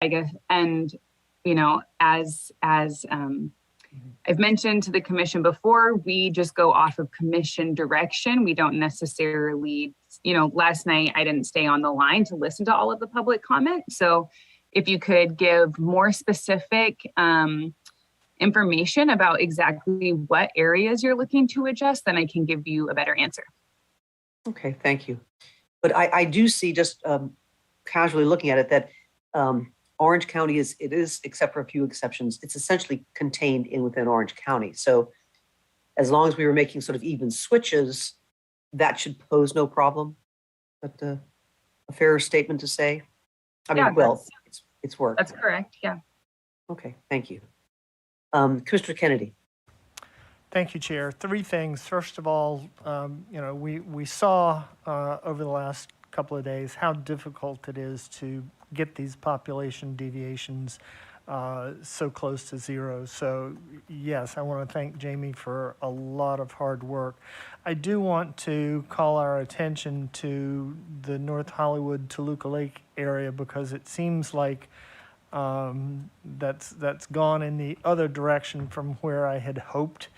I guess, and, you know, as I've mentioned to the commission before, we just go off of commission direction. We don't necessarily, you know, last night I didn't stay on the line to listen to all of the public comment. So if you could give more specific information about exactly what areas you're looking to adjust, then I can give you a better answer. Okay, thank you. But I do see, just casually looking at it, that Orange County is, except for a few exceptions, it's essentially contained within Orange County. So as long as we were making sort of even switches, that should pose no problem. But a fairer statement to say? I mean, yeah, well, it's work. That's correct, yeah. Okay, thank you. Commissioner Kennedy. Thank you, Chair. Three things. First of all, you know, we saw over the last couple of days how difficult it is to get these population deviations so close to zero. So yes, I want to thank Jamie for a lot of hard work. I do want to call our attention to the North Hollywood Toluca Lake area, because it seems like that's gone in the other direction from where I had hoped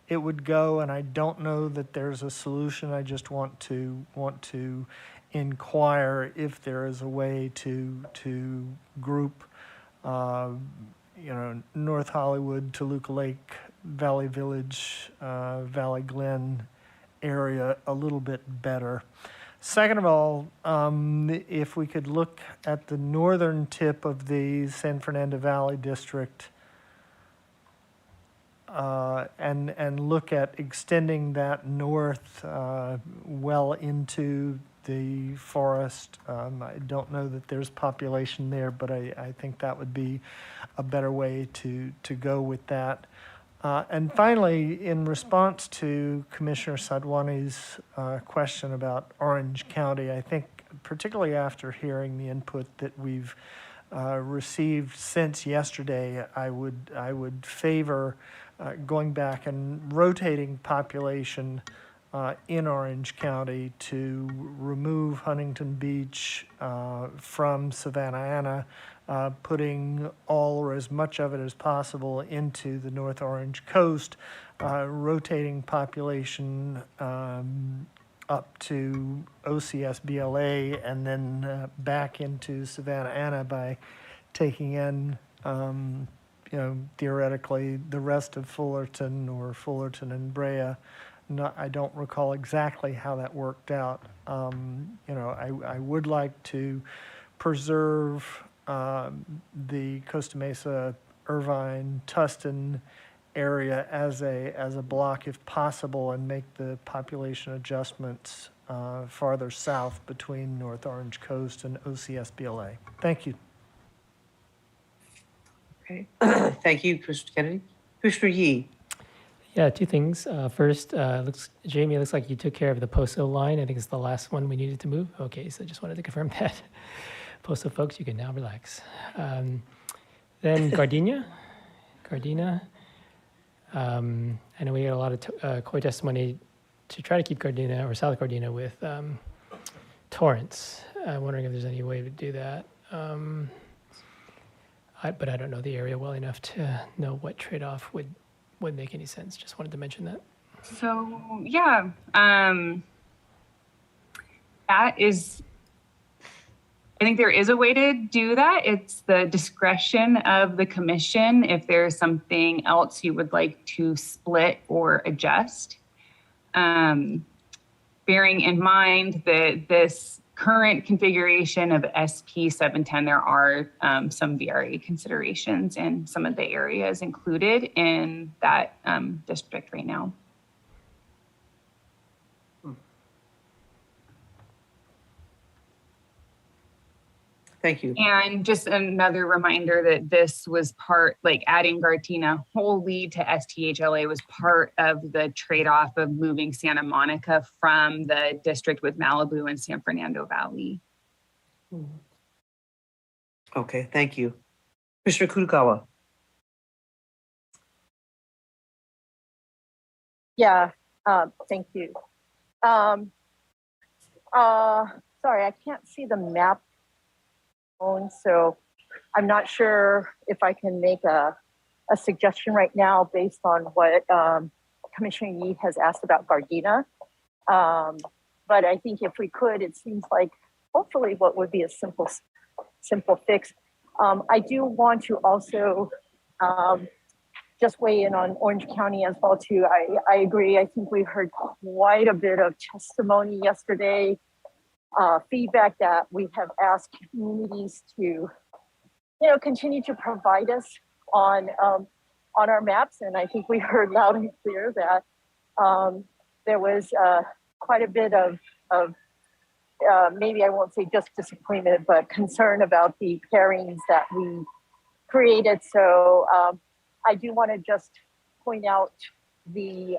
it would go, and I don't know that there's a solution. I just want to inquire if there is a way to group, you know, North Hollywood, Toluca Lake, Valley Village, Valley Glen area a little bit better. Second of all, if we could look at the northern tip of the San Fernando Valley District and look at extending that north well into the forest. I don't know that there's population there, but I think that would be a better way to go with that. And finally, in response to Commissioner Sadwani's question about Orange County, I think particularly after hearing the input that we've received since yesterday, I would favor going back and rotating population in Orange County to remove Huntington Beach from Savannah Anna, putting all or as much of it as possible into the North Orange coast, rotating population up to OCS BLA, and then back into Savannah Anna by taking in, you know, theoretically the rest of Fullerton or Fullerton and Brea. I don't recall exactly how that worked out. You know, I would like to preserve the Costa Mesa, Irvine, Tustin area as a block if possible, and make the population adjustments farther south between North Orange Coast and OCS BLA. Thank you. Okay, thank you, Commissioner Kennedy. Commissioner Yee. Yeah, two things. First, Jamie, it looks like you took care of the POSO line. I think it's the last one we needed to move. Okay, so just wanted to confirm that. POSO folks, you can now relax. Then Gardena. I know we got a lot of COI testimony to try to keep Gardena or South Gardena with Torrance. I'm wondering if there's any way to do that. But I don't know the area well enough to know what trade-off would make any sense. Just wanted to mention that. So yeah, that is, I think there is a way to do that. It's the discretion of the commission if there's something else you would like to split or adjust. Bearing in mind that this current configuration of SP 710, there are some VRA considerations in some of the areas included in that district right now. Thank you. And just another reminder that this was part, like adding Gardena wholly to STHLA was part of the trade-off of moving Santa Monica from the district with Malibu and San Fernando Valley. Okay, thank you. Commissioner Kudokawa. Yeah, thank you. Sorry, I can't see the map. So I'm not sure if I can make a suggestion right now based on what Commissioner Yee has asked about Gardena. But I think if we could, it seems like hopefully what would be a simple fix. I do want to also just weigh in on Orange County as well too. I agree. I think we heard quite a bit of testimony yesterday, feedback that we have asked communities to, continue to provide us on our maps. And I think we heard loud and clear that there was quite a bit of maybe I won't say just disappointment, but concern about the pairings that we created. So I do want to just point out the,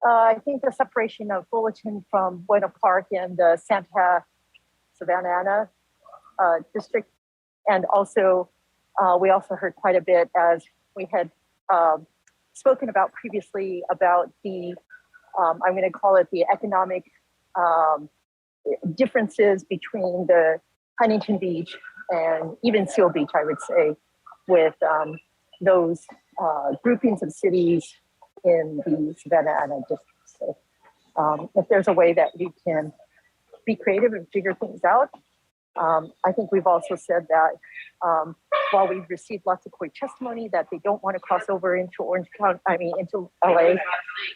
I think the separation of Fullerton from Buena Park and the Santa Savannah district. And also, we also heard quite a bit, as we had spoken about previously, about the, I'm going to call it the economic differences between the Huntington Beach and even Seal Beach, I would say, with those groupings of cities in the Savannah district. So if there's a way that we can be creative and figure things out, I think we've also said that while we've received lots of quick testimony that they don't want to cross over into Orange County, into LA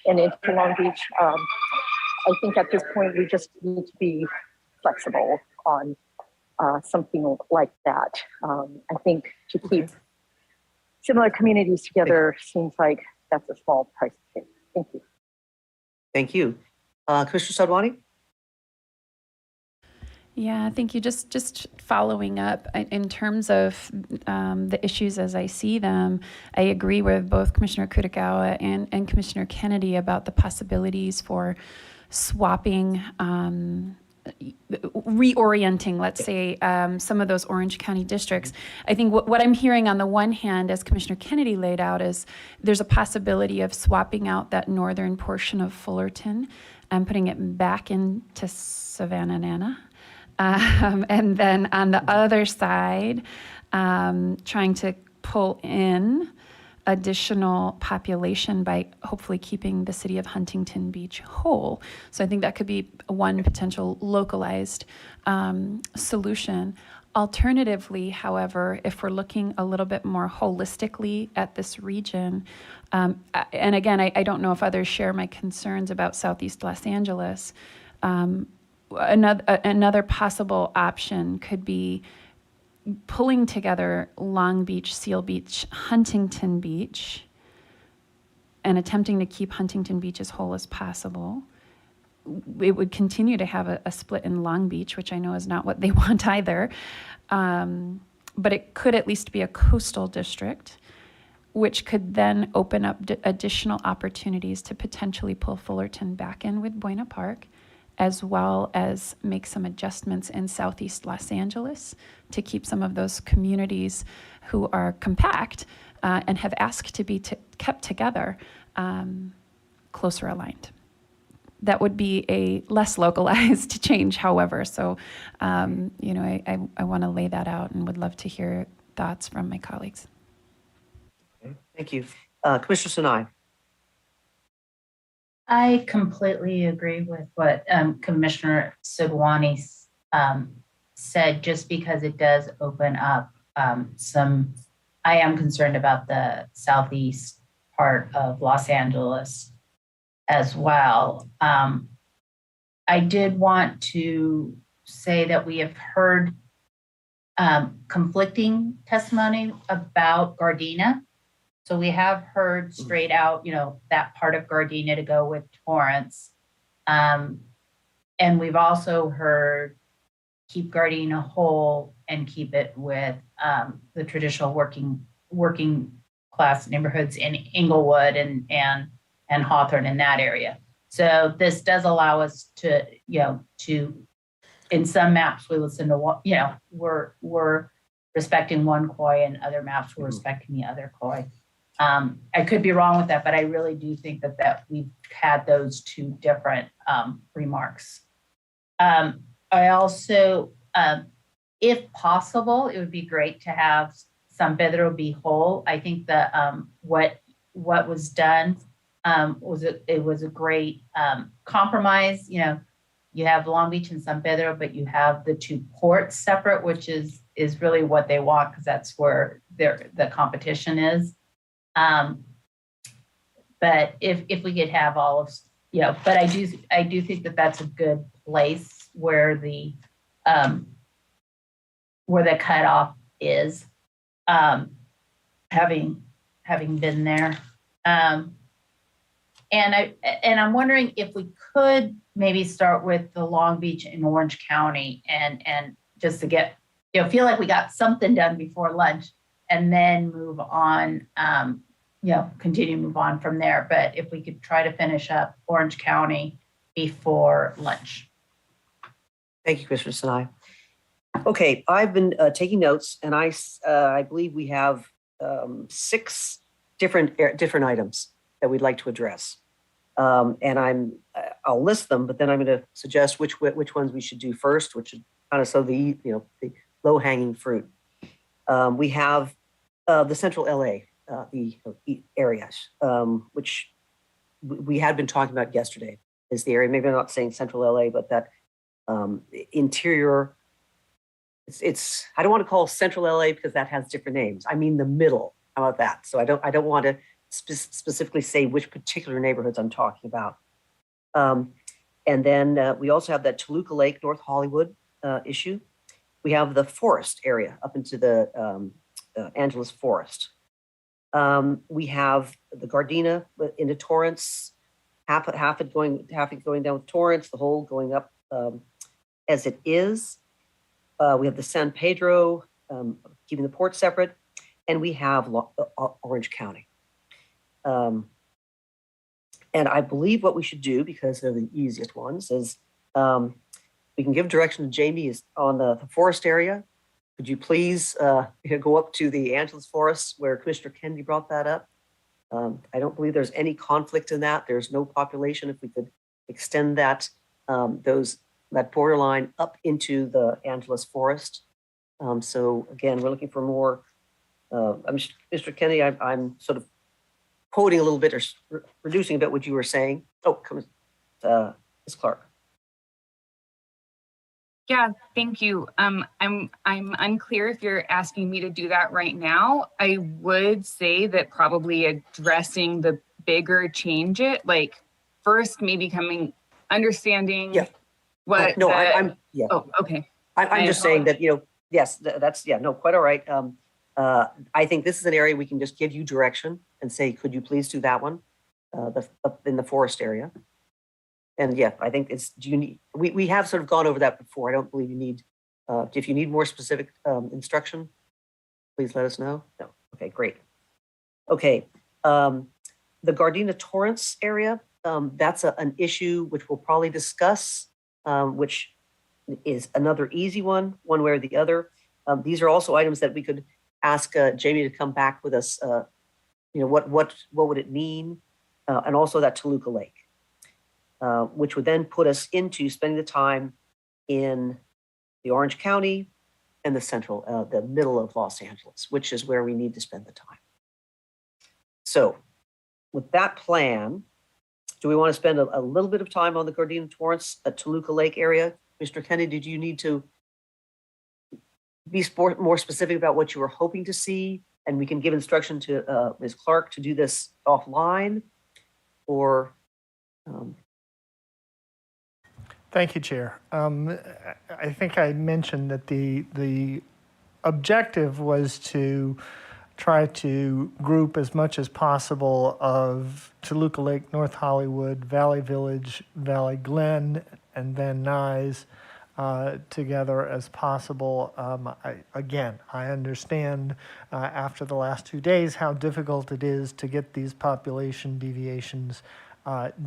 and into Long Beach, I think at this point we just need to be flexible on something like that. I think to keep similar communities together seems like that's a small price to pay. Thank you. Thank you. Commissioner Sadwani? Yeah, thank you. Just following up in terms of the issues as I see them, I agree with both Commissioner Kutagawa and Commissioner Kennedy about the possibilities for swapping, reorienting, let's say, some of those Orange County districts. I think what I'm hearing on the one hand, as Commissioner Kennedy laid out, is there's a possibility of swapping out that northern portion of Fullerton and putting it back into Savannah. And then on the other side, trying to pull in additional population by hopefully keeping the city of Huntington Beach whole. So I think that could be one potential localized solution. Alternatively, however, if we're looking a little bit more holistically at this region, and again, I don't know if others share my concerns about Southeast Los Angeles, another possible option could be pulling together Long Beach, Seal Beach, Huntington Beach, and attempting to keep Huntington Beach as whole as possible. It would continue to have a split in Long Beach, which I know is not what they want either. But it could at least be a coastal district, which could then open up additional opportunities to potentially pull Fullerton back in with Buena Park, as well as make some adjustments in Southeast Los Angeles to keep some of those communities who are compact and have asked to be kept together closer aligned. That would be a less localized change, however. So, I want to lay that out and would love to hear thoughts from my colleagues. Okay, thank you. Commissioner Sinai. I completely agree with what Commissioner Sidwani said, just because it does open up I am concerned about the southeast part of Los Angeles as well. I did want to say that we have heard conflicting testimony about Gardena. So we have heard straight out, that part of Gardena to go with Torrance. And we've also heard keep Gardena whole and keep it with the traditional working class neighborhoods in Inglewood and Hawthorne in that area. So this does allow us to, in some maps we listen to, we're respecting one COI, and other maps we're respecting the other COI. I could be wrong with that, but I really do think that we've had those two different remarks. I also if possible, it would be great to have San Pedro be whole. I think that what was done was a great compromise. You know, you have Long Beach and San Pedro, but you have the two ports separate, which is really what they want because that's where the competition is. But if we could have all of, you know, but I do think that that's a good place where the cutoff is, having been there. And I'm wondering if we could maybe start with the Long Beach and Orange County and just to get, you know, feel like we got something done before lunch and then move on, you know, continue to move on from there. But if we could try to finish up Orange County before lunch. Thank you, Commissioner Sinai. Okay, I've been taking notes, and I believe we have 6 different items that we'd like to address. And I'll list them, but then I'm going to suggest which ones we should do first, which is kind of the low hanging fruit. We have the Central LA, the areas, which we had been talking about yesterday. Is the area? Maybe I'm not saying Central LA, but that interior. It's I don't want to call Central LA because that has different names. I mean the middle. How about that? So I don't want to specifically say which particular neighborhoods I'm talking about. And then we also have that Toluca Lake, North Hollywood issue. We have the forest area up into the Angeles Forest. We have the Gardena into Torrance, half it going down with Torrance, the whole going up as it is. We have the San Pedro, keeping the port separate, and we have Orange County. And I believe what we should do, because they're the easiest ones, is we can give direction to Jamie on the forest area. Could you please go up to the Angeles Forest where Commissioner Kennedy brought that up? I don't believe there's any conflict in that. There's no population. If we could extend that that borderline up into the Angeles Forest. So again, we're looking for more. Mr. Kennedy, I'm sort of quoting a little bit or reducing a bit what you were saying. Oh, Ms. Clark. Yeah, thank you. I'm unclear if you're asking me to do that right now. I would say that probably addressing the bigger change like first maybe understanding. Yeah. What? No, I'm yeah. Oh, okay. I'm just saying that, yes, that's, no, quite all right. I think this is an area we can just give you direction and say, could you please do that one up in the forest area? And yeah, I think we have sort of gone over that before. I don't believe you need, if you need more specific instruction, please let us know. No, okay, great. Okay, the Gardena Torrance area, that's an issue which we'll probably discuss, which is another easy one way or the other. These are also items that we could ask Jamie to come back with us. What would it mean? And also that Toluca Lake, which would then put us into spending the time in the Orange County and the middle of Los Angeles, which is where we need to spend the time. So with that plan, do we want to spend a little bit of time on the Gardena Torrance, Toluca Lake area? Mr. Kennedy, did you need to be more specific about what you were hoping to see? And we can give instruction to Ms. Clark to do this offline, or? Thank you, Chair. I think I mentioned that the objective was to try to group as much as possible of Toluca Lake, North Hollywood, Valley Village, Valley Glen, and Van Nuys together as possible. I understand after the last 2 days how difficult it is to get these population deviations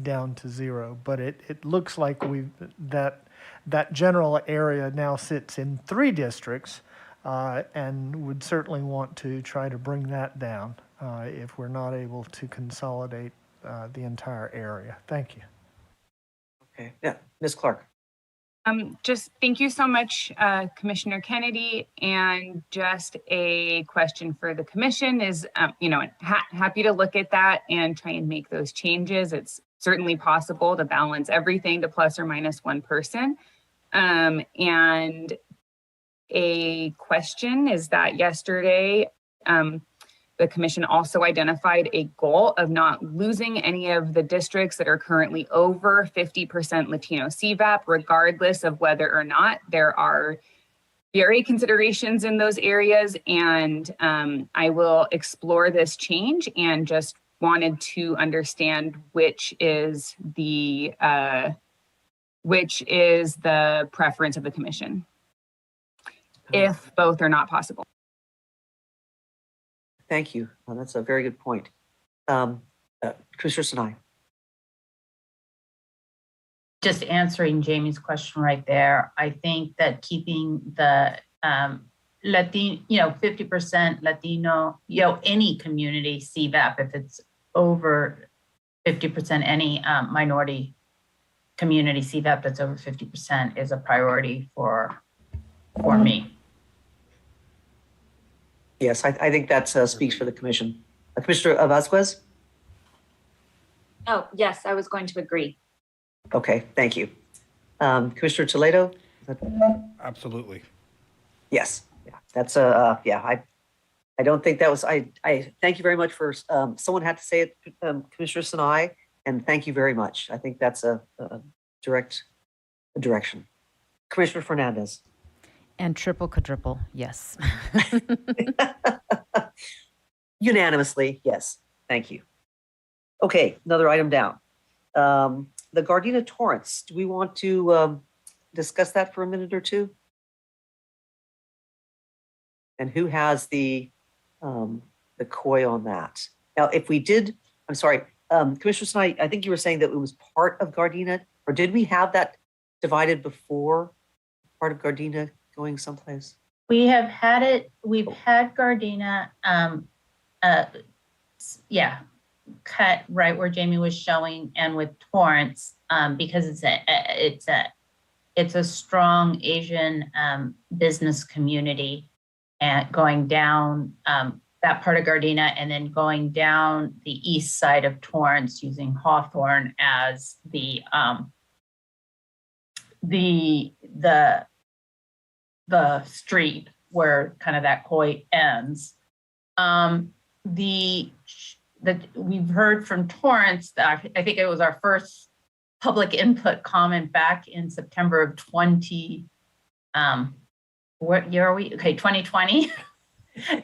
down to zero, but it looks like that general area now sits in 3 districts, and would certainly want to try to bring that down if we're not able to consolidate the entire area. Thank you. Okay, yeah, Ms. Clark. Just thank you so much, Commissioner Kennedy. And just a question for the commission is, happy to look at that and try and make those changes. It's certainly possible to balance everything to plus or minus one person. And a question is that yesterday, the commission also identified a goal of not losing any of the districts that are currently over 50% Latino CVAP, regardless of whether or not there are VRA considerations in those areas. And I will explore this change and just wanted to understand which is the preference of the commission, if both are not possible. Thank you. That's a very good point. Commissioner Sinai. Just answering Jamie's question right there, I think that keeping the Latino, 50% Latino, any community CVAP, if it's over 50%, any minority community CVAP that's over 50% is a priority for me. Yes, I think that speaks for the commission. Commissioner Vasquez? Oh, yes, I was going to agree. Okay, thank you. Commissioner Toledo? Absolutely. Yes, yeah, that's I don't think that was, I thank you very much for, someone had to say it, Commissioner Sinai, and thank you very much. I think that's a direct direction. Commissioner Fernandez? And triple, quadruple, yes. Unanimously, yes. Thank you. Okay, another item down. The Gardena Torrance. Do we want to discuss that for a minute or two? And who has the COI on that? Now, if we did, I'm sorry, Commissioner Sinai, I think you were saying that it was part of Gardena, or did we have that divided before part of Gardena going someplace? We have had it, we've had Gardena, cut right where Jamie was showing, and with Torrance, because it's a strong Asian business community, and going down that part of Gardena, and then going down the east side of Torrance using Hawthorne as the street where kind of that COI ends. We've heard from Torrance that I think it was our first public input comment back in September of 2020.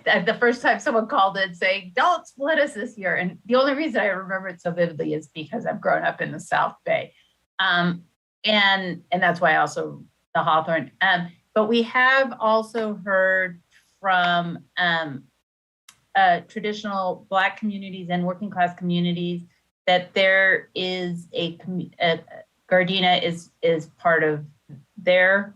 The first time someone called in saying, don't split us this year. And the only reason I remember it so vividly is because I've grown up in the South Bay. And that's why also the Hawthorne. But we have also heard from traditional Black communities and working class communities that there is Gardena is part of their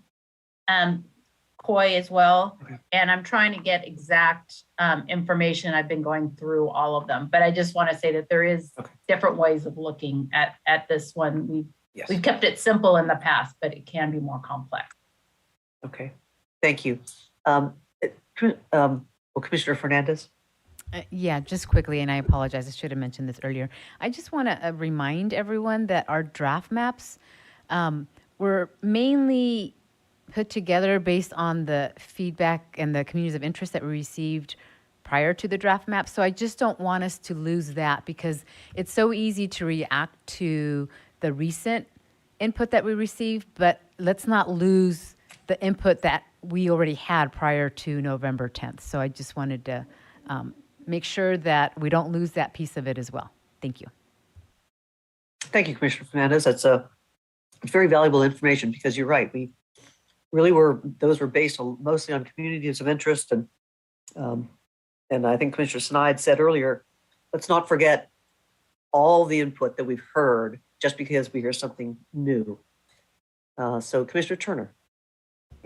COI as well. Okay. And I'm trying to get exact information. I've been going through all of them, but I just want to say that there is different ways of looking at this one. We've kept it simple in the past, but it can be more complex. Okay, thank you. Commissioner Fernandez? Yeah, just quickly, and I apologize, I should have mentioned this earlier. I just want to remind everyone that our draft maps were mainly put together based on the feedback and the communities of interest that we received prior to the draft map. So I just don't want us to lose that, because it's so easy to react to the recent input that we received, but let's not lose the input that we already had prior to November 10th. So I just wanted to make sure that we don't lose that piece of it as well. Thank you. Thank you, Commissioner Fernandez. That's very valuable information, because you're right. We really those were based mostly on communities of interest. And I think Commissioner Sinai said earlier, let's not forget all the input that we've heard just because we hear something new. So Commissioner Turner.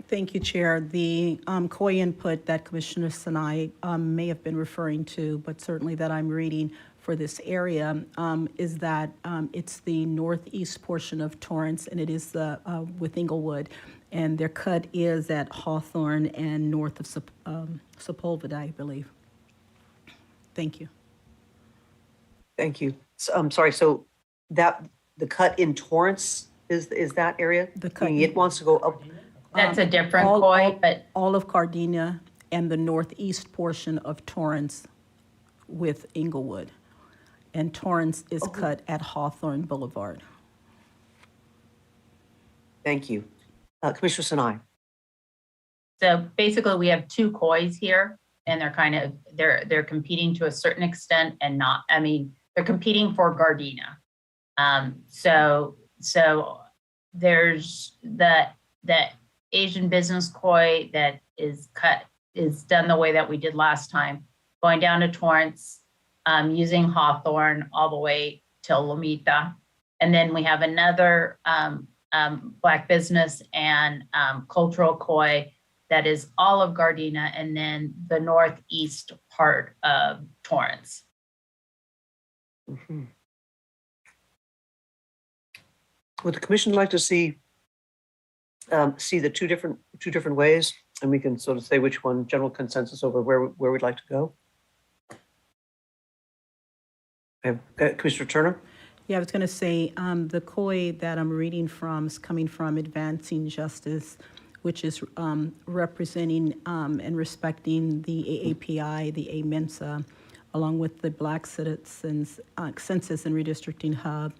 Thank you, Chair. The COI input that Commissioner Sinai may have been referring to, but certainly that I'm reading for this area is that it's the northeast portion of Torrance, and it is the with Inglewood, and their cut is at Hawthorne and north of Sepulveda, I believe. Thank you. Thank you. So, I'm sorry, so that, the cut in Torrance is that area? The cut Meaning it wants to go up, That's a different koi, but all of Gardena and the northeast portion of Torrance with Inglewood. And Torrance is cut at Hawthorne Boulevard. thank you. Commissioner Sinai. so basically we have two kois here and they're kind of, they're competing to a certain extent and not, I mean, they're competing for Gardena. So there's the Asian business koi that is done the way that we did last time, going down to Torrance, using Hawthorne all the way till Lomita. And then we have another Black business and cultural koi that is all of Gardena and then the northeast part of Torrance. Mm-hmm. Would the commission like to see the two different ways, and we can sort of say which one, general consensus over where we'd like to go? Commissioner Turner? Yeah, I was going to say the koi that I'm reading from is coming from Advancing Justice, which is representing and respecting the AAPI, the AMENSA, along with the Black Citizens Census and Redistricting Hub,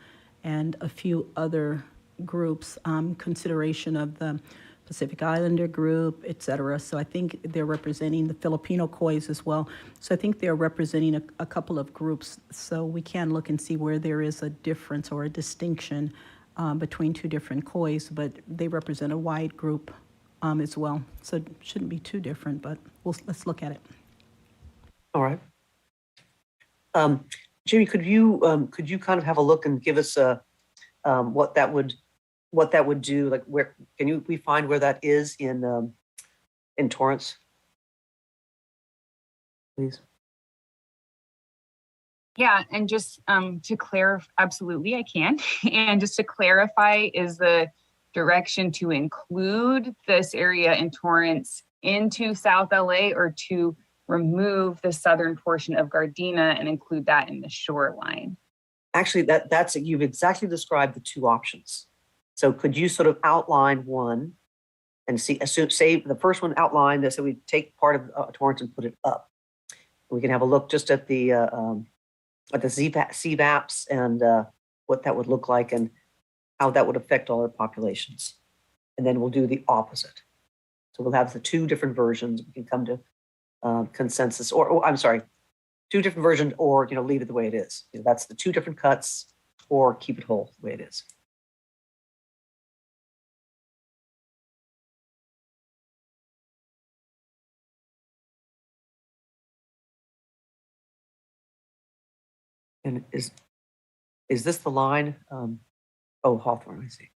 and a few other groups, consideration of the Pacific Islander group, et cetera. So I think they're representing the Filipino kois as well. So I think they're representing a couple of groups. So we can look and see where there is a difference or a distinction between two different kois, but they represent a wide group as well. So it shouldn't be too different, but let's look at it. All right. Jimmy, could you kind of have a look and give us what that would do? Like, where we find where that is in Torrance, please? Yeah, and just to clarify, absolutely I can. And just to clarify, is the direction to include this area in Torrance into South LA, or to remove the southern portion of Gardena and include that in the shoreline? Actually, that's you've exactly described the two options. So could you sort of outline one and say the first one outline this, so we take part of Torrance and put it up. We can have a look just at the CVAPs and what that would look like and how that would affect all our populations. And then we'll do the opposite. So we'll have the two different versions. We can come to consensus, or I'm sorry, two different versions, or leave it the way it is. That's the two different cuts, or keep it whole the way it is. And is this the line? Oh, Hawthorne, I see.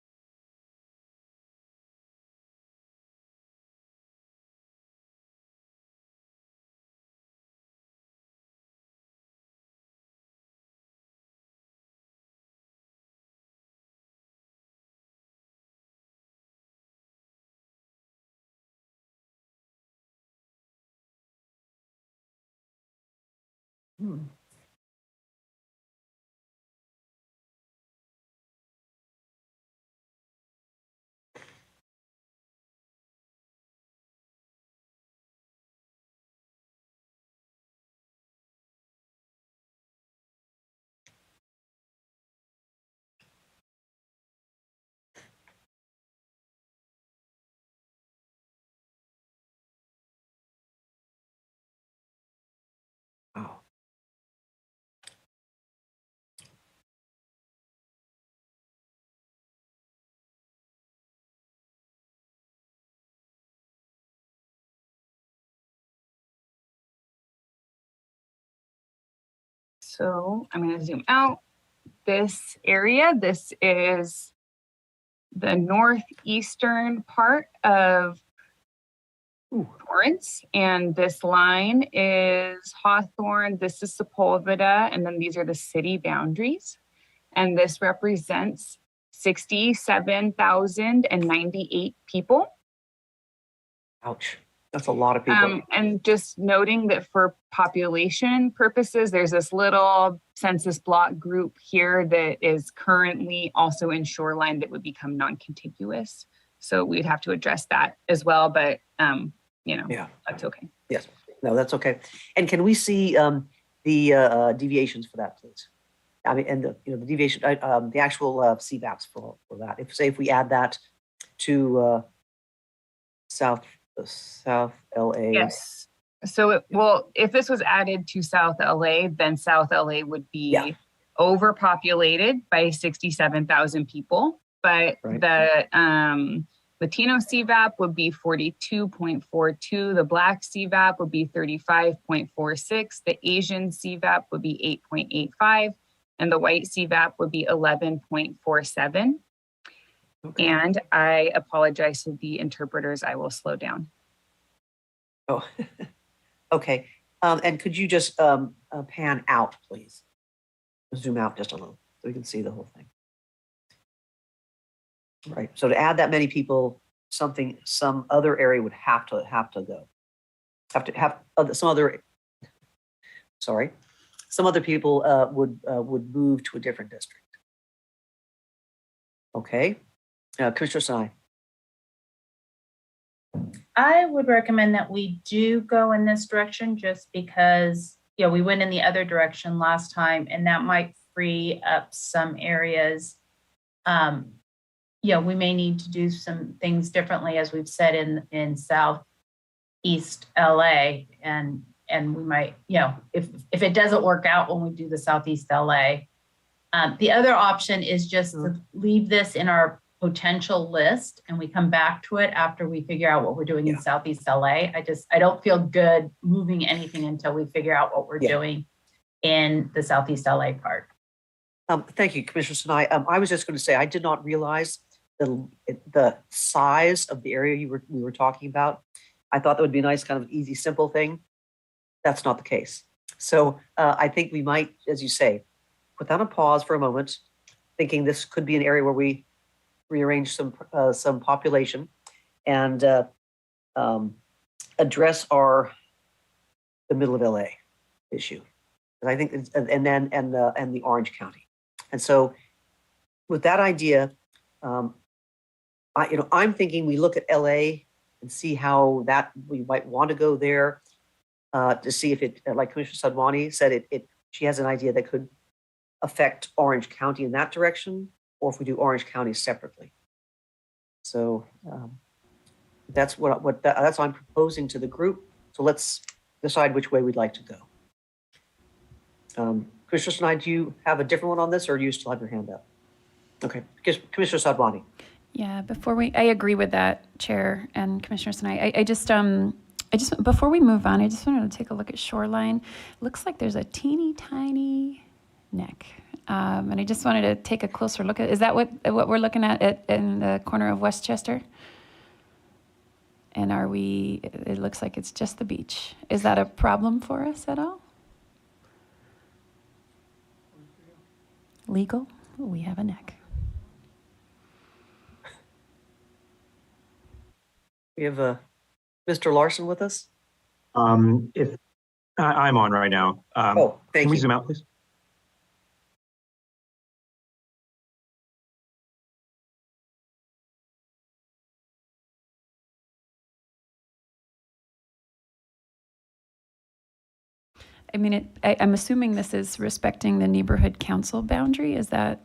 Wow. So I'm going to zoom out. This area, this is the northeastern part of Torrance, and this line is Hawthorne, this is Sepulveda, and then these are the city boundaries. And this represents 67,098 people. Ouch. That's a lot of people. And just noting that for population purposes, there's this little census block group here that is currently also in shoreline that would become non-contiguous. So we'd have to address that as well, but that's okay. Yes, no, that's okay. And can we see the deviations for that, please? I mean, and the deviation, the actual CVAPs for that. If we add that to South LA. Yes. So if this was added to South LA, then South LA would be overpopulated by 67,000 people. But the Latino CVAP would be 42.42. The Black CVAP would be 35.46. The Asian CVAP would be 8.85. And the white CVAP would be 11.47. Okay. And I apologize to the interpreters. I will slow down. Oh, okay. And could you just pan out, please? Zoom out just a little so we can see the whole thing. Right. So to add that many people, some other area would have to go. Some other people would move to a different district. Okay. Commissioner Sinai. I would recommend that we do go in this direction just because, we went in the other direction last time and that might free up some areas. We may need to do some things differently, as we've said in Southeast LA, and we might, if it doesn't work out when we do the Southeast LA, the other option is just to leave this in our potential list and we come back to it after we figure out what we're doing in Southeast LA. I don't feel good moving anything until we figure out what we're doing in the Southeast LA part. Thank you, Commissioner Sinai. I was just going to say, I did not realize the size of the area we were talking about. I thought that would be a nice kind of easy, simple thing. That's not the case. So I think we might, as you say, put that on pause for a moment, thinking this could be an area where we rearrange some population and address the middle of LA issue. And I think, and the Orange County. And so, with that idea, I'm thinking we look at LA and see how that we might want to go there to see if it, like Commissioner Sadwani said, she has an idea that could affect Orange County in that direction, or if we do Orange County separately. So that's that's what I'm proposing to the group. So let's decide which way we'd like to go. Commissioner Sinai, do you have a different one on this, or do you still have your hand up? Okay, Commissioner Sadwani. Yeah, I agree with that, Chair and Commissioner Sinai. I just before we move on, I just wanted to take a look at shoreline. Looks like there's a teeny tiny neck. And I just wanted to take a closer look at, is that what we're looking at in the corner of Westchester? And it looks like it's just the beach. Is that a problem for us at all? Legal? We have a neck. We have Mr. Larson with us. If I'm on right now. Thank you. Can we zoom out, please? I mean, I'm assuming this is respecting the neighborhood council boundary. Is that?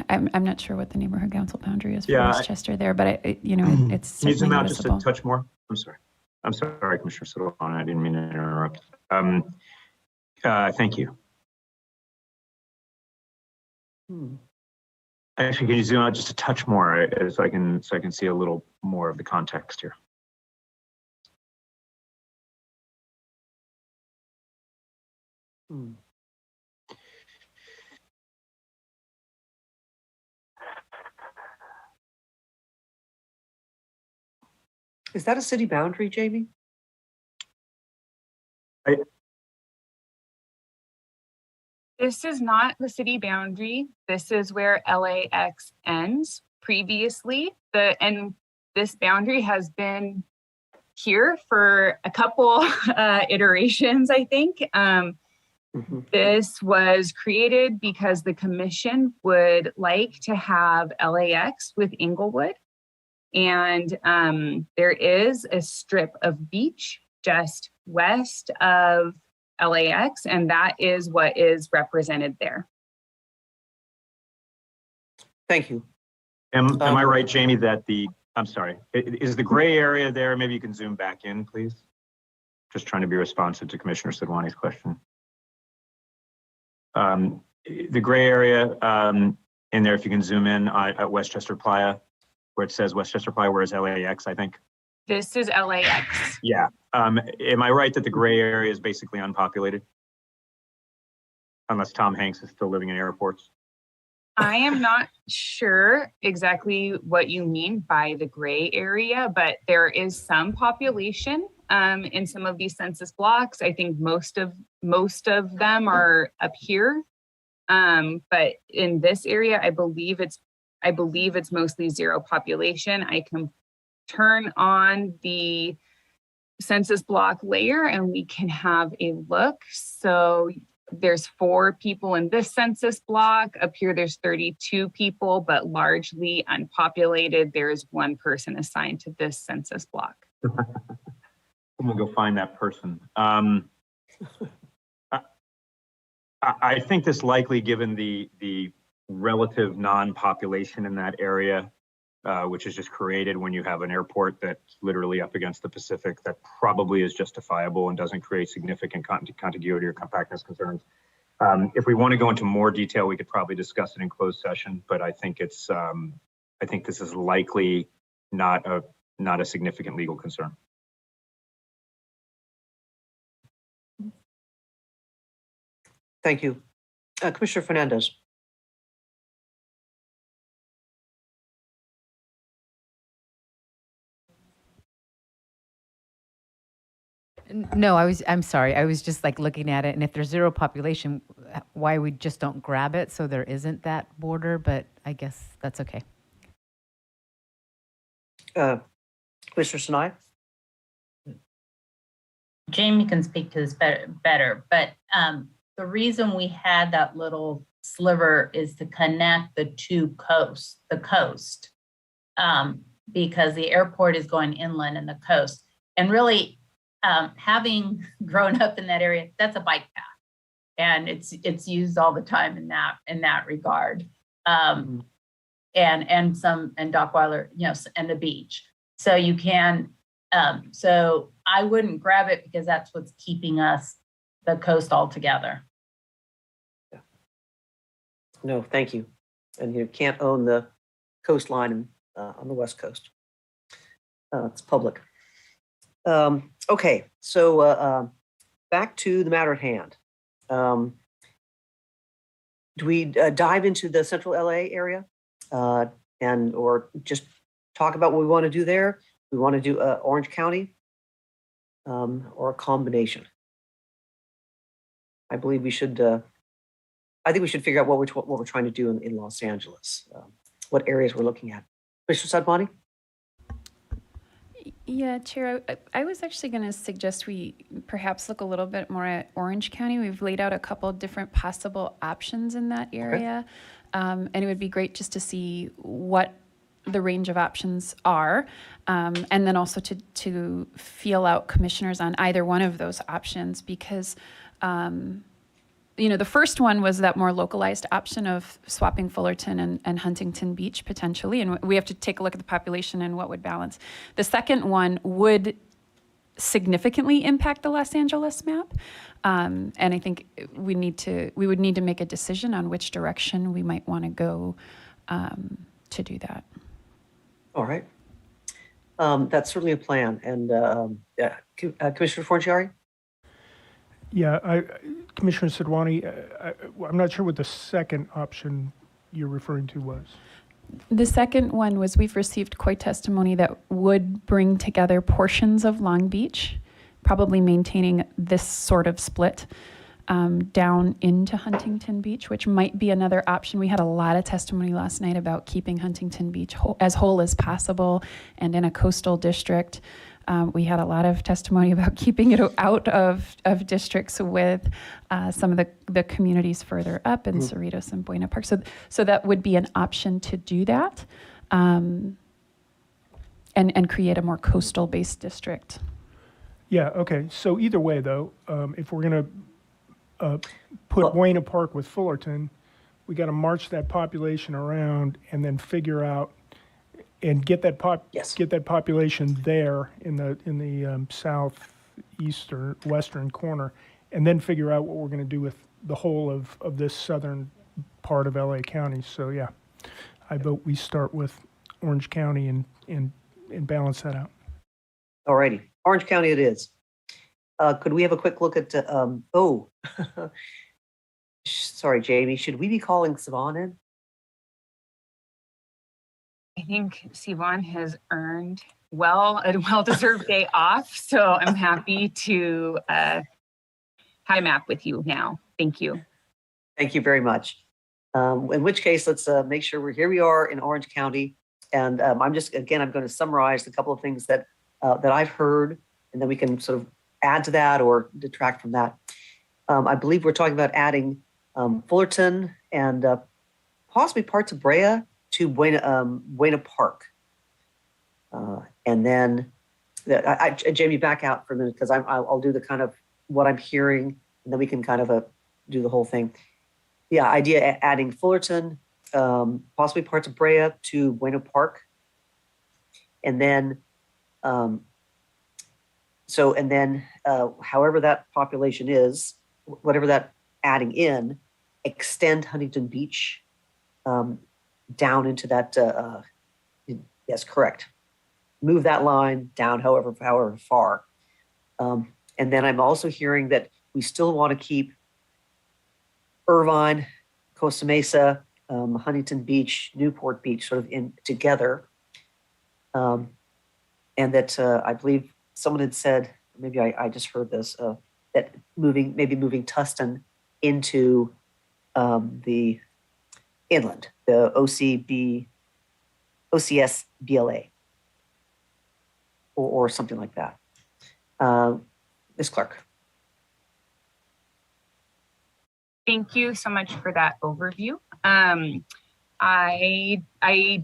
I'm not sure what the neighborhood council boundary is for Westchester there, but it's Can you zoom out noticeable. just a touch more? I'm sorry, Commissioner Solon. I didn't mean to interrupt. Thank you. Actually, can you zoom out just a touch more, so I can see a little more of the context here? Is that a city boundary, Jamie? This is not the city boundary. This is where LAX ends. Previously, and this boundary has been here for a couple iterations, I think. This was created because the commission would like to have LAX with Inglewood. And there is a strip of beach just west of LAX, and that is what is represented there. Thank you. Am I right, Jamie, that I'm sorry, is the gray area there? Maybe you can zoom back in, please. Just trying to be responsive to Commissioner Sidwani's question. The gray area in there, if you can zoom in at Westchester Playa, where it says Westchester Playa, where is LAX, I think? This is LAX. Yeah. Am I right that the gray area is basically unpopulated? Unless Tom Hanks is still living in airports. I am not sure exactly what you mean by the gray area, but there is some population in some of these census blocks. I think most of them are up here. But in this area, I believe it's mostly zero population. I can turn on the census block layer and we can have a look. So there's 4 people in this census block. Up here, there's 32 people, but largely unpopulated. There's 1 person assigned to this census block. I'm gonna go find that person. I think this likely, given the relative non-population in that area, which is just created when you have an airport that's literally up against the Pacific, that probably is justifiable and doesn't create significant contiguity or compactness concerns. If we want to go into more detail, we could probably discuss it in closed session, but I think it's I think this is likely not a significant legal concern. Thank you. Commissioner Fernandez. No, I'm sorry. I was just like looking at it, and if there's zero population, why we just don't grab it so there isn't that border, but I guess that's okay. Commissioner Sinai? Jamie can speak to this better, but the reason we had that little sliver is to connect the coast, because the airport is going inland and the coast. And really, having grown up in that area, that's a bike path, and it's used all the time in that regard. And Dockweiler, and the beach. So you can. So I wouldn't grab it because that's what's keeping the coast all together. Yeah. No, thank you. And you can't own the coastline on the West Coast. It's public. Okay, so back to the matter at hand. Do we dive into the central LA area or just talk about what we want to do there? We want to do Orange County or a combination. I believe we should. I think we should figure out what we're trying to do in Los Angeles. What areas we're looking at. Mr. Sadmani? Yeah, Chair, I was actually going to suggest we perhaps look a little bit more at Orange County. We've laid out a couple different possible options in that area. Okay. And it would be great just to see what the range of options are, and then also to feel out commissioners on either one of those options, because the first one was that more localized option of swapping Fullerton and Huntington Beach potentially, and we have to take a look at the population and what would balance. The second one would significantly impact the Los Angeles map, and I think we would need to make a decision on which direction we might want to go to do that. All right. That's certainly a plan. And Commissioner Forciari? Yeah, Commissioner Sidwani, I'm not sure what the second option you're referring to was. The second one was we've received COI testimony that would bring together portions of Long Beach, probably maintaining this sort of split down into Huntington Beach, which might be another option. We had a lot of testimony last night about keeping Huntington Beach as whole as possible and in a coastal district. We had a lot of testimony about keeping it out of districts with some of the communities further up in Cerritos and Buena Park. So that would be an option to do that and create a more coastal-based district. Yeah, okay. So either way, though, if we're going to put Buena Park with Fullerton, we got to march that population around and then figure out and get that population there in the southeast or western corner, and then figure out what we're going to do with the whole of this southern part of LA County. So yeah, I vote we start with Orange County and balance that out. All righty, Orange County it is. Could we have a quick look at, sorry, Jamie, should we be calling Siobhan in? I think Siobhan has earned a well-deserved day off, so I'm happy to time map with you now. Thank you. Thank you very much. In which case, let's make sure we are in Orange County. And I'm going to summarize a couple of things that I've heard, and then we can sort of add to that or detract from that. I believe we're talking about adding Fullerton and possibly parts of Brea to Buena Park. And then, Jamie, back out for a minute, because I'll do the kind of what I'm hearing, and then we can kind of do the whole thing. Yeah, idea adding Fullerton, possibly parts of Brea to Buena Park. And then, however that population is, whatever that adding in, extend Huntington Beach down into that, yes, correct. Move that line down however far. And then I'm also hearing that we still want to keep Irvine, Costa Mesa, Huntington Beach, Newport Beach sort of in together. And that I believe someone had said, maybe I just heard this, that moving Tustin into the inland, the OCS BLA, or something like that. Ms. Clark. Thank you so much for that overview. I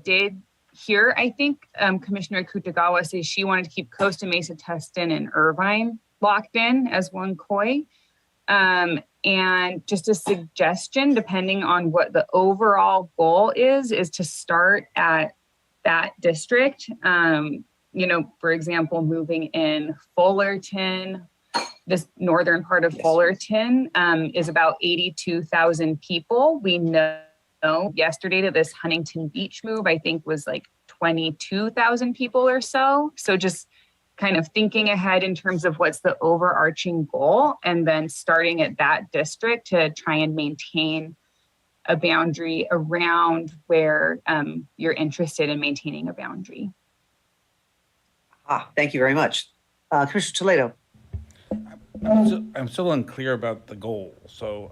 did hear, I think, Commissioner Kutagawa say she wanted to keep Costa Mesa, Tustin, and Irvine locked in as one COI. And just a suggestion, depending on what the overall goal is to start at that district. For example, moving in Fullerton, this northern part of Fullerton is about 82,000 people. We know yesterday that this Huntington Beach move, I think, was like 22,000 people or so. So just kind of thinking ahead in terms of what's the overarching goal, and then starting at that district to try and maintain a boundary around where you're interested in maintaining a boundary. Thank you very much. Commissioner Toledo. I'm still unclear about the goal. So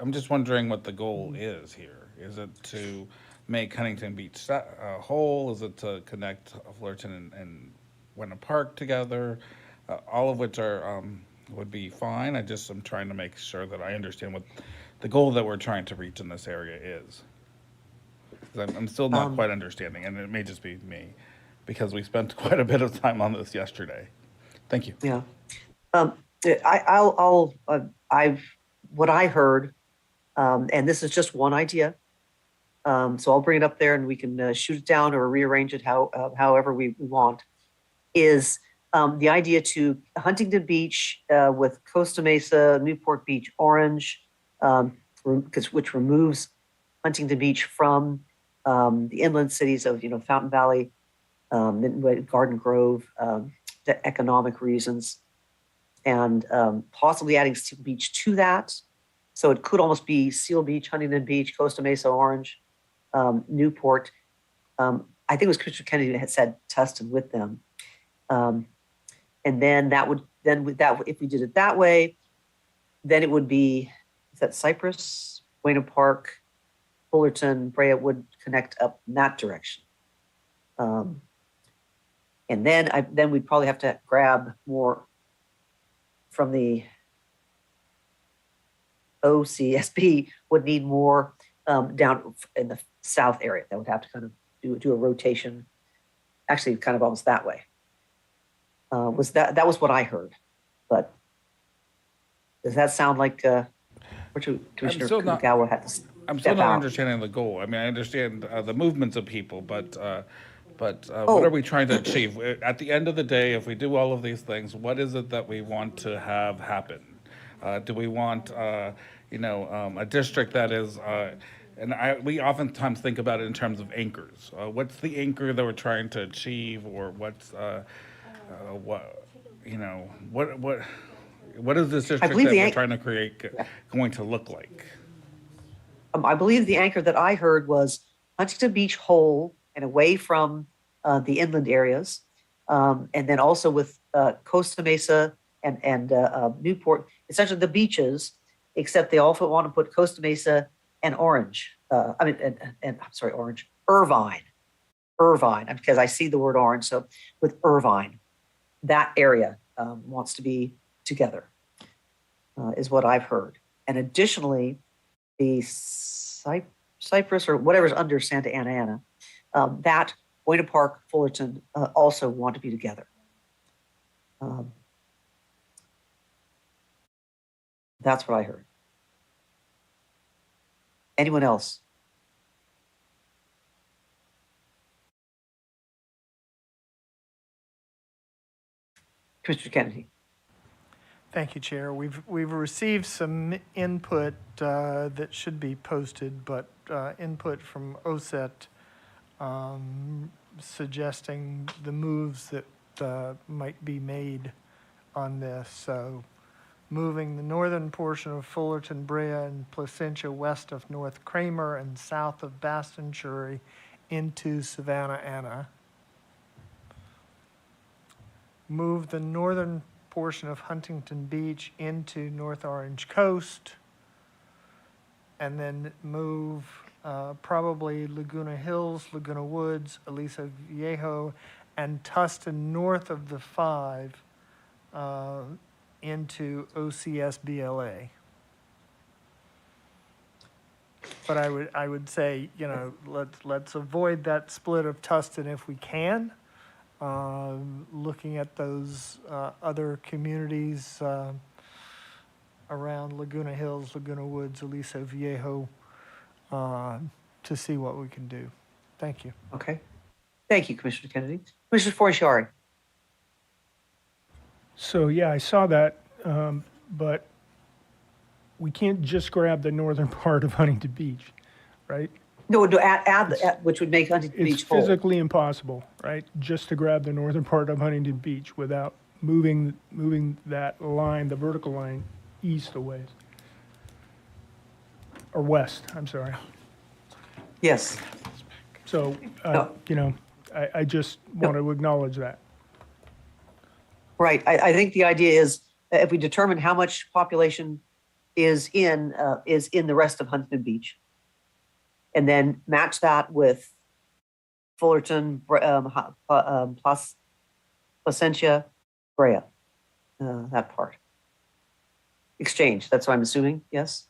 I'm just wondering what the goal is here. Is it to make Huntington Beach whole? Is it to connect Fullerton and Buena Park together? All of which are would be fine. I'm trying to make sure that I understand what the goal that we're trying to reach in this area is. I'm still not quite understanding, and it may just be me, because we spent quite a bit of time on this yesterday. Thank you. Yeah. What I heard, and this is just one idea, so I'll bring it up there and we can shoot it down or rearrange it however we want, is the idea to Huntington Beach with Costa Mesa, Newport Beach, Orange, which removes Huntington Beach from the inland cities of Fountain Valley, Garden Grove, the economic reasons, and possibly adding Seal Beach to that. So it could almost be Seal Beach, Huntington Beach, Costa Mesa, Orange. Newport. I think it was Commissioner Kennedy that had said Tustin with them. And then if we did it that way, then it would be, is that Cypress, Buena Park, Fullerton, Brea would connect up in that direction. And then we'd probably have to grab more from the OCSB, would need more down in the south area. That would have to kind of do a rotation, actually kind of almost that way. That was what I heard, but does that sound like Commissioner Kugawa had to I'm still not understanding the goal. I mean, I understand the movements of people, but what are we trying to achieve? At the end of the day, if we do all of these things, what is it that we want to have happen? Do we want, a district that is, we oftentimes think about it in terms of anchors. What's the anchor that we're trying to achieve, or what's, what is this district that we're trying to create going to look like? I believe the anchor that I heard was Huntington Beach whole and away from the inland areas, and then also with Costa Mesa and Newport, essentially the beaches, except they also want to put Costa Mesa and Orange. Irvine, because I see the word orange. So with Irvine, that area wants to be together, is what I've heard. And additionally, the Cypress or whatever's under Santa Ana, that Buena Park, Fullerton also want to be together. That's what I heard. Anyone else? Commissioner Kennedy. Thank you, Chair. We've received some input that should be posted, but input from OSET suggesting the moves that might be made on this. So moving the northern portion of Fullerton, Brea, and Placentia west of North Kramer and south of Bastonchury into Savannah Anna. Move the northern portion of Huntington Beach into North Orange Coast, and then move probably Laguna Hills, Laguna Woods, Aliso Viejo, and Tustin north of the 5 into OCSBLA. But I would say, let's avoid that split of Tustin if we can. Looking at those other communities around Laguna Hills, Laguna Woods, Aliso Viejo, to see what we can do. Thank you. Okay. Thank you, Commissioner Kennedy. Commissioner Forciari. So yeah, I saw that, but we can't just grab the northern part of Huntington Beach, right? No, add which would make Huntington Beach whole. It's physically impossible, right? Just to grab the northern part of Huntington Beach without moving that line, the vertical line, east a ways. Or west, I'm sorry. Yes. So, I just want to acknowledge that. Right. I think the idea is if we determine how much population is in the rest of Huntington Beach, and then match that with Fullerton, Placentia, Brea, that part. Exchange, that's what I'm assuming, yes?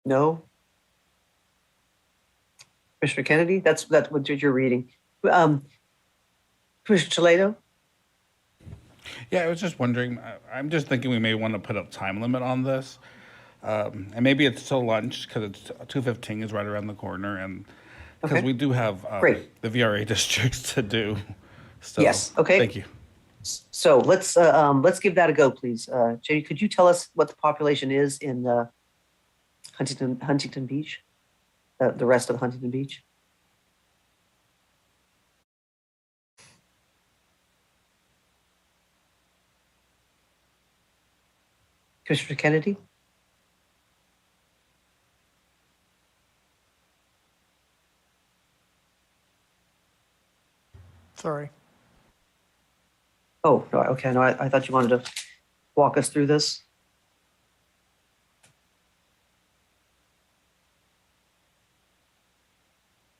No? Commissioner Kennedy, that's what you're reading. Commissioner Toledo? Yeah, I was just wondering, I'm just thinking we may want to put a time limit on this. And maybe it's till lunch, because it's 2:15 is right around the corner, and because we do have the VRA districts to do. So, yes, okay. Thank you. So let's give that a go, please. Jamie, could you tell us what the population is in Huntington Beach, the rest of Huntington Beach? Commissioner Kennedy? Sorry. Oh, no, okay, no, I thought you wanted to walk us through this.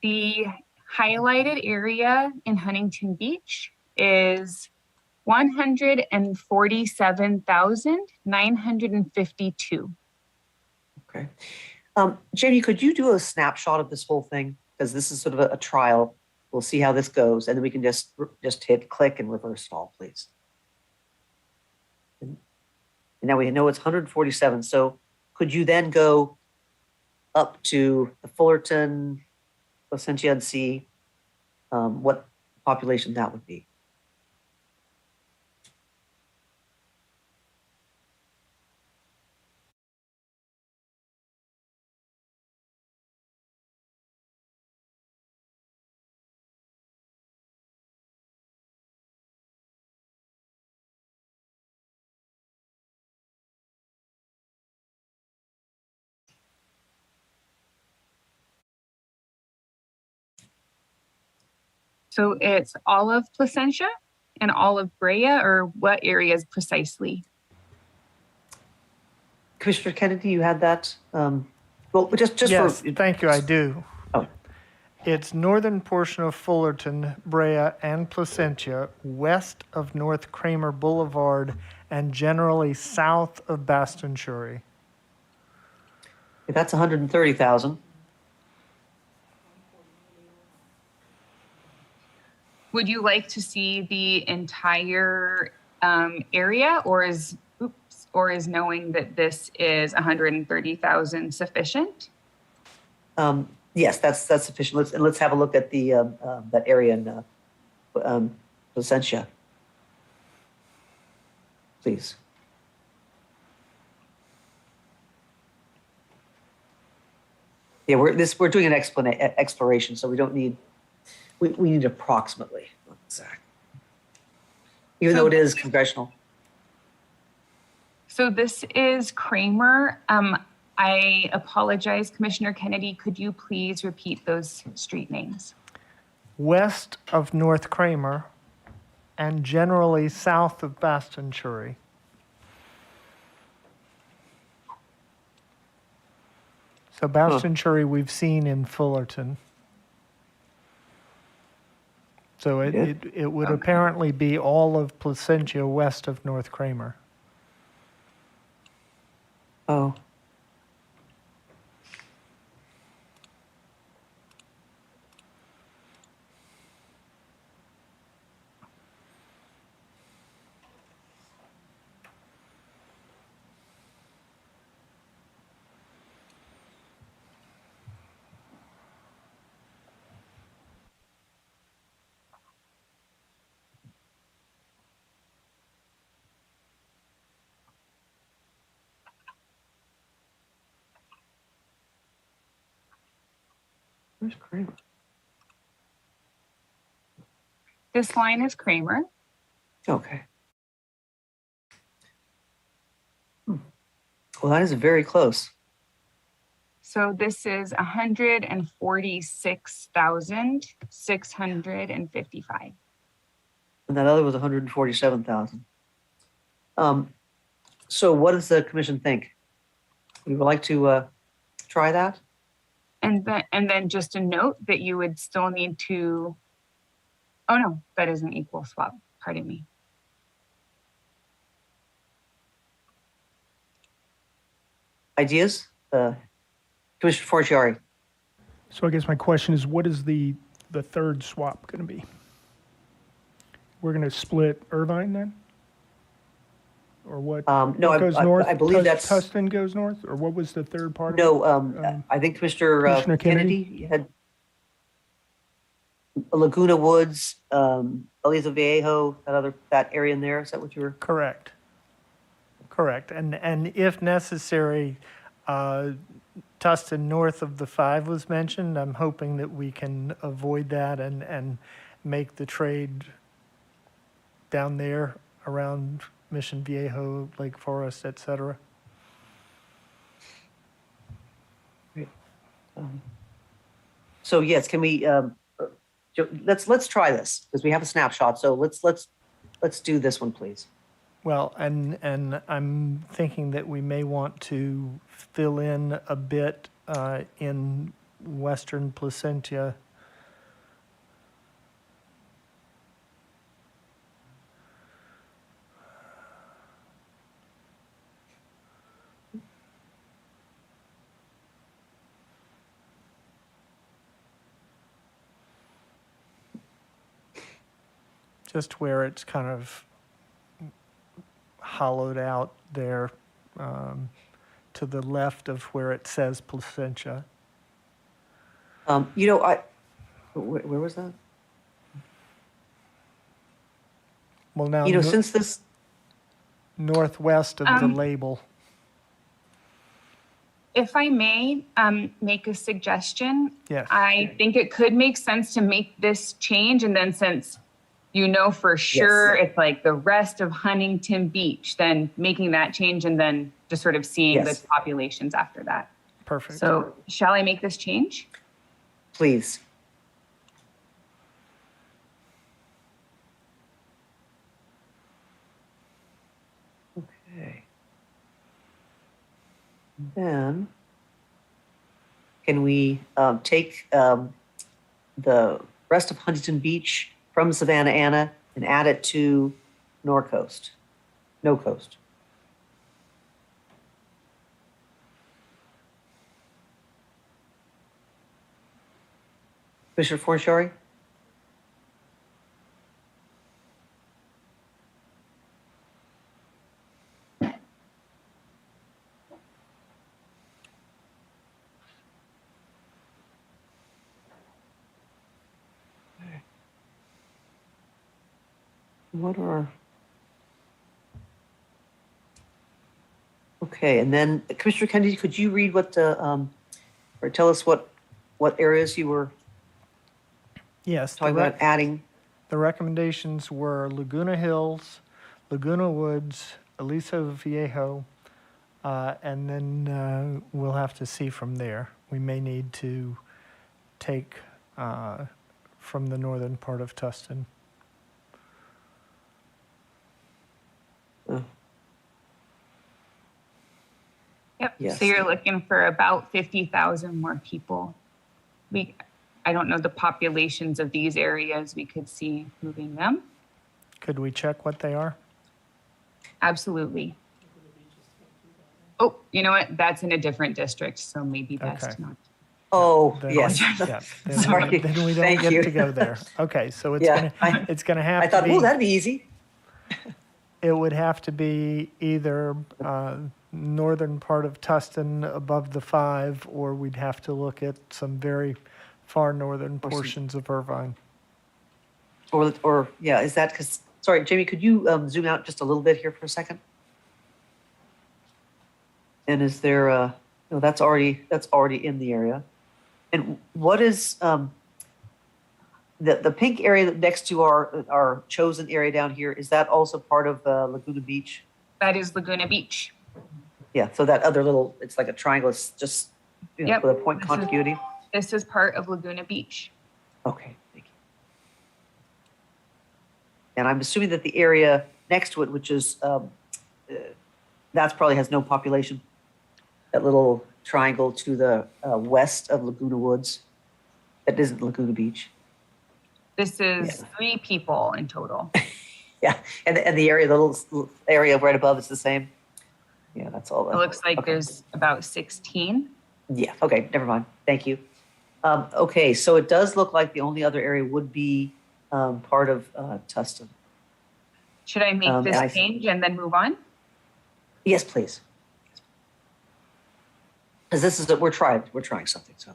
The highlighted area in Huntington Beach is 147,952. Okay. Jamie, could you do a snapshot of this whole thing? Because this is sort of a trial. We'll see how this goes, and then we can just hit click and reverse it all, please. And now we know it's 147. So could you then go up to the Fullerton, Placentia, and see what population that would be? So it's all of Placentia and all of Brea, or what areas precisely? Commissioner Kennedy, you had that? Well, just Yes, for... thank you, I do. Oh. It's northern portion of Fullerton, Brea, and Placentia, west of North Kramer Boulevard, and generally south of Bastonchuri. That's 130,000. Would you like to see the entire area, or is knowing that this is 130,000 sufficient? Yes, that's sufficient. Let's have a look at the that area in Placentia, please. Yeah, we're doing an exploration, so we don't need we need approximately, not exact, even though it is congressional. So this is Kramer. I apologize, Commissioner Kennedy. Could you please repeat those street names? West of North Kramer and generally south of Bastonchuri. So Bastonchuri we've seen in Fullerton. So it would apparently be all of Placentia west of North Kramer. Oh. Where's Kramer? This line is Kramer. Okay. Well, that is very close. So this is 146,655. And that other was 147,000. So what does the commission think? We would like to try that? And then just a note that you would still need to, oh no, that is an equal swap, pardon me. Ideas? Commissioner Forciari. So I guess my question is, what is the third swap going to be? We're going to split Irvine then? Or what? No, what goes north? I believe that's... Tustin goes north? Or what was the third part No, of it? I think Commissioner Kennedy had Laguna Woods, Aliza Viejo, that area in there. Is that what you were? Correct. Correct. And if necessary, Tustin north of the 5 was mentioned. I'm hoping that we can avoid that and make the trade down there around Mission Viejo, Lake Forest, et cetera. So yes, can we, let's try this, because we have a snapshot, so let's do this one, please. Well, and I'm thinking that we may want to fill in a bit in western Placentia. Just where it's kind of hollowed out there to the left of where it says Placentia. You know, where was that? Well, now, You know, since this, northwest of the label. If I may make a suggestion, Yes. I think it could make sense to make this change. And then since you know for sure it's like the rest of Huntington Beach, then making that change and then just sort of seeing the populations after that. Perfect. So shall I make this change? please. Okay. Then, can we take the rest of Huntington Beach from Savannah Anna and add it to Norcoast? No Coast. Commissioner Forshari? What are... Okay, and then Commissioner Kennedy, could you read what the, or tell us what areas you were Yes. talking about adding? The recommendations were Laguna Hills, Laguna Woods, Aliso Viejo, and then we'll have to see from there. We may need to take from the northern part of Tustin. Yep. Yes. So you're looking for about 50,000 more people. I don't know the populations of these areas. We could see moving them. Could we check what they are? Absolutely. Oh, you know what? That's in a different district, so maybe best Okay. not. Oh, Then- yes. Yeah. Then, Sorry. Then we don't Thank get you. to go there. Okay, so it's Yeah, it's gonna have I to thought, be. oh, that'd be easy. It would have to be either northern part of Tustin above the 5, or we'd have to look at some very far northern portions of Irvine. Or yeah, is that because, sorry, Jamie, could you zoom out just a little bit here for a second? And is there, no, that's already in the area. And what is, the pink area next to our chosen area down here, is that also part of Laguna Beach? That is Laguna Beach. Yeah, so that other little, it's like a triangle, it's just, you know, Yep. with a point contiguity? This is part of Laguna Beach. Okay, thank you. And I'm assuming that the area next to it, which is, that's probably has no population. That little triangle to the west of Laguna Woods, that isn't Laguna Beach. This is 3 people in total. Yeah, and the area, the little area right above is the same. Yeah, that's all. It looks like there's about 16. Yeah, okay, never mind. Thank you. Okay, so it does look like the only other area would be part of Tustin. Should I make this change and then move on? Yes, please. Because this is we're trying something. So,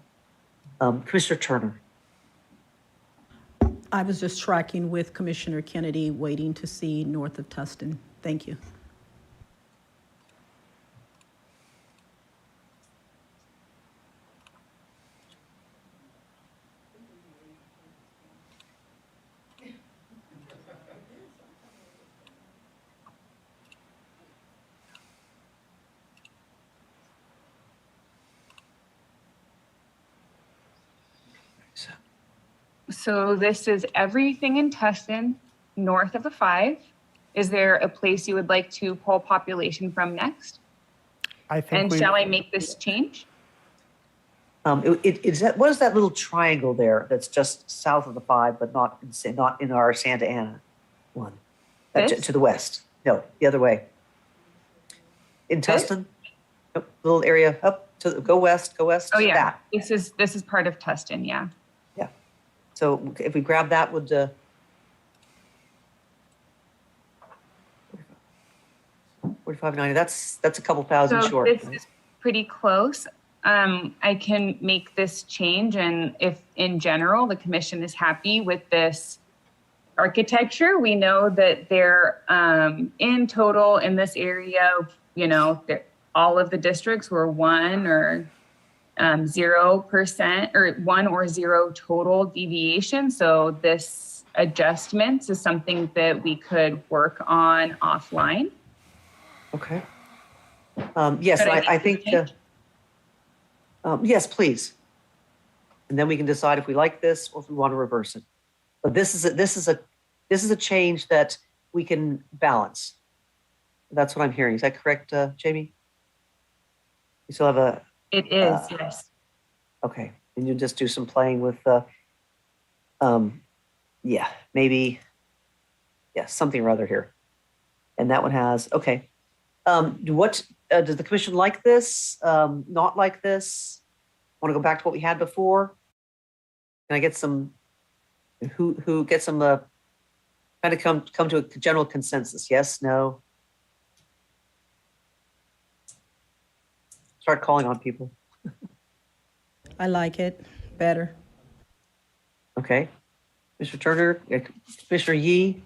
Commissioner Turner. I was just tracking with Commissioner Kennedy, waiting to see north of Tustin. Thank you. So this is everything in Tustin north of the 5. Is there a place you would like to pull population from next? I think And shall I make this change? Is that, what is that little triangle there that's just south of the 5, but not in our Santa Ana one? To the west. No, the other way. In Tustin? Nope, little area up to go west. Oh yeah, That. this is part of Tustin, yeah. Yeah. So if we grab that, would 4590, that's a couple thousand So short. this is pretty close. I can make this change, and if in general the commission is happy with this architecture, we know that they're in total in this area, all of the districts were 1 or 0% or 1 or 0 total deviation. So this adjustment is something that we could work on offline. Okay. Yes, Could I think, yes, please. And then we can decide if we like this or if we want to reverse it. But this is a change that we can balance. That's what I'm hearing. Is that correct, Jamie? You still have a... It is, yes. Okay, and you just do some playing with, maybe, something or other here. And that one has, okay. What, does the commission like this? Not like this? Want to go back to what we had before? Can I get some, who gets some, kind of come to a general consensus? Yes, no? Start calling on people. I like it better. Okay. Mr. Turner, Commissioner Yee?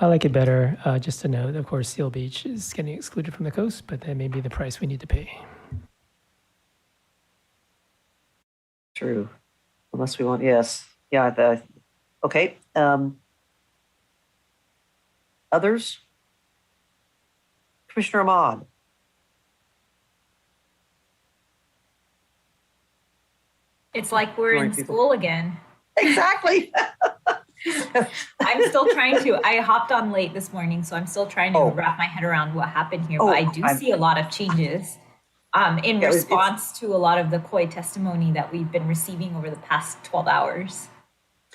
I like it better. Just to note, of course, Seal Beach is getting excluded from the coast, but that may be the price we need to pay. True. Unless we want, yes. Yeah, okay. Others? Commissioner Ahmad? It's like we're in school again. Exactly. I'm still trying to, I hopped on late this morning, so I'm still trying to wrap my head around what happened here. But I do see a lot of changes in response to a lot of the COI testimony that we've been receiving over the past 12 hours.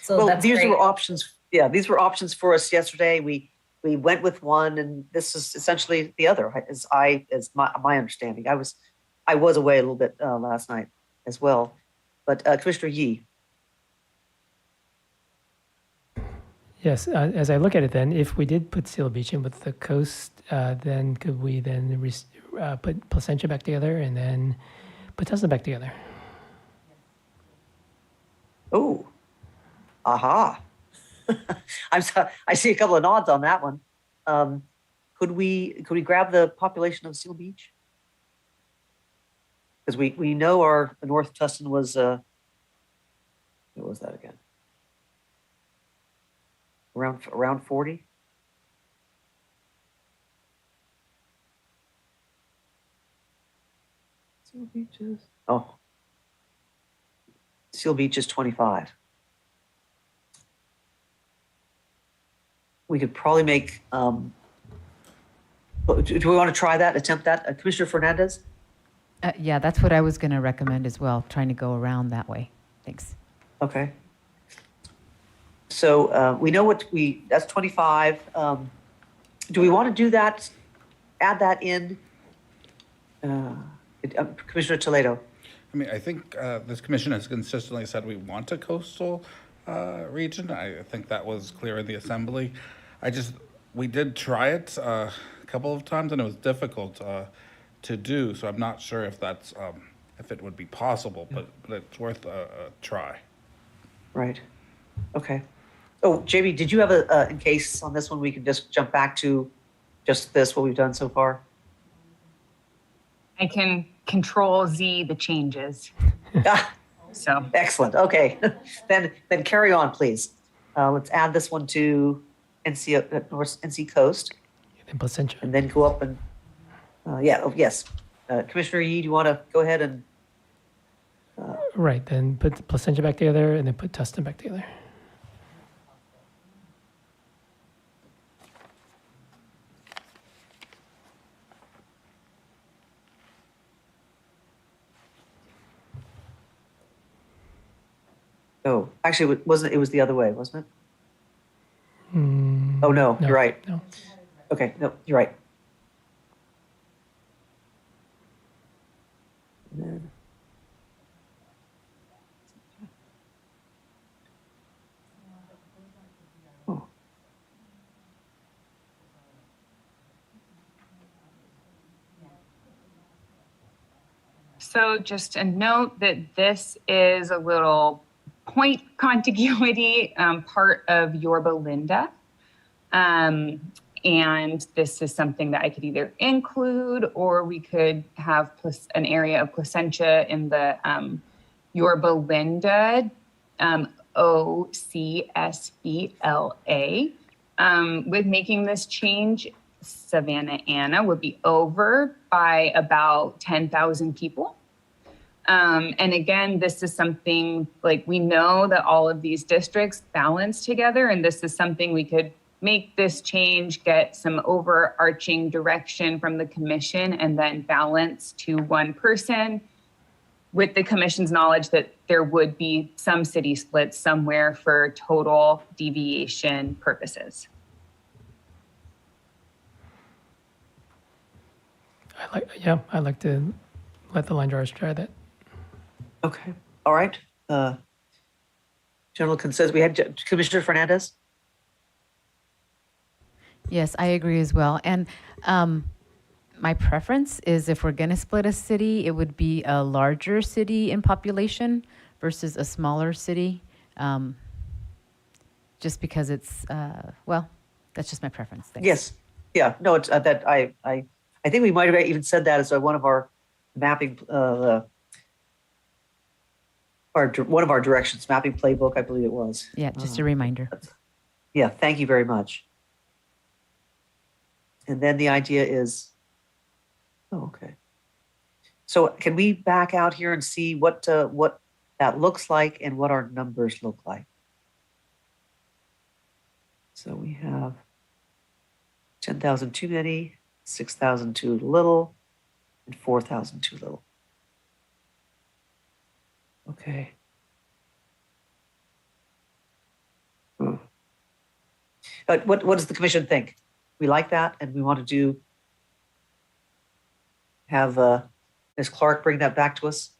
So that's these great. were options. Yeah, these were options for us yesterday. We went with one, and this is essentially the other. As my understanding, I was away a little bit last night as well. But Commissioner Yee. Yes, as I look at it then, if we did put Seal Beach in with the coast, then could we then put Placentia back together and then put Tustin back together? Oh, aha. I'm sorry, I see a couple of nods on that one. Could we grab the population of Seal Beach? Because we know our North Tustin was, what was that again? Around 40? Seal Beach is, Seal Beach is 25. We could probably make, do we want to try that, attempt that? Commissioner Fernandez? Yeah, that's what I was going to recommend as well, trying to go around that way. Thanks. Okay. So we know that's 25. Do we want to do that, add that in? Commissioner Toledo. I mean, I think this commission has consistently said we want a coastal region. I think that was clear in the assembly. We did try it a couple of times, and it was difficult to do. So I'm not sure if that's if it would be possible, but it's worth a try. Right. Okay. Oh, Jamie, did you have in case on this one we can just jump back to just this, what we've done so far? I can Control Z the changes. So excellent. Okay, then carry on, please. Let's add this one to NC Coast. And Placentia. And then go up and yes. Commissioner Yee, do you want to go ahead and Right, then put Placentia back together and then put Tustin back together. Oh, actually, it wasn't, it was the other way, wasn't it? Oh, no, you're right. No. Okay, no, you're right. And then- Oh. So just a note that this is a little point contiguity part of Yorba Linda. And this is something that I could either include, or we could have an area of Placentia in the Yorba Linda OCSBLA. With making this change, Savannah Anna would be over by about 10,000 people. And again, this is something like we know that all of these districts balance together, and this is something we could make this change, get some overarching direction from the commission, and then balance to one person with the commission's knowledge that there would be some city splits somewhere for total deviation purposes. I'd like to let the line drawers try that. Okay, all right. General consensus, we had Commissioner Fernandez? Yes, I agree as well. And my preference is if we're going to split a city, it would be a larger city in population versus a smaller city. Just because it's, well, that's just my preference. Thanks. Yes, yeah, no, it's that I think we might have even said that as one of our mapping, one of our directions, mapping playbook, I believe it was. Yeah, just a reminder. Yeah, thank you very much. And then the idea is, oh, okay. So can we back out here and see what that looks like and what our numbers look like? So we have 10,000 too many, 6,000 too little, and 4,000 too little. Okay. But what does the commission think? We like that, and we want to have Ms. Clark bring that back to us?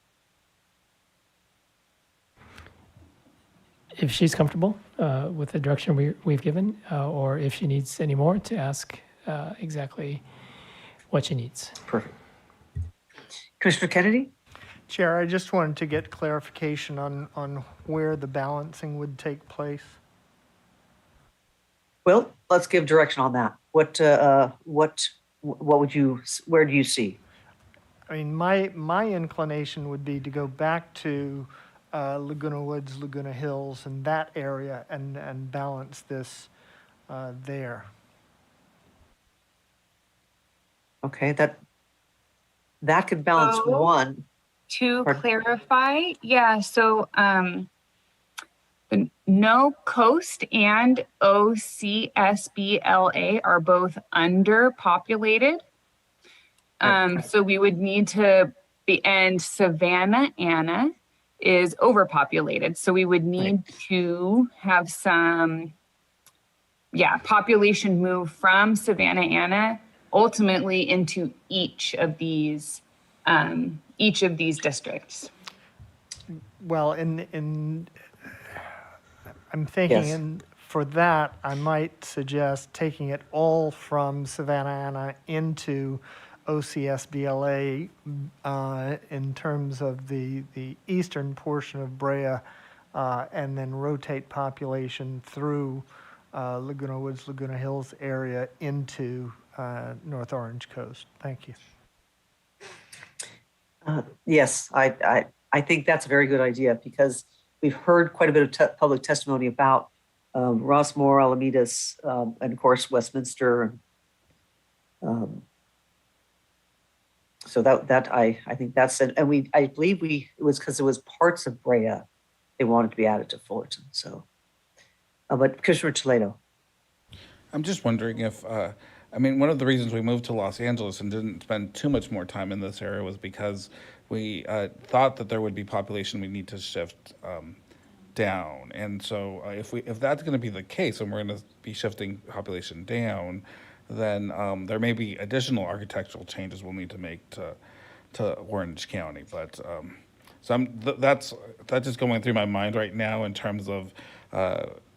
If she's comfortable with the direction we've given, or if she needs any more, to ask exactly what she needs. Perfect. Commissioner Kennedy? Chair, I just wanted to get clarification on where the balancing would take place. Well, let's give direction on that. What would you, where do you see? I mean, my inclination would be to go back to Laguna Woods, Laguna Hills, and that area, and balance this there. Okay, that could balance one. To clarify, yeah, so No Coast and OCSBLA are both underpopulated. So we would need to be, and Savannah Anna is overpopulated. So we would need to have some, population move from Savannah Anna ultimately into each of these districts. Well, I'm thinking for that, I might suggest taking it all from Savannah Anna into OCSBLA in terms of the eastern portion of Brea, and then rotate population through Laguna Woods, Laguna Hills area into North Orange Coast. Thank you. Yes, I think that's a very good idea, because we've heard quite a bit of public testimony about Rossmore, Alamedas, and of course Westminster, So I think that's it. And I believe it was because it was parts of Brea they wanted to be added to Fullerton. So, but Commissioner Toledo. I'm just wondering if, I mean, one of the reasons we moved to Los Angeles and didn't spend too much more time in this area was because we thought that there would be population we need to shift down. And so if that's going to be the case and we're going to be shifting population down, then there may be additional architectural changes we'll need to make to Orange County. But so that's just going through my mind right now in terms of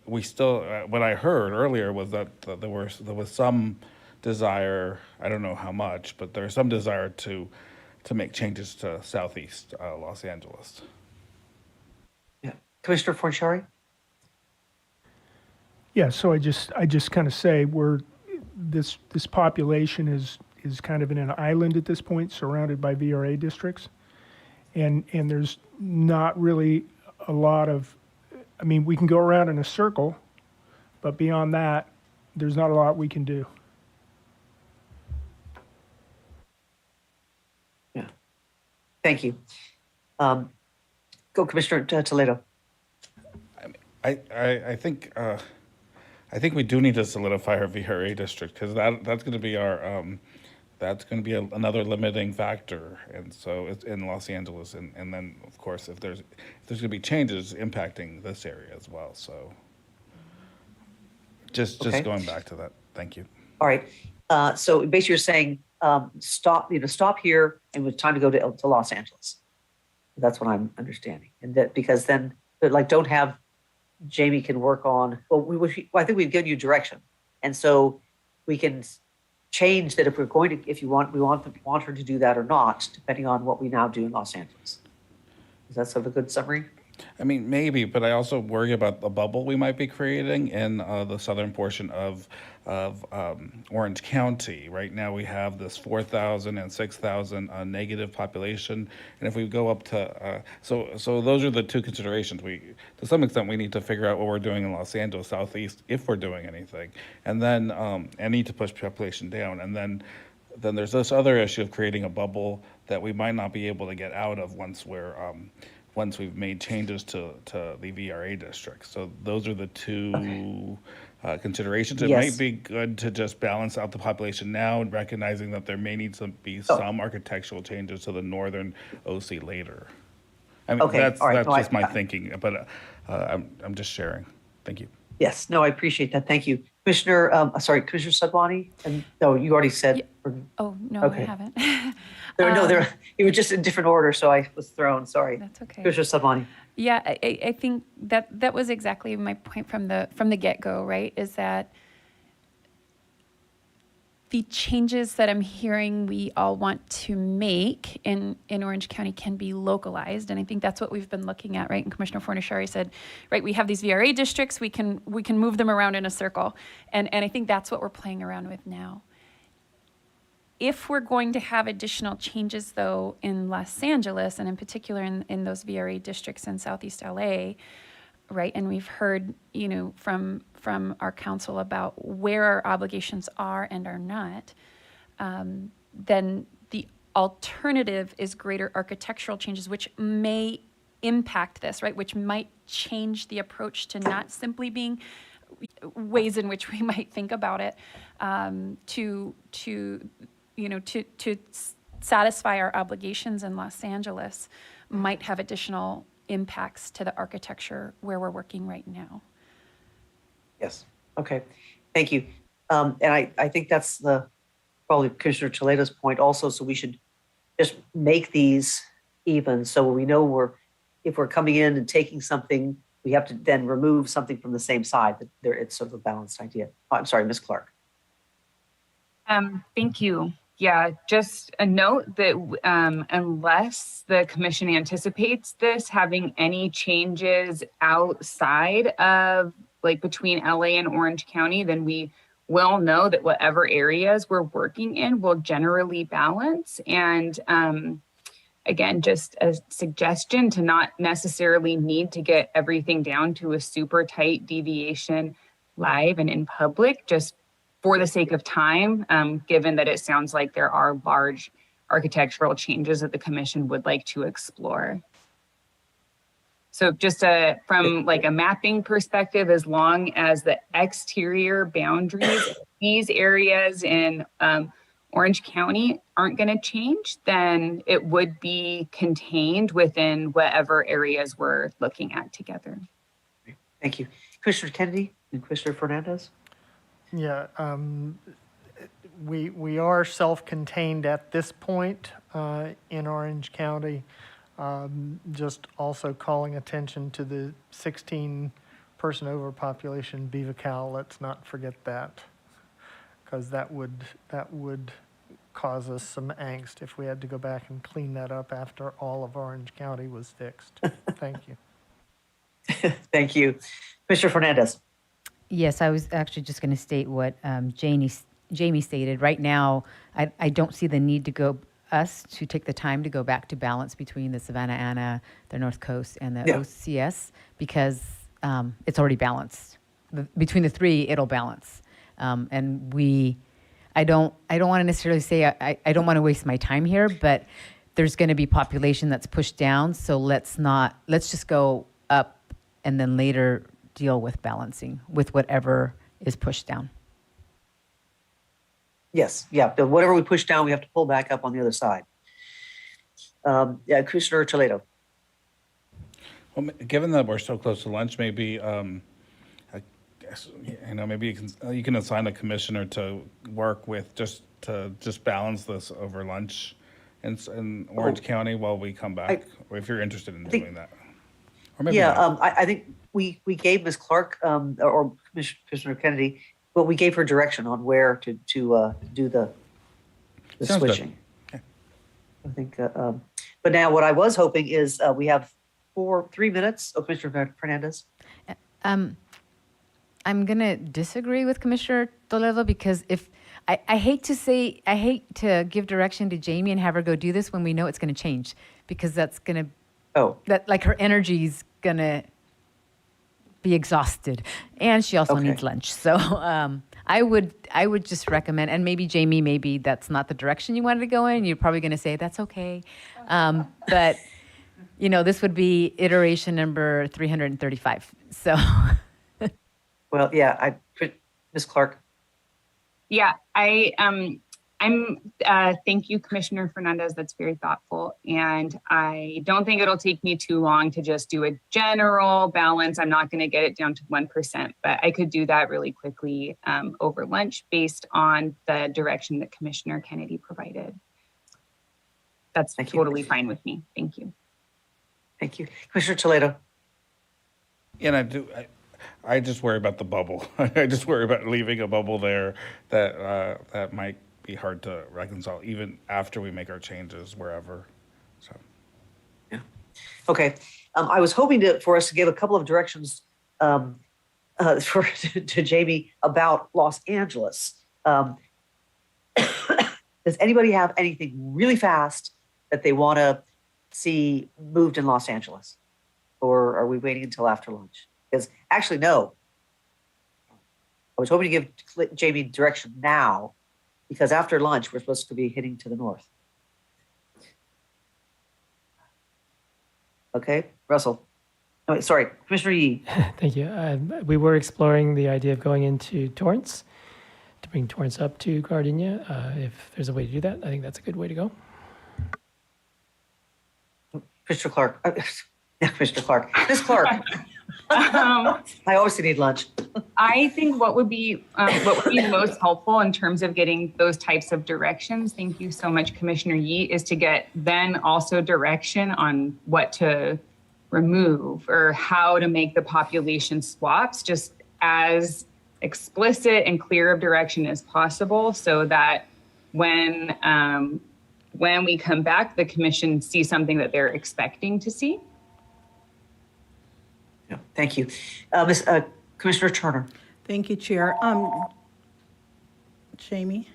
we still, what I heard earlier was that there was some desire, I don't know how much, but there's some desire to make changes to Southeast Los Angeles. Yeah, Commissioner Forciari. Yeah, so I just kind of say this population is kind of in an island at this point, surrounded by VRA districts, and there's not really a lot of, I mean, we can go around in a circle, but beyond that, there's not a lot we can do. Yeah, thank you. Go, Commissioner Toledo. I think we do need to solidify our VRA district because that's going to be our that's going to be another limiting factor, and so it's in Los Angeles, and then of course if there's going to be changes impacting this area as well. So just going back to that. Thank you. All right. So basically, you're saying stop here, and it's time to go to Los Angeles. That's what I'm understanding, and that because then don't have Jamie can work on. Well, I think we've given you direction, and so we can change that if we're going to, if you want, we want her to do that or not, depending on what we now do in Los Angeles. Is that sort of a good summary? I mean, maybe, but I also worry about the bubble we might be creating in the southern portion of Orange County. Right now, we have this 4,000 and 6,000 negative population, and if we go up to so those are the two considerations. To some extent, we need to figure out what we're doing in Los Angeles Southeast if we're doing anything, and then and need to push population down, and then there's this other issue of creating a bubble that we might not be able to get out of once we've made changes to the VRA district. So those are the two considerations. It might be good to just balance out the population now, and recognizing that there may need to be some architectural changes to the northern OC later. I mean, that's just my thinking, but I'm just sharing. Thank you. Yes, no, I appreciate that. Thank you. Commissioner Sadwani? And no, you already said. Oh, no, I haven't. You were just in different order, so I was thrown. Sorry. That's okay. Commissioner Sadwani. Yeah, I think that was exactly my point from the get-go, right? Is that the changes that I'm hearing we all want to make in Orange County can be localized, and I think that's what we've been looking at, right? And Commissioner Forciari said, right, we have these VRA districts, we can move them around in a circle, and I think that's what we're playing around with now. If we're going to have additional changes, though, in Los Angeles, and in particular in those VRA districts in Southeast LA, right, and we've heard, from our council about where our obligations are and are not, then the alternative is greater architectural changes, which may impact this, right, which might change the approach to not simply being ways in which we might think about it, to satisfy our obligations in Los Angeles might have additional impacts to the architecture where we're working right now. Yes. Okay. Thank you. And I think that's probably Commissioner Toledo's point also. So we should just make these even. So we know if we're coming in and taking something, we have to then remove something from the same side. It's sort of a balanced idea. Oh, I'm sorry, Ms. Clark. Thank you. Yeah, just a note that unless the commission anticipates this having any changes outside of between LA and Orange County, then we will know that whatever areas we're working in will generally balance. And again, just a suggestion to not necessarily need to get everything down to a super tight deviation live and in public, just for the sake of time, given that it sounds like there are large architectural changes that the commission would like to explore. So just from like a mapping perspective, as long as the exterior boundaries of these areas in Orange County aren't going to change, then it would be contained within whatever areas we're looking at together. Thank you. Commissioner Kennedy and Commissioner Fernandez? Yeah, we are self-contained at this point in Orange County. Just also calling attention to the 16-person overpopulation BeaverCal. Let's not forget that, because that would cause us some angst if we had to go back and clean that up after all of Orange County was fixed. Thank you. Thank you. Commissioner Fernandez? Yes, I was actually just going to state what Jamie stated. Right now, I don't see the need to take the time to go back to balance between the Savannah Anna, the North Coast, and the OCS, because it's already balanced. Between the three, it'll balance. And I don't want to necessarily say I don't want to waste my time here, but there's going to be population that's pushed down. So let's just go up and then later deal with balancing with whatever is pushed down. Yes, yeah. Whatever we push down, we have to pull back up on the other side. Commissioner Toledo. Well, given that we're so close to lunch, maybe maybe you can assign a commissioner to work with just balance this over lunch in Orange County while we come back, or if you're interested in doing that. Or maybe not. I think we gave Ms. Clark or Commissioner Kennedy, but we gave her direction on where to do the switching. Okay. I think, but now what I was hoping is we have 3 minutes. Oh, Commissioner Fernandez. I'm going to disagree with Commissioner Toledo, because I hate to give direction to Jamie and have her go do this when we know it's going to change, because that's going to, like her energy's going to be exhausted, and she also needs lunch. So I would just recommend, and maybe Jamie, maybe that's not the direction you wanted to go in. You're probably going to say that's okay. But this would be iteration number 335. So. Well, yeah, Ms. Clark. Yeah, thank you, Commissioner Fernandez. That's very thoughtful. And I don't think it'll take me too long to just do a general balance. I'm not going to get it down to 1%, but I could do that really quickly over lunch based on the direction that Commissioner Kennedy provided. That's totally fine with me. Thank you. Thank you. Commissioner Toledo. And I just worry about the bubble. I just worry about leaving a bubble there that might be hard to reconcile even after we make our changes wherever. So. Yeah. Okay. I was hoping for us to give a couple of directions to Jamie about Los Angeles. Does anybody have anything really fast that they want to see moved in Los Angeles? Or are we waiting until after lunch? Because actually, no. I was hoping to give Jamie direction now, because after lunch, we're supposed to be heading to the north. Okay, Russell. Oh, wait, sorry, Commissioner Yee. Thank you. We were exploring the idea of going into Torrance, to bring Torrance up to Gardenia. If there's a way to do that, I think that's a good way to go. Commissioner Clark. Commissioner Clark. Ms. Clark. I always need lunch. I think what would be most helpful in terms of getting those types of directions, thank you so much, Commissioner Yee, is to get then also direction on what to remove or how to make the population swaps just as explicit and clear of direction as possible, so that when we come back, the commission sees something that they're expecting to see. Yeah, thank you. Commissioner Turner. Thank you, Chair. Jamie?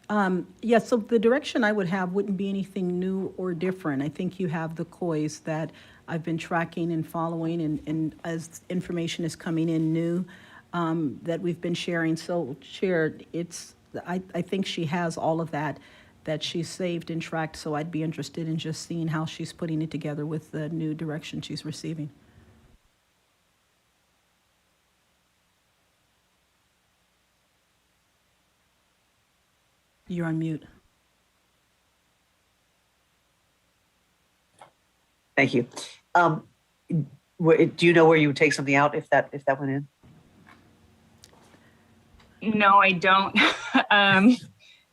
Yeah, so the direction I would have wouldn't be anything new or different. I think you have the COIs that I've been tracking and following, and as information is coming in new that we've been sharing. So, Chair, I think she has all of that that she's saved and tracked, so I'd be interested in just seeing how she's putting it together with the new direction she's receiving. You're on mute. Thank you. Do you know where you would take something out if that went in? No, I don't.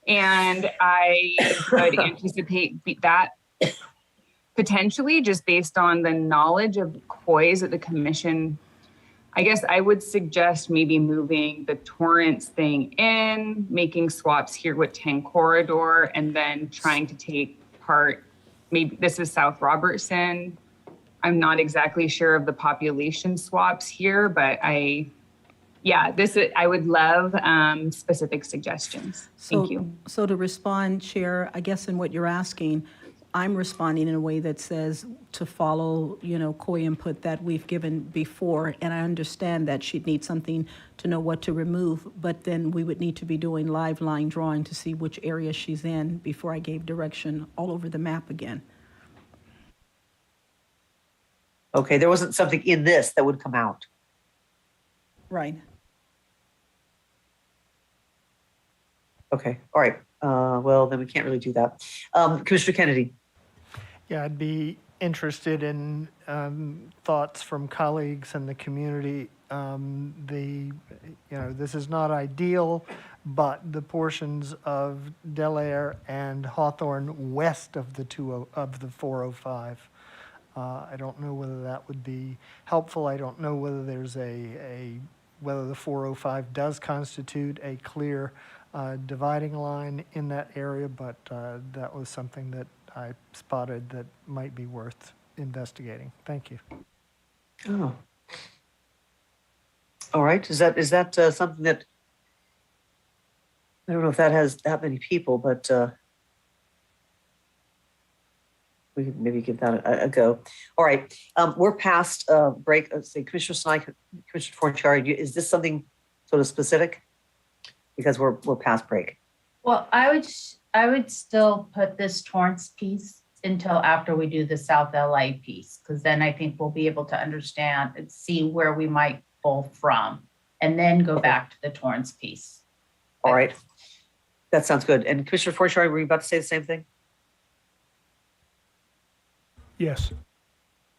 And I would anticipate that potentially just based on the knowledge of COIs that the commission, I guess I would suggest maybe moving the Torrance thing in, making swaps here with 10 corridor, and then trying to take part, maybe this is South Robertson. I'm not exactly sure of the population swaps here, but I would love specific suggestions. Thank you. So to respond, Chair, I guess in what you're asking, I'm responding in a way that says to follow, COI input that we've given before. And I understand that she'd need something to know what to remove, but then we would need to be doing live line drawing to see which area she's in before I gave direction all over the map again. Okay, there wasn't something in this that would come out. Right. Okay, all right. Well, then we can't really do that. Commissioner Kennedy. Yeah, I'd be interested in thoughts from colleagues and the community. This is not ideal, but the portions of Delaire and Hawthorne west of the 405. I don't know whether that would be helpful. I don't know whether there's whether the 405 does constitute a clear dividing line in that area, but that was something that I spotted that might be worth investigating. Thank you. Oh. All right. Is that something that, I don't know if that has that many people, but we could maybe give that a go. All right. We're past break. Let's see, Commissioner Snide, Commissioner Forciari, is this something sort of specific? Because we're past break. Well, I would still put this Torrance piece until after we do the South LA piece, because then I think we'll be able to understand and see where we might pull from, and then go back to the Torrance piece. All right. That sounds good. And Commissioner Forciari, were you about to say the same thing? Yes.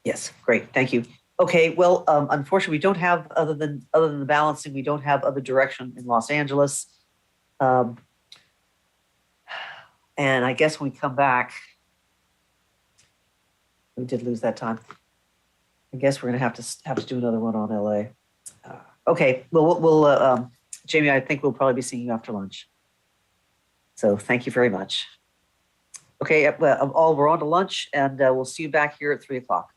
Yes, great, thank you. Okay, well, unfortunately, we don't have, other than the balancing, we don't have other direction in Los Angeles. And I guess when we come back, we did lose that time. I guess we're gonna have to do another one on LA. Okay, well, we'll Jamie, I think we'll probably be seeing you after lunch. So thank you very much. Okay, we're on to lunch, and we'll see you back here at 3 o'clock.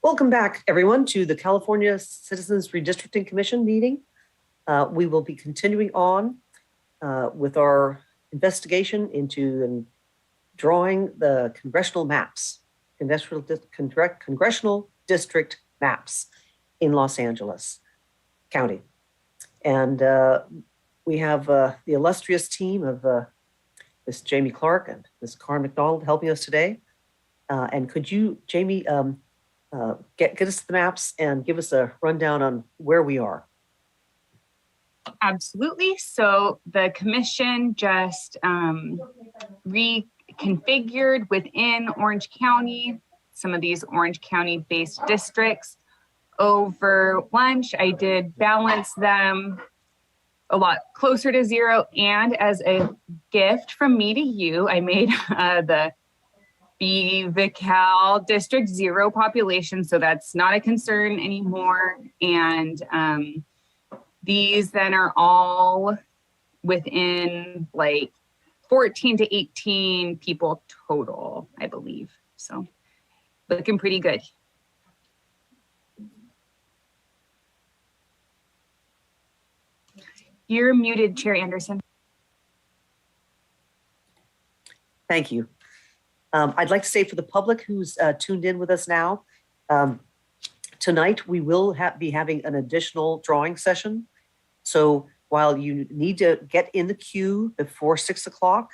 Welcome back, everyone, to the California Citizens Redistricting Commission meeting. We will be continuing on with our investigation into and drawing the congressional maps, congressional district maps in Los Angeles County. And we have the illustrious team of Ms. Jamie Clark and Ms. Karen McDonald helping us today. And could you, Jamie, get us the maps and give us a rundown on where we are? Absolutely. So the commission just reconfigured within Orange County some of these Orange County based districts. Over lunch, I did balance them a lot closer to zero. And as a gift from me to you, I made the BVCAL District 0 population. So that's not a concern anymore. And these then are all within like 14 to 18 people total, I believe. So looking pretty good. You're muted, Chair Anderson. Thank you. I'd like to say for the public who's tuned in with us now, tonight we will be having an additional drawing session. So while you need to get in the queue before 6 o'clock,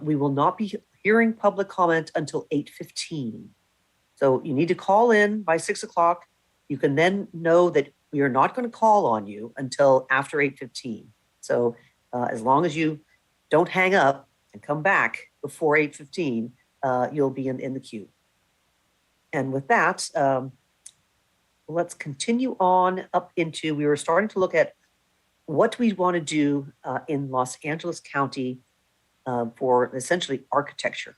we will not be hearing public comment until 8:15. So you need to call in by 6 o'clock. You can then know that we are not going to call on you until after 8:15. So as long as you don't hang up and come back before 8:15, you'll be in the queue. And with that, let's continue on up into, we were starting to look at what we want to do in Los Angeles County for essentially architecture.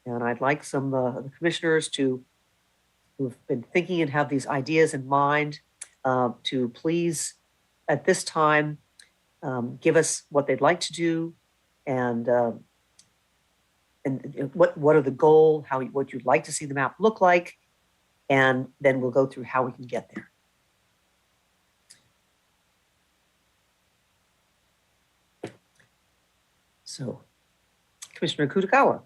And I'd like some of the commissioners who've been thinking and have these ideas in mind to please, at this time, give us what they'd like to do and what are the goal, what you'd like to see the map look like, and then we'll go through how we can get there. So, Commissioner Kutagawa.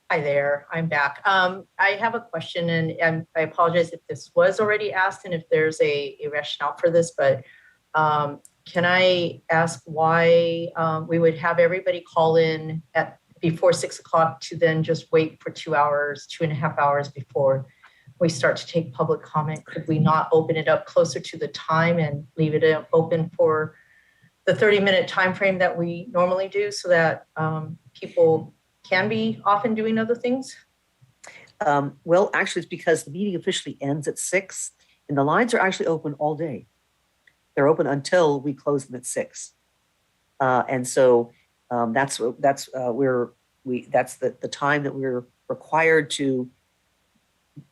Hi there, I'm back. I have a question, and I apologize if this was already asked and if there's a rationale for this, but can I ask why we would have everybody call in before 6 o'clock to then just wait for 2 hours, 2.5 hours before we start to take public comment? Could we not open it up closer to the time and leave it open for the 30-minute time frame that we normally do so that people can be often doing other things? Well, actually, it's because the meeting officially ends at 6 and the lines are actually open all day. They're open until we close them at 6. And so that's the time that we're required to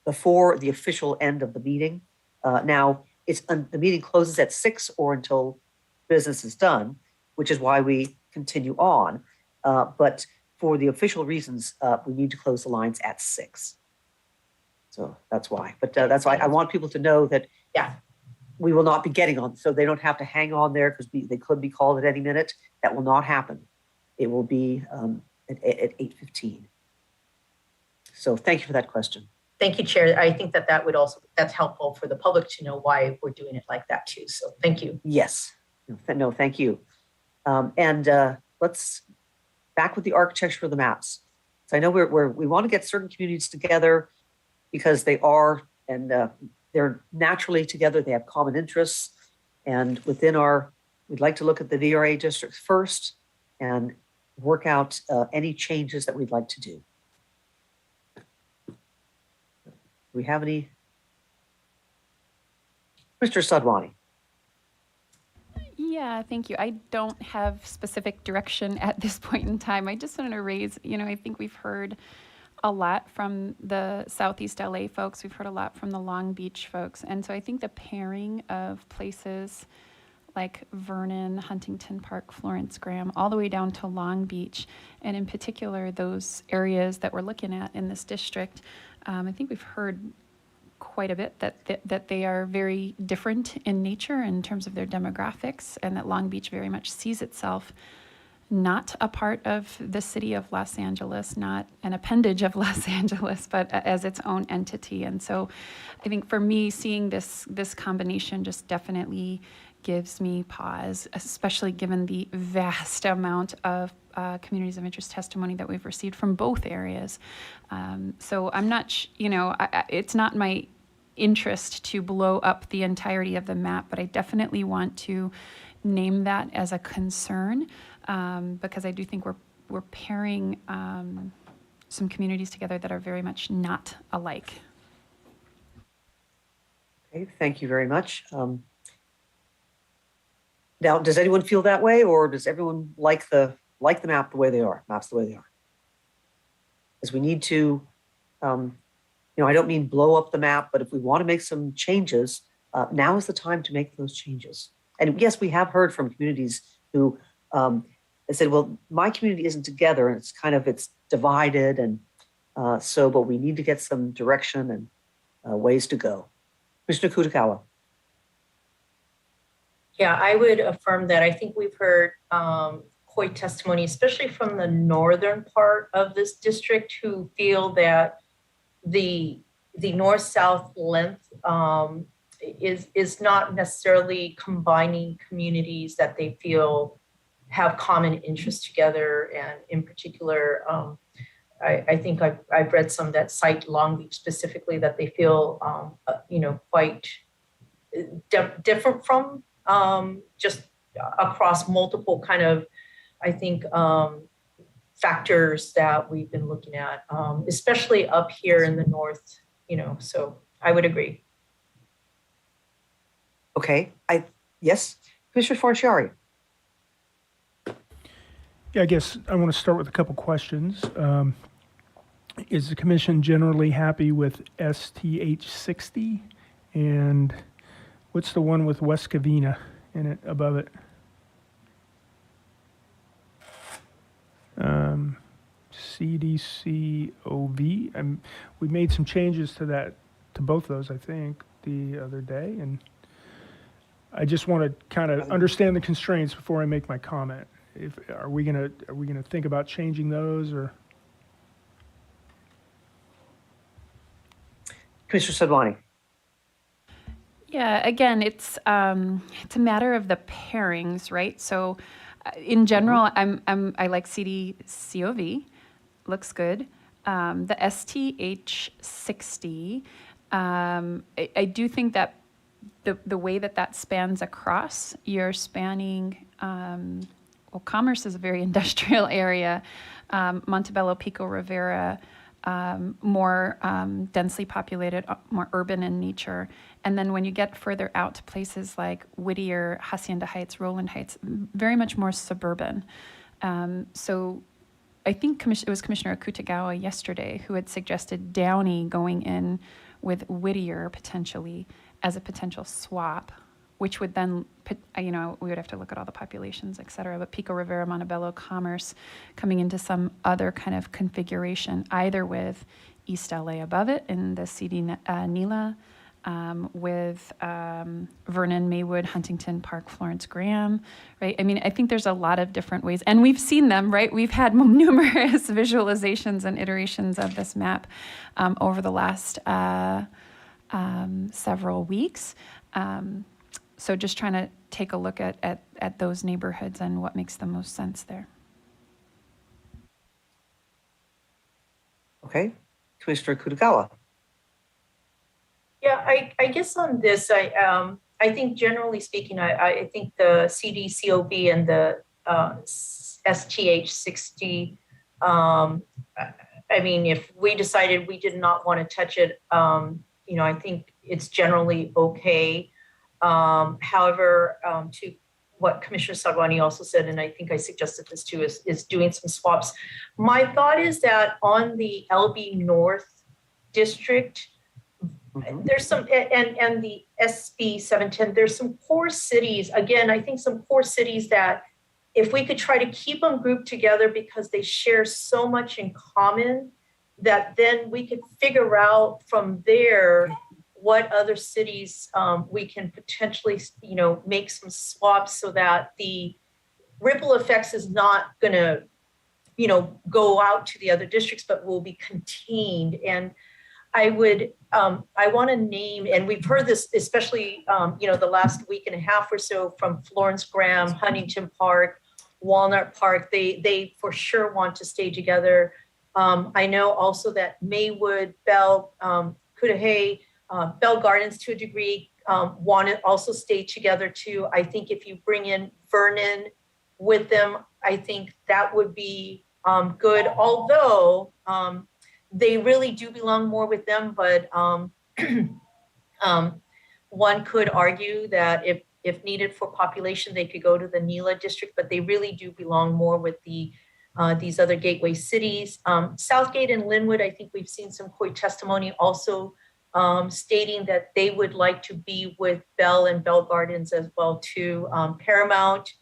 before the official end of the meeting. Now, the meeting closes at 6 or until business is done, which is why we continue on. But for the official reasons, we need to close the lines at 6. So that's why. But that's why I want people to know that we will not be getting on, so they don't have to hang on there because they could be called at any minute. That will not happen. It will be at 8:15. So thank you for that question. Thank you, Chair. I think that would also, that's helpful for the public to know why we're doing it like that too. So thank you. Yes. No, thank you. Let's back with the architecture of the maps. So I know we want to get certain communities together because they are, and they're naturally together. They have common interests. And within we'd like to look at the VRA districts first and work out any changes that we'd like to do. Do we have any? Mr. Sadwani. Yeah, thank you. I don't have specific direction at this point in time. I just wanted to raise, I think we've heard a lot from the Southeast LA folks. We've heard a lot from the Long Beach folks. And so I think the pairing of places like Vernon, Huntington Park, Florence Graham, all the way down to Long Beach. And in particular, those areas that we're looking at in this district, I think we've heard quite a bit that they are very different in nature in terms of their demographics, and that Long Beach very much sees itself not a part of the city of Los Angeles, not an appendage of Los Angeles, but as its own entity. And so I think for me, seeing this combination just definitely gives me pause, especially given the vast amount of communities of interest testimony that we've received from both areas. So I'm not, it's not my interest to blow up the entirety of the map, but I definitely want to name that as a concern, because I do think we're pairing some communities together that are very much not alike. Okay, thank you very much. Now, does anyone feel that way, or does everyone like the map the way they are? Maps the way they are. Because we need to, I don't mean blow up the map, but if we want to make some changes, now is the time to make those changes. And yes, we have heard from communities who said, well, my community isn't together, and it's divided, and but we need to get some direction and ways to go. Mr. Kutakawa. Yeah, I would affirm that. I think we've heard COI testimony, especially from the northern part of this district, who feel that the north-south length is not necessarily combining communities that they feel have common interests together. And in particular, I think I've read some that cite Long Beach specifically, that they feel quite different from, just across multiple kind of, I think, factors that we've been looking at, especially up here in the north, so I would agree. Okay, yes, Commissioner Forciari. Yeah, I guess I want to start with a couple questions. Is the commission generally happy with STH60? And what's the one with West Covina in it, above it? CDCOV. We made some changes to both those, I think, the other day, and I just want to kind of understand the constraints before I make my comment. Are we gonna think about changing those, or? Commissioner Sadwani. Yeah, again, it's a matter of the pairings, right? So, in general, I like CDCOV, looks good. The STH60, I do think that the way that spans across, you're spanning. Commerce is a very industrial area. Montebello, Pico Rivera, more densely populated, more urban in nature. And then when you get further out to places like Whittier, Hacienda Heights, Rowland Heights, very much more suburban. So I think it was Commissioner Akutagawa yesterday who had suggested Downey going in with Whittier potentially as a potential swap, which would then, we would have to look at all the populations, et cetera, but Pico Rivera, Montebello, Commerce coming into some other kind of configuration, either with East LA above it in the CD Nila, with Vernon, Maywood, Huntington Park, Florence Graham, right? I mean, I think there's a lot of different ways, and we've seen them, right? We've had numerous visualizations and iterations of this map over the last several weeks. So just trying to take a look at those neighborhoods and what makes the most sense there. Okay, Commissioner Kutagawa. Yeah, I guess on this, I think generally speaking, I think the CDCOB and the STH60, I mean, if we decided we did not want to touch it, I think it's generally okay. However, to what Commissioner Sadwani also said, and I think I suggested this too, is doing some swaps. My thought is that on the LB North district, there's some, and the SB 710, there's some core cities, again, I think some core cities that if we could try to keep them grouped together because they share so much in common, that then we could figure out from there what other cities we can potentially, make some swaps so that the ripple effects is not going to, go out to the other districts, but will be contained. And I want to name, and we've heard this, especially, the last week and a half or so from Florence Graham, Huntington Park, Walnut Park, they for sure want to stay together. I know also that Maywood, Bell, Cudahy, Bell Gardens to a degree want to also stay together too. I think if you bring in Vernon with them, I think that would be good. Although they really do belong more with them, but one could argue that if needed for population, they could go to the NELA district, but they really do belong more with the these other gateway cities. Southgate and Linwood, I think we've seen some COI testimony also stating that they would like to be with Bell and Bell Gardens as well too. Paramount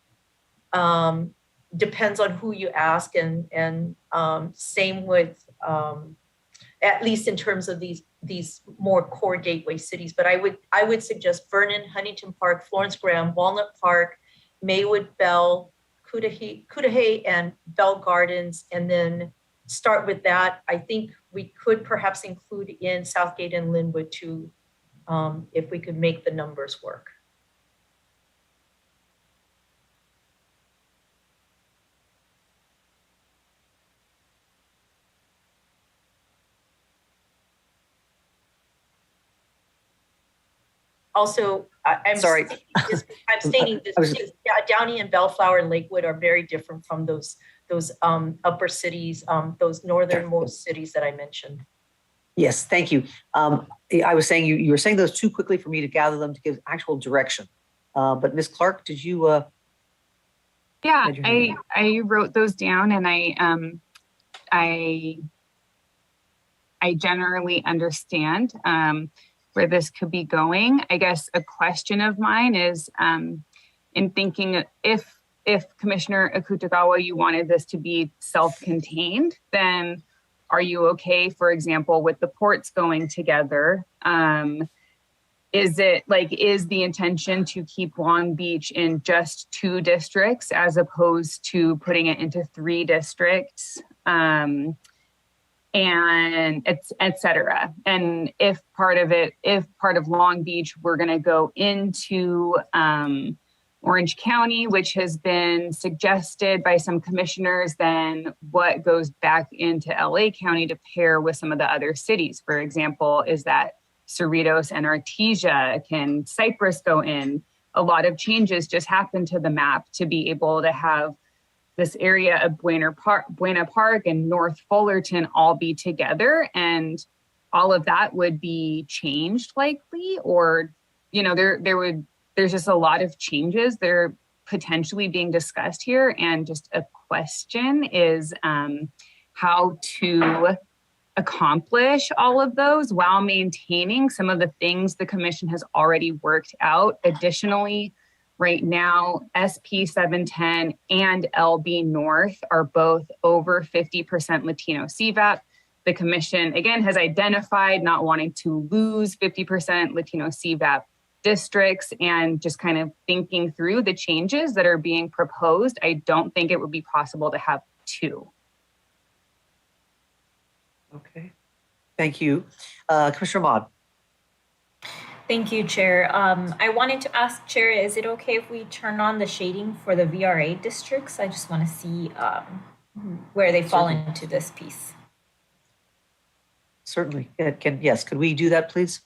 depends on who you ask, and same with at least in terms of these more core gateway cities. But I would suggest Vernon, Huntington Park, Florence Graham, Walnut Park, Maywood, Bell, Cudahy, and Bell Gardens, and then start with that. I think we could perhaps include in Southgate and Linwood too, if we could make the numbers work. Also, I'm sorry. I'm stating this because Downey and Bellflower and Lakewood are very different from those upper cities, those northernmost cities that I mentioned. Yes, thank you. I was saying you were saying those too quickly for me to gather them to give actual direction. But Ms. Clark, did you? Yeah, I wrote those down, and I generally understand where this could be going. I guess a question of mine is in thinking if Commissioner Akutagawa, you wanted this to be self-contained, then are you okay, for example, with the ports going together? Is the intention to keep Long Beach in just 2 districts as opposed to putting it into 3 districts? And et cetera. And if part of Long Beach, we're going to go into Orange County, which has been suggested by some commissioners, then what goes back into LA County to pair with some of the other cities? For example, is that Cerritos and Artesia? Can Cypress go in? A lot of changes just happened to the map to be able to have this area of Buena Park and North Fullerton all be together, and all of that would be changed likely, or, there's just a lot of changes that are potentially being discussed here. And just a question is how to accomplish all of those while maintaining some of the things the commission has already worked out. Additionally, right now, SP 710 and LB North are both over 50% Latino CVAP. The commission, again, has identified not wanting to lose 50% Latino CVAP districts, and just kind of thinking through the changes that are being proposed. I don't think it would be possible to have 2. Okay, thank you. Commissioner Ahmad. Thank you, Chair. I wanted to ask, Chair, is it okay if we turn on the shading for the VRA districts? I just want to see where they fall into this piece. Certainly. Yes, could we do that, please?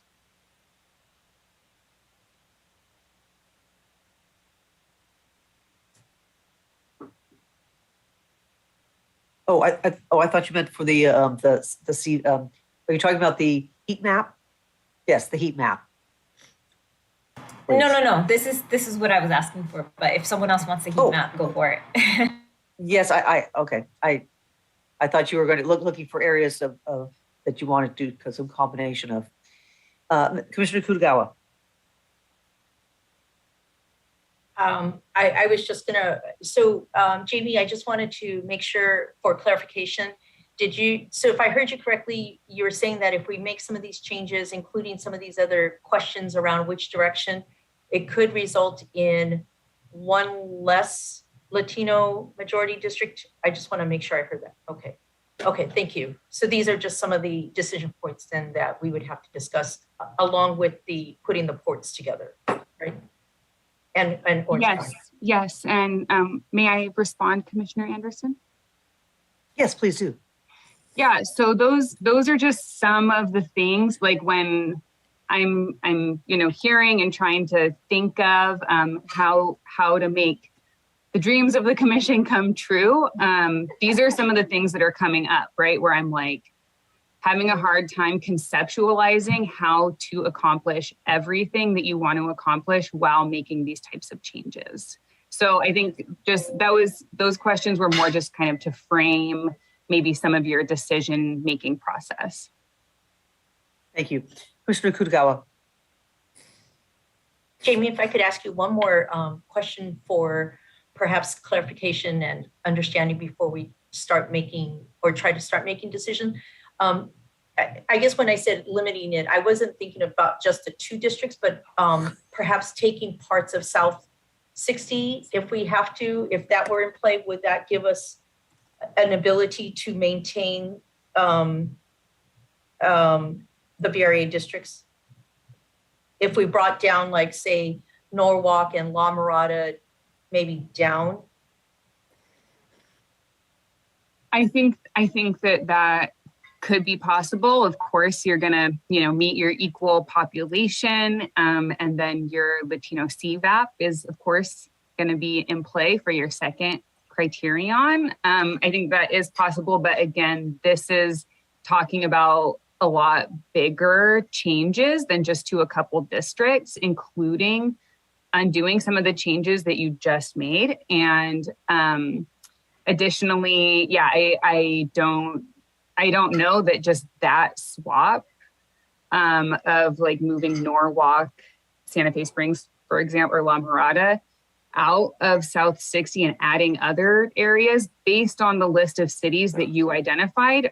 I thought you meant for the seat. Are you talking about the heat map? Yes, the heat map. Please. No. This is what I was asking for. But if someone else wants the heat map, go for it. Yes, okay. I thought you were going to looking for areas of that you wanted to do because of combination of. Commissioner Kutagawa. I was just gonna, so Jamie, I just wanted to make sure for clarification, so if I heard you correctly, you were saying that if we make some of these changes, including some of these other questions around which direction, it could result in one less Latino majority district? I just want to make sure I heard that. Okay. Okay, thank you. So these are just some of the decision points then that we would have to discuss along with the putting the ports together, right? And Orange Yes, County. yes. And may I respond, Commissioner Anderson? Yes, please do. Yeah, so those are just some of the things, like when I'm hearing and trying to think of how to make the dreams of the commission come true. These are some of the things that are coming up, right? Where I'm like having a hard time conceptualizing how to accomplish everything that you want to accomplish while making these types of changes. So I think just those questions were more just kind of to frame maybe some of your decision-making process. Thank you. Commissioner Kutagawa. Jamie, if I could ask you one more question for perhaps clarification and understanding before we start making or try to start making decisions. I guess when I said limiting it, I wasn't thinking about just the 2 districts, but perhaps taking parts of South 60 if we have to, if that were in play, would that give us an ability to maintain the VRA districts? If we brought down, like, say, Norwalk and La Mirada, maybe down? I think that could be possible. Of course, you're gonna, meet your equal population, and then your Latino CVAP is, of course, gonna be in play for your second criterion. I think that is possible, but again, this is talking about a lot bigger changes than just to a couple districts, including undoing some of the changes that you just made. And additionally, yeah, I don't know that just that swap of like moving Norwalk, Santa Fe Springs, for example, or La Mirada out of South 60 and adding other areas based on the list of cities that you identified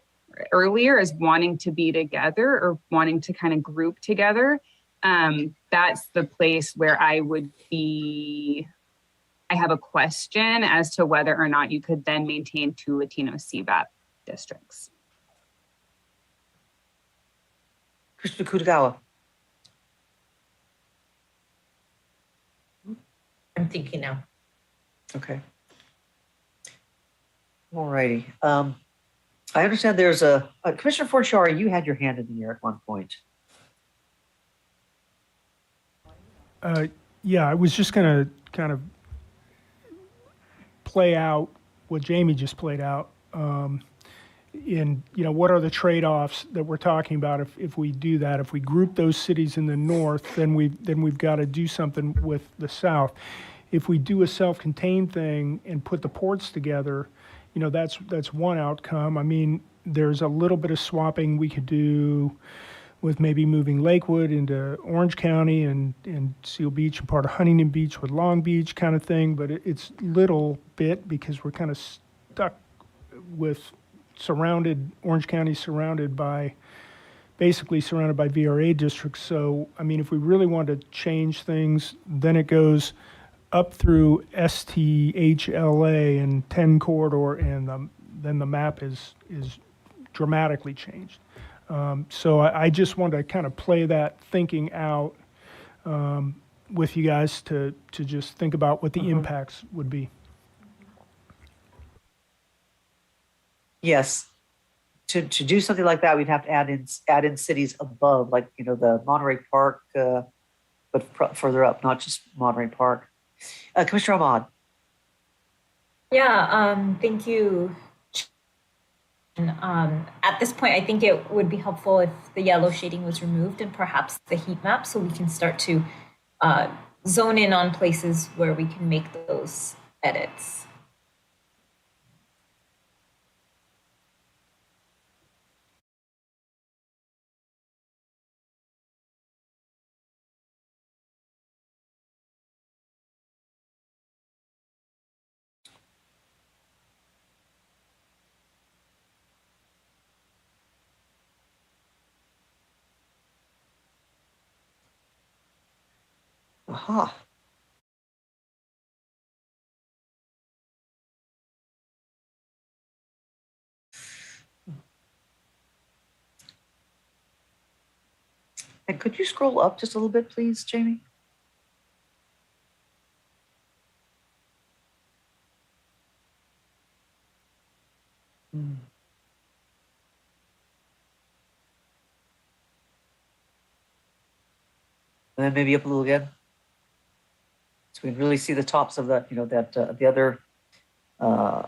earlier as wanting to be together or wanting to kind of group together. That's the place where I have a question as to whether or not you could then maintain 2 Latino CVAP districts. Commissioner Kutagawa. I'm thinking now. Okay. All righty. I understand there's a Commissioner Forciari, you had your hand in the air at one point. Yeah, I was just going to kind of play out what Jamie just played out. What are the trade-offs that we're talking about if we do that? If we group those cities in the north, then we've got to do something with the south. If we do a self-contained thing and put the ports together, that's one outcome. I mean, there's a little bit of swapping we could do with maybe moving Lakewood into Orange County and Seal Beach and part of Huntington Beach with Long Beach kind of thing, but it's little bit because we're kind of stuck with Orange County basically surrounded by VRA districts. So, I mean, if we really want to change things, then it goes up through STHLA and 10 corridor, and then the map is dramatically changed. So I just want to kind of play that thinking out with you guys to just think about what the impacts would be. Yes. To do something like that, we'd have to add in cities above, like, the Monterey Park, but further up, not just Monterey Park. Commissioner Ahmad. Yeah, thank you. At this point, I think it would be helpful if the yellow shading was removed and perhaps the heat map, so we can start to zone in on places where we can make those edits. Aha. And could you scroll up just a little bit, please, Jamie? And then maybe up a little again. So we can really see the tops of the, that the other the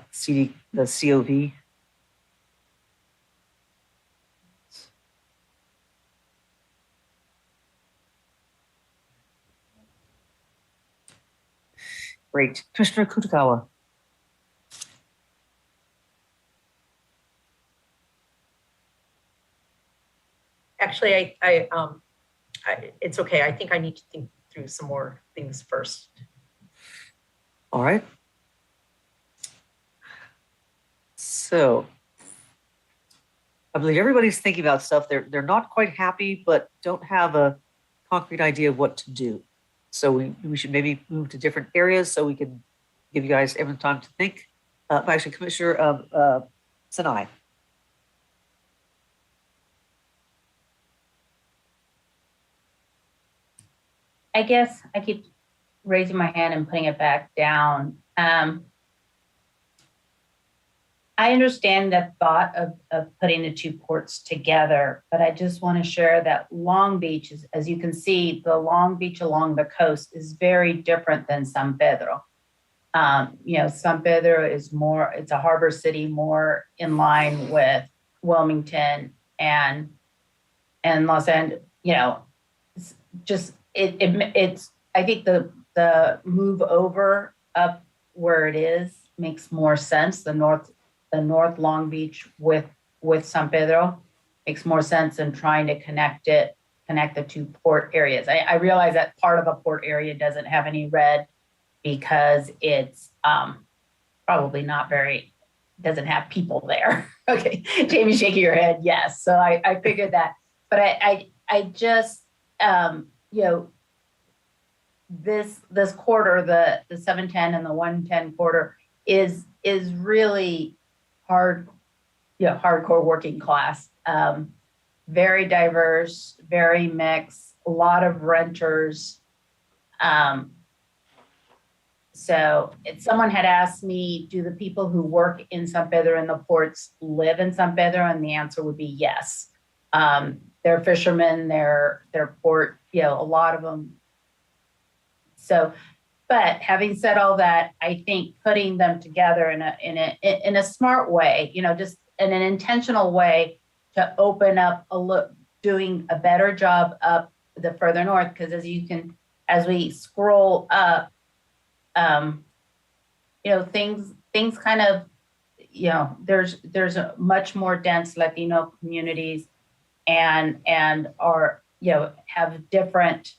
COV. Great. Commissioner Kutagawa. Actually, it's okay. I think I need to think through some more things first. All right. So I believe everybody's thinking about stuff. They're not quite happy, but don't have a concrete idea of what to do. So we should maybe move to different areas so we can give you guys every time to think. Actually, Commissioner Sinai. I guess I keep raising my hand and putting it back down. I understand the thought of putting the two ports together, but I just want to share that Long Beach, as you can see, the Long Beach along the coast is very different than San Pedro. San Pedro is more, it's a harbor city, more in line with Wilmington and Los Angeles, it's I think the move over up where it is makes more sense. The North Long Beach with San Pedro makes more sense than trying to connect the two port areas. I realize that part of the port area doesn't have any red because it's probably doesn't have people there. Okay, Jamie's shaking your head, yes. So I figured that, but I just this quarter, the 710 and the 110 quarter is really hardcore working class, very diverse, very mixed, a lot of renters. So if someone had asked me, do the people who work in San Pedro and the ports live in San Pedro? And the answer would be yes. They're fishermen, they're port, a lot of them. So, but having said all that, I think putting them together in a smart way, just in an intentional way to open up doing a better job up the further north, because as we scroll up, things kind of, there's a much more dense Latino communities and are, have different.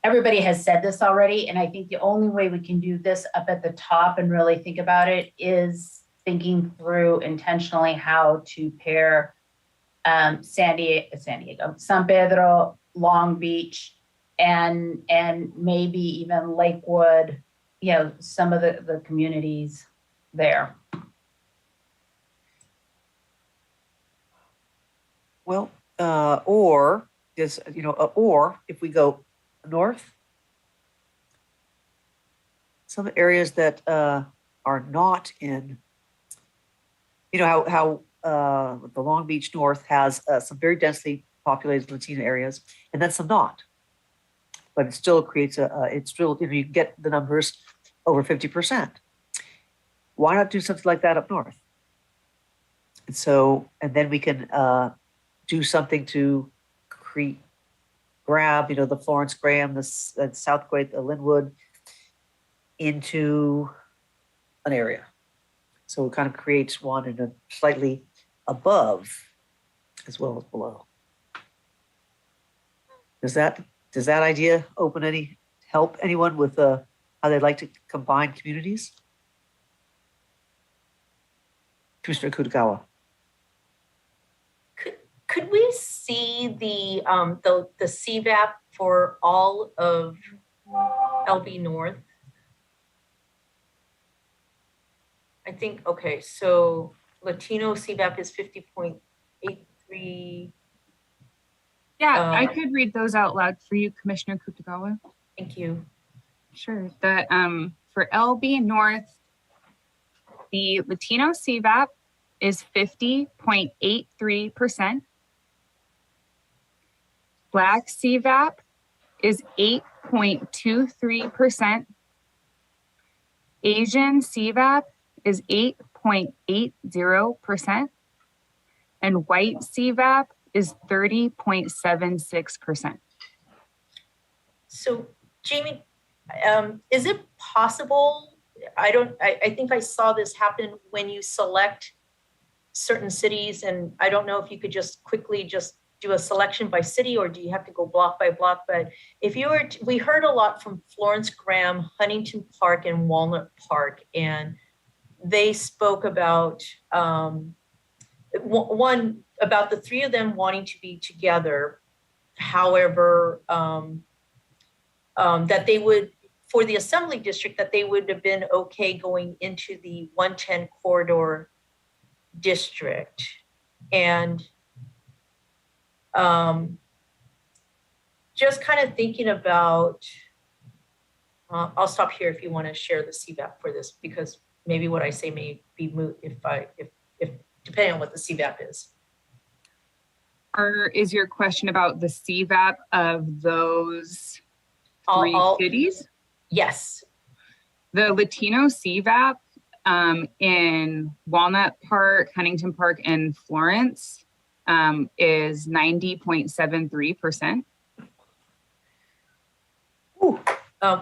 Everybody has said this already, and I think the only way we can do this up at the top and really think about it is thinking through intentionally how to pair San Pedro, Long Beach, and maybe even Lakewood, some of the communities there. Well, or if we go north, some areas that are not in, how the Long Beach North has some very densely populated Latino areas, and then some not. But it still creates you get the numbers over 50%. Why not do something like that up north? And then we can do something to grab, the Florence Graham, the Southquake, the Linwood into an area. So it kind of creates one in a slightly above as well as below. Does that idea help anyone with how they'd like to combine communities? Commissioner Kutagawa. Could we see the CVAP for all of LB North. I think, okay, so Latino CVAP is 50.83. Yeah, I could read those out loud for you, Commissioner Kutagawa. Thank you. Sure. For LB North, the Latino CVAP is 50.83%. Black CVAP is 8.23%. Asian CVAP is 8.80%. And white CVAP is 30.76%. So, Jamie, is it possible? I think I saw this happen when you select certain cities, and I don't know if you could just quickly just do a selection by city, or do you have to go block by block? But if you were, we heard a lot from Florence Graham, Huntington Park, and Walnut Park, and they spoke about one about the three of them wanting to be together. However, that they would, for the assembly district, that they would have been okay going into the 110 corridor district. And just kind of thinking about, I'll stop here if you want to share the CVAP for this, because maybe what I say may be moot if depending on what the CVAP is. Or is your question about the CVAP of those three cities? Yes. The Latino CVAP in Walnut Park, Huntington Park, and Florence is 90.73%.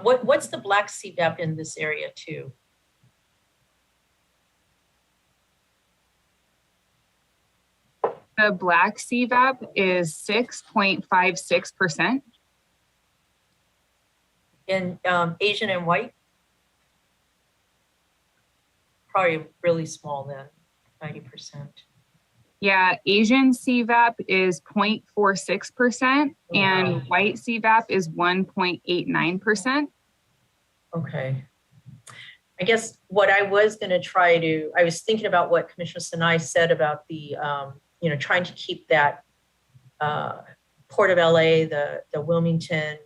What's the black CVAP in this area too? The black CVAP is 6.56%. In Asian and white? Probably really small then, 90%. Yeah, Asian CVAP is 0.46% and white CVAP is 1.89%. Okay. I guess what I was going to try to, I was thinking about what Commissioner Sinai said about the, trying to keep that Port of LA, the Wilmington,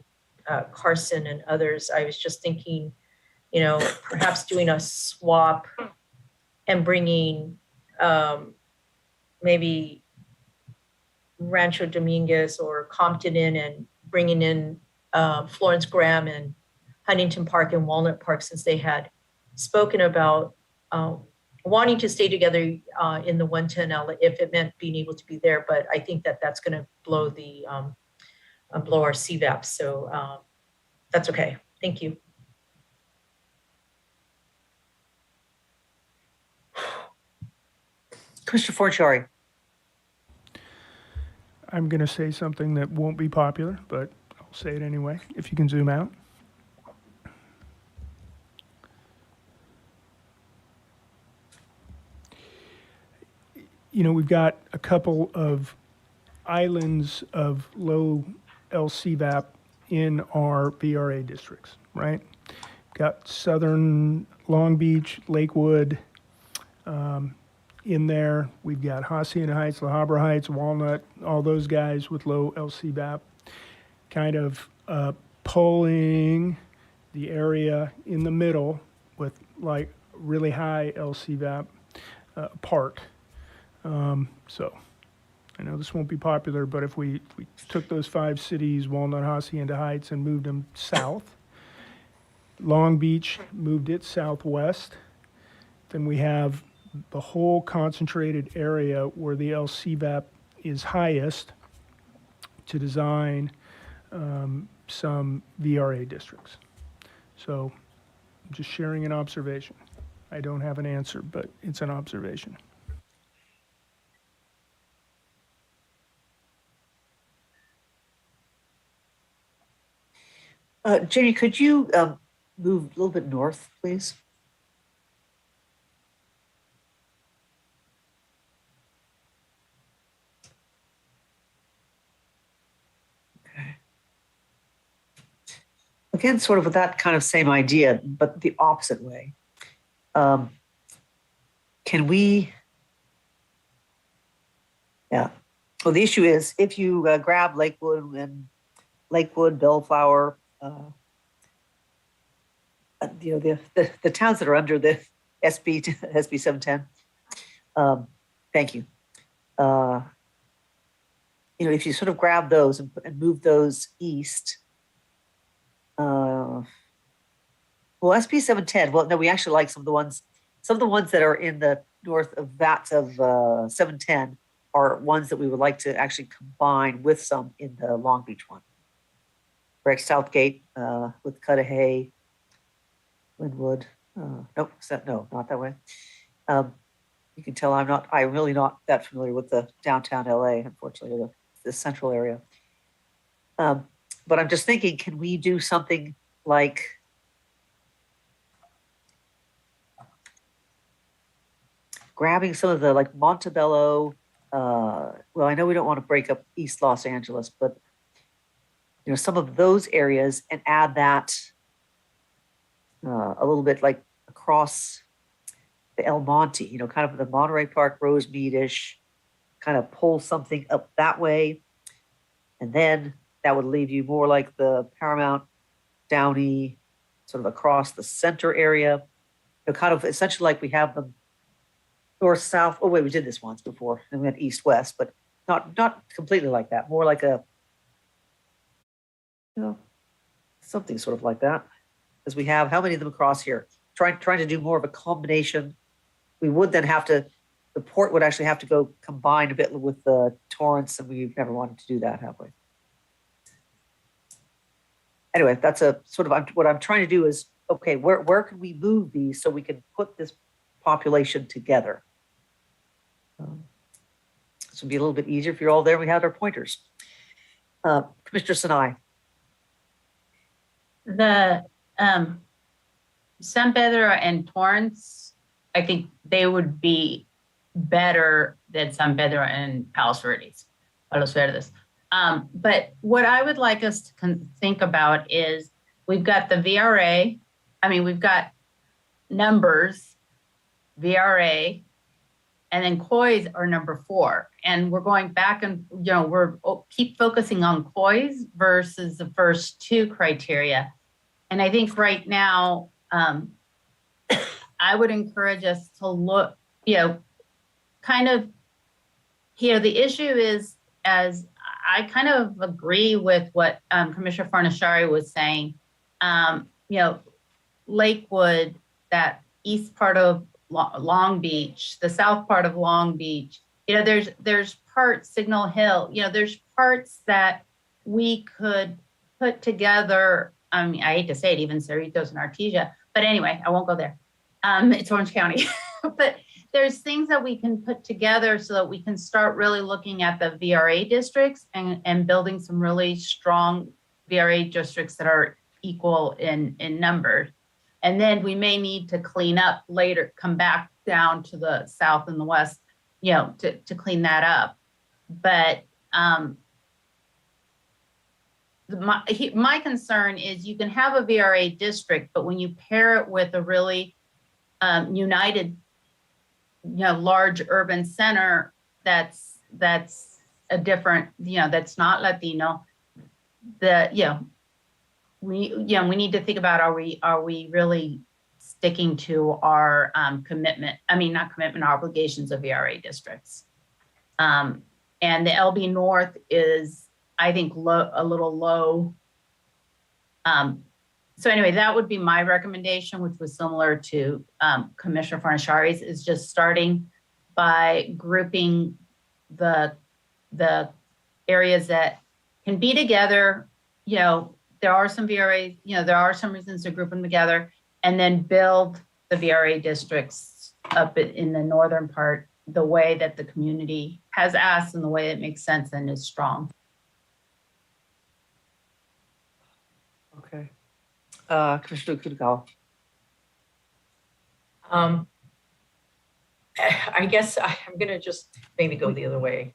Carson, and others. I was just thinking, perhaps doing a swap and bringing maybe Rancho Dominguez or Compton in, and bringing in Florence Graham and Huntington Park and Walnut Park, since they had spoken about wanting to stay together in the 110 LA if it meant being able to be there. But I think that that's going to blow the blow our CVAP. So that's okay. Thank you. Commissioner Forciari. I'm going to say something that won't be popular, but I'll say it anyway, if you can zoom out. We've got a couple of islands of low LCVAP in our VRA districts, right? Got Southern Long Beach, Lakewood in there. We've got Hacienda Heights, La Habra Heights, Walnut, all those guys with low LCVAP, kind of pulling the area in the middle with like really high LCVAP apart. So I know this won't be popular, but if we took those 5 cities, Walnut, Hacienda Heights, and moved them south, Long Beach moved it southwest, then we have the whole concentrated area where the LCVAP is highest to design some VRA districts. So I'm just sharing an observation. I don't have an answer, but it's an observation. Jenny, could you move a little bit north, please? again, sort of with that kind of same idea, but the opposite way. Can we, yeah. Well, the issue is if you grab Lakewood, Bellflower, the towns that are under the SB 710. Thank you. If you sort of grab those and move those east. Well, SB 710. Well, no, we actually like some of the ones that are in the north of that of 710 are ones that we would like to actually combine with some in the Long Beach one. Correct, Southgate with Cudahy, Linwood. Nope, no, not that way. You can tell I'm really not that familiar with the downtown LA, unfortunately, or the central area. But I'm just thinking, can we do something like grabbing some of the like Montebello? Well, I know we don't want to break up East Los Angeles, but some of those areas and add that a little bit like across the El Monte, kind of the Monterey Park, Rosemead-ish, kind of pull something up that way. And then that would leave you more like the Paramount, Downey, sort of across the center area. Kind of essentially like we have them north-south. Oh, wait, we did this once before. And we went east-west, but not completely like that. More like a, something sort of like that. As we have, how many of them across here? Trying to do more of a combination. We would then have to, the port would actually have to go combine a bit with the Torrance, and we've never wanted to do that, have we? Anyway, that's a sort of, what I'm trying to do is, okay, where can we move these so we can put this population together? This would be a little bit easier if you're all there. We had our pointers. Commissioner Sinai. The San Pedro and Torrance, I think they would be better than San Pedro and Palos Verdes. But what I would like us to think about is we've got the VRA. I mean, we've got numbers, VRA, and then COIs are number 4. And we're going back and, we're keep focusing on COIs versus the first 2 criteria. And I think right now, I would encourage us to look, kind of, the issue is, as I kind of agree with what Commissioner Farnashari was saying, Lakewood, that east part of Long Beach, the south part of Long Beach, there's parts, Signal Hill, there's parts that we could put together. I mean, I hate to say it, even Cerritos and Artesia, but anyway, I won't go there. It's Orange County, but there's things that we can put together so that we can start really looking at the VRA districts and building some really strong VRA districts that are equal in number. And then we may need to clean up later, come back down to the south and the west, to clean that up. But my concern is you can have a VRA district, but when you pair it with a really united, large urban center that's a different, that's not Latino, we need to think about, are we really sticking to our commitment? I mean, not commitment, obligations of VRA districts. And the LB North is, I think, a little low. So anyway, that would be my recommendation, which was similar to Commissioner Farnashari's, is just starting by grouping the areas that can be together. There are some VRAs, there are some reasons to group them together, and then build the VRA districts up in the northern part the way that the community has asked and the way it makes sense and is strong. Okay. Commissioner Kudogawa. I guess I'm going to just maybe go the other way.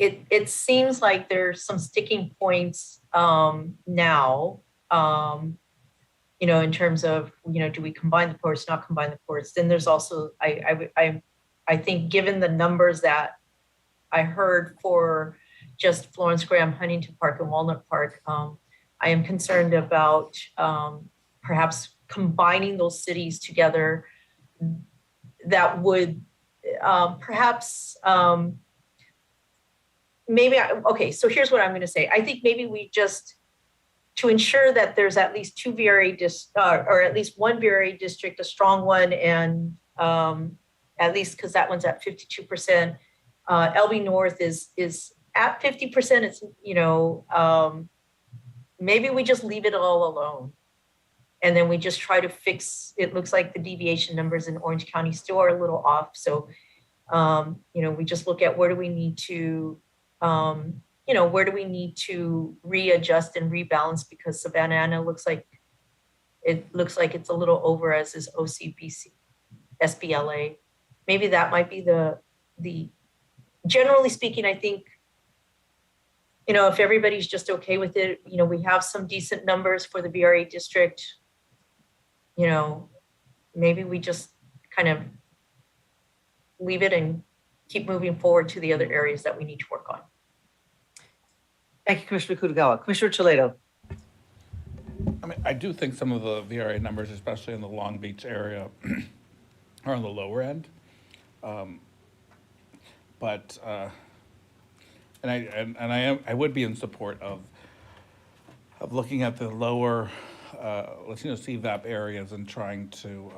it seems like there's some sticking points now, in terms of, do we combine the ports, not combine the ports? Then there's also, I think given the numbers that I heard for just Florence Graham, Huntington Park, and Walnut Park, I am concerned about perhaps combining those cities together. That would perhaps okay, so here's what I'm going to say. I think maybe we just, to ensure that there's at least two VRA or at least one VRA district, a strong one, and at least because that one's at 52%. LB North is at 50%. It's, maybe we just leave it all alone. And then we just try to fix, it looks like the deviation numbers in Orange County still are a little off. So, we just look at where do we need to, readjust and rebalance, because Savannah Anna looks like it's a little over, as is OCBC, SBLA. Maybe that might be the generally speaking, I think, if everybody's just okay with it, we have some decent numbers for the VRA district, maybe we just kind of leave it and keep moving forward to the other areas that we need to work on. Thank you, Commissioner Kutagawa. Commissioner Toledo. I mean, I do think some of the VRA numbers, especially in the Long Beach area, are on the lower end. But I would be in support of looking at the lower Latino CVAP areas and trying to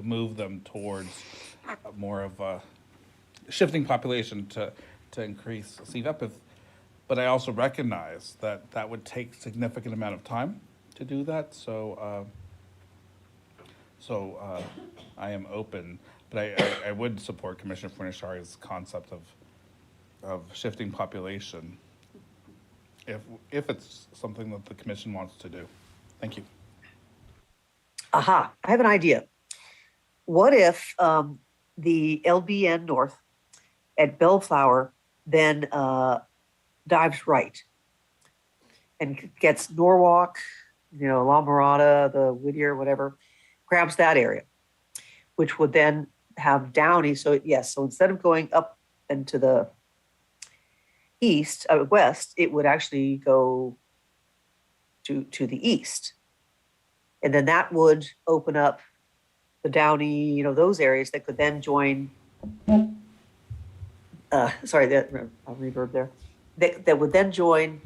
move them towards more of a shifting population to increase CVAP. But I also recognize that would take significant amount of time to do that. So I am open, but I would support Commissioner Fornishari's concept of shifting population if it's something that the commission wants to do. Thank you. Aha, I have an idea. What if the LBN North at Bellflower then dives right and gets Norwalk, La Mirada, the Whittier, whatever, grabs that area, which would then have Downey. So yes, so instead of going up into the west, it would actually go to the east. And then that would open up the Downey, those areas that could then join, sorry, that reverb there, that would then join,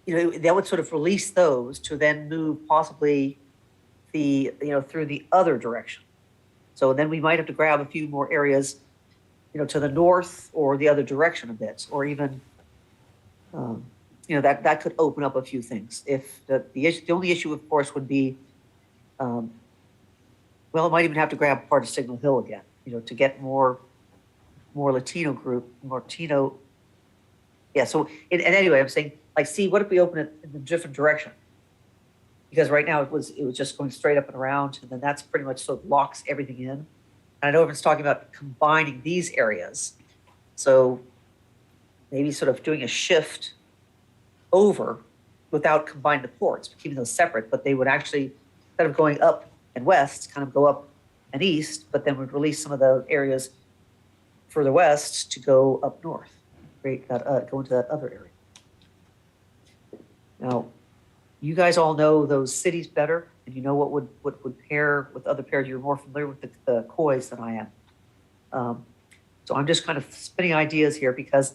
that would sort of release those to then move possibly through the other direction. So then we might have to grab a few more areas, to the north or the other direction a bit, or even, that could open up a few things. If the only issue, of course, would be, it might even have to grab part of Signal Hill again, to get more Latino group, more Latino. Yeah. So, and anyway, I'm saying, what if we open it in a different direction? Because right now it was just going straight up and around, and then that's pretty much sort of locks everything in. And I know everyone's talking about combining these areas, so maybe sort of doing a shift over without combining the ports, but keeping those separate. But they would actually, instead of going up and west, kind of go up and east, but then would release some of the areas further west to go up north, go into that other area. Now, you guys all know those cities better, and you know what would pair with other pairs. You're more familiar with the COIs than I am. So I'm just kind of spinning ideas here because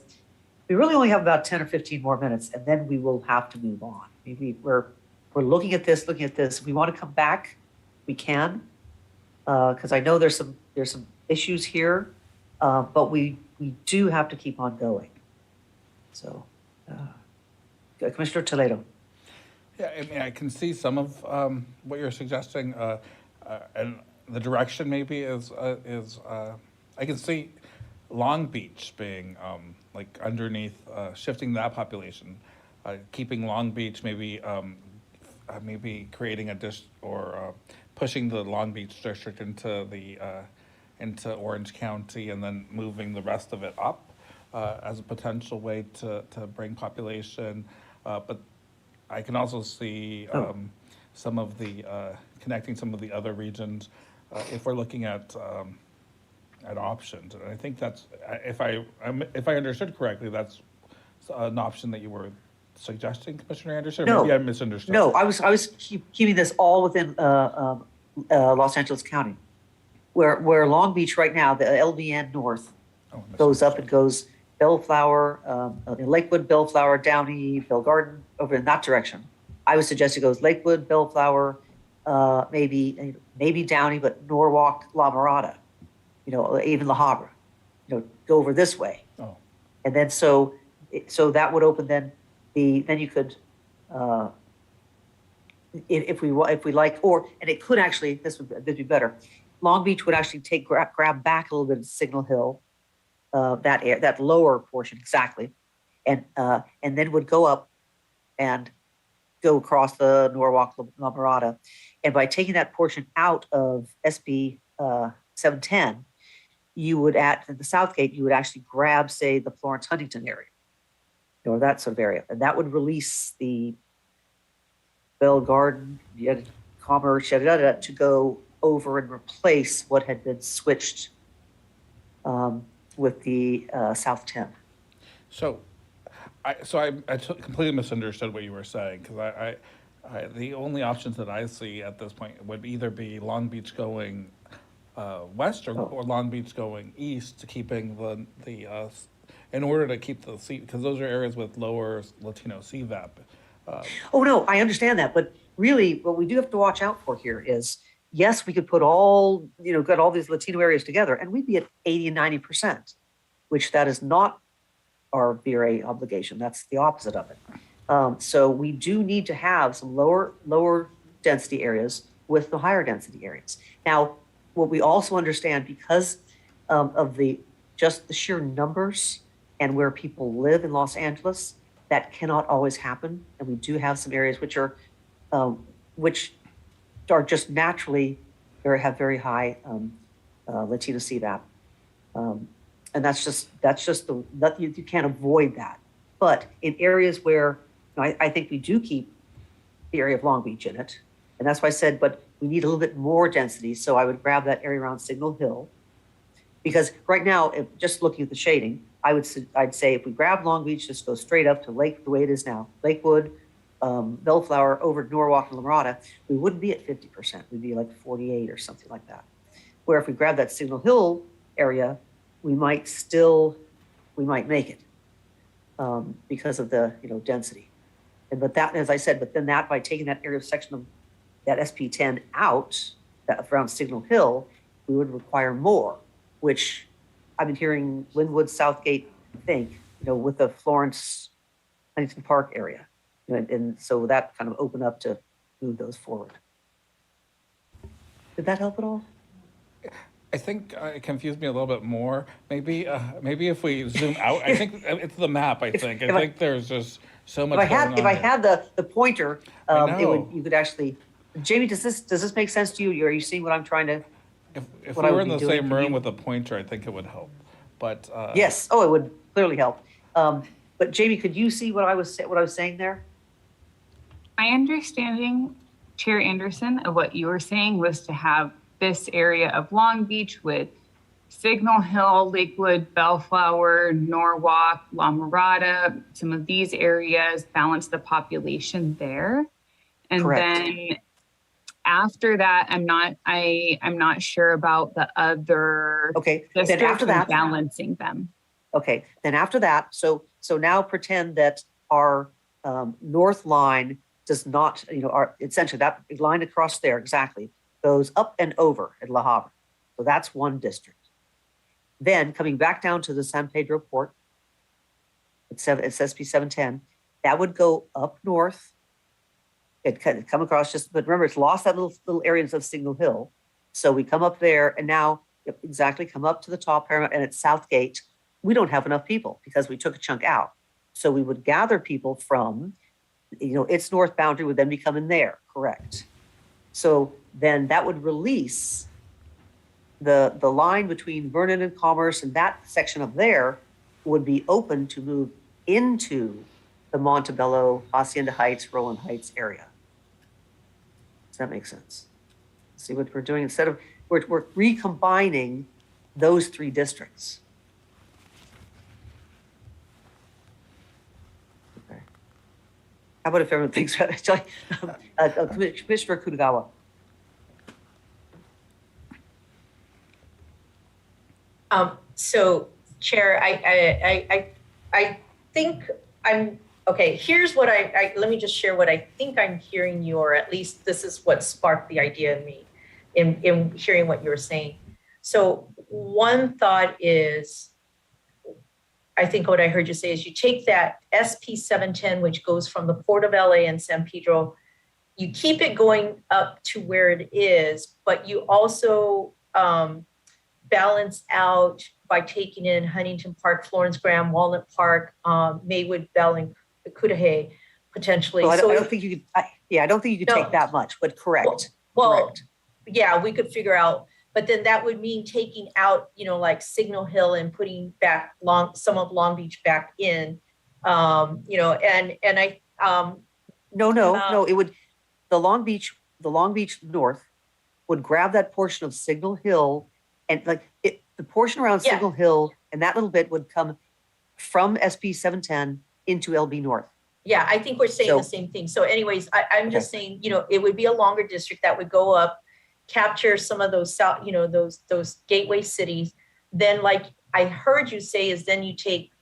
we really only have about 10 or 15 more minutes, and then we will have to move on. Maybe we're looking at this. If we want to come back, we can, because I know there's some issues here, but we do have to keep on going. So, Commissioner Toledo. Yeah, I mean, I can see some of what you're suggesting, and the direction maybe is I can see Long Beach being like underneath, shifting that population, keeping Long Beach maybe creating or pushing the Long Beach district into the into Orange County and then moving the rest of it up as a potential way to bring population. But I can also see some of the, connecting some of the other regions if we're looking at options. And I think that's, if I understood correctly, that's an option that you were suggesting, Commissioner Anderson? No. Maybe I misunderstood. No, I was keeping this all within Los Angeles County, where Long Beach right now, the LVN North goes up and goes Bellflower, Lakewood, Bellflower, Downey, Bell Garden, over in that direction. I would suggest it goes Lakewood, Bellflower, maybe Downey, but Norwalk, La Mirada, even La Habra, go over this way. Oh. And then so that would open then you could, if we like, and it could actually, this would be better. Long Beach would actually grab back a little bit of Signal Hill, that lower portion exactly, and then would go up and go across the Norwalk, La Mirada, and by taking that portion out of SB 710, you would at the South Gate, you would actually grab, say, the Florence Huntington area, or that sort of area, and that would release the Bell Garden, Commerce, to go over and replace what had been switched with the South 10. So I completely misunderstood what you were saying, because I the only options that I see at this point would either be Long Beach going west or Long Beach going east, keeping the in order to keep the seat, because those are areas with lower Latino CVAP. Oh no, I understand that, but really, what we do have to watch out for here is, yes, we could put all got all these Latino areas together, and we'd be at 80 and 90%, which that is not our VRA obligation. That's the opposite of it. So we do need to have some lower density areas with the higher density areas. Now, what we also understand, because of just the sheer numbers and where people live in Los Angeles, that cannot always happen. And we do have some areas which are just naturally have very high Latino CVAP. And that's just you can't avoid that. But in areas where I think we do keep the area of Long Beach in it, and that's why I said, but we need a little bit more density. So I would grab that area around Signal Hill, because right now, just looking at the shading, I'd say if we grab Long Beach, just go straight up to Lake the way it is now, Lakewood, Bellflower, over Norwalk and La Mirada, we wouldn't be at 50%. We'd be like 48 or something like that. Where if we grab that Signal Hill area, we might make it because of the density. But that, as I said, then by taking that area of section of that SP10 out, that around Signal Hill, we would require more, which I've been hearing Linwood, Southgate, I think, with the Florence Huntington Park area. And so that kind of opened up to move those forward. Did that help at all? I think it confused me a little bit more. Maybe if we zoom out, I think it's the map. I think there's just so much. If I had the pointer, you could actually. Jamie, does this make sense to you? Are you seeing what I'm trying to? If we were in the same room with a pointer, I think it would help. But yes, it would clearly help. But Jamie, could you see what I was saying there? My understanding, Chair Anderson, of what you were saying was to have this area of Long Beach with Signal Hill, Lakewood, Bellflower, Norwalk, La Mirada, some of these areas, balance the population there. And Correct. Then after that, I'm not sure about the other then after that, balancing them. Okay, then after that, so now pretend that our north line does not, essentially that line across there exactly goes up and over at La Habra. So that's one district. Then coming back down to the San Pedro port, it's SB 710, that would go up north. It come across but remember, it's lost that little areas of Signal Hill. So we come up there and now come up to the top, Paramount, and at Southgate, we don't have enough people because we took a chunk out. So we would gather people from, its north boundary would then become in there, correct? So then that would release the line between Vernon and Commerce and that section up there would be open to move into the Montebello, Hacienda Heights, Roland Heights area. Does that make sense? See what we're doing? Instead of, we're recombining those three districts. Okay. How about if everyone thinks about it? Commissioner Kutagawa. So, Chair, I think I'm okay. Here's what let me just share what I think I'm hearing you, or at least this is what sparked the idea in me, in hearing what you were saying. So, one thought is, I think what I heard you say is you take that SP 710, which goes from the Port of LA and San Pedro, you keep it going up to where it is, but you also balance out by taking in Huntington Park, Florence Graham, Walnut Park, Maywood, Bell, and Cudahy potentially. Well, I don't think you could. I don't think you could take that much, but correct. Well, yeah, we could figure out, but then that would mean taking out, like Signal Hill and putting back some of Long Beach back in, and I. No, it would. The Long Beach North would grab that portion of Signal Hill, and the portion around Signal Hill and that little bit would come from SP 710 into LB North. Yeah, I think we're saying the same thing. So anyways, I'm just saying, it would be a longer district that would go up, capture some of those south, those gateway cities. Then, like I heard you say, is then you take,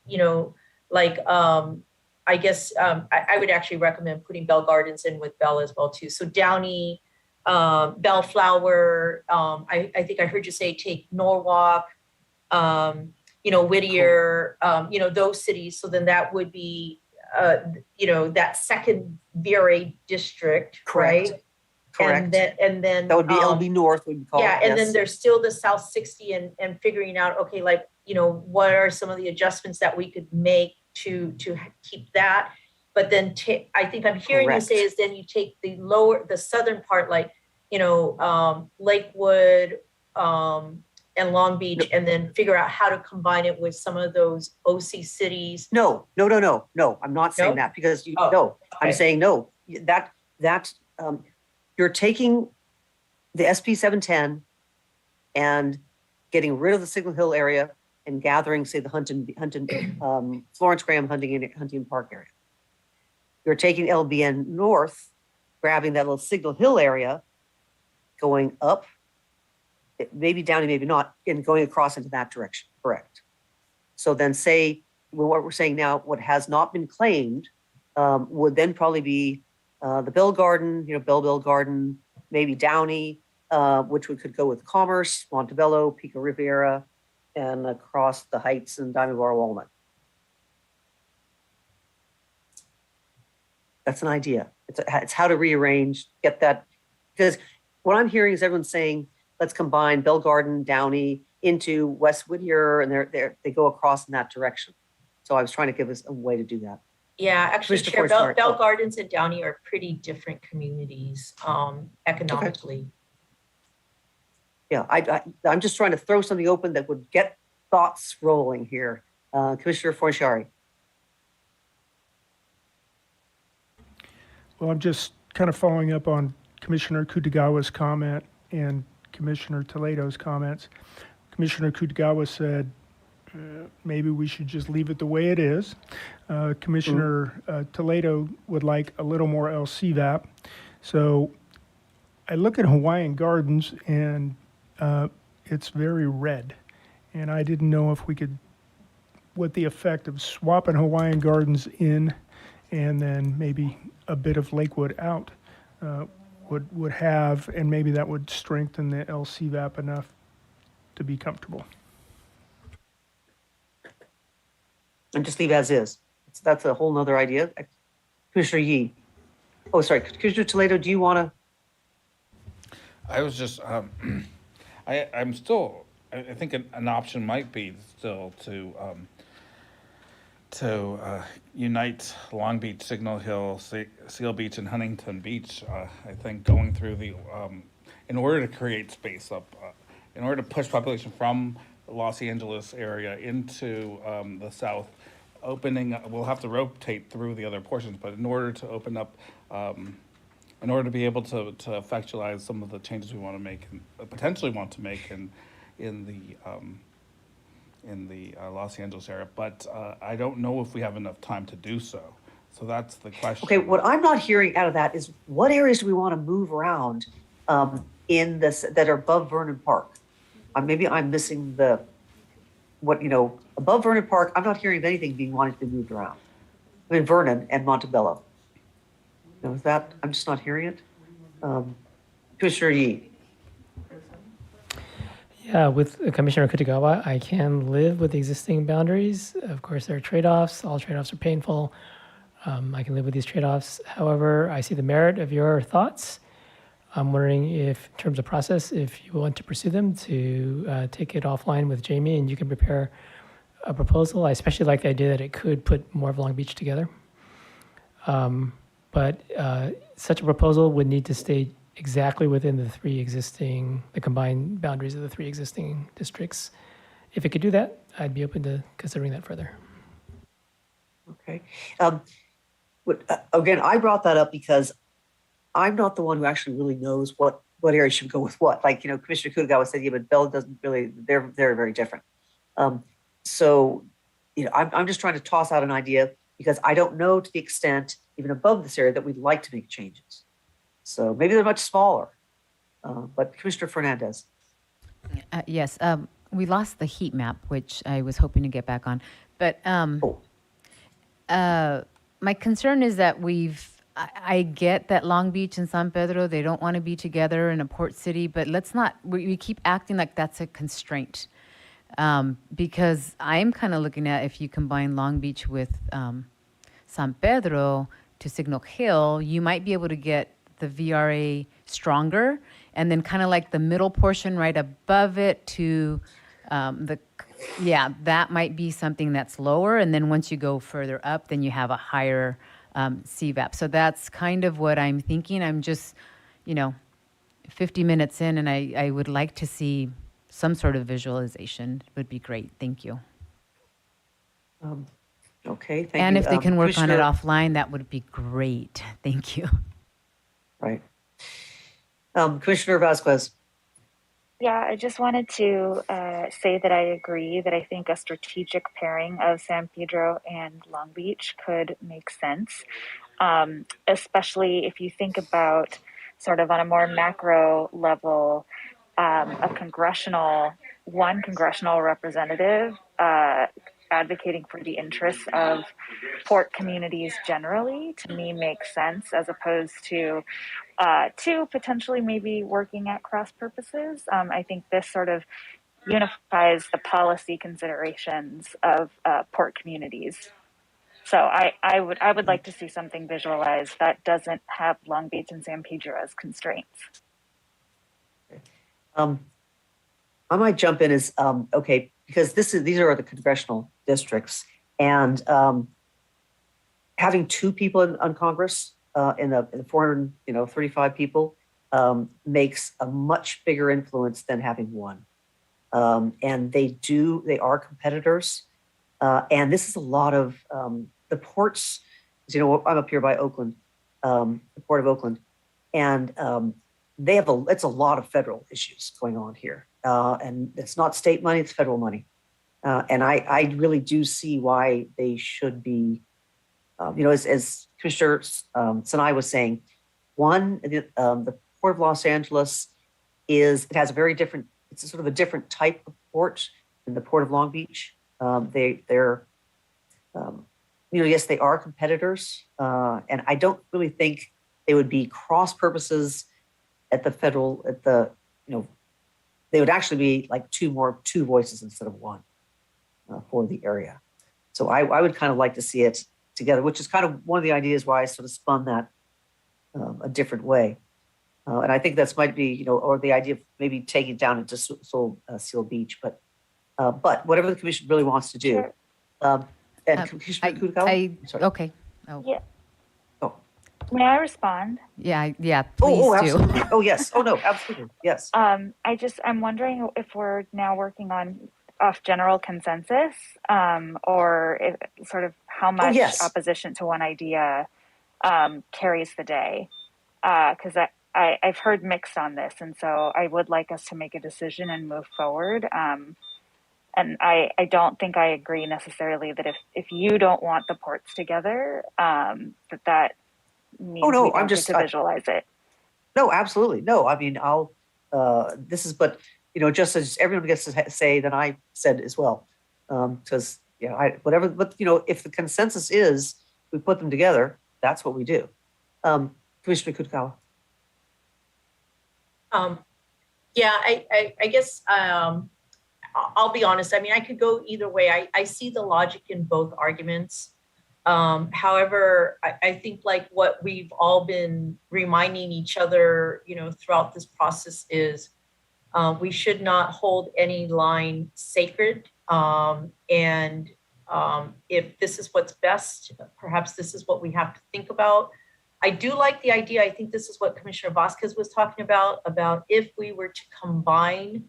I guess I would actually recommend putting Bell Gardens in with Bell as well too. So Downey, Bellflower, I think I heard you say take Norwalk, Whittier, those cities. So then that would be, that second VRA district, Correct. right? Correct. And then that would be LB North, we call it. And then there's still the South 60 and figuring out, okay, what are some of the adjustments that we could make to keep that. But then I think I'm hearing you say is then you take the southern part, Lakewood and Long Beach, and then figure out how to combine it with some of those OC cities. No. I'm not saying that because I'm saying no. That you're taking the SP 710 and getting rid of the Signal Hill area and gathering, say, the Florence Graham Huntington Park area. You're taking LBN North, grabbing that little Signal Hill area, going up, maybe down and maybe not, and going across into that direction, correct? So then say, what we're saying now, what has not been claimed would then probably be the Bell Garden, Bell Garden, maybe Downey, which could go with Commerce, Montebello, Pico Riviera, and across the Heights and Diamond Bar Walnut. That's an idea. It's how to rearrange, get that, because what I'm hearing is everyone saying, let's combine Bell Garden, Downey into West Whittier, and they go across in that direction. So I was trying to give us a way to do that. Yeah, actually, Chair, Bell Gardens and Downey are pretty different communities economically. Okay. Yeah, I'm just trying to throw something open that would get thoughts rolling here. Commissioner Forciari. Well, I'm just kind of following up on Commissioner Kutagawa's comment and Commissioner Toledo's comments. Commissioner Kutagawa said, maybe we should just leave it the way it is. Commissioner Toledo would like a little more LCVAP. So I look at Hawaiian Gardens and it's very red. And I didn't know if we could, what the effect of swapping Hawaiian Gardens in and then maybe a bit of Lakewood out would have, and maybe that would strengthen the LCVAP enough to be comfortable. And just leave as is. That's a whole nother idea. Commissioner Yee. Oh, sorry, Commissioner Toledo, do you want to? I was just, I'm still, I think an option might be still to unite Long Beach, Signal Hill, Seal Beach, and Huntington Beach. I think going through the, in order to create space up in order to push population from the Los Angeles area into the south, we'll have to rotate through the other portions, but in order to open up, in order to be able to effectualize some of the changes we want to make and potentially want to make in the Los Angeles area, but I don't know if we have enough time to do so. So that's the question. Okay, what I'm not hearing out of that is what areas do we want to move around in this that are above Vernon Park? Maybe I'm missing above Vernon Park. I'm not hearing of anything being wanted to be moved around. I mean, Vernon and Montebello. Is that, I'm just not hearing it. Commissioner Yee. Yeah, with Commissioner Kutagawa, I can live with the existing boundaries. Of course, there are trade-offs. All trade-offs are painful. I can live with these trade-offs. However, I see the merit of your thoughts. I'm wondering if, in terms of process, if you want to pursue them, to take it offline with Jamie and you can prepare a proposal. I especially like the idea that it could put more of Long Beach together. But such a proposal would need to stay exactly within the combined boundaries of the 3 existing districts. If it could do that, I'd be open to considering that further. Okay. Again, I brought that up because I'm not the one who actually really knows what area should go with what. Like, Commissioner Kutagawa said, yeah, but Bella doesn't really, they're very, very different. So, I'm just trying to toss out an idea because I don't know to the extent, even above this area, that we'd like to make changes. So maybe they're much smaller. But Commissioner Fernandez. Yes, we lost the heat map, which I was hoping to get back on. But my concern is that I get that Long Beach and San Pedro, they don't want to be together in a port city, but let's not, we keep acting like that's a constraint. Because I'm kind of looking at if you combine Long Beach with San Pedro to Signal Hill, you might be able to get the VRA stronger, and then kind of like the middle portion right above it to that might be something that's lower. And then once you go further up, then you have a higher CVAP. So that's kind of what I'm thinking. I'm just, 50 minutes in, and I would like to see some sort of visualization. Would be great. Thank you. Okay, thank and you. If they can work on it Commissioner- offline, that would be great. Thank you. Right. Commissioner Vasquez. Yeah, I just wanted to say that I agree that I think a strategic pairing of San Pedro and Long Beach could make sense, especially if you think about sort of on a more macro level, one congressional representative advocating for the interests of port communities generally, to me makes sense, as opposed to two potentially maybe working at cross purposes. I think this sort of unifies the policy considerations of port communities. So I would like to see something visualized that doesn't have Long Beach and San Pedro as constraints. I might jump in as okay, because these are the congressional districts, and having 2 people on Congress in the 435 people makes a much bigger influence than having 1. And they are competitors, and this is a lot of the ports. I'm up here by Oakland, the Port of Oakland, and it's a lot of federal issues going on here. And it's not state money, it's federal money. And I really do see why they should be, as Commissioner Sinai was saying, the Port of Los Angeles it's a sort of a different type of port than the Port of Long Beach. They're yes, they are competitors. And I don't really think they would be cross purposes at the federal, they would actually be like two voices instead of 1 for the area. So I would kind of like to see it together, which is kind of one of the ideas why I sort of spun that a different way. And I think that's might be, or the idea of maybe taking it down into Seal Beach, but whatever the commission really wants to do. Sure. And Commissioner Kutagawa? Sorry. Okay. Oh. Yeah. Oh, May I respond? Yeah, please do. Absolutely. Oh, yes. Oh, no, absolutely. Yes. I'm wondering if we're now working on off general consensus, or if, sort of how much yes. opposition to one idea carries the day. Because I've heard mixed on this, and so I would like us to make a decision and move forward. And I don't think I agree necessarily that if you don't want the ports together, that means we don't get to visualize it. No, absolutely. No, I mean, but, just as everyone gets to say, then I said as well. Because, whatever, but, if the consensus is we put them together, that's what we do. Commissioner Kutkawa. Yeah, I guess I'll be honest. I mean, I could go either way. I see the logic in both arguments. However, I think like what we've all been reminding each other, throughout this process is we should not hold any line sacred. And if this is what's best, perhaps this is what we have to think about. I do like the idea. I think this is what Commissioner Vasquez was talking about if we were to combine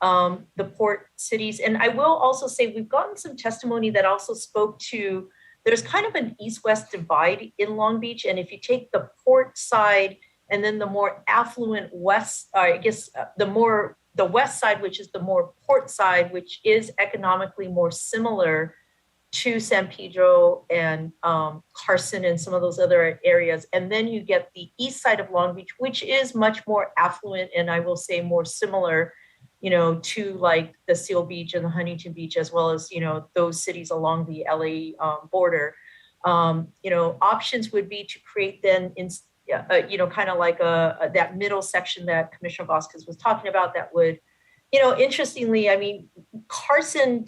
the port cities. And I will also say we've gotten some testimony that also spoke to, there's kind of an east-west divide in Long Beach. And if you take the port side and then the more affluent west, the west side, which is the more port side, which is economically more similar to San Pedro and Carson and some of those other areas. And then you get the east side of Long Beach, which is much more affluent and I will say more similar, to like the Seal Beach and the Huntington Beach, as well as, those cities along the LA border. Options would be to create then, kind of like that middle section that Commissioner Vasquez was talking about that would, interestingly, I mean, Carson,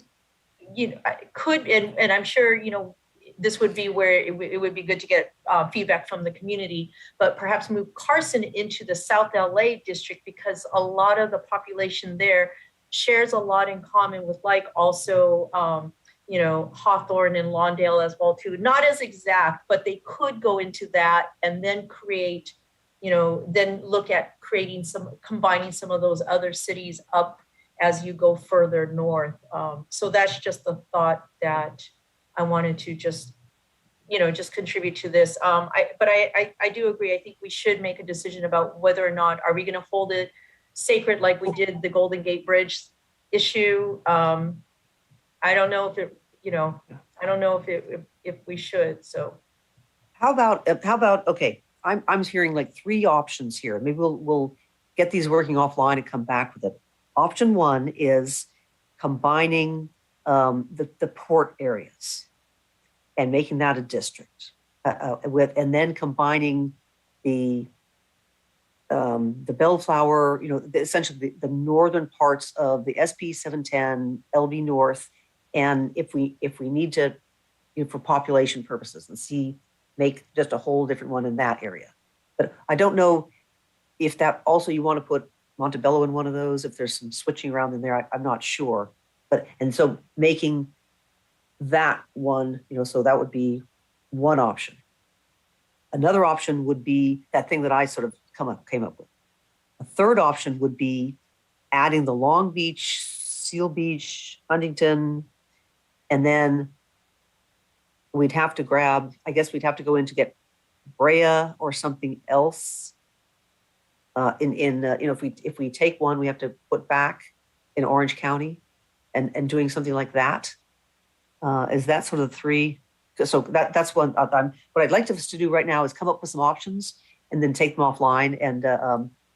could, and I'm sure, this would be where it would be good to get feedback from the community, but perhaps move Carson into the South LA district because a lot of the population there shares a lot in common with also, Hawthorne and Lawndale as well too. Not as exact, but they could go into that and then create, then look at combining some of those other cities up as you go further north. So that's just the thought that I wanted to just contribute to this. But I do agree. I think we should make a decision about whether or not, are we going to hold it sacred like we did the Golden Gate Bridge issue? I don't know if we should, so. How about, okay, I'm hearing like three options here. Maybe we'll get these working offline and come back with it. Option one is combining the port areas and making that a district and then combining the Bellflower, essentially the northern parts of the SP 710, LB North, and if we need to, for population purposes, and make just a whole different one in that area. But I don't know if that also you want to put Montebello in one of those, if there's some switching around in there, I'm not sure. And so making that one, so that would be one option. Another option would be that thing that I sort of came up with. A third option would be adding the Long Beach, Seal Beach, Huntington, and then we'd have to go in to get Brea or something else. If we take one, we have to put back in Orange County and doing something like that. Is that sort of three? So that's one. What I'd like us to do right now is come up with some options and then take them offline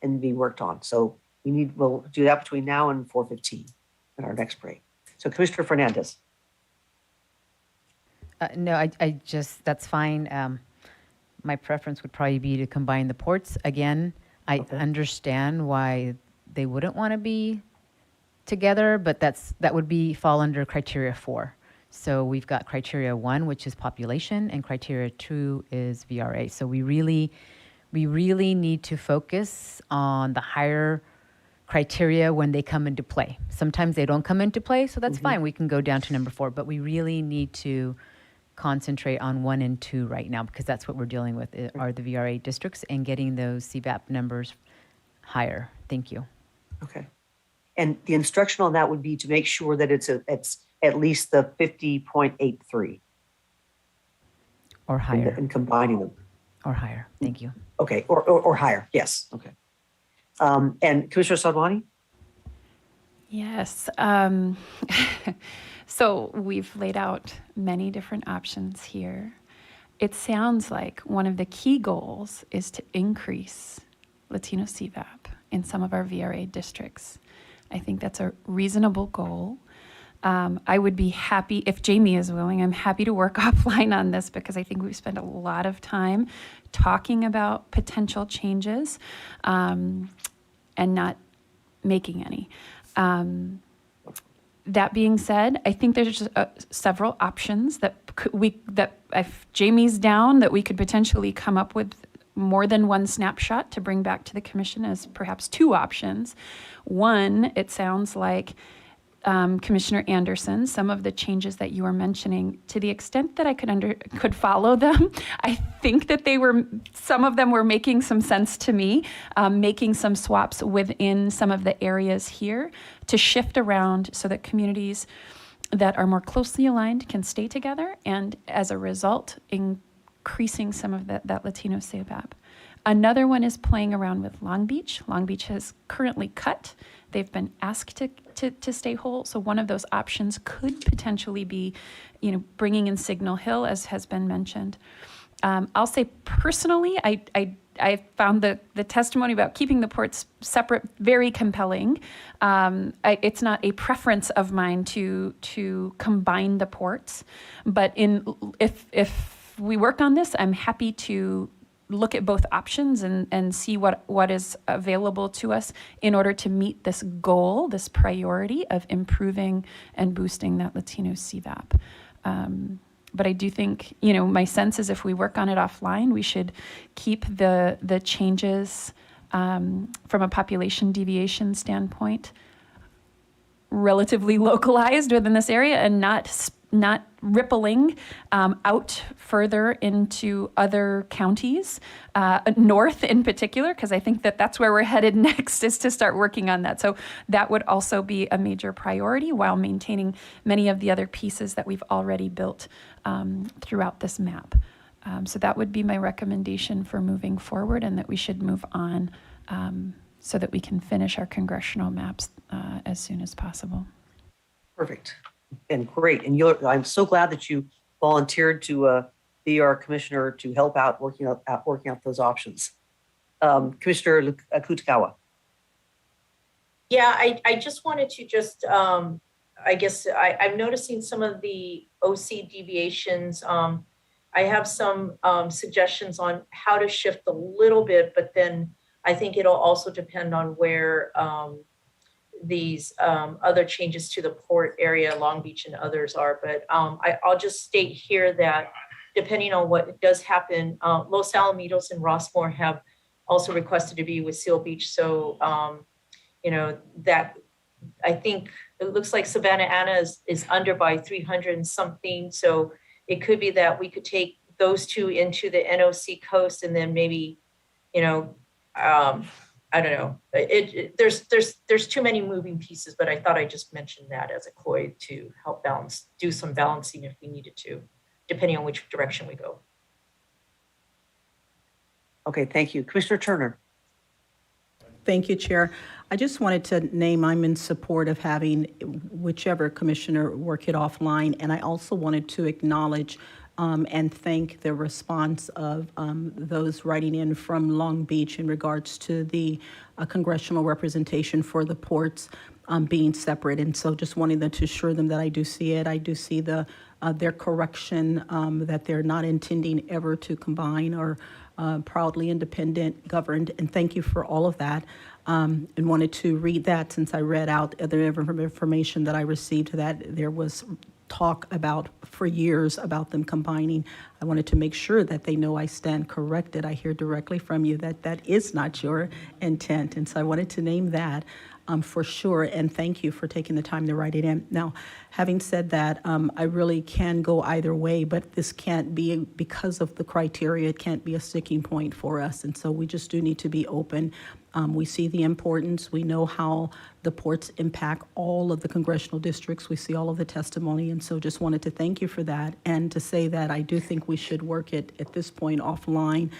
and be worked on. So we'll do that between now and 4:15 in our next break. So Commissioner Fernandez. No, I just, that's fine. My preference would probably be to combine the ports. Again, I understand why they wouldn't want to be together, but that would fall under criteria 4. So we've got criteria 1, which is population, and criteria 2 is VRA. So we really need to focus on the higher criteria when they come into play. Sometimes they don't come into play, so that's fine. We can go down to number 4, but we really need to concentrate on 1 and 2 right now, because that's what we're dealing with, are the VRA districts and getting those CVAP numbers higher. Thank you. Okay. And the instruction on that would be to make sure that it's at least the 50.83. Or higher. And combining them. Or higher. Thank you. Okay, or higher, yes, okay. And Commissioner Sadwani? Yes. So we've laid out many different options here. It sounds like one of the key goals is to increase Latino CVAP in some of our VRA districts. I think that's a reasonable goal. I would be happy, if Jamie is willing, I'm happy to work offline on this because I think we've spent a lot of time talking about potential changes and not making any. That being said, I think there's just, several options that if Jamie's down, that we could potentially come up with more than one snapshot to bring back to the commission as perhaps 2 options. One, it sounds like Commissioner Anderson, some of the changes that you were mentioning, to the extent that I could follow them, I think that some of them were making some sense to me, making some swaps within some of the areas here to shift around so that communities that are more closely aligned can stay together, and as a result, increasing some of that Latino CVAP. Another one is playing around with Long Beach. Long Beach has currently cut. They've been asked to stay whole. So one of those options could potentially be, bringing in Signal Hill, as has been mentioned. I'll say personally, I found the testimony about keeping the ports separate very compelling. It's not a preference of mine to combine the ports, but if we work on this, I'm happy to look at both options and see what is available to us in order to meet this goal, this priority of improving and boosting that Latino CVAP. But I do think, my sense is if we work on it offline, we should keep the changes from a population deviation standpoint relatively localized within this area and not rippling out further into other counties, north in particular, because I think that's where we're headed next, is to start working on that. So that would also be a major priority while maintaining many of the other pieces that we've already built throughout this map. So that would be my recommendation for moving forward, and that we should move on so that we can finish our congressional maps as soon as possible. Perfect. And great. And I'm so glad that you volunteered to be our commissioner to help out working out those options. Commissioner Kutagawa. Yeah, I just wanted to I guess I'm noticing some of the OC deviations. I have some suggestions on how to shift a little bit, but then I think it'll also depend on where these other changes to the port area, Long Beach and others are. But I'll just state here that depending on what does happen, Los Alamitos and Rossmore have also requested to be with Seal Beach. So, that I think it looks like Savannah Anna is under by 300 and something. So it could be that we could take those 2 into the NOC coast, and then maybe, I don't know. There's too many moving pieces, but I thought I just mentioned that as a COI to help do some balancing if we needed to, depending on which direction we go. Okay, thank you. Commissioner Turner. Thank you, Chair. I just wanted to name I'm in support of having whichever commissioner work it offline, and I also wanted to acknowledge and thank the response of those writing in from Long Beach in regards to the congressional representation for the ports being separate. And so just wanting to assure them that I do see it. I do see their correction that they're not intending ever to combine or proudly independent governed. And thank you for all of that. And wanted to read that since I read out other information that I received that there was talk about for years about them combining. I wanted to make sure that they know I stand corrected. I hear directly from you that that is not your intent. And so I wanted to name that for sure. And thank you for taking the time to write it in. Now, having said that, I really can go either way, but this can't be, because of the criteria, it can't be a sticking point for us. And so we just do need to be open. We see the importance. We know how the ports impact all of the congressional districts. We see all of the testimony. And so just wanted to thank you for that and to say that I do think we should work it at this point offline,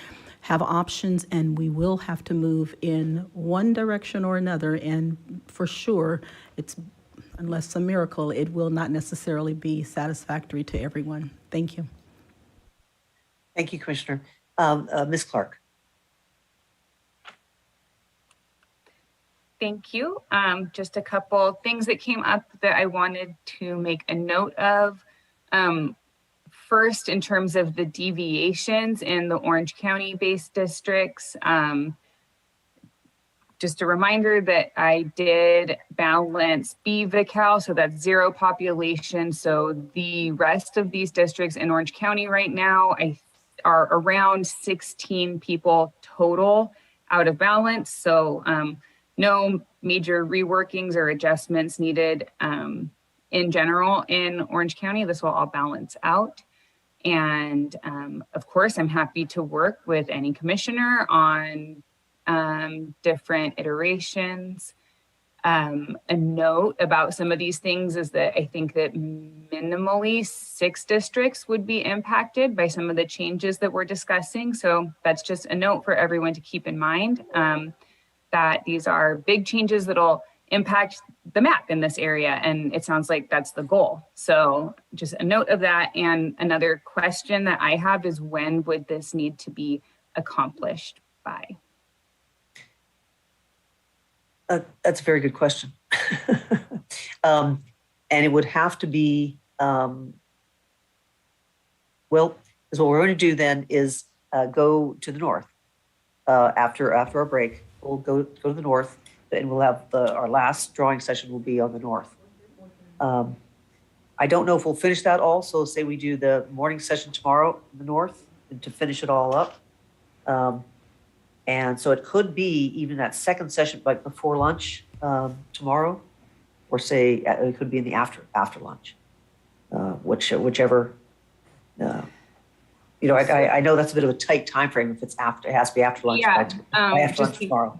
have options, and we will have to move in one direction or another. And for sure, it's, unless some miracle, it will not necessarily be satisfactory to everyone. Thank you. Thank you, Commissioner. Ms. Clark. Thank you. Just a couple things that came up that I wanted to make a note of. First, in terms of the deviations in the Orange County-based districts, just a reminder that I did balance BVCAL, so that's 0 population. So the rest of these districts in Orange County right now are around 16 people total out of balance. So no major reworkings or adjustments needed in general in Orange County. This will all balance out. And of course, I'm happy to work with any commissioner on different iterations. A note about some of these things is that I think that minimally 6 districts would be impacted by some of the changes that we're discussing. So that's just a note for everyone to keep in mind, that these are big changes that'll impact the map in this area. And it sounds like that's the goal. So just a note of that. And another question that I have is, when would this need to be accomplished by? That's a very good question. And it would have to be, well, because what we're going to do then is go to the north. After our break, we'll go to the north, and we'll have our last drawing session will be on the north. I don't know if we'll finish that all, so say we do the morning session tomorrow in the north and to finish it all up. And so it could be even that second session, like before lunch tomorrow, or say it could be in the after lunch, whichever. You know, I know that's a bit of a tight time frame if it's after. It has to be after lunch. Yeah, by after lunch tomorrow.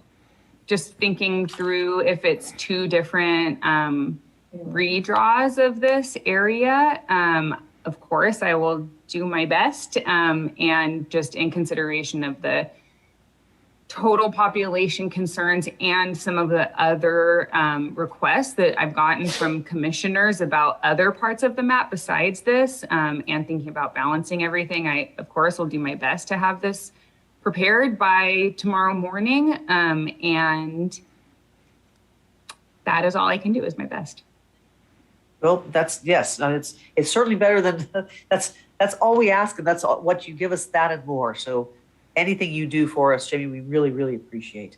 Just thinking through if it's 2 different redraws of this area. Of course, I will do my best, and just in consideration of the total population concerns and some of the other requests that I've gotten from commissioners about other parts of the map besides this, and thinking about balancing everything, I, of course, will do my best to have this prepared by tomorrow morning. And that is all I can do, is my best. Well, yes, it's certainly better than, that's all we ask, and that's all, what you give us, that and more. So anything you do for us, Jamie, we really, really appreciate.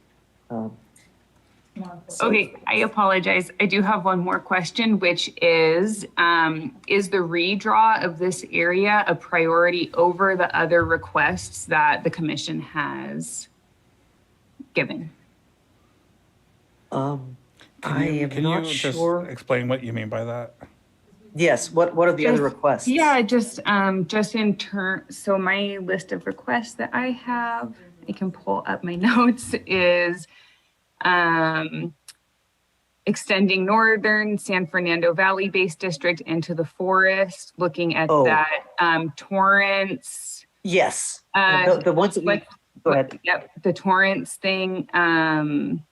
Okay, I apologize. I do have one more question, which is the redraw of this area a priority over the other requests that the commission has given? I am not sure. Just explain what you mean by that? Yes, what are the other requests? Yeah, just in turn, so my list of requests that I have, I can pull up my notes, is extending northern San Fernando Valley based district into the forest, looking at that Torrance. Yes, the ones that we, go ahead. Yep, the Torrance thing, and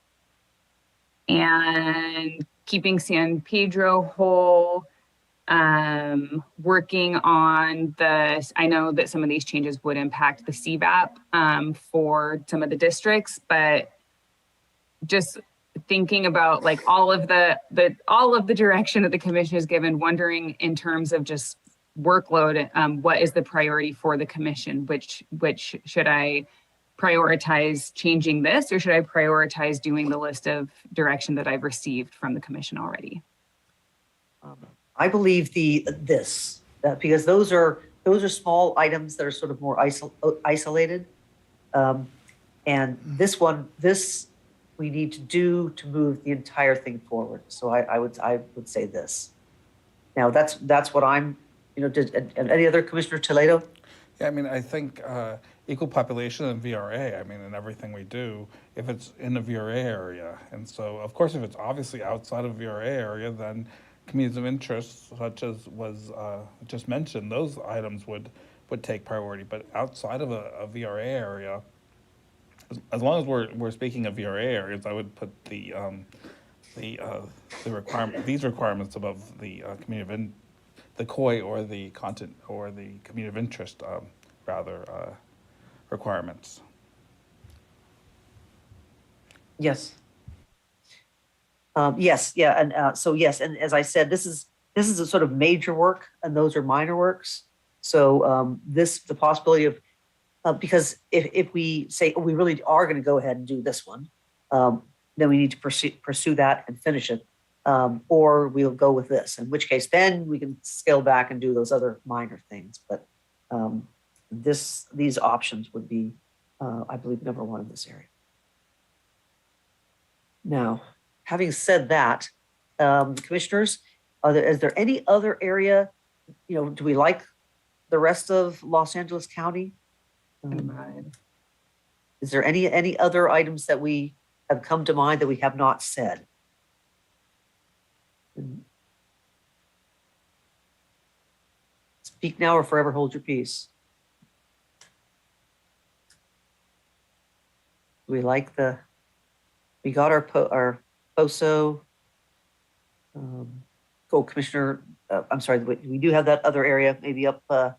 keeping San Pedro whole. Working on I know that some of these changes would impact the CVAP for some of the districts, but just thinking about like all of the direction that the commission has given, wondering in terms of just workload, what is the priority for the commission? Which should I prioritize changing this, or should I prioritize doing the list of direction that I've received from the commission already? I believe because those are those are small items that are sort of more isolated. And this we need to do to move the entire thing forward. So I would say this. Now that's what I'm, any other, Commissioner Toledo? Yeah, I mean, I think equal population and VRA, I mean, in everything we do, if it's in the VRA area. And so, of course, if it's obviously outside of VRA area, then communities of interest, such as was just mentioned, those items would take priority. But outside of a VRA area, as long as we're speaking of VRA areas, I would put the requirement, these requirements above the community of the COI or the content or the community of interest requirements. Yes. Yes, yeah, and so yes, and as I said, this is a sort of major work, and those are minor works. So the possibility of because if we say, oh, we really are going to go ahead and do this one, then we need to pursue that and finish it, or we'll go with this. In which case, then we can scale back and do those other minor things. But these options would be, I believe, number one in this area. Now, having said that, commissioners, is there any other area? Do we like the rest of Los Angeles County? Is there any other items that we have come to mind that we have not said? Speak now or forever hold your peace. We like we got our POSO. Commissioner, I'm sorry, we do have that other area, maybe up the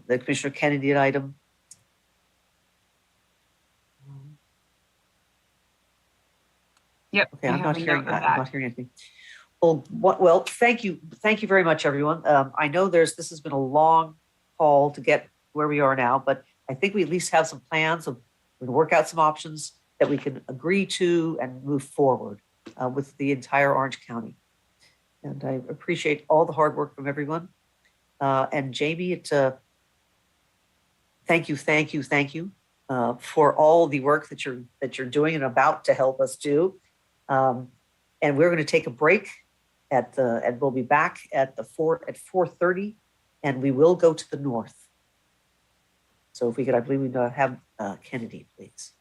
Commissioner Kennedy item. Yep. Okay, I'm not hearing that. I'm not hearing anything. Well, thank you very much, everyone. I know this has been a long haul to get where we are now, but I think we at least have some plans of we're going to work out some options that we can agree to and move forward with the entire Orange County. And I appreciate all the hard work from everyone. And Jamie, thank you for all the work that you're doing and about to help us do. And we're going to take a break and we'll be back at 4:30, and we will go to the north. So if we could, I believe we'd have Kennedy, please.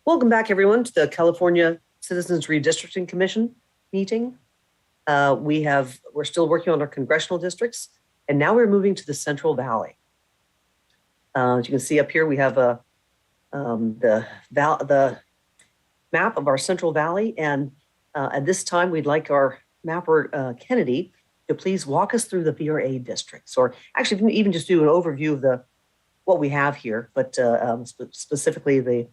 Welcome back, everyone, to the California Citizens Redistricting Commission meeting. We're still working on our congressional districts, and now we're moving to the Central Valley. As you can see up here, we have the map of our Central Valley, and at this time, we'd like our mapper, Kennedy, to please walk us through the VRA districts, or actually even just do an overview of what we have here, but specifically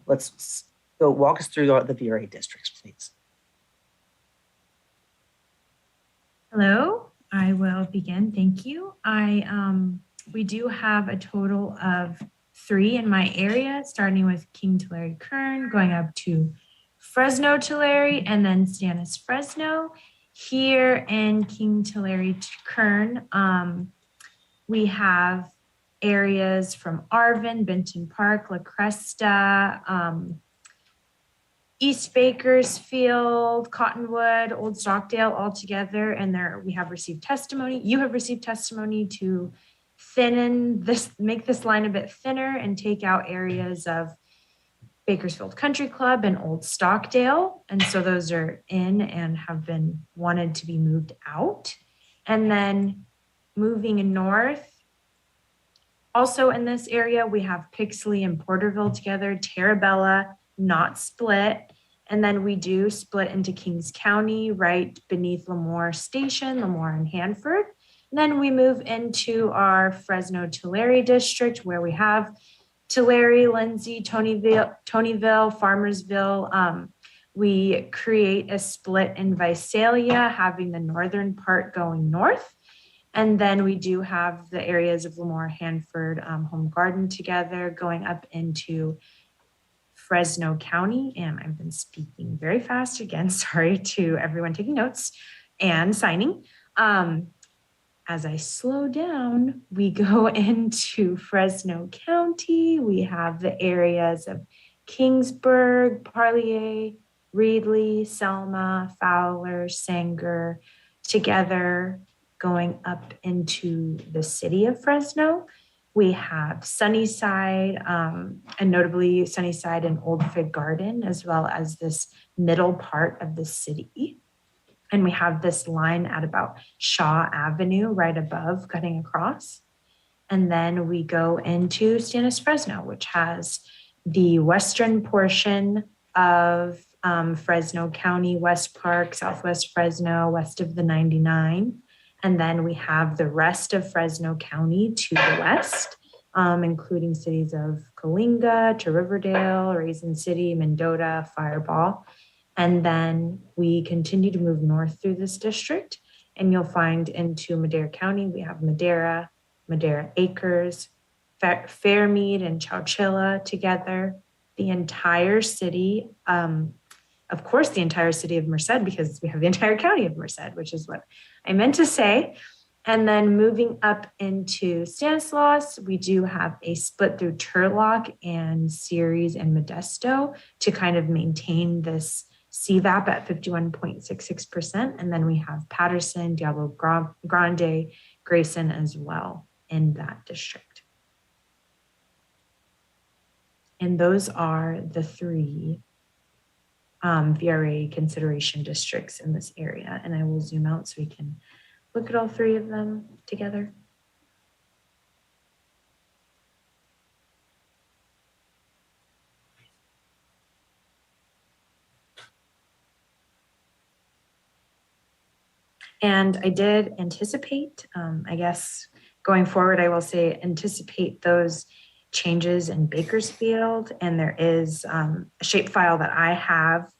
let's go walk us through the VRA districts, please. Hello, I will begin. Thank you. We do have a total of 3 in my area, starting with King Tulare Kern, going up to Fresno Tulare, and then Stannis Fresno. Here in King Tulare Kern, we have areas from Arvin, Benton Park, La Cresta, East Bakersfield, Cottonwood, Old Stockdale all together. And there we have received testimony. You have received testimony to make this line a bit thinner and take out areas of Bakersfield Country Club and Old Stockdale. And so those are in and have been wanted to be moved out. And then moving north, also in this area, we have Pixley and Porterville together, Terabella, not split. And then we do split into Kings County, right beneath Lemoore Station, Lemoore and Hanford. And then we move into our Fresno Tulare district, where we have Tulare, Lindsay, Tonyville, Farmersville. We create a split in Visalia, having the northern part going north. And then we do have the areas of Lemoore, Hanford, Home Garden together, going up into Fresno County. And I've been speaking very fast again. Sorry to everyone taking notes and signing. As I slow down, we go into Fresno County. We have the areas of Kingsburg, Parlier, Reedley, Selma, Fowler, Sanger together, going up into the city of Fresno. We have Sunnyside, and notably Sunnyside and Old Fig Garden, as well as this middle part of the city. And we have this line at about Shaw Avenue right above, cutting across. And then we go into Stannis Fresno, which has the western portion of Fresno County, West Park, Southwest Fresno, west of the 99. And then we have the rest of Fresno County to the west, including cities of Coalinga to Riverdale, Raisin City, Mendota, Fireball. And then we continue to move north through this district, and you'll find into Madera County, we have Madera Acres, Fairmead and Chowchilla together. The entire city, of course, the entire city of Merced, because we have the entire county of Merced, which is what I meant to say. And then moving up into Stanislaus, we do have a split through Turlock and Ceres and Modesto to kind of maintain this CVAP at 51.66%. And then we have Patterson, Diablo Grande, Grayson as well in that district. And those are the 3 VRA consideration districts in this area. And I will zoom out so we can look at all 3 of them together. And I did anticipate, I guess going forward, I will say anticipate those changes in Bakersfield. And there is a shapefile that I have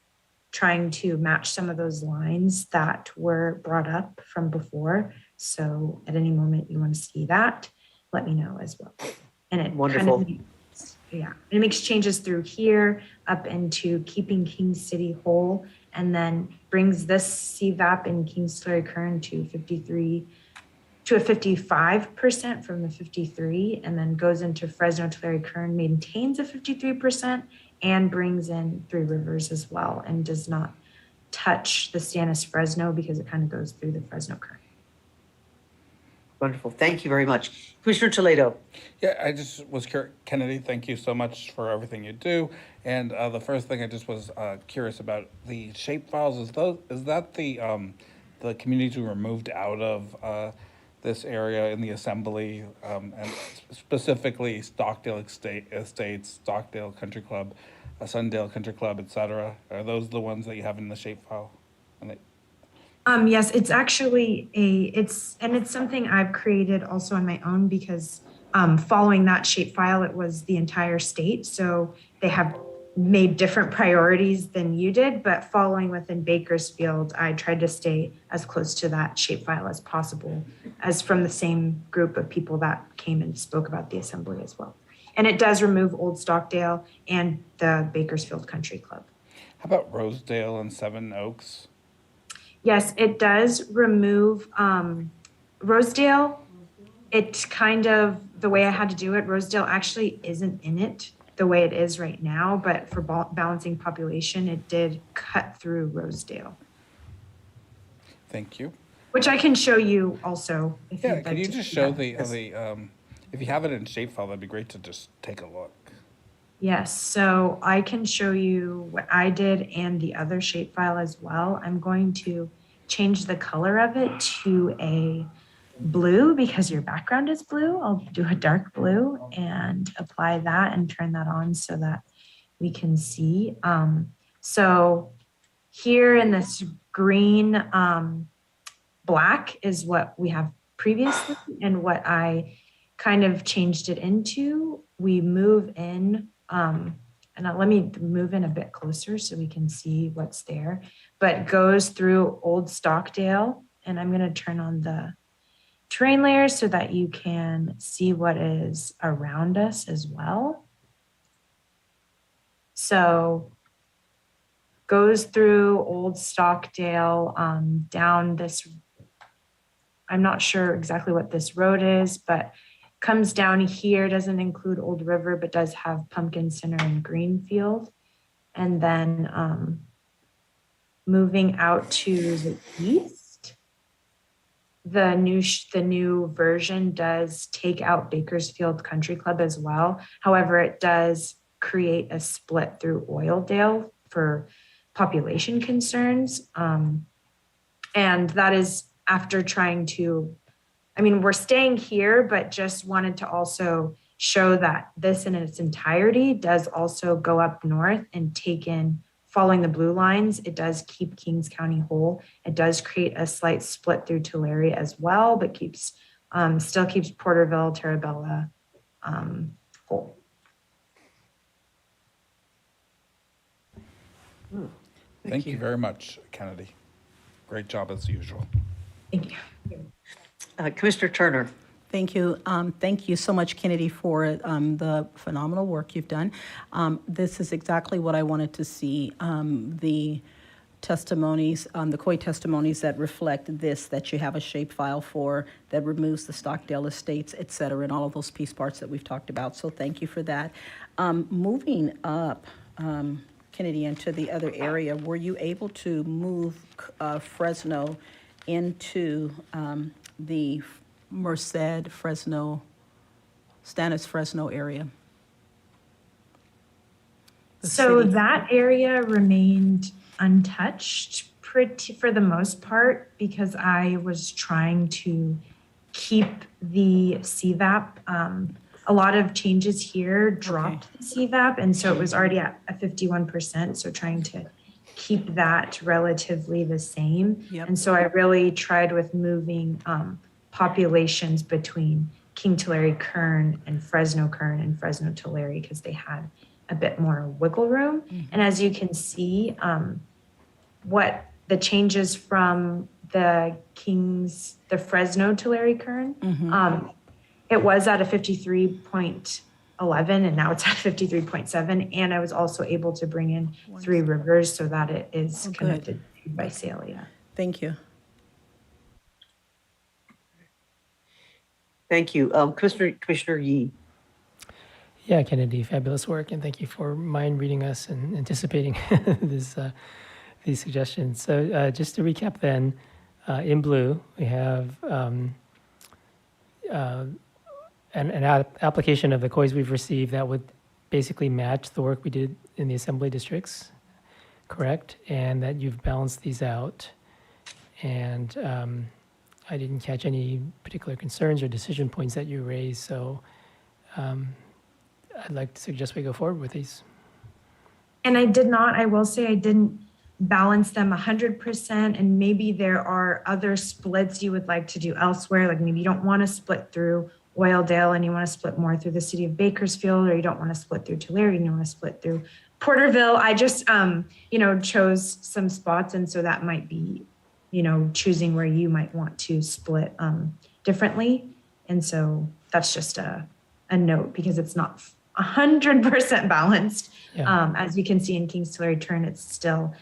trying to match some of those lines that were brought up from before. So at any moment you want to see that, let me know as well. And it wonderful. Kind of, it makes changes through here up into keeping King City whole, and then brings this CVAP in Kings Tulare Kern to 55% from the 53, and then goes into Fresno Tulare Kern, maintains a 53%, and brings in 3 Rivers as well, and does not touch the Stannis Fresno because it kind of goes through the Fresno Kern. Wonderful. Thank you very much. Commissioner Toledo. Yeah, I just was curious. Kennedy, thank you so much for everything you do. And the first thing I just was curious about the shape files. Is that the communities we were moved out of this area in the assembly, and specifically Stockdale Estates, Stockdale Country Club, Sundale Country Club, etc. Are those the ones that you have in the shape file? Yes, it's actually it's something I've created also on my own because following that shapefile, it was the entire state. So they have made different priorities than you did, but following within Bakersfield, I tried to stay as close to that shapefile as possible, as from the same group of people that came and spoke about the assembly as well. And it does remove Old Stockdale and the Bakersfield Country Club. How about Rosedale and Seven Oaks? Yes, it does remove Rosedale. It kind of, the way I had to do it, Rosedale actually isn't in it the way it is right now, but for balancing population, it did cut through Rosedale. Thank you. Which I can show you also. If Yeah, you'd can like you to just see show that. if you have it in shapefile, that'd be great to just take a look. Yes, so I can show you what I did and the other shapefile as well. I'm going to change the color of it to a blue because your background is blue. I'll do a dark blue and apply that and turn that on so that we can see. So here in this green black is what we have previously and what I kind of changed it into. We move in, and let me move in a bit closer so we can see what's there, but goes through Old Stockdale. And I'm going to turn on the terrain layer so that you can see what is around us as well. So goes through Old Stockdale down this, I'm not sure exactly what this road is, but comes down here, doesn't include Old River, but does have Pumpkin Center and Greenfield. And then moving out to the east, the new version does take out Bakersfield Country Club as well. However, it does create a split through Oildale for population concerns. And that is after trying to, I mean, we're staying here, but just wanted to also show that this in its entirety does also go up north and take in, following the blue lines, it does keep Kings County whole. It does create a slight split through Tulare as well, but keeps still keeps Porterville, Terabella whole. Thank you very much, Kennedy. Great job as usual. Thank you. Commissioner Turner. Thank you. Thank you so much, Kennedy, for the phenomenal work you've done. This is exactly what I wanted to see. The testimonies, the COI testimonies that reflect this, that you have a shapefile for, that removes the Stockdale Estates, et cetera, and all of those piece parts that we've talked about. So thank you for that. Moving up, Kennedy, into the other area, were you able to move Fresno into the Merced, Fresno, Stannis, Fresno area? So that area remained untouched for the most part because I was trying to keep the CVAP. A lot of changes here dropped the CVAP, and so it was already at a 51%. So trying to keep that relatively the same. Yep. And so I really tried with moving populations between King Tulare Kern and Fresno Kern and Fresno Tulare because they had a bit more wiggle room. Mm-hmm. And as you can see, what the changes from the Fresno Tulare Kern, Mm-hmm. It was at a 53.11 and now it's at 53.7. And I was also able to bring in Three Rivers so that it is connected to Visalia. Thank you. Thank you. Commissioner Yee. Yeah, Kennedy, fabulous work, and thank you for mind reading us and anticipating these suggestions. So just to recap then, in blue, we have application of the COIs we've received that would basically match the work we did in the assembly districts, correct? And that you've balanced these out. And I didn't catch any particular concerns or decision points that you raised, so I'd like to suggest we go forward with these. And I will say I didn't balance them 100%, and maybe there are other splits you would like to do elsewhere, like maybe you don't want to split through Oildale and you want to split more through the city of Bakersfield, or you don't want to split through Tulare and you want to split through Porterville. I just, chose some spots, and so that might be, choosing where you might want to split differently. And so that's just a note, because it's not 100% balanced. Yeah. As you can see in Kings Tulare Turn, it's still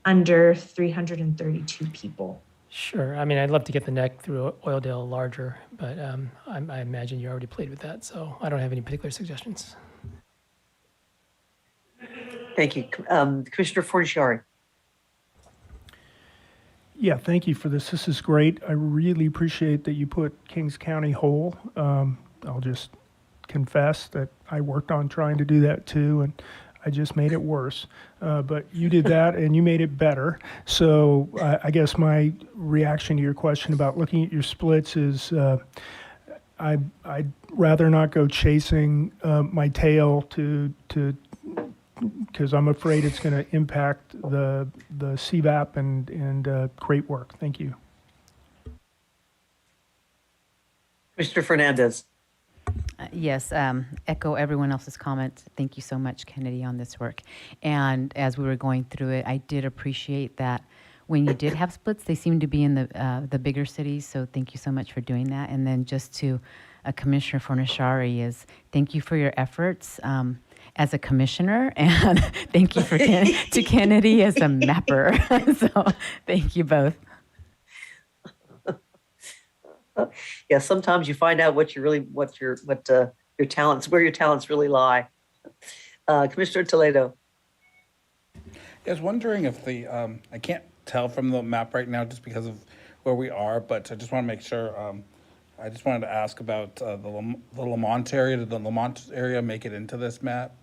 under 332 people. Sure. I mean, I'd love to get the neck through Oildale larger, but I imagine you already played with that, so I don't have any particular suggestions. Thank you. Commissioner Forniciari. Yeah, thank you for this. This is great. I really appreciate that you put Kings County whole. I'll just confess that I worked on trying to do that too, and I just made it worse. But you did that and you made it better. So I guess my reaction to your question about looking at your splits is I'd rather not go chasing my tail because I'm afraid it's going to impact the CVAP and great work. Thank you. Mr. Fernandez. Yes, echo everyone else's comments. Thank you so much, Kennedy, on this work. And as we were going through it, I did appreciate that when you did have splits, they seemed to be in the bigger cities. So thank you so much for doing that. And then just to Commissioner Forniciari is thank you for your efforts as a commissioner, and thank you to Kennedy as a mapper. So thank you both. Yeah, sometimes you find out where your talents really lie. Commissioner Toledo. I was wondering if I can't tell from the map right now just because of where we are, but I just want to make sure. I just wanted to ask about the Lamont area. Did the Lamont area make it into this map?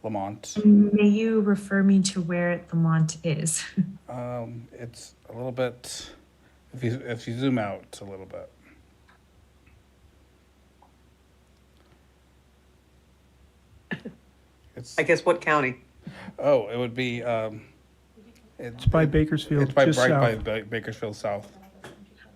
Lamont. May you refer me to where Lamont is? It's a little bit. If you zoom out a little bit. I guess what county? Oh, it would be. It's by Bakersfield. It's by just south. by Bakersfield South.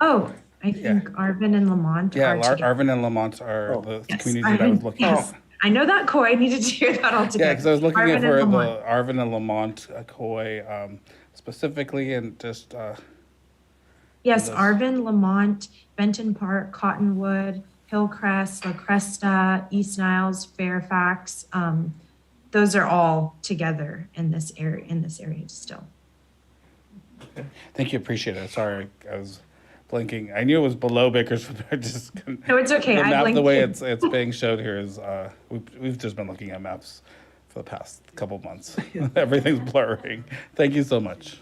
Oh, I think Arvin and Lamont are together. Arvin and Lamont are the communities that I was looking at. I know that COI. I needed to hear that all together. Yeah, because I was looking Arvin at where and the Lamont. Arvin and Lamont COI specifically, and just. Yes, Arvin, Lamont, Benton Park, Cottonwood, Hillcrest, La Cresta, East Niles, Fairfax. Those are all together in this area. Still. Thank you, appreciate it. Sorry, I was blinking. I knew it was below Bakersfield. I just couldn't. No, it's okay. The I map, blinked the way too. it's being showed here is we've just been looking at maps for the past couple months. Everything's blurring. Thank you so much.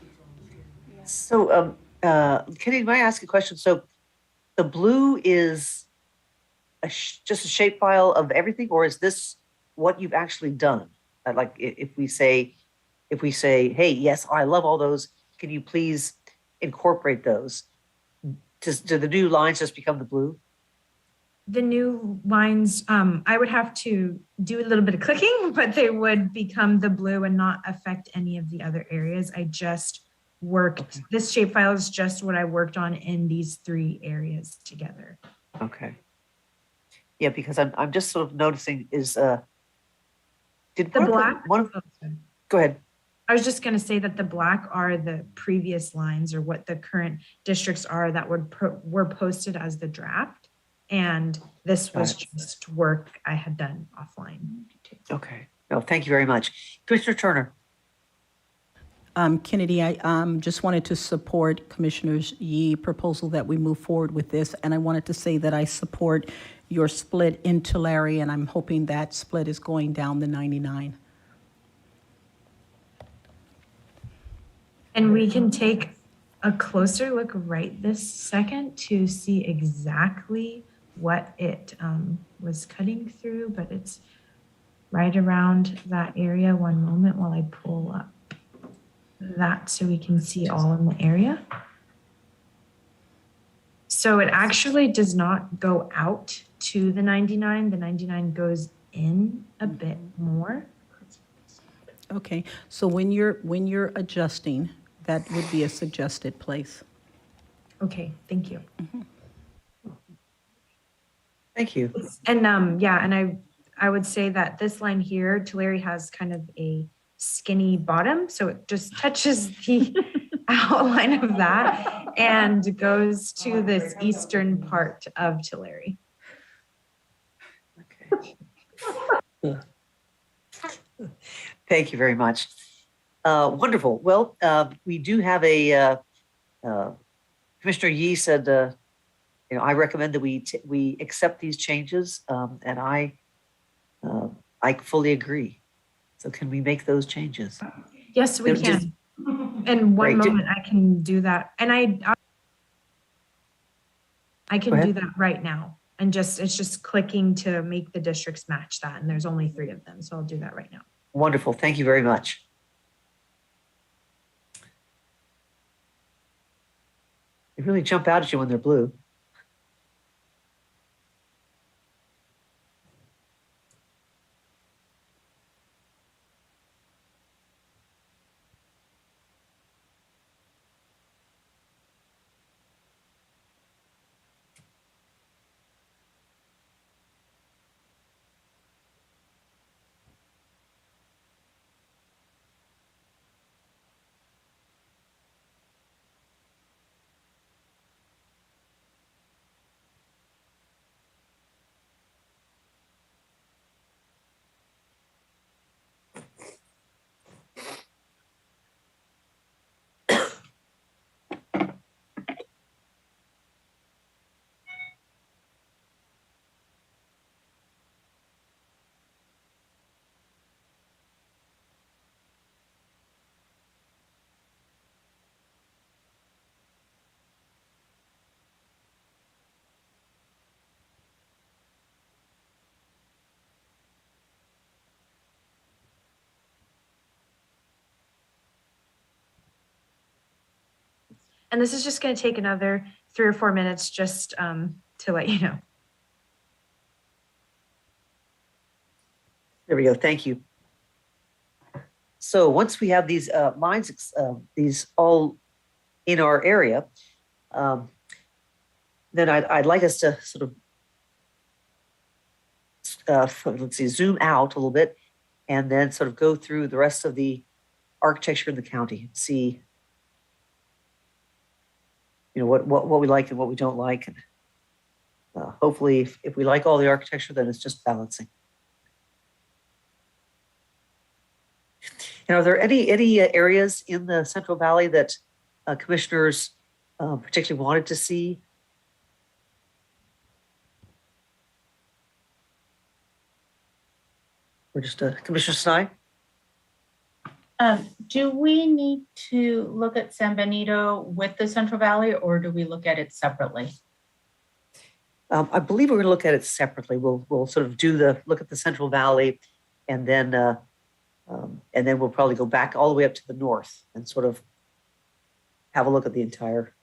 So, Kenny, may I ask a question? So, the blue is just a shapefile of everything, or is this what you've actually done? Like, if we say, hey, yes, I love all those. Can you please incorporate those? Do the new lines just become the blue? The new lines, I would have to do a little bit of clicking, but they would become the blue and not affect any of the other areas. I just worked, this shapefile is just what I worked on in these three areas together. Okay. Yeah, because I'm just sort of noticing is, did The black? Go ahead. I was just going to say that the black are the previous lines, or what the current districts are that were posted as the draft. And this was just work I had done offline. Okay. No, thank you very much. Commissioner Turner. Kennedy, I just wanted to support Commissioner Yee's proposal that we move forward with this. And I wanted to say that I support your split in Tulare, and I'm hoping that split is going down the 99. And we can take a closer look right this second to see exactly what it was cutting through, but it's right around that area. One moment while I pull up that so we can see all in the area. So it actually does not go out to the 99. The 99 goes in a bit more. Okay, so when you're adjusting, that would be a suggested place. Okay, thank you. Thank you. And yeah, and I would say that this line here, Tulare has kind of a skinny bottom, so it just touches the outline of that and goes to this eastern part of Tulare. Okay. Thank you very much. Wonderful. Well, we do have a Commissioner Yee said, you know, I recommend that we accept these changes, and I fully agree. So can we make those changes? Yes, we can. In one moment, I can do that, and I can do that right now. And it's just clicking to make the districts match that, and there's only 3 of them, so I'll do that right now. Wonderful. Thank you very much. They really jump out at you when they're blue. And this is just going to take another 3 or 4 minutes just to let you know. There we go. Thank you. So once we have these lines, these all in our area, then I'd like us to sort of, let's see, zoom out a little bit and then sort of go through the rest of the architecture in the county and see, you know, what we like and what we don't like. And hopefully if we like all the architecture, then it's just balancing. And are there any areas in the Central Valley that commissioners particularly wanted to see? Or just Commissioner Snide? Do we need to look at San Benito with the Central Valley, or do we look at it separately? I believe we're going to look at it separately. We'll sort of look at the Central Valley, and then we'll probably go back all the way up to the north and sort of have a look at the entire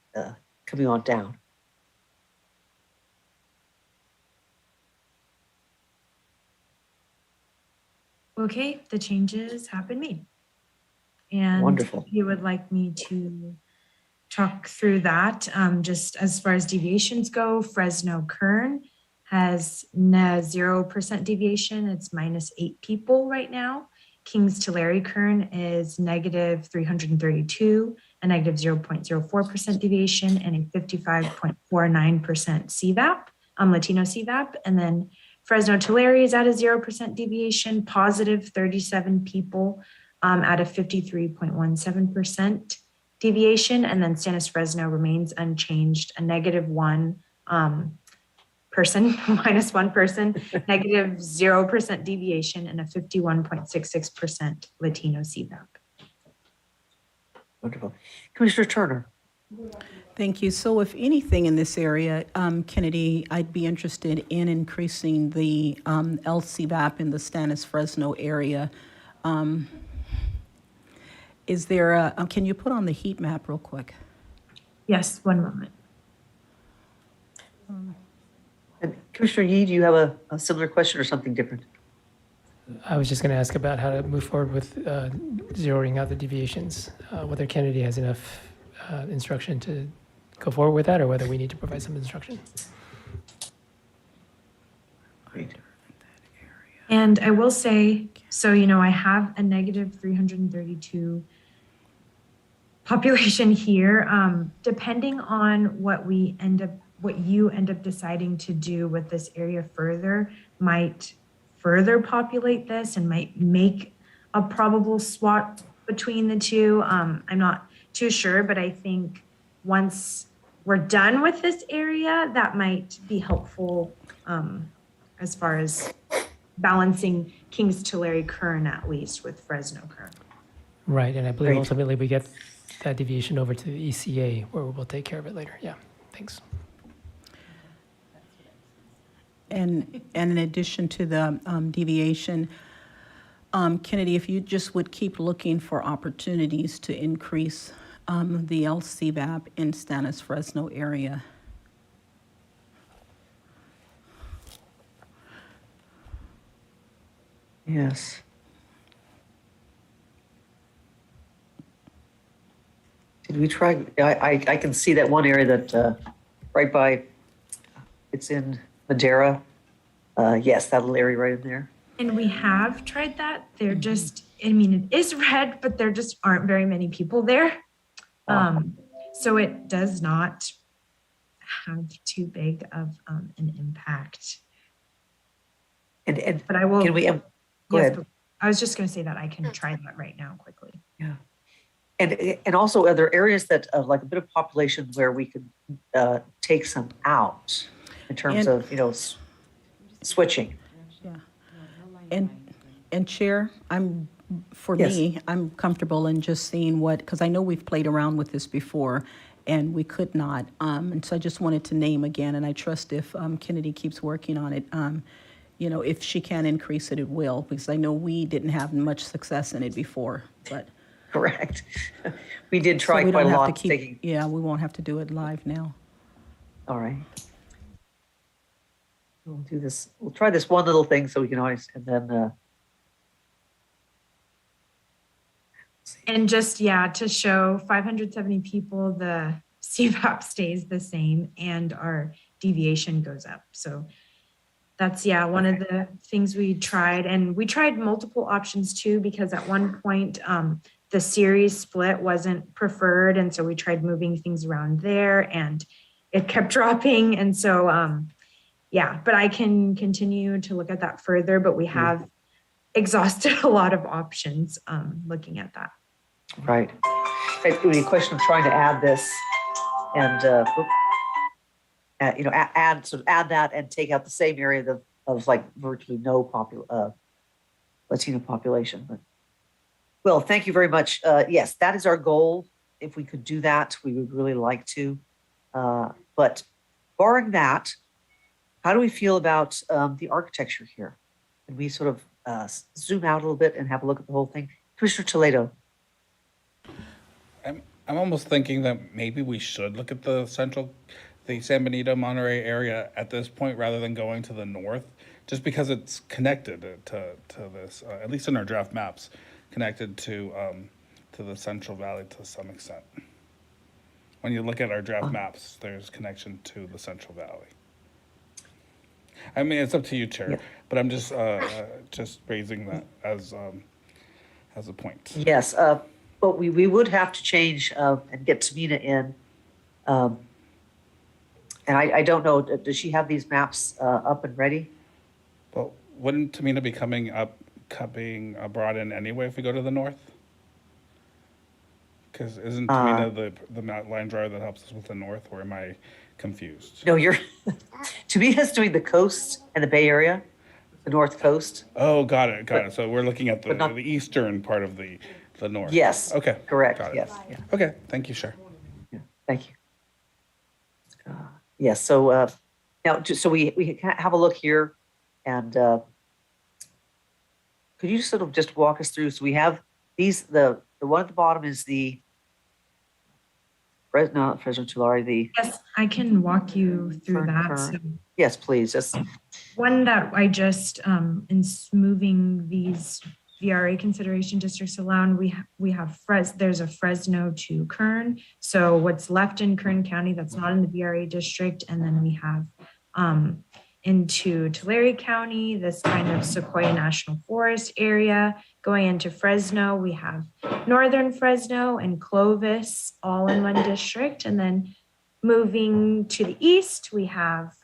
coming on down. Okay, the changes have been made. And wonderful. If you would like me to talk through that, just as far as deviations go, Fresno Kern has 0% deviation. It's -8 people right now. Kings Tulare Kern is -332, a -0.04% deviation, and a 55.49% CVAP, Latino CVAP. And then Fresno Tulare is at a 0% deviation, +37 people at a 53.17% deviation. And then San Fresno remains unchanged, a -1 person, -1 person, -0% deviation, and a 51.66% Latino CVAP. Wonderful. Commissioner Turner. Thank you. So if anything in this area, Kennedy, I'd be interested in increasing the LCVAP in the Stannis Fresno area. Is there a, can you put on the heat map real quick? Yes, one moment. And Commissioner Yee, do you have a similar question or something different? I was just going to ask about how to move forward with zeroing out the deviations, whether Kennedy has enough instruction to go forward with that, or whether we need to provide some instruction. Great. And I will say, so, I have a negative 332 population here. Depending on what you end up deciding to do with this area further, might further populate this and might make a probable swap between the two. I'm not too sure, but I think once we're done with this area, that might be helpful as far as balancing Kings Tulare Kern, at least, with Fresno Kern. Right, and I believe Great. ultimately we get that deviation over to the ECA, where we'll take care of it later. Yeah, thanks. And in addition to the deviation, Kennedy, if you just would keep looking for opportunities to increase the LCVAP in Stannis Fresno area. Yes. Did we try? I can see that one area that right by, it's in Madera. Yes, that little area right in there. And we have tried that. They're just, it is red, but there just aren't very many people there. So it does not have too big of an impact. And but I will. Can we? Go ahead. I was just going to say that I can try that right now quickly. Yeah. And also, are there areas that like a bit of population where we could take some out in terms of switching? Yeah. And Chair, Yes. I'm comfortable in just seeing because I know we've played around with this before and we could not. And so I just wanted to name again, and I trust if Kennedy keeps working on it, if she can increase it, it will, because I know we didn't have much success in it before, but. Correct. We did So try we quite a don't have lot. to keep, yeah, we won't have to do it live now. All right. We'll do this. We'll try this one little thing so we can always, and then. And just, to show 570 people, the CVAP stays the same and our deviation goes up. So that's, one of the things we tried. And we tried multiple options too, because at one point, the series split wasn't preferred. And so we tried moving things around there and it kept dropping. And so, but I can continue to look at that further, but we have exhausted a lot of options looking at that. Right. It would be a question of trying to add this and, add that and take out the same area of like virtually no Latino population. But, well, thank you very much. Yes, that is our goal. If we could do that, we would really like to. But barring that, how do we feel about the architecture here? Can we sort of zoom out a little bit and have a look at the whole thing? Commissioner Toledo. I'm almost thinking that maybe we should look at the San Benito Monterey area at this point rather than going to the north, just because it's connected to this, at least in our draft maps, connected to the Central Valley to some extent. When you look at our draft maps, there's connection to the Central Valley. I mean, it's up to you, Chair, but I'm just raising that as a point. Yes, but we would have to change and get Tamina in. And I don't know, does she have these maps up and ready? Well, wouldn't Tamina be being brought in anyway if we go to the north? Because isn't Tamina the line drawer that helps us with the north, or am I confused? No, Tamina's doing the coast and the Bay Area, the North Coast. Oh, got it. So we're looking at the eastern part of the north. Yes. Okay. Correct. Got it. Yes. Yeah. Okay. Thank you, Chair. Yeah. Thank you. Yes, so now, so we can have a look here, and could you sort of just walk us through? So we have these, the one at the bottom is the Fresno Tulare, the Yes, I can walk you through that. So yes, please. Just one that I just in moving these VRA consideration districts around, we have there's a Fresno to Kern. So what's left in Kern County that's not in the VRA district, and then we have into Tulare County, this kind of Sequoia National Forest area. Going into Fresno, we have Northern Fresno and Clovis all in one district. And then moving to the east, we have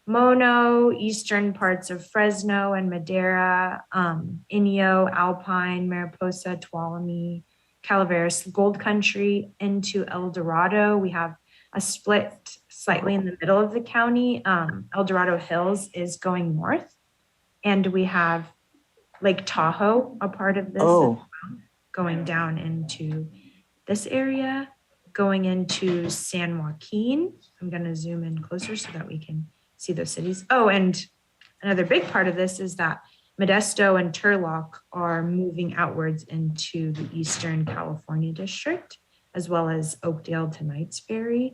Mono, eastern parts of Fresno and Madera, Inyo, Alpine, Mariposa, Tuolumne, Calaveras, Gold Country. Into El Dorado, we have a split slightly in the middle of the county. El Dorado Hills is going north, and we have Lake Tahoe, a part of this, going down into this area, going into San Joaquin. I'm going to zoom in closer so that we can see those cities. Oh, and another big part of this is that Modesto and Turlock are moving outwards into the Eastern California district, as well as Oakdale to Knights Ferry.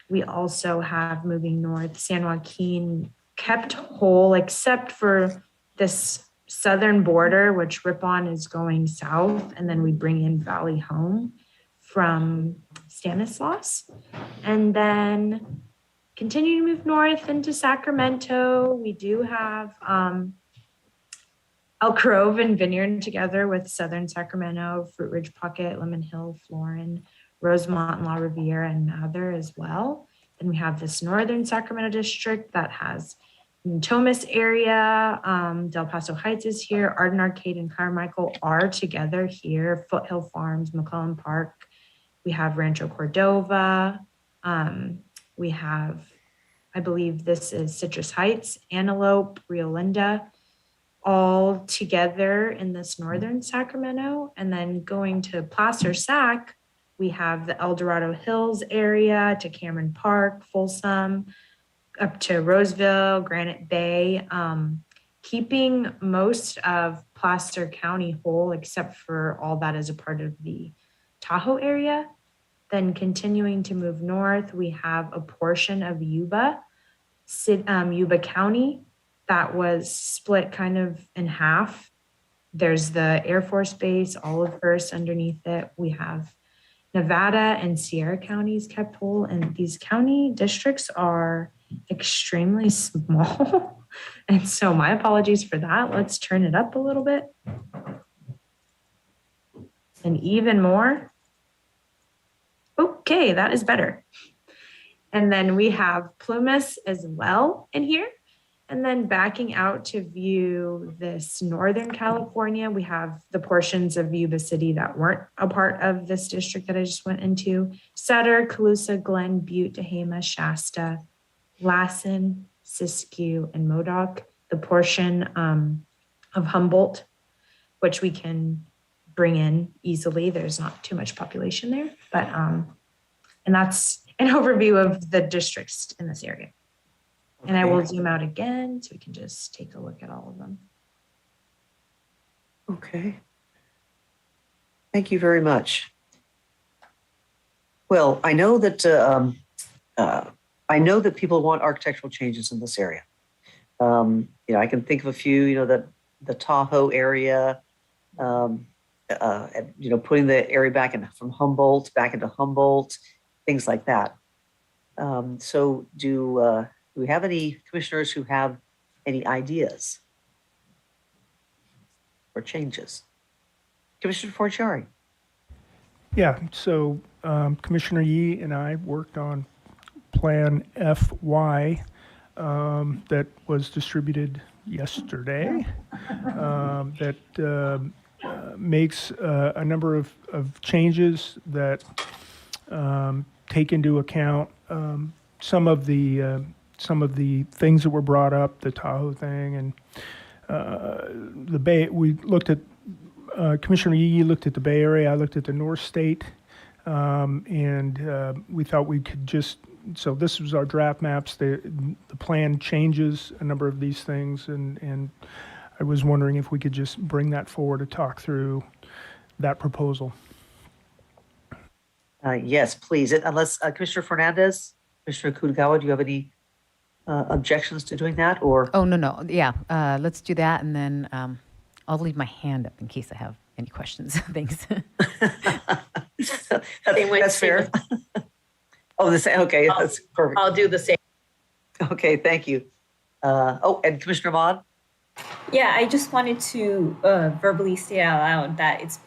We also have moving north, San Joaquin kept whole except for this southern border, which Ripon is going south, and then we bring in Valley Home from Stanislaus. And then continue to move north into Sacramento. We do have Elk Grove and Vineyard together with Southern Sacramento, Fruit Ridge Pocket, Lemon Hill, Florin, Rosemont, and La Riviera, and Mather as well. Then we have this Northern Sacramento district that has Thomas area, Del Paso Heights is here, Arden Arcade and Carmichael are together here, Foothill Farms, McClellan Park. We have Rancho Cordova. We have, I believe this is Citrus Heights, Antelope, Rio Linda, all together in this Northern Sacramento. And then going to Placer Sac, we have the El Dorado Hills area to Cameron Park, Folsom, up to Roseville, Granite Bay, keeping most of Placer County whole, except for all that is a part of the Tahoe area. Then continuing to move north, we have a portion of Yuba, Yuba County, that was split kind of in half. There's the Air Force Base, Olivehurst underneath it. We have Nevada and Sierra counties kept whole, and these county districts are extremely small. And so my apologies for that. Let's turn it up a little bit. And even more. Okay, that is better. And then we have Plumas as well in here. And then backing out to view this Northern California, we have the portions of Yuba City that weren't a part of this district that I just went into. Sutter, Colusa, Glen, Butte, Tehama, Shasta, Lassen, Siskiyou, and Modoc. The portion of Humboldt, which we can bring in easily. There's not too much population there, but and that's an overview of the districts in this area. Okay. And I will zoom out again so we can just take a look at all of them. Okay. Thank you very much. Well, I know that people want architectural changes in this area. I can think of a few. The Tahoe area. Putting the area back from Humboldt back into Humboldt, things like that. So do we have any commissioners who have any ideas or changes? Commissioner Forciari. Yeah, so Commissioner Yee and I worked on Plan FY that was distributed yesterday that makes a number of changes that take into account some of the things that were brought up, the Tahoe thing, and the Bay. We looked at Commissioner Yee looked at the Bay Area. I looked at the North State And we thought we could just, so this was our draft maps. The plan changes a number of these things, and I was wondering if we could just bring that forward to talk through that proposal. Yes, please. Unless Commissioner Fernandez, Commissioner Kutagawa, do you have any objections to doing that, or? Oh, no. Yeah, let's do that, and then I'll leave my hand up in case I have any questions. Thanks. That's fair. Oh, the same. Okay, that's perfect. I'll do the same. Okay, thank you. And Commissioner Ahmad? Yeah, I just wanted to verbally state out loud that it's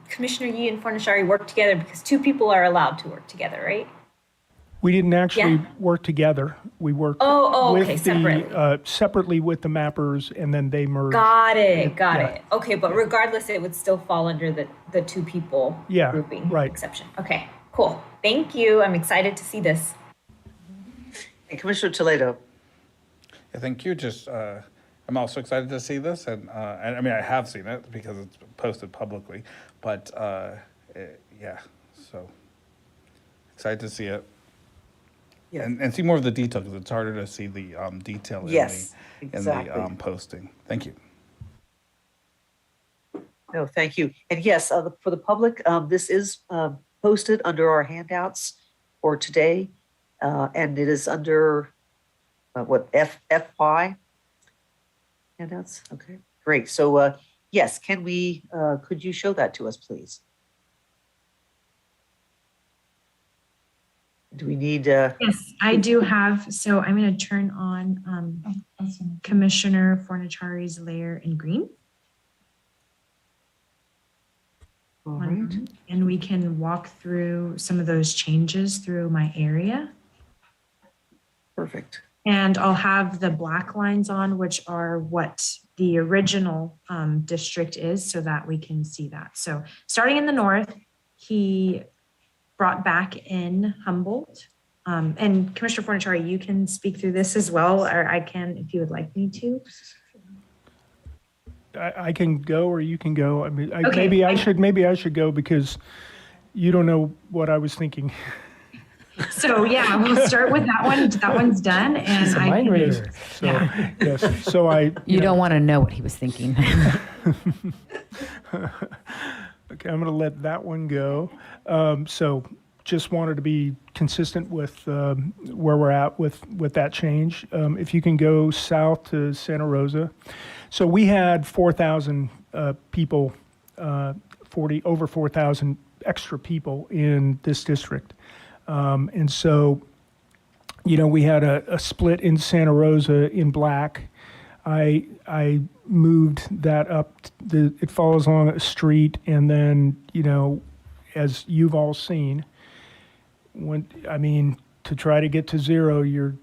Commissioner Yee and Fornashari work together because two people are allowed to work together, right? We didn't actually work together. We worked okay, separately with the mappers, and then they merged. Got it. Okay, but regardless, it would still fall under the two people grouping exception. Okay, cool. Thank you. I'm excited to see this. And Commissioner Toledo. Yeah, thank you. Just I'm also excited to see this, and I mean I have seen it because it's posted publicly, but so excited to see it. Yeah. And see more of the detail because it's harder to see the detail in the posting. Thank you. No, thank you. And yes, for the public, this is posted under our handouts for today, and it is under FY handouts. Okay, great. So yes, can we? Could you show that to us, please? Do we need? Yes, I do have. So I'm going to turn on Commissioner Fornachari's layer in green. All right. And we can walk through some of those changes through my area. Perfect. And I'll have the black lines on, which are what the original district is, so that we can see that. So starting in the north, he brought back in Humboldt. And Commissioner Fornachari, you can speak through this as well, or I can if you would like me to. I can go, or you can go. I mean, Okay. maybe I should go because you don't know what I was thinking. So yeah, we'll start with that one. That one's done, and He's a mind reader. So, yes. So You don't want to know what he was thinking. Okay, I'm going to let that one go. So just wanted to be consistent with where we're at with that change. If you can go south to Santa Rosa. So we had 4,000 people, over 4,000 extra people in this district. And so, we had a split in Santa Rosa in black. I moved that up. It follows along a street, and then, as you've all seen, to try to get to zero, you're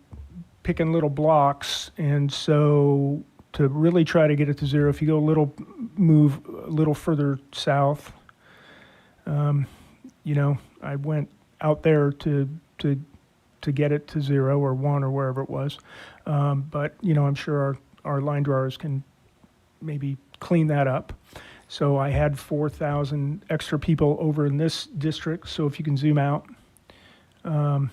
picking little blocks, and so to really try to get it to zero, if you go move a little further south, I went out there to get it to zero or one or wherever it was. But, I'm sure our line drawers can maybe clean that up. So I had 4,000 extra people over in this district. So if you can zoom out, So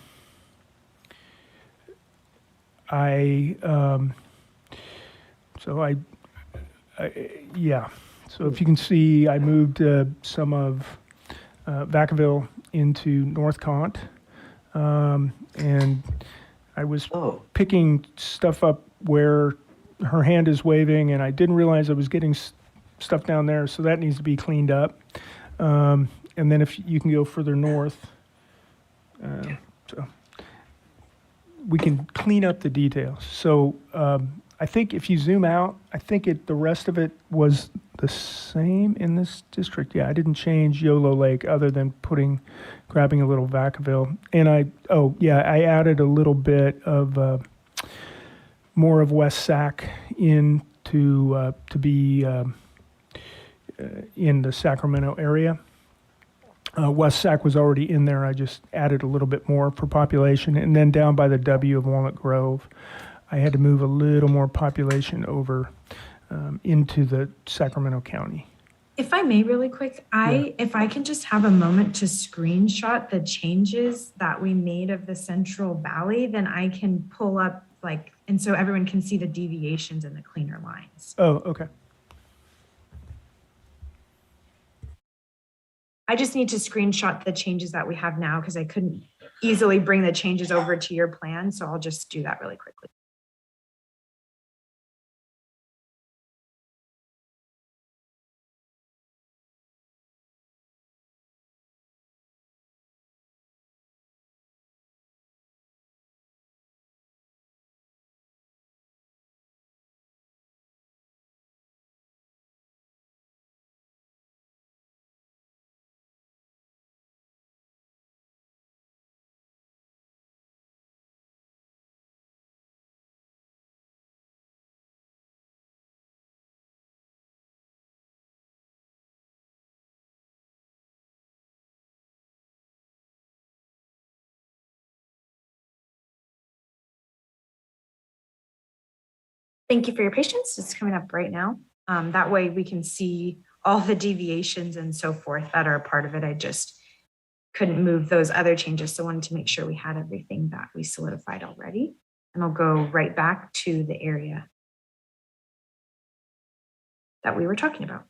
if you can see, I moved some of Vacaville into North Cont, and I was picking stuff up where her hand is waving, and I didn't realize I was getting stuff down there, so that needs to be cleaned up. And then if you can go further north, so we can clean up the details. So I think if you zoom out, I think the rest of it was the same in this district. Yeah, I didn't change Yolo Lake other than grabbing a little Vacaville. And I added a little bit of more of West Sac in to be in the Sacramento area. West Sac was already in there. I just added a little bit more for population. And then down by the W of Walnut Grove, I had to move a little more population over into the Sacramento County. If I may really quick, if I can just have a moment to screenshot the changes that we made of the Central Valley, then I can pull up and so everyone can see the deviations and the cleaner lines. Oh, okay. I just need to screenshot the changes that we have now because I couldn't easily bring the changes over to your plan. So I'll just do that really quickly. Thank you for your patience. It's coming up right now. That way we can see all the deviations and so forth that are a part of it. I just couldn't move those other changes. So I wanted to make sure we had everything that we solidified already. And I'll go right back to the area that we were talking about.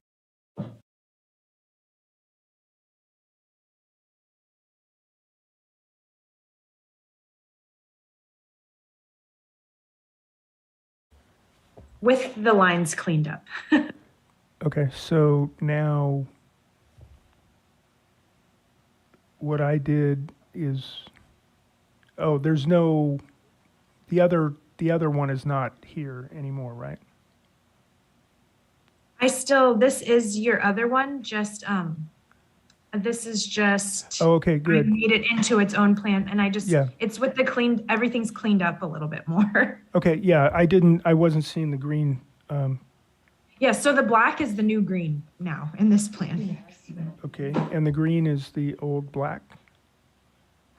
With the lines cleaned up. Okay, so now what I did is, there's no, the other one is not here anymore, right? This is your other one, just, this is just. Oh, okay, good. I made it into its own plan and it's with the everything's cleaned up a little bit more. Okay, yeah, I wasn't seeing the green. Yeah, so the black is the new green now in this plan. Okay, and the green is the old black?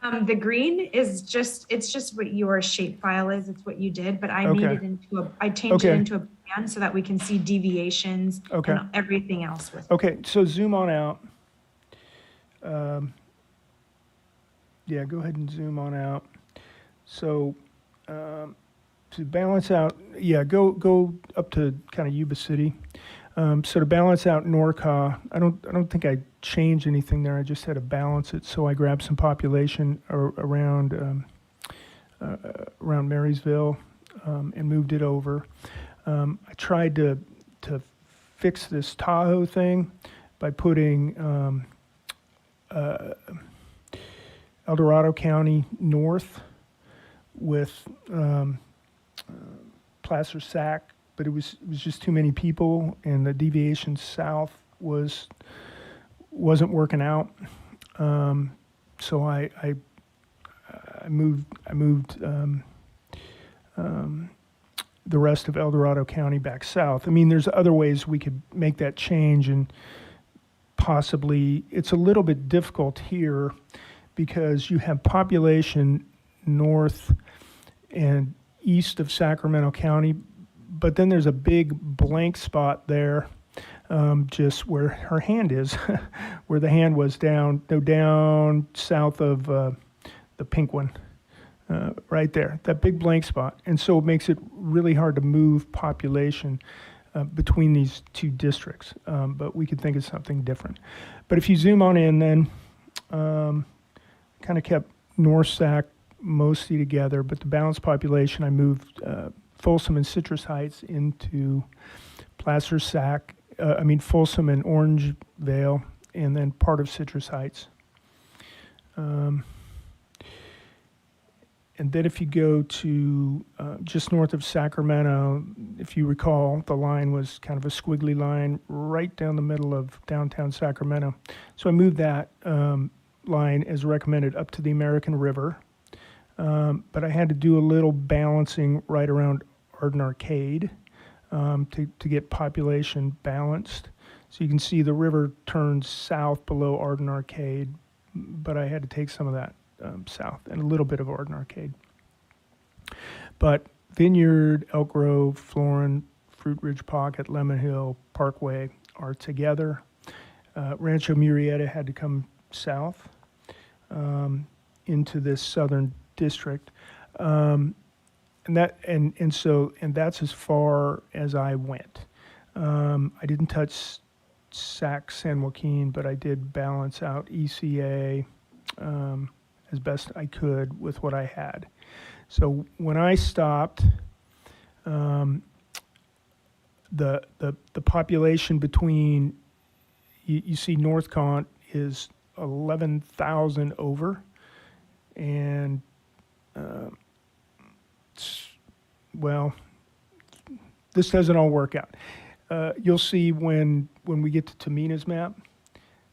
The green is it's just what your shape file is. It's what you did, but I made it I changed it into a plan so that we can see deviations and everything else with it. Okay, so zoom on out. Yeah, go ahead and zoom on out. So to balance out, go up to kind of Yuba City. So to balance out Norca, I don't think I changed anything there. I just had to balance it. So I grabbed some population around Marysville and moved it over. I tried to fix this Tahoe thing by putting El Dorado County north with Placer Sac, but it was just too many people, and the deviation south wasn't working out. So I moved the rest of El Dorado County back south. I mean, there's other ways we could make that change, and possibly it's a little bit difficult here because you have population north and east of Sacramento County, but then there's a big blank spot there, just where her hand is, where the hand was down south of the pink one, right there, that big blank spot. And so it makes it really hard to move population between these two districts, but we could think of something different. But if you zoom on in, then kind of kept North Sac mostly together, but the balanced population, I moved Folsom and Citrus Heights into Placer Sac, Folsom and Orangevale, and then part of Citrus Heights. And then if you go to just north of Sacramento, if you recall, the line was kind of a squiggly line right down the middle of downtown Sacramento. So I moved that line as recommended up to the American River. But I had to do a little balancing right around Arden Arcade to get population balanced. So you can see the river turns south below Arden Arcade, but I had to take some of that south and a little bit of Arden Arcade. But Vineyard, Elk Grove, Florin, Fruit Ridge Pocket, Lemon Hill, Parkway are together. Rancho Murrieta had to come south into this southern district. And that's as far as I went. I didn't touch SAC San Joaquin, but I did balance out ECA as best I could with what I had. So when I stopped, the population between you see North Cont is 11,000 over, and well, this doesn't all work out. You'll see when we get to Tamina's map,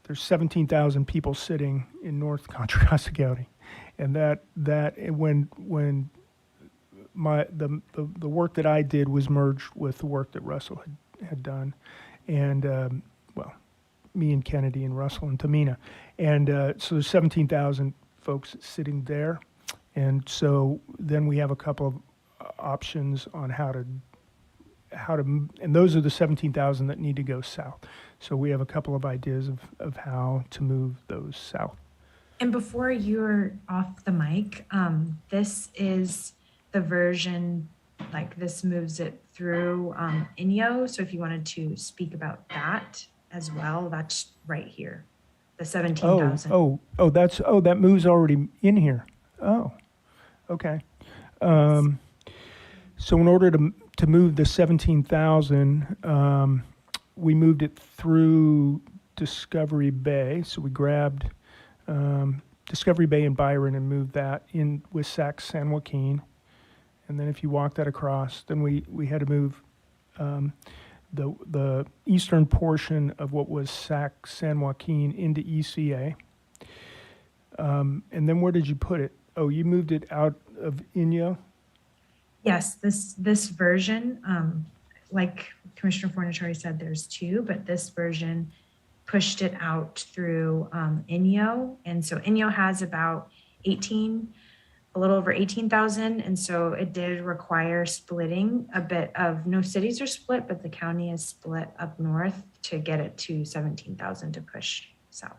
there's 17,000 people sitting in North Contra Costa County, and that when the work that I did was merged with the work that Russell had done, and well, me and Kennedy and Russell and Tamina, and so there's 17,000 folks sitting there, and so then we have a couple of options on how to, and those are the 17,000 that need to go south. So we have a couple of ideas of how to move those south. And before you're off the mic, this is the version, like this moves it through Inyo. So if you wanted to speak about that as well, that's right here, the 17,000. That moves already in here. Oh, okay. So in order to move the 17,000, we moved it through Discovery Bay. So we grabbed Discovery Bay and Byron and moved that in with SAC San Joaquin. And then if you walk that across, then we had to move the eastern portion of what was SAC San Joaquin into ECA. And then where did you put it? Oh, you moved it out of Inyo? Yes, this version, like Commissioner Fornaciari said, there's two, but this version pushed it out through Inyo. And so Inyo has about a little over 18,000. And so it did require splitting a bit of, no cities are split, but the county is split up north to get it to 17,000 to push south.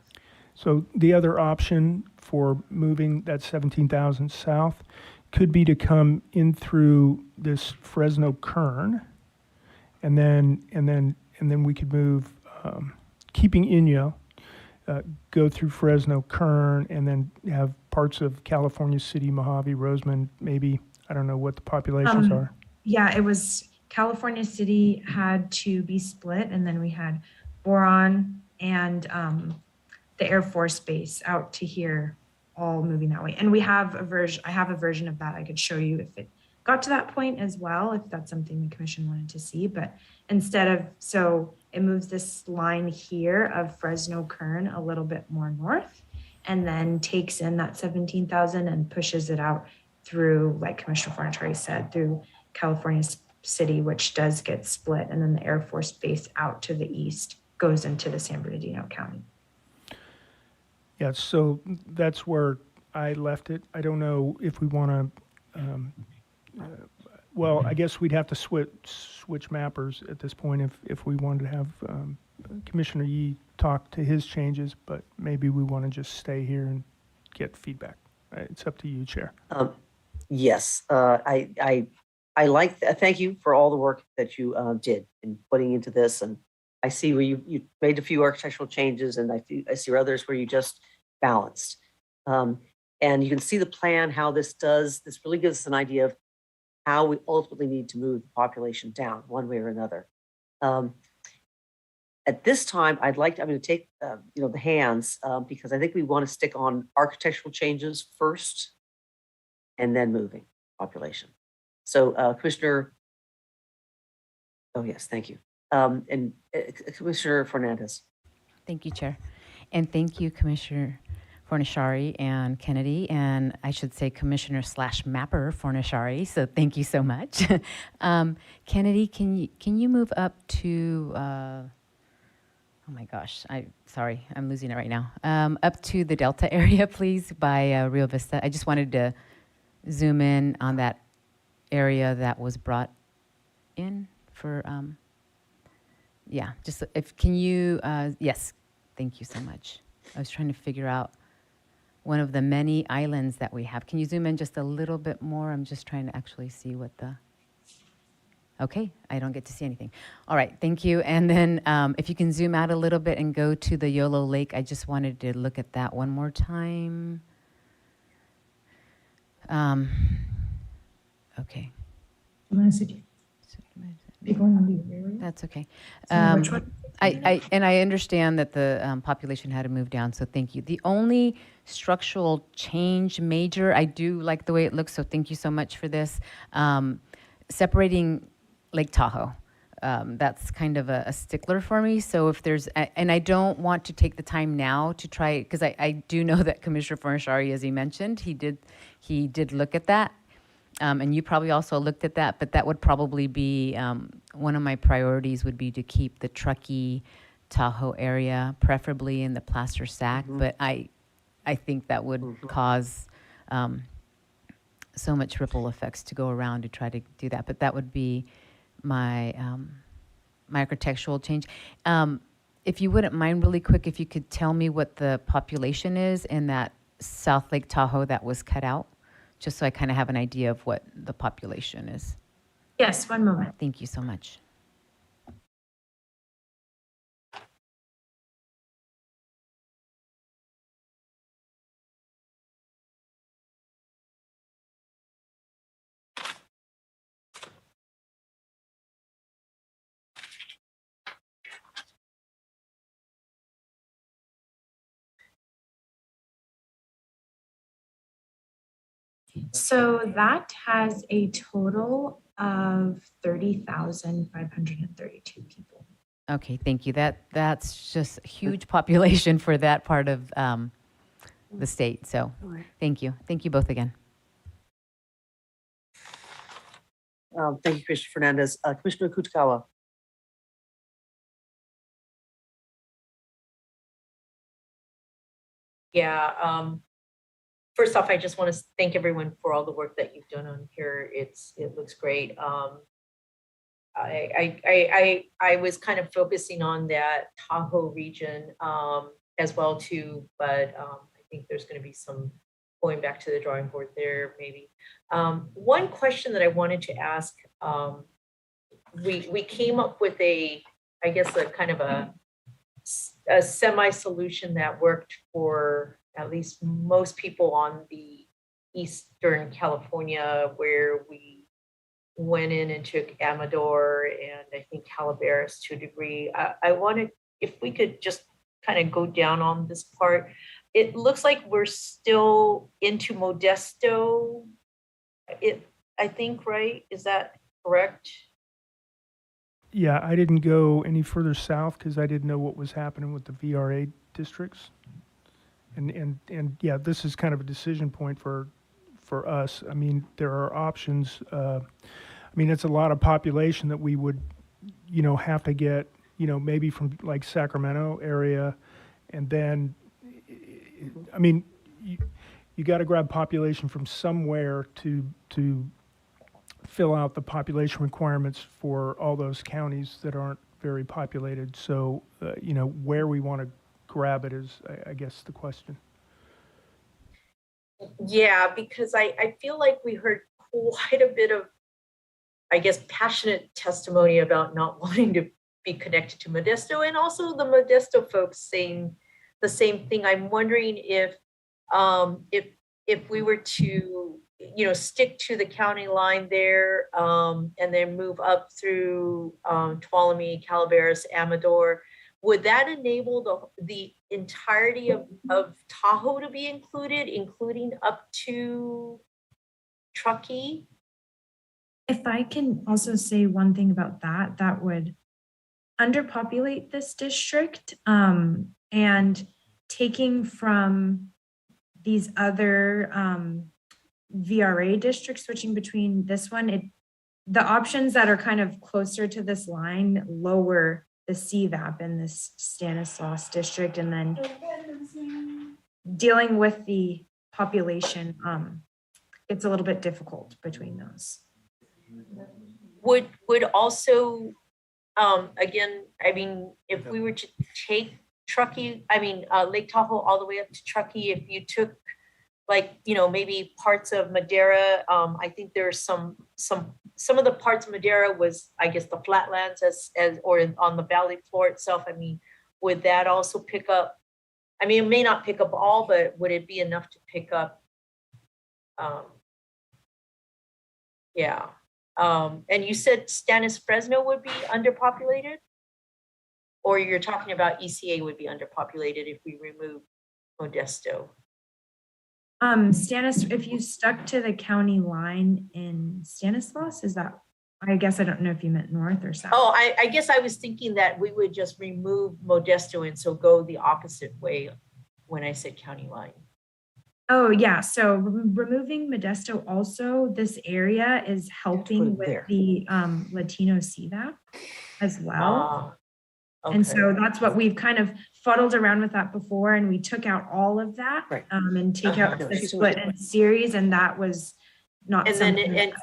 So the other option for moving that 17,000 south could be to come in through this Fresno Kern, and then we could move, keeping Inyo, go through Fresno Kern, and then have parts of California City, Mojave, Roseman, maybe, I don't know what the populations are. Yeah, it was California City had to be split, and then we had Boron and the Air Force Base out to here, all moving that way. And we have I have a version of that I could show you if it got to that point as well, if that's something the commission wanted to see. But instead of, so it moves this line here of Fresno Kern a little bit more north, and then takes in that 17,000 and pushes it out through, like Commissioner Fornaciari said, through California City, which does get split. And then the Air Force Base out to the east goes into the San Bernardino County. Yeah, so that's where I left it. I don't know if we want to, well, I guess we'd have to switch mappers at this point if we wanted to have Commissioner Yee talk to his changes, but maybe we want to just stay here and get feedback. It's up to you, Chair. Yes, I like, thank you for all the work that you did in putting into this, and I see where you made a few architectural changes, and I see others where you just balanced. And you can see the plan, how this really gives us an idea of how we ultimately need to move the population down one way or another. At this time, I'm going to take the hands because I think we want to stick on architectural changes first and then moving population. So Commissioner, oh yes, thank you. And Commissioner Fernandez. Thank you, Chair. And thank you, Commissioner Fornaciari and Kennedy, and I should say Commissioner/Mapper Fornaciari. So thank you so much. Kennedy, can you move up to? Oh my gosh, I'm losing it right now. Up to the Delta area, please, by Rio Vista. I just wanted to zoom in on that area that was brought in for. Yeah, just if can you? Yes. Thank you so much. I was trying to figure out one of the many islands that we have. Can you zoom in just a little bit more? I'm just trying to actually see what the... Okay, I don't get to see anything. All right, thank you. And then if you can zoom out a little bit and go to the Yolo Lake, I just wanted to look at that one more time. Okay. That's okay. I understand that the population had to move down, so thank you. The only structural change major, I do like the way it looks, so thank you so much for this. Separating Lake Tahoe. That's kind of a stickler for me. So if there's, and I don't want to take the time now to try, because I do know that Commissioner Fornashari, as he mentioned, he did look at that. And you probably also looked at that, but that would probably be one of my priorities would be to keep the Truckee Tahoe area, preferably in the plaster sack. But I think that would cause so much ripple effects to go around to try to do that. But that would be my my architectural change. If you wouldn't mind really quick, if you could tell me what the population is in that South Lake Tahoe that was cut out, just so I kind of have an idea of what the population is. Yes, one moment. Thank you so much. So that has a total of 30,532 people. Okay, thank you. That's just a huge population for that part of the state. So thank you. Thank you both again. Thank you, Commissioner Fernandez. Commissioner Kutakawa. Yeah. First off, I just want to thank everyone for all the work that you've done on here. It looks great. I was kind of focusing on that Tahoe region as well too, but I think there's going to be some going back to the drawing board there maybe. One question that I wanted to ask, we came up with I guess a kind of a semi-solution that worked for at least most people on the Eastern California, where we went in and took Amador and I think Calaveras to a degree. I wanted, if we could just kind of go down on this part. It looks like we're still into Modesto, I think, right? Is that correct? Yeah, I didn't go any further south because I didn't know what was happening with the VRA districts. And yeah, this is kind of a decision point for us. I mean, there are options. I mean, it's a lot of population that we would, have to get, maybe from like Sacramento area. And then, I mean, you got to grab population from somewhere to fill out the population requirements for all those counties that aren't very populated. So, where we want to grab it is, I guess, the question. Yeah, because I feel like we heard quite a bit of, I guess, passionate testimony about not wanting to be connected to Modesto, and also the Modesto folks saying the same thing. I'm wondering if we were to, stick to the county line there, and then move up through Tuolumne, Calaveras, Amador, would that enable the entirety of Tahoe to be included, including up to Truckee? If I can also say one thing about that, that would underpopulate this district, and taking from these other VRA districts, switching between this one, the options that are kind of closer to this line lower the CVAP in this Stanislaus district, and then dealing with the population, it's a little bit difficult between those. Would also, again, I mean, if we were to take Truckee, Lake Tahoe all the way up to Truckee, if you took maybe parts of Madeira, I think there's some of the parts of Madeira was, I guess, the flatlands on the valley floor itself. Would that also pick up? It may not pick up all, but would it be enough to pick up? Yeah. And you said Stannis Fresno would be underpopulated? Or you're talking about ECA would be underpopulated if we remove Modesto? If you stuck to the county line in Stanislaus, is that, I guess I don't know if you meant north or south. Oh, I guess I was thinking that we would just remove Modesto and so go the opposite way when I said county line. Oh yeah, so removing Modesto also, this area is helping with the Latino CVAP as well. Okay. And so that's what we've kind of fuddled around with that before, and we took out all of that and take out the split and series, and that was not. And then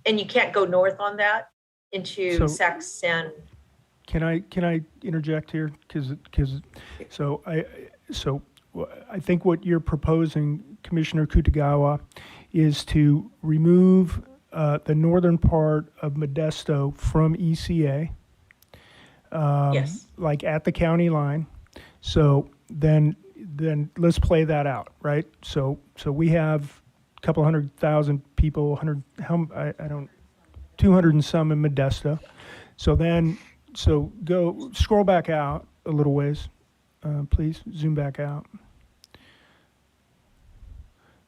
and you can't go north on that into Saxon. Can I interject here? Because I think what you're proposing, Commissioner Kutagawa, is to remove the northern part of Modesto from ECA. Yes. Like at the county line. So then let's play that out, right? So we have a couple 100,000 people, 200 and some in Modesto. So go scroll back out a little ways, please zoom back out.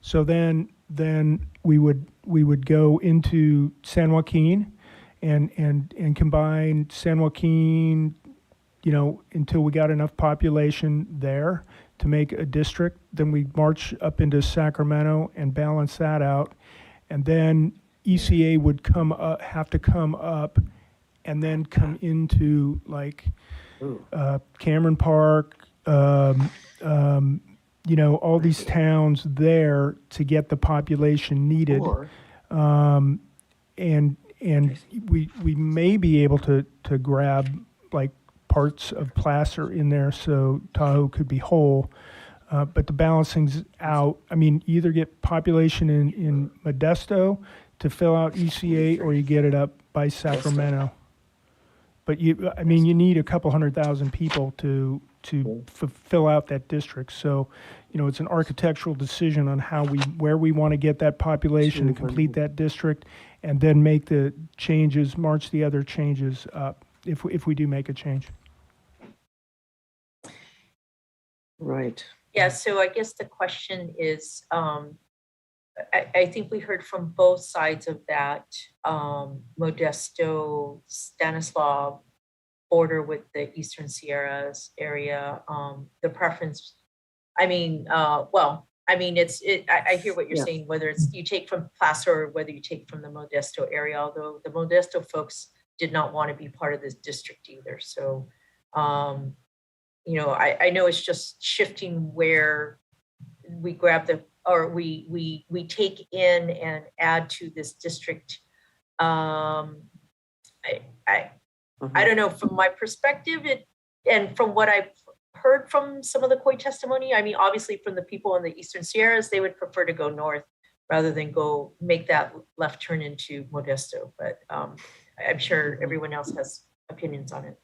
So then we would go into San Joaquin and combine San Joaquin, until we got enough population there to make a district. Then we march up into Sacramento and balance that out. And then ECA would have to come up and then come into Cameron Park, all these towns there to get the population needed. And we may be able to grab parts of Placer in there so Tahoe could be whole. But the balancing's out. You either get population in Modesto to fill out ECA, or you get it up by Sacramento. But you need a couple 100,000 people to fill out that district. So, it's an architectural decision on where we want to get that population to complete that district, and then make the changes, march the other changes up if we do make a change. Right. Yeah, so I guess the question is, I think we heard from both sides of that Modesto, Stanislaus border with the Eastern Sierras area. The preference, I hear what you're saying, whether it's you take from Placer or whether you take from the Modesto area, although the Modesto folks did not want to be part of this district either. So, I know it's just shifting where we grab we take in and add to this district. I don't know, from my perspective, and from what I've heard from some of the COI testimony, obviously from the people in the Eastern Sierras, they would prefer to go north rather than make that left turn into Modesto. But I'm sure everyone else has opinions on it.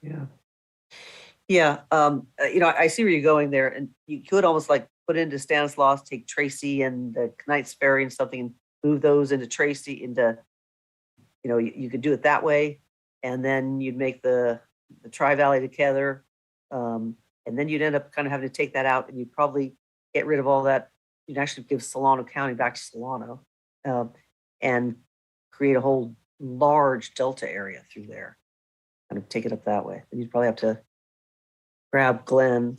Yeah. Yeah. I see where you're going there, and you could almost put into Stanislaus, take Tracy and the Knights Ferry and something, and move those into Tracy into, you could do it that way. And then you'd make the Tri-Valley together. And then you'd end up kind of having to take that out, and you'd probably get rid of all that. You'd actually give Solano County back to Solano, and create a whole large Delta area through there, kind of take it up that way. And you'd probably have to grab Glen,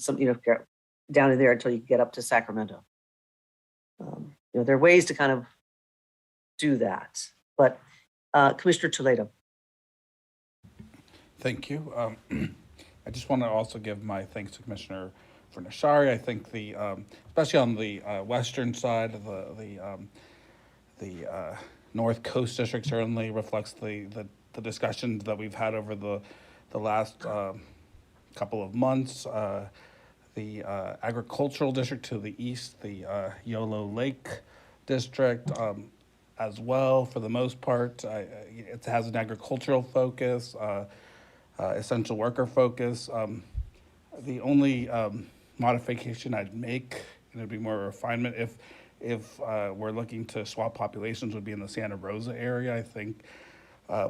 down in there until you get up to Sacramento. There are ways to kind of do that. But Commissioner Toledo. Thank you. I just want to also give my thanks to Commissioner Furnishari. I think especially on the western side of the North Coast District certainly reflects the discussions that we've had over the last couple of months. The agricultural district to the east, the Yolo Lake district as well, for the most part. It has an agricultural focus, essential worker focus. The only modification I'd make, and it'd be more refinement, if we're looking to swap populations, would be in the Santa Rosa area. I think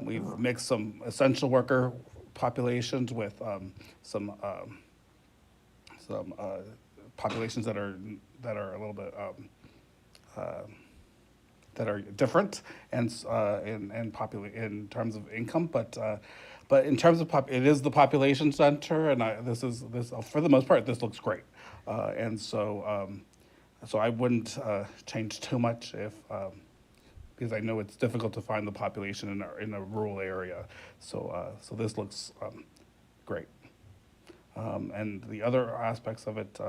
we've mixed some essential worker populations with some populations that are a little bit that are different and in terms of income, but in terms of it is the population center, and this for the most part this looks great, and so I wouldn't change too much if because I know it's difficult to find the population in a rural area, so this looks great. And the other aspects of it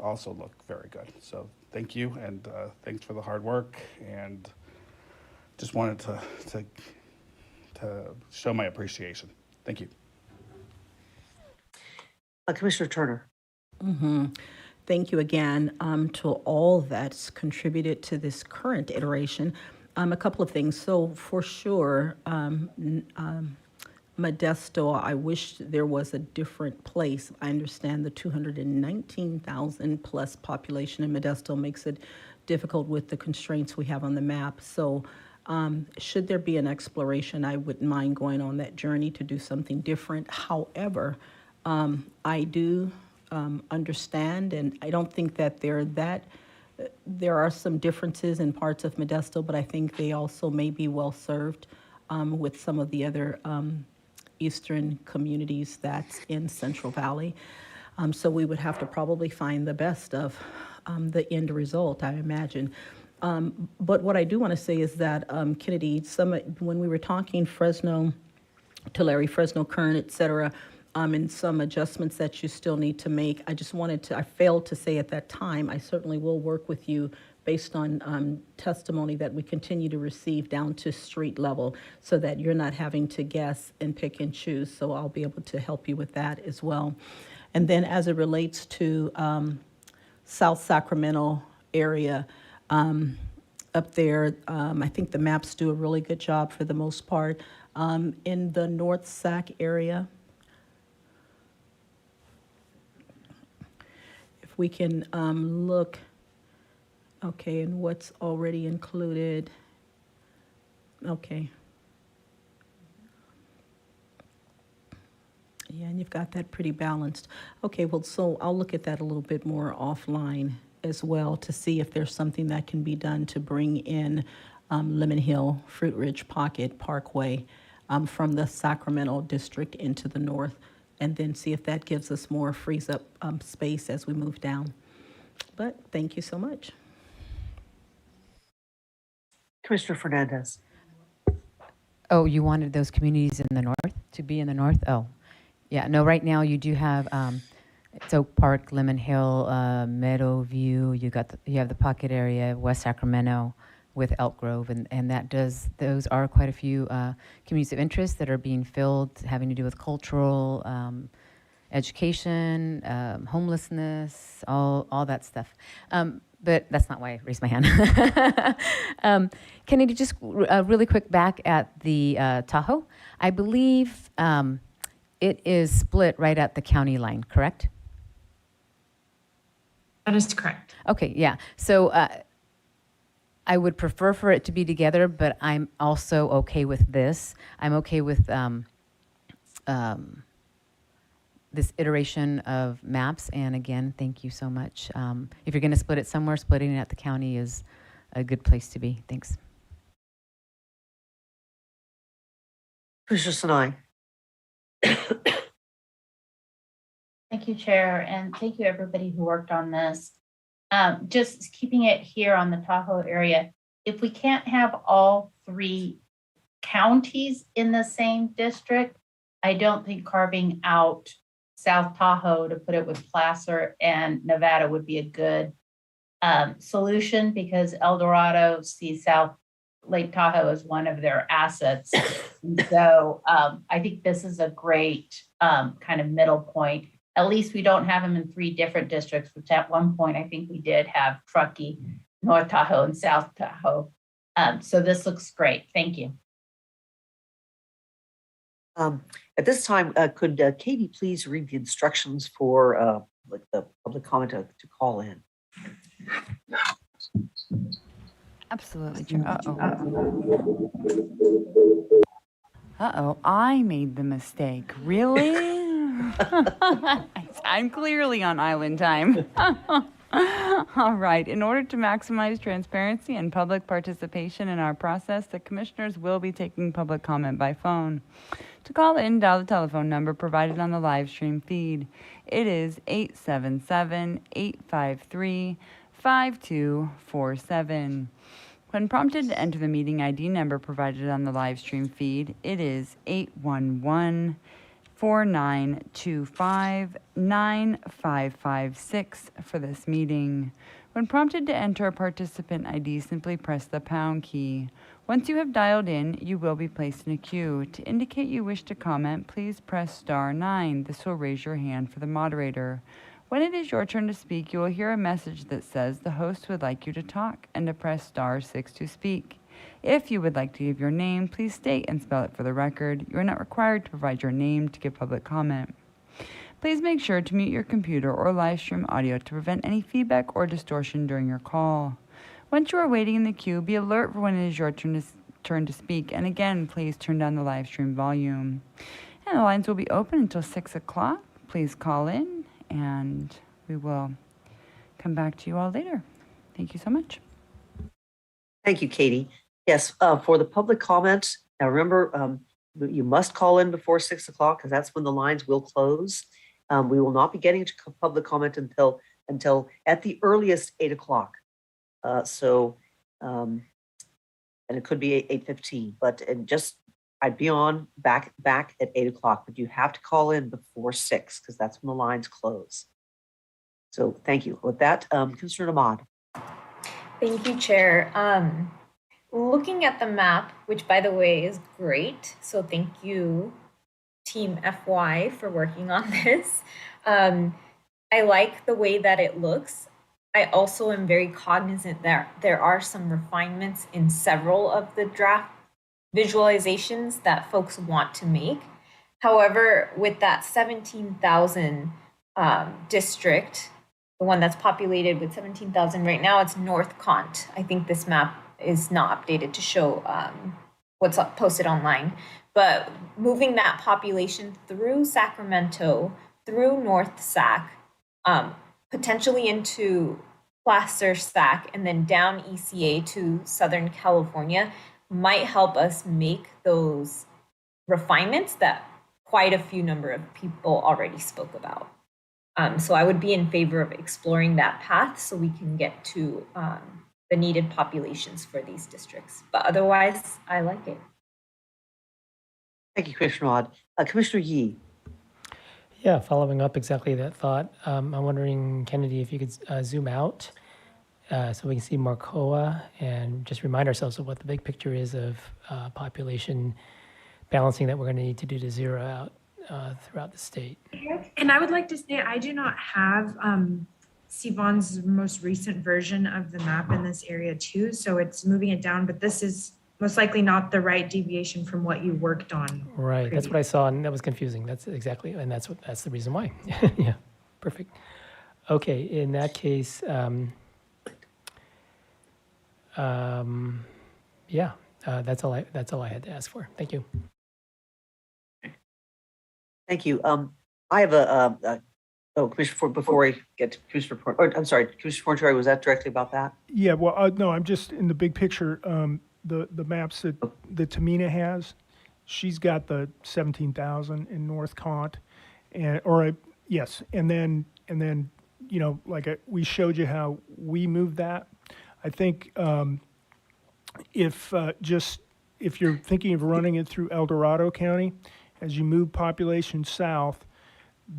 also look very good. So thank you, and thanks for the hard work. And just wanted to show my appreciation. Thank you. Commissioner Turner. Thank you again to all that's contributed to this current iteration. A couple of things. So for sure, Modesto, I wish there was a different place. I understand the 219,000 plus population in Modesto makes it difficult with the constraints we have on the map. So should there be an exploration, I wouldn't mind going on that journey to do something different. However, I do understand, and I don't think that there are some differences in parts of Modesto, but I think they also may be well served with some of the other eastern communities that's in Central Valley. So we would have to probably find the best of the end result, I imagine. But what I do want to say is that, Kennedy, when we were talking Fresno, Tulare, Fresno, Kern, et cetera, and some adjustments that you still need to make, I failed to say at that time, I certainly will work with you based on testimony that we continue to receive down to street level so that you're not having to guess and pick and choose. So I'll be able to help you with that as well. And then as it relates to South Sacramento area, up there, I think the maps do a really good job for the most part. In the North Sac area, if we can look. Okay, and what's already included? Okay. Yeah, and you've got that pretty balanced. Okay, well, so I'll look at that a little bit more offline as well to see if there's something that can be done to bring in Lemon Hill, Fruit Ridge Pocket Parkway from the Sacramento district into the north, and then see if that gives us more, frees up space as we move down. But thank you so much. Commissioner Fernandez. Oh, you wanted those communities in the north to be in the north? Oh, yeah. No, right now you do have it's Oak Park, Lemon Hill, Meadowview. You have the pocket area, West Sacramento, with Elk Grove, and those are quite a few communities of interest that are being filled, having to do with cultural, education, homelessness, all that stuff. But that's not why I raised my hand. Kennedy, just really quick back at the Tahoe. I believe it is split right at the county line, correct? That is correct. Okay, yeah. So I would prefer for it to be together, but I'm also okay with this. I'm okay with this iteration of maps. And again, thank you so much. If you're going to split it somewhere, splitting it at the county is a good place to be. Thanks. Commissioner Sinai. Thank you, Chair, and thank you everybody who worked on this. Just keeping it here on the Tahoe area, if we can't have all three counties in the same district, I don't think carving out South Tahoe to put it with Placer and Nevada would be a good solution, because El Dorado sees South Lake Tahoe as one of their assets. And so I think this is a great kind of middle point. At least we don't have them in 3 different districts, which at one point I think we did have Truckee, North Tahoe, and South Tahoe. So this looks great. Thank you. At this time, could Katie please read the instructions for the public comment to call in? Absolutely, Chair. Uh-oh, I made the mistake. Really? I'm clearly on island time. All right. In order to maximize transparency and public participation in our process, the commissioners will be taking public comment by phone. To call in, dial the telephone number provided on the live stream feed. It is 877-853-5247. When prompted to enter the meeting ID number provided on the live stream feed, it is 811-4925-9556 for this meeting. When prompted to enter a participant ID, simply press the pound key. Once you have dialed in, you will be placed in a queue. To indicate you wish to comment, please press *9. This will raise your hand for the moderator. When it is your turn to speak, you will hear a message that says the host would like you to talk and to press *6 to speak. If you would like to give your name, please state and spell it for the record. You are not required to provide your name to give public comment. Please make sure to mute your computer or live stream audio to prevent any feedback or distortion during your call. Once you are waiting in the queue, be alert for when it is your turn to speak. And again, please turn down the live stream volume. And the lines will be open until 6 o'clock. Please call in and we will come back to you all later. Thank you so much. Thank you, Katie. Yes, for the public comments, now remember, you must call in before 6 o'clock because that's when the lines will close. We will not be getting to public comment until at the earliest 8 o'clock. And it could be 8:15, but I'd be on back at 8 o'clock, but you have to call in before 6 because that's when the lines close. So thank you. With that, Commissioner Ahmad. Thank you, Chair. Looking at the map, which by the way is great, so thank you, Team FY, for working on this. I like the way that it looks. I also am very cognizant that there are some refinements in several of the draft visualizations that folks want to make. However, with that 17,000 district, the one that's populated with 17,000 right now, it's North Cont. I think this map is not updated to show what's posted online. But moving that population through Sacramento, through North Sac, potentially into Placer Sac, and then down ECA to Southern California might help us make those refinements that quite a few number of people already spoke about. So I would be in favor of exploring that path so we can get to the needed populations for these districts. But otherwise, I like it. Thank you, Commissioner Ahmad. Commissioner Yee. Yeah, following up exactly that thought, I'm wondering, Kennedy, if you could zoom out so we can see Marcoa and just remind ourselves of what the big picture is of population balancing that we're going to need to do to zero out throughout the state. And I would like to say I do not have Siobhan's most recent version of the map in this area too, so it's moving it down, but this is most likely not the right deviation from what you worked on. Right, that's what I saw, and that was confusing. That's exactly, and that's the reason why. Yeah, perfect. Okay, in that case, yeah, that's all I had to ask for. Thank you. Thank you. I have Commissioner, before we get to Commissioner, I'm sorry, Commissioner Fortieri, was that directly about that? Yeah, well, no, I'm just in the big picture. The maps that Tamina has, she's got the 17,000 in North Cont, and then like we showed you how we moved that. I think if you're thinking of running it through El Dorado County, as you move population south,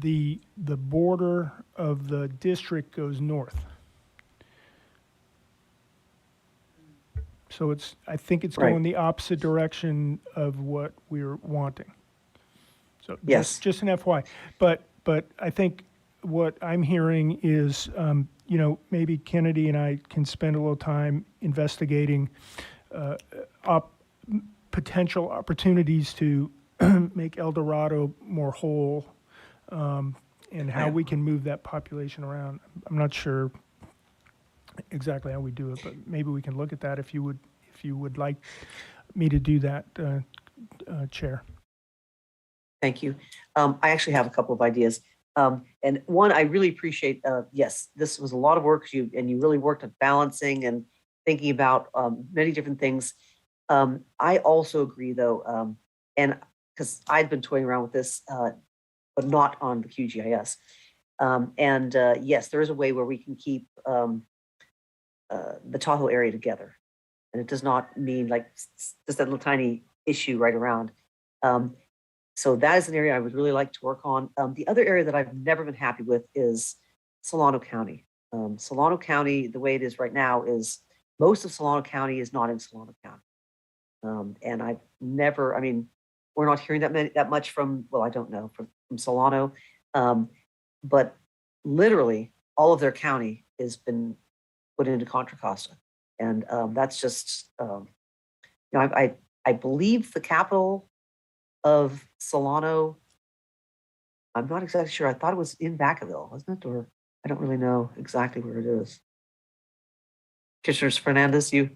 the border of the district goes north. So I think it's going the opposite direction of what we're wanting. So Yes. just an FY. But I think what I'm hearing is, maybe Kennedy and I can spend a little time investigating potential opportunities to make El Dorado more whole, and how we can move that population around. I'm not sure exactly how we do it, but maybe we can look at that if you would like me to do that, Chair. Thank you. I actually have a couple of ideas. And one, I really appreciate, yes, this was a lot of work, you really worked at balancing and thinking about many different things. I also agree though, and because I'd been toying around with this, but not on the QGIS. Yes, there is a way where we can keep the Tahoe area together. And it does not mean like just that little tiny issue right around. So that is an area I would really like to work on. The other area that I've never been happy with is Solano County. Solano County, the way it is right now, is most of Solano County is not in Solano County. And I've never, I mean, we're not hearing that much from, well, I don't know, from Solano. But literally all of their county has been put into Contra Costa. And that's just, I believe the capital of Solano, I'm not exactly sure. I thought it was in Vacaville, wasn't it? Or I don't really know exactly where it is. Commissioner Fernandez, you,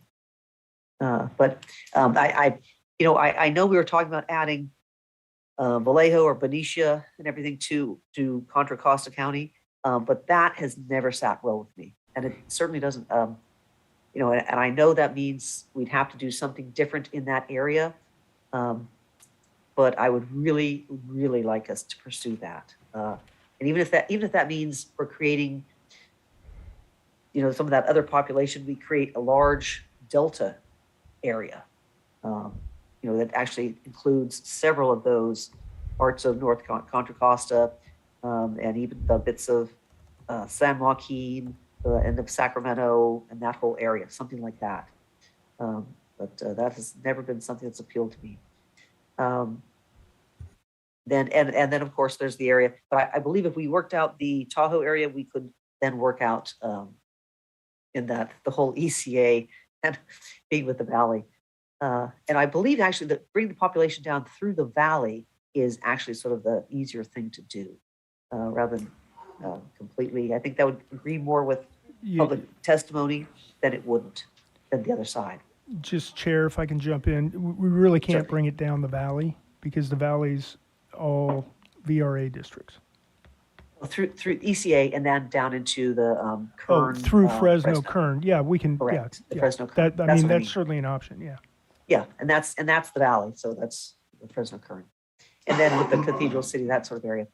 but I know we were talking about adding Vallejo or Benicia and everything to Contra Costa County, but that has never sat well with me. And it certainly doesn't, and I know that means we'd have to do something different in that area. But I would really, really like us to pursue that. And even if that means we're creating, some of that other population, we create a large Delta area, that actually includes several of those parts of North Contra Costa, and even the bits of San Joaquin, and of Sacramento, and that whole area, something like that. But that has never been something that's appealed to me. Then of course there's the area, but I believe if we worked out the Tahoe area, we could then work out in that the whole ECA and being with the valley. And I believe actually that bringing the population down through the valley is actually sort of the easier thing to do, rather than completely. I think that would agree more with public testimony than it wouldn't than the other side. Just Chair, if I can jump in, we really can't bring it down the valley because the valley's all VRA districts. Through ECA and then down into the Kern. Through Fresno, Kern. Yeah, we can. Correct. Yeah, Fresno Kern. That's certainly an option. Yeah. Yeah, and that's the valley. So that's the Fresno Kern, and then with the Cathedral City, that sort of area.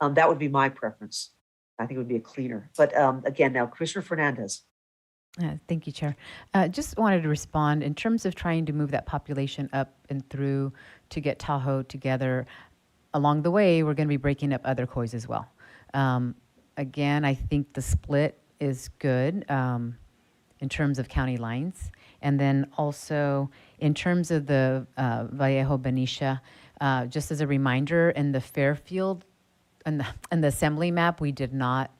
That would be my preference. I think it would be a cleaner. But again, now Commissioner Fernandez. Thank you, Chair. Just wanted to respond in terms of trying to move that population up and through to get Tahoe together. Along the way, we're going to be breaking up other COIs as well. Again, I think the split is good in terms of county lines. And then also in terms of the Vallejo Benicia, just as a reminder, in the Fairfield and the assembly map, we did not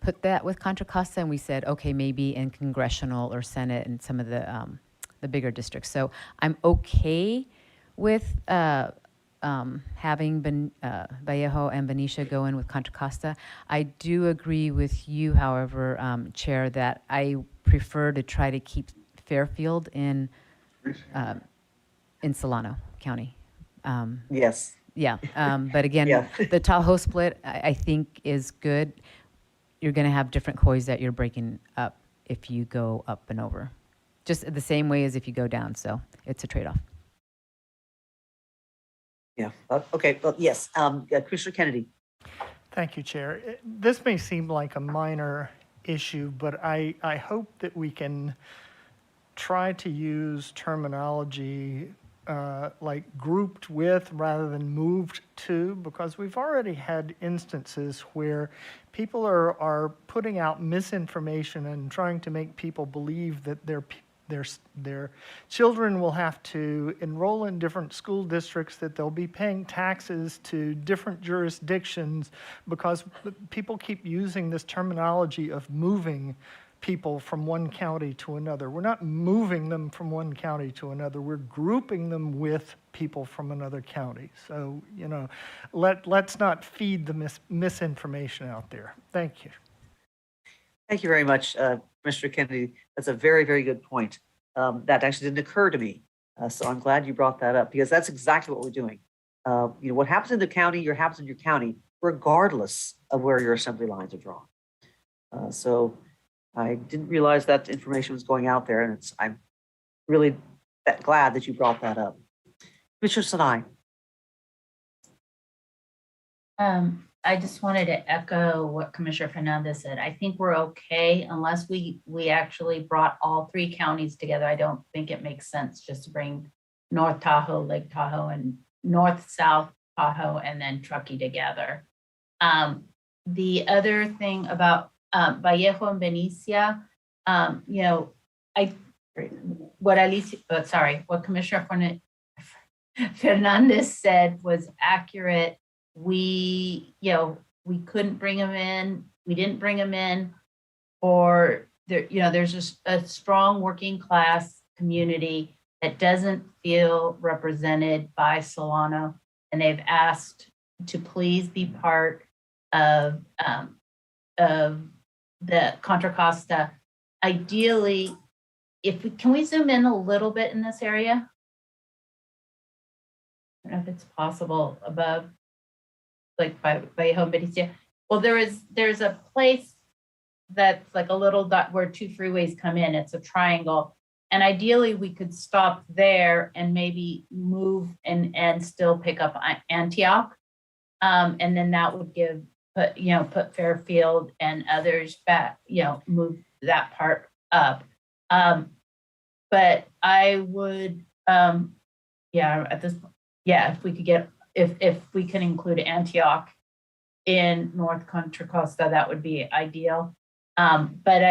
put that with Contra Costa, and we said, okay, maybe in congressional or Senate and some of the bigger districts. So I'm okay with having Vallejo and Benicia go in with Contra Costa. I do agree with you, however, Chair, that I prefer to try to keep Fairfield in Solano County. Yes. Yeah, but again, the Tahoe split, I think, is good. You're going to have different COIs that you're breaking up if you go up and over, just the same way as if you go down. So it's a trade-off. Yeah. Okay. Well, yes. Commissioner Kennedy. Thank you, Chair. This may seem like a minor issue, but I hope that we can try to use terminology like grouped with rather than moved to, because we've already had instances where people are putting out misinformation and trying to make people believe that their Their children will have to enroll in different school districts, that they'll be paying taxes to different jurisdictions, because people keep using this terminology of moving people from one county to another. We're not moving them from one county to another. We're grouping them with people from another county. So, let's not feed the misinformation out there. Thank you. Thank you very much, Mr. Kennedy. That's a very, very good point. That actually didn't occur to me. So I'm glad you brought that up, because that's exactly what we're doing. What happens in the county, happens in your county, regardless of where your assembly lines are drawn. So I didn't realize that information was going out there, and I'm really glad that you brought that up. Commissioner Sinai. I just wanted to echo what Commissioner Fernandez said. I think we're okay unless we actually brought all 3 counties together. I don't think it makes sense just to bring North Tahoe, Lake Tahoe, and North, South Tahoe, and then Truckee together. The other thing about Vallejo and Benicia, what Commissioner Fernandez said was accurate. We couldn't bring them in. We didn't bring them in, or there's just a strong working class community that doesn't feel represented by Solano, and they've asked to please be part of the Contra Costa. Ideally, can we zoom in a little bit in this area? I don't know if it's possible above, like by Home Benicia. Well, there's a place that's like a little dot where 2 freeways come in. It's a triangle. And ideally we could stop there and maybe move and still pick up Antioch. And then that would put Fairfield and others back, move that part up. But I would, at this point, if we could if we can include Antioch in North Contra Costa, that would be ideal. But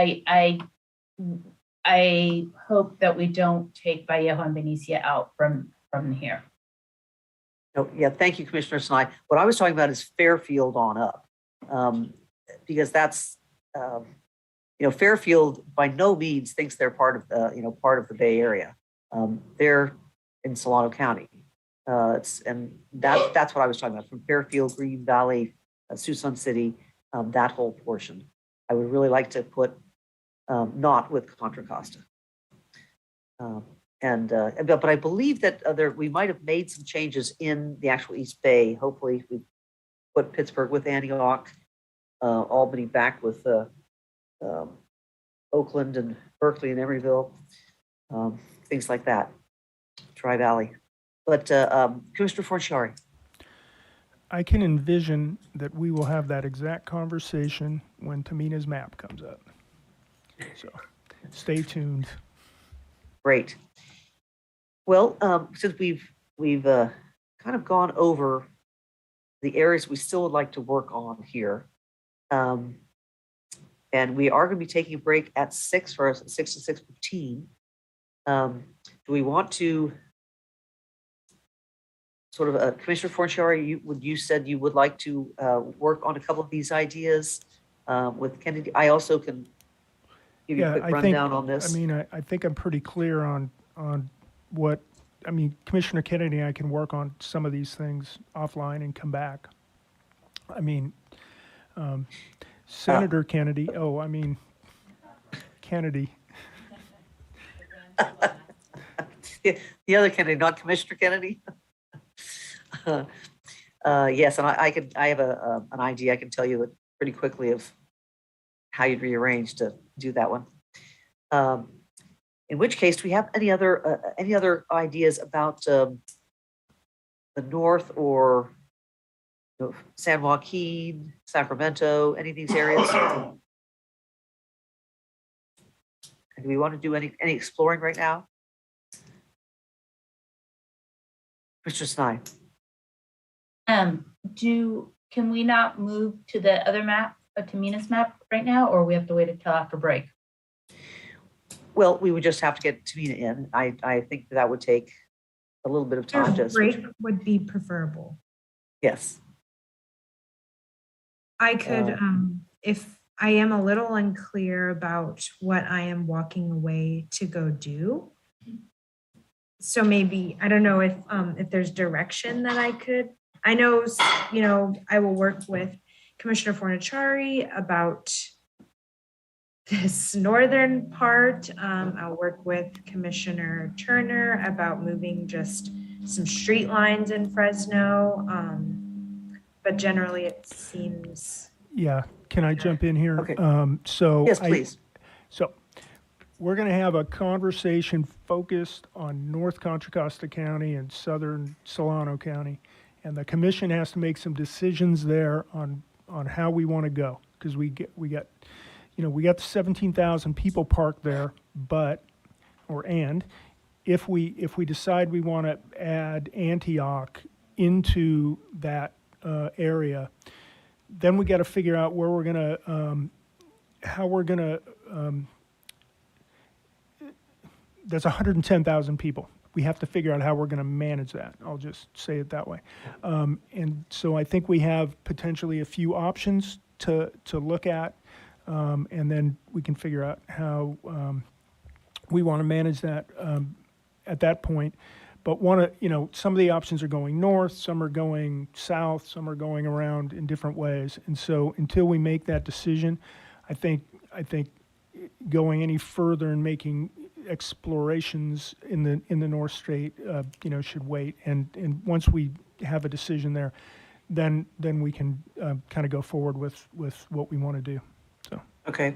I hope that we don't take Vallejo and Benicia out from here. Oh, yeah, thank you, Commissioner Sinai. What I was talking about is Fairfield on up, because that's, Fairfield by no means thinks they're part of the Bay Area. They're in Solano County. That's what I was talking about, from Fairfield, Green Valley, Suisun City, that whole portion. I would really like to put not with Contra Costa. But I believe that we might have made some changes in the actual East Bay. Hopefully we put Pittsburgh with Antioch, Albany back with Oakland and Berkeley and Emeryville, things like that, Tri-Valley. But Commissioner Forciari. I can envision that we will have that exact conversation when Tamina's map comes up. So stay tuned. Great. Well, since we've kind of gone over the areas we still would like to work on here, and we are going to be taking a break at 6 to 6:15. Do we want to sort of, Commissioner Forciari, you said you would like to work on a couple of these ideas with Kennedy. I also can give you a quick rundown on this. I think I'm pretty clear on what, Commissioner Kennedy and I can work on some of these things offline and come back. Senator Kennedy, Kennedy. The other Kennedy, not Commissioner Kennedy. Yes, and I have an idea I can tell you pretty quickly of how you'd rearrange to do that one. In which case, do we have any other ideas about the North or San Joaquin, Sacramento, any of these areas? Do we want to do any exploring right now? Mr. Snide. Can we not move to the other map, to Tamina's map right now, or we have to wait until after break? Well, we would just have to get Tamina in. I think that would take a little bit of time to switch. Break would be preferable. Yes. I could, if I am a little unclear about what I am walking away to go do. So maybe, I don't know if there's direction that I could, I know, I will work with Commissioner Fornaciari about this northern part. I'll work with Commissioner Turner about moving just some street lines in Fresno. But generally it seems. Yeah, can I jump in here? Okay. So Yes, please. So we're going to have a conversation focused on North Contra Costa County and Southern Solano County. And the commission has to make some decisions there on how we want to go. Because we got the 17,000 people parked there, and if we decide we want to add Antioch into that area, then we got to figure out where we're gonna, how we're gonna. That's 110,000 people. We have to figure out how we're going to manage that. I'll just say it that way. And so I think we have potentially a few options to look at, and then we can figure out how we want to manage that at that point. But some of the options are going north, some are going south, some are going around in different ways. And so until we make that decision, I think going any further and making explorations in the North State, should wait. And once we have a decision there, then we can kind of go forward with what we want to do. So okay,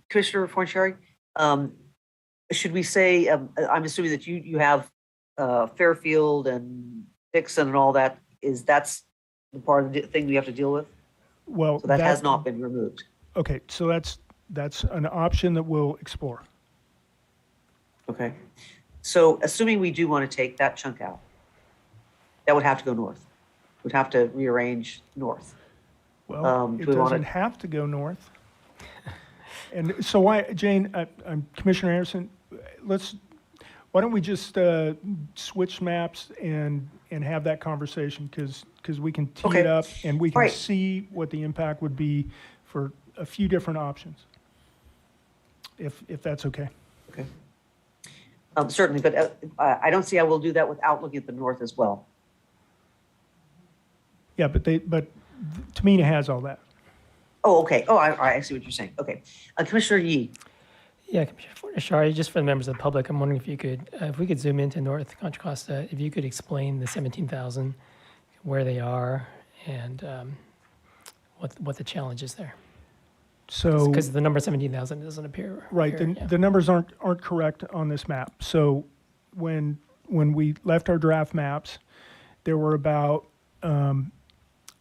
Commissioner Fornaciari, should we say? I'm assuming that you have Fairfield and Dixon and all that. That's the part of the thing we have to deal with. Well, so that has not been removed. Okay, so that's an option that we'll explore. Okay, so assuming we do want to take that chunk out, that would have to go north. We'd have to rearrange north. Well, it doesn't have to go north. And so Jane, Commissioner Anderson, why don't we just switch maps and have that conversation, because we can tee it up and we can see what the impact would be for a few different options, if that's okay. Okay. Certainly, but I don't see how we'll do that without looking at the north as well. Yeah, but Tamina has all that. Oh, okay. Oh, I see what you're saying. Okay, Commissioner Yee. Yeah, Commissioner Fornaciari, just for the members of the public, I'm wondering if you could, if we could zoom into North Contra Costa, if you could explain the 17,000, where they are, and what the challenge is there. So because the number 17,000 doesn't appear. Right, here, the numbers aren't correct on this map. So when we left our draft maps, there were about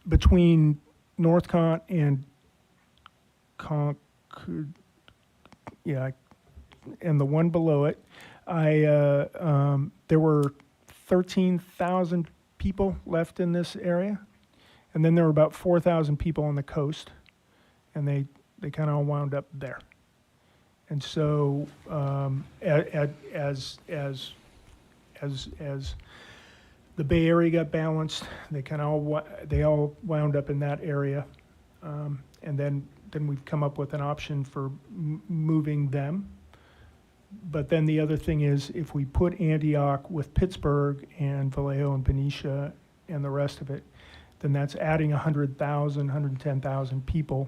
between North Con and Concord, and the one below it, there were 13,000 people left in this area, and then there were about 4,000 people on the coast, and they kind of all wound up there. And so as the Bay Area got balanced, they all wound up in that area, and then we've come up with an option for moving them. But then the other thing is, if we put Antioch with Pittsburgh and Vallejo and Benicia and the rest of it, then that's adding 100,000, 110,000 people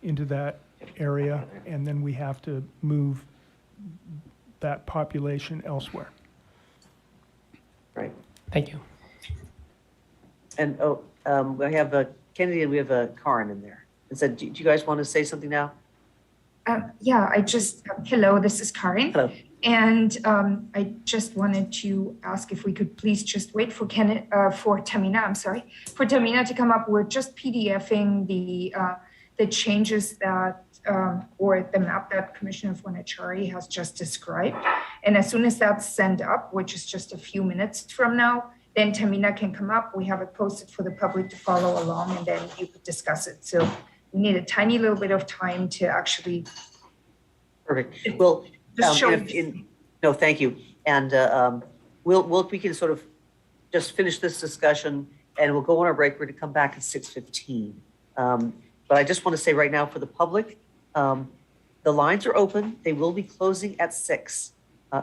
into that area, and then we have to move that population elsewhere. Right. Thank you. And we have Kennedy and we have Karin in there. And said, do you guys want to say something now? Yeah, hello, this is Karin. Hello. And I just wanted to ask if we could please just wait for Tamina to come up. We're just PDFing the changes that, or the map that Commissioner Fornaciari has just described. And as soon as that's sent up, which is just a few minutes from now, then Tamina can come up. We have it posted for the public to follow along, and then you could discuss it. So we need a tiny little bit of time to actually. Perfect. Well, Just show no, thank you. And we can sort of just finish this discussion and we'll go on our break. We're going to come back at 6:15. But I just want to say right now for the public, the lines are open. They will be closing at 6.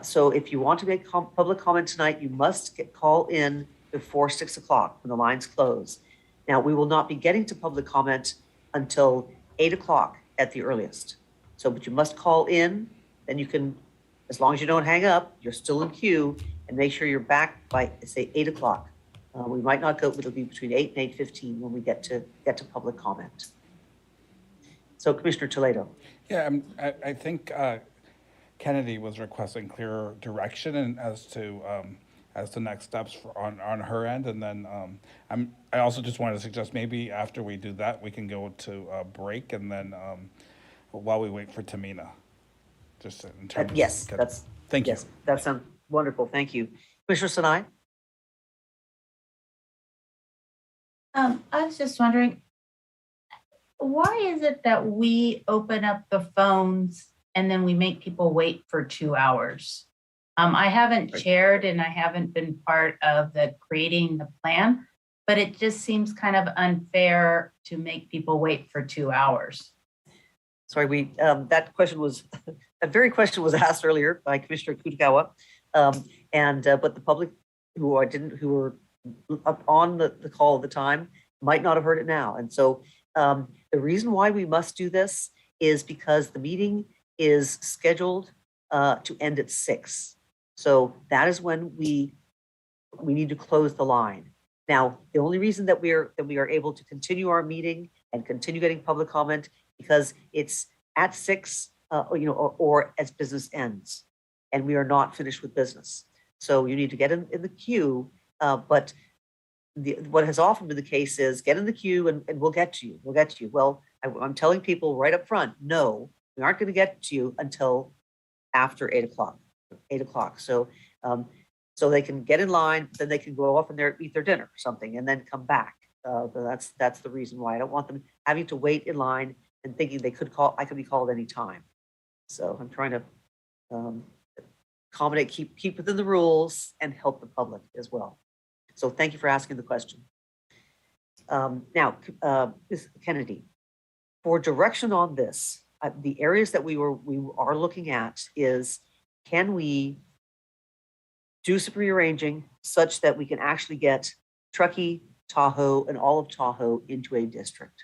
So if you want to make public comment tonight, you must call in before 6 o'clock when the lines close. Now, we will not be getting to public comment until 8 o'clock at the earliest. So, but you must call in, then you can, as long as you don't hang up, you're still in queue, and make sure you're back by, say, 8 o'clock. We might not go, it'll be between 8 and 8:15 when we get to public comment. So Commissioner Toledo. Yeah, I think Kennedy was requesting clearer direction and as to next steps on her end, and then I also just wanted to suggest maybe after we do that we can go to a break, and then while we wait for Tamina, just in terms. Yes, thank you. Yes, that sounds wonderful. Thank you, Commissioner Sinai. I was just wondering, why is it that we open up the phones and then we make people wait for 2 hours? I haven't chaired and I haven't been part of the creating the plan, but it just seems kind of unfair to make people wait for 2 hours. Sorry, that very question was asked earlier by Commissioner Kutagawa, but the public who were up on the call at the time might not have heard it now. And so the reason why we must do this is because the meeting is scheduled to end at 6. So that is when we need to close the line. Now, the only reason that we are able to continue our meeting and continue getting public comment because it's at 6, or as business ends, and we are not finished with business. So you need to get in the queue. But what has often been the case is get in the queue and we'll get to you. We'll get to you. Well, I'm telling people right up front, no, we aren't going to get to you until after 8 o'clock. 8 o'clock. So they can get in line, then they can go off and eat their dinner or something, and then come back. That's the reason why I don't want them having to wait in line and thinking I could be called any time. So I'm trying to accommodate, keep within the rules and help the public as well. So thank you for asking the question. Now, Ms. Kennedy, for direction on this, the areas that we are looking at is, can we do some rearranging such that we can actually get Truckee, Tahoe, and all of Tahoe into a district?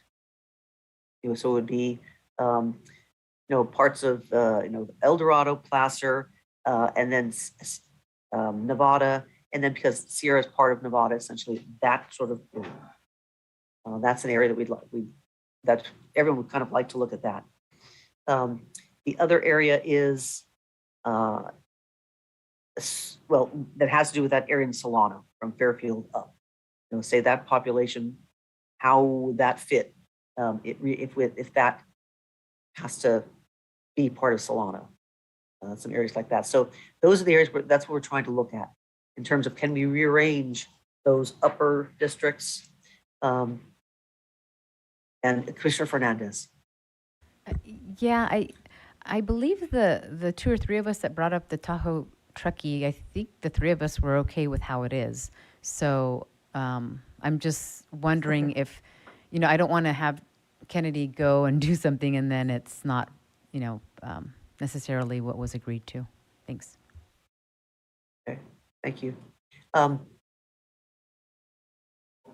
So it would be, parts of, El Dorado, Placer, and then Nevada, and then because Sierra is part of Nevada, essentially that sort of, that's an area that that everyone would kind of like to look at that. The other area is, that has to do with that area in Solano from Fairfield up. Say that population, how would that fit? If that has to be part of Solano, some areas like that. So those are the areas that's what we're trying to look at in terms of, can we rearrange those upper districts? And Commissioner Fernandez. Yeah, I believe the 2 or 3 of us that brought up the Tahoe Truckee, I think the 3 of us were okay with how it is. So I'm just wondering if, I don't want to have Kennedy go and do something and then it's not, necessarily what was agreed to. Thanks. Okay, thank you.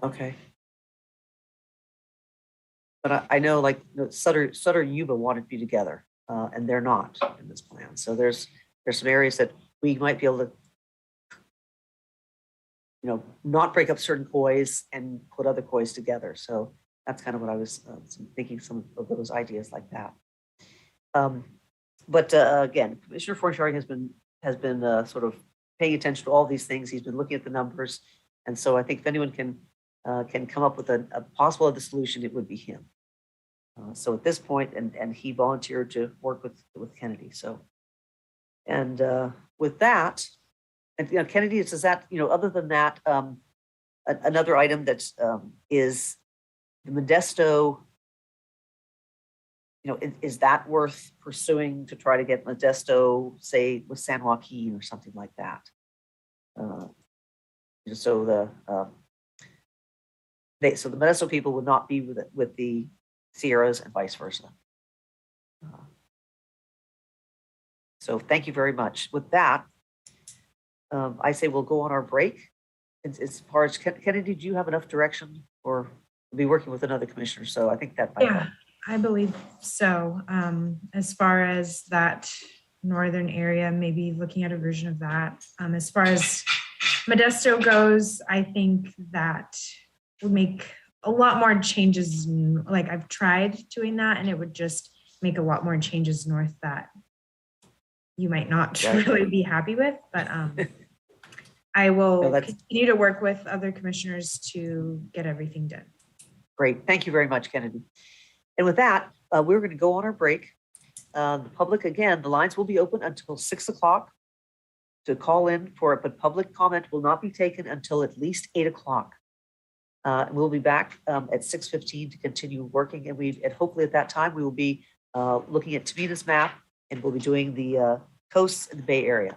Okay. But I know, Sutter and Yuba wanted to be together, and they're not in this plan. So there's some areas that we might be able to, not break up certain COIs and put other COIs together. So that's kind of what I was thinking, some of those ideas like that. But again, Commissioner Forciari has been sort of paying attention to all these things. He's been looking at the numbers, and so I think if anyone can come up with a possible other solution, it would be him. So at this point, and he volunteered to work with Kennedy. So, and with that, and Kennedy, is that other than that, another item that is the Modesto is that worth pursuing to try to get Modesto, say, with San Joaquin or something like that? So the Modesto people would not be with the Sierras and vice versa. So thank you very much. With that, I say we'll go on our break. As far as Kennedy, do you have enough direction, or we'll be working with another commissioner? So I think that might help. I believe so. As far as that northern area, maybe looking at a version of that. As far as Modesto goes, I think that would make a lot more changes. Like I've tried doing that, and it would just make a lot more changes north that you might not really be happy with. But I will continue to work with other commissioners to get everything done. Great. Thank you very much, Kennedy. And with that, we're going to go on our break. The public, again, the lines will be open until 6 o'clock to call in for it, but public comment will not be taken until at least 8 o'clock. We'll be back at 6:15 to continue working. And hopefully at that time, we will be looking at Tamina's map, and we'll be doing the coasts in the Bay Area.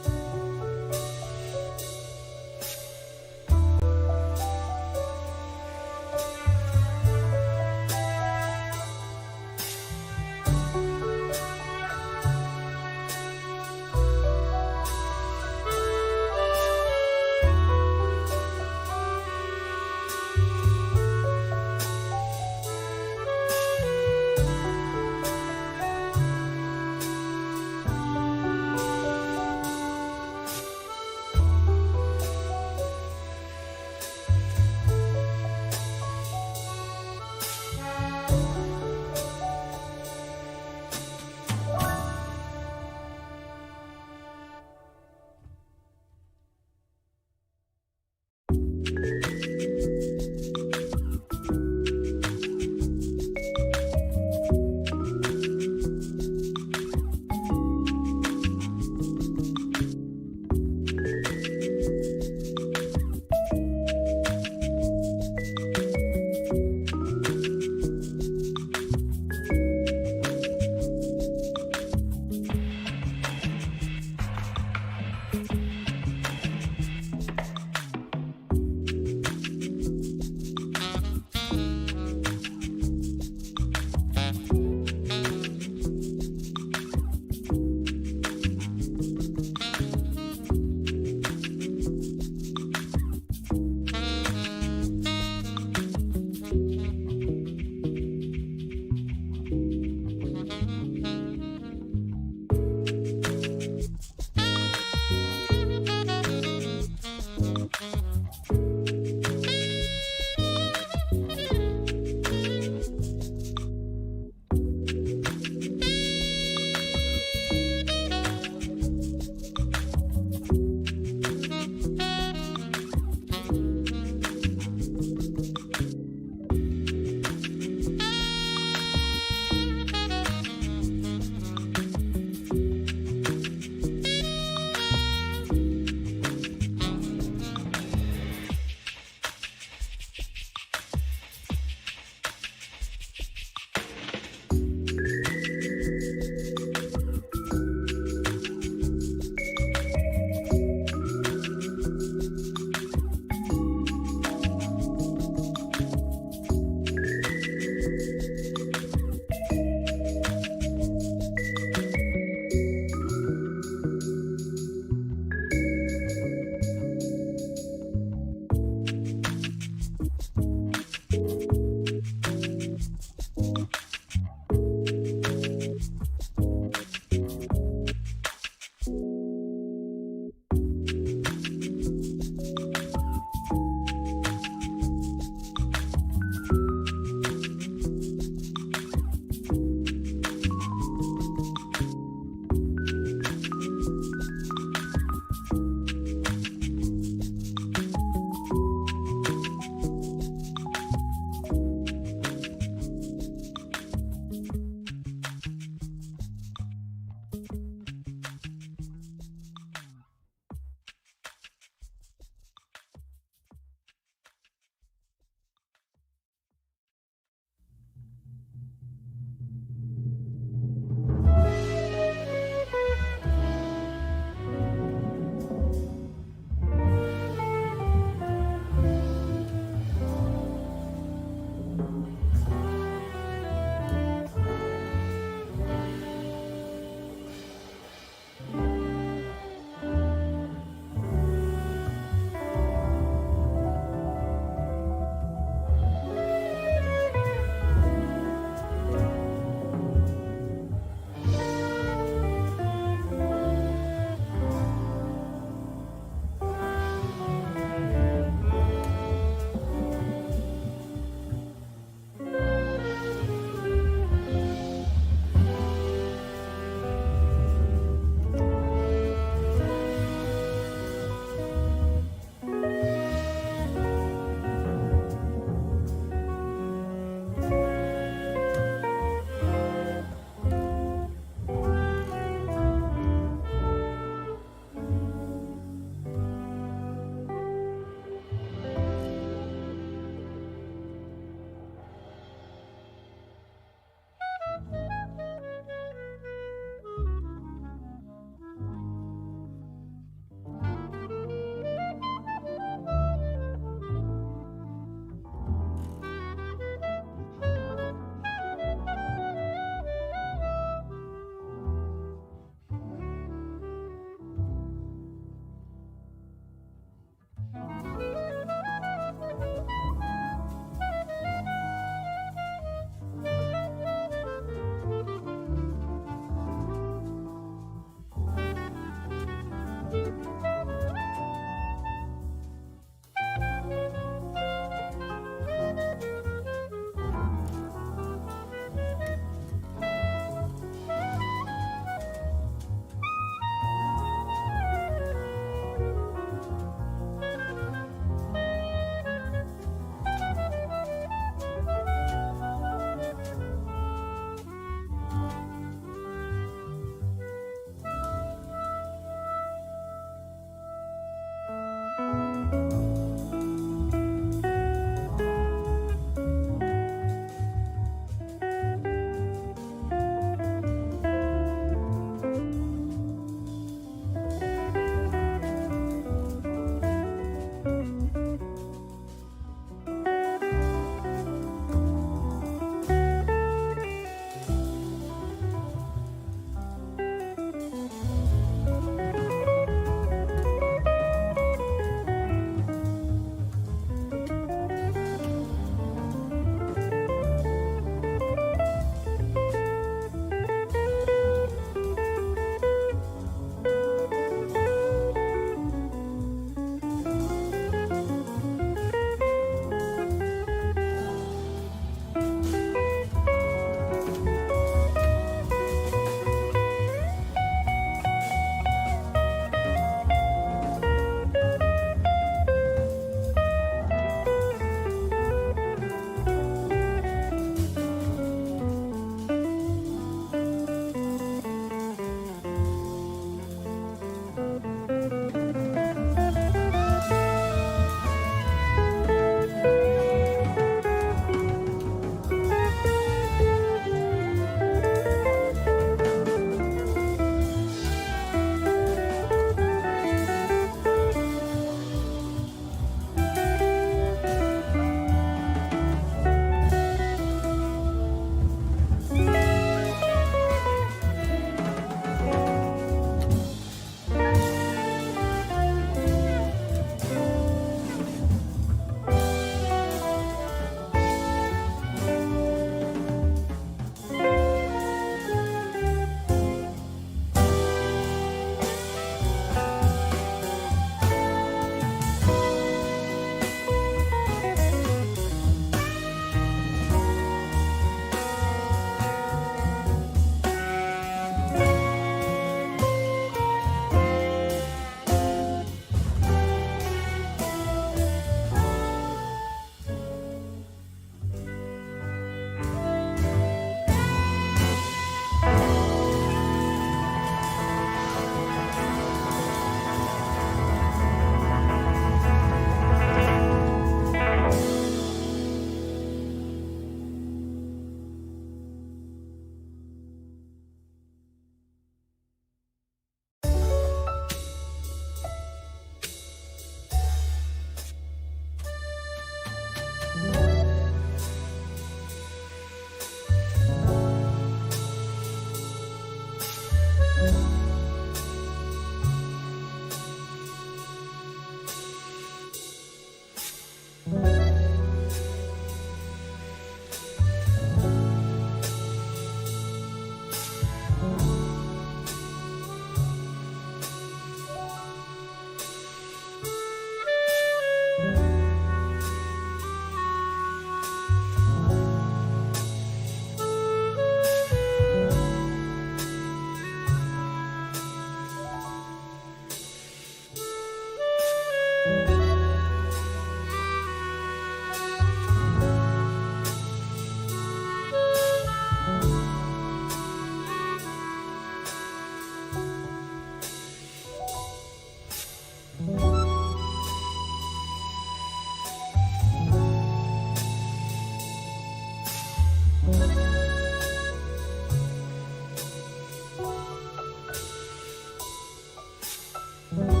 Welcome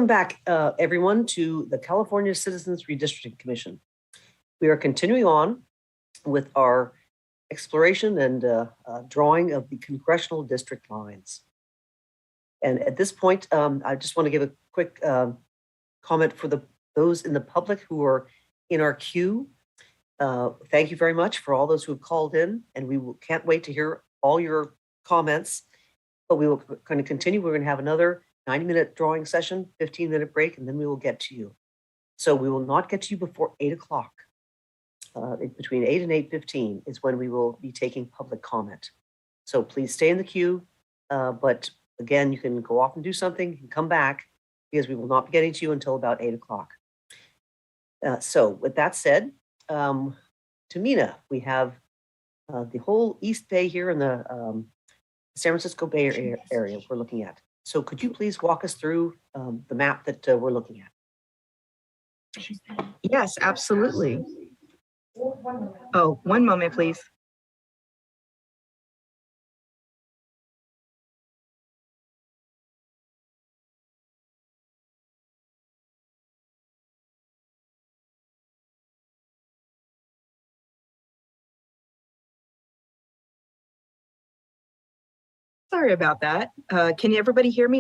back, everyone, to the California Citizens Redistricting Commission. We are continuing on with our exploration and drawing of the congressional district lines. And at this point, I just want to give a quick comment for those in the public who are in our queue. Thank you very much for all those who have called in, and can't wait to hear all your comments. But we will kind of continue. We're going to have another 90-minute drawing session, 15-minute break, and then we will get to you. So we will not get to you before 8 o'clock. Between 8 and 8:15 is when we will be taking public comment. So please stay in the queue. But again, you can go off and do something, you can come back, because we will not be getting to you until about 8 o'clock. So with that said, Tamina, we have the whole East Bay here in the San Francisco Bay area we're looking at. So could you please walk us through the map that we're looking at? Yes, absolutely. Oh, one moment, please. Sorry about that. Can everybody hear me?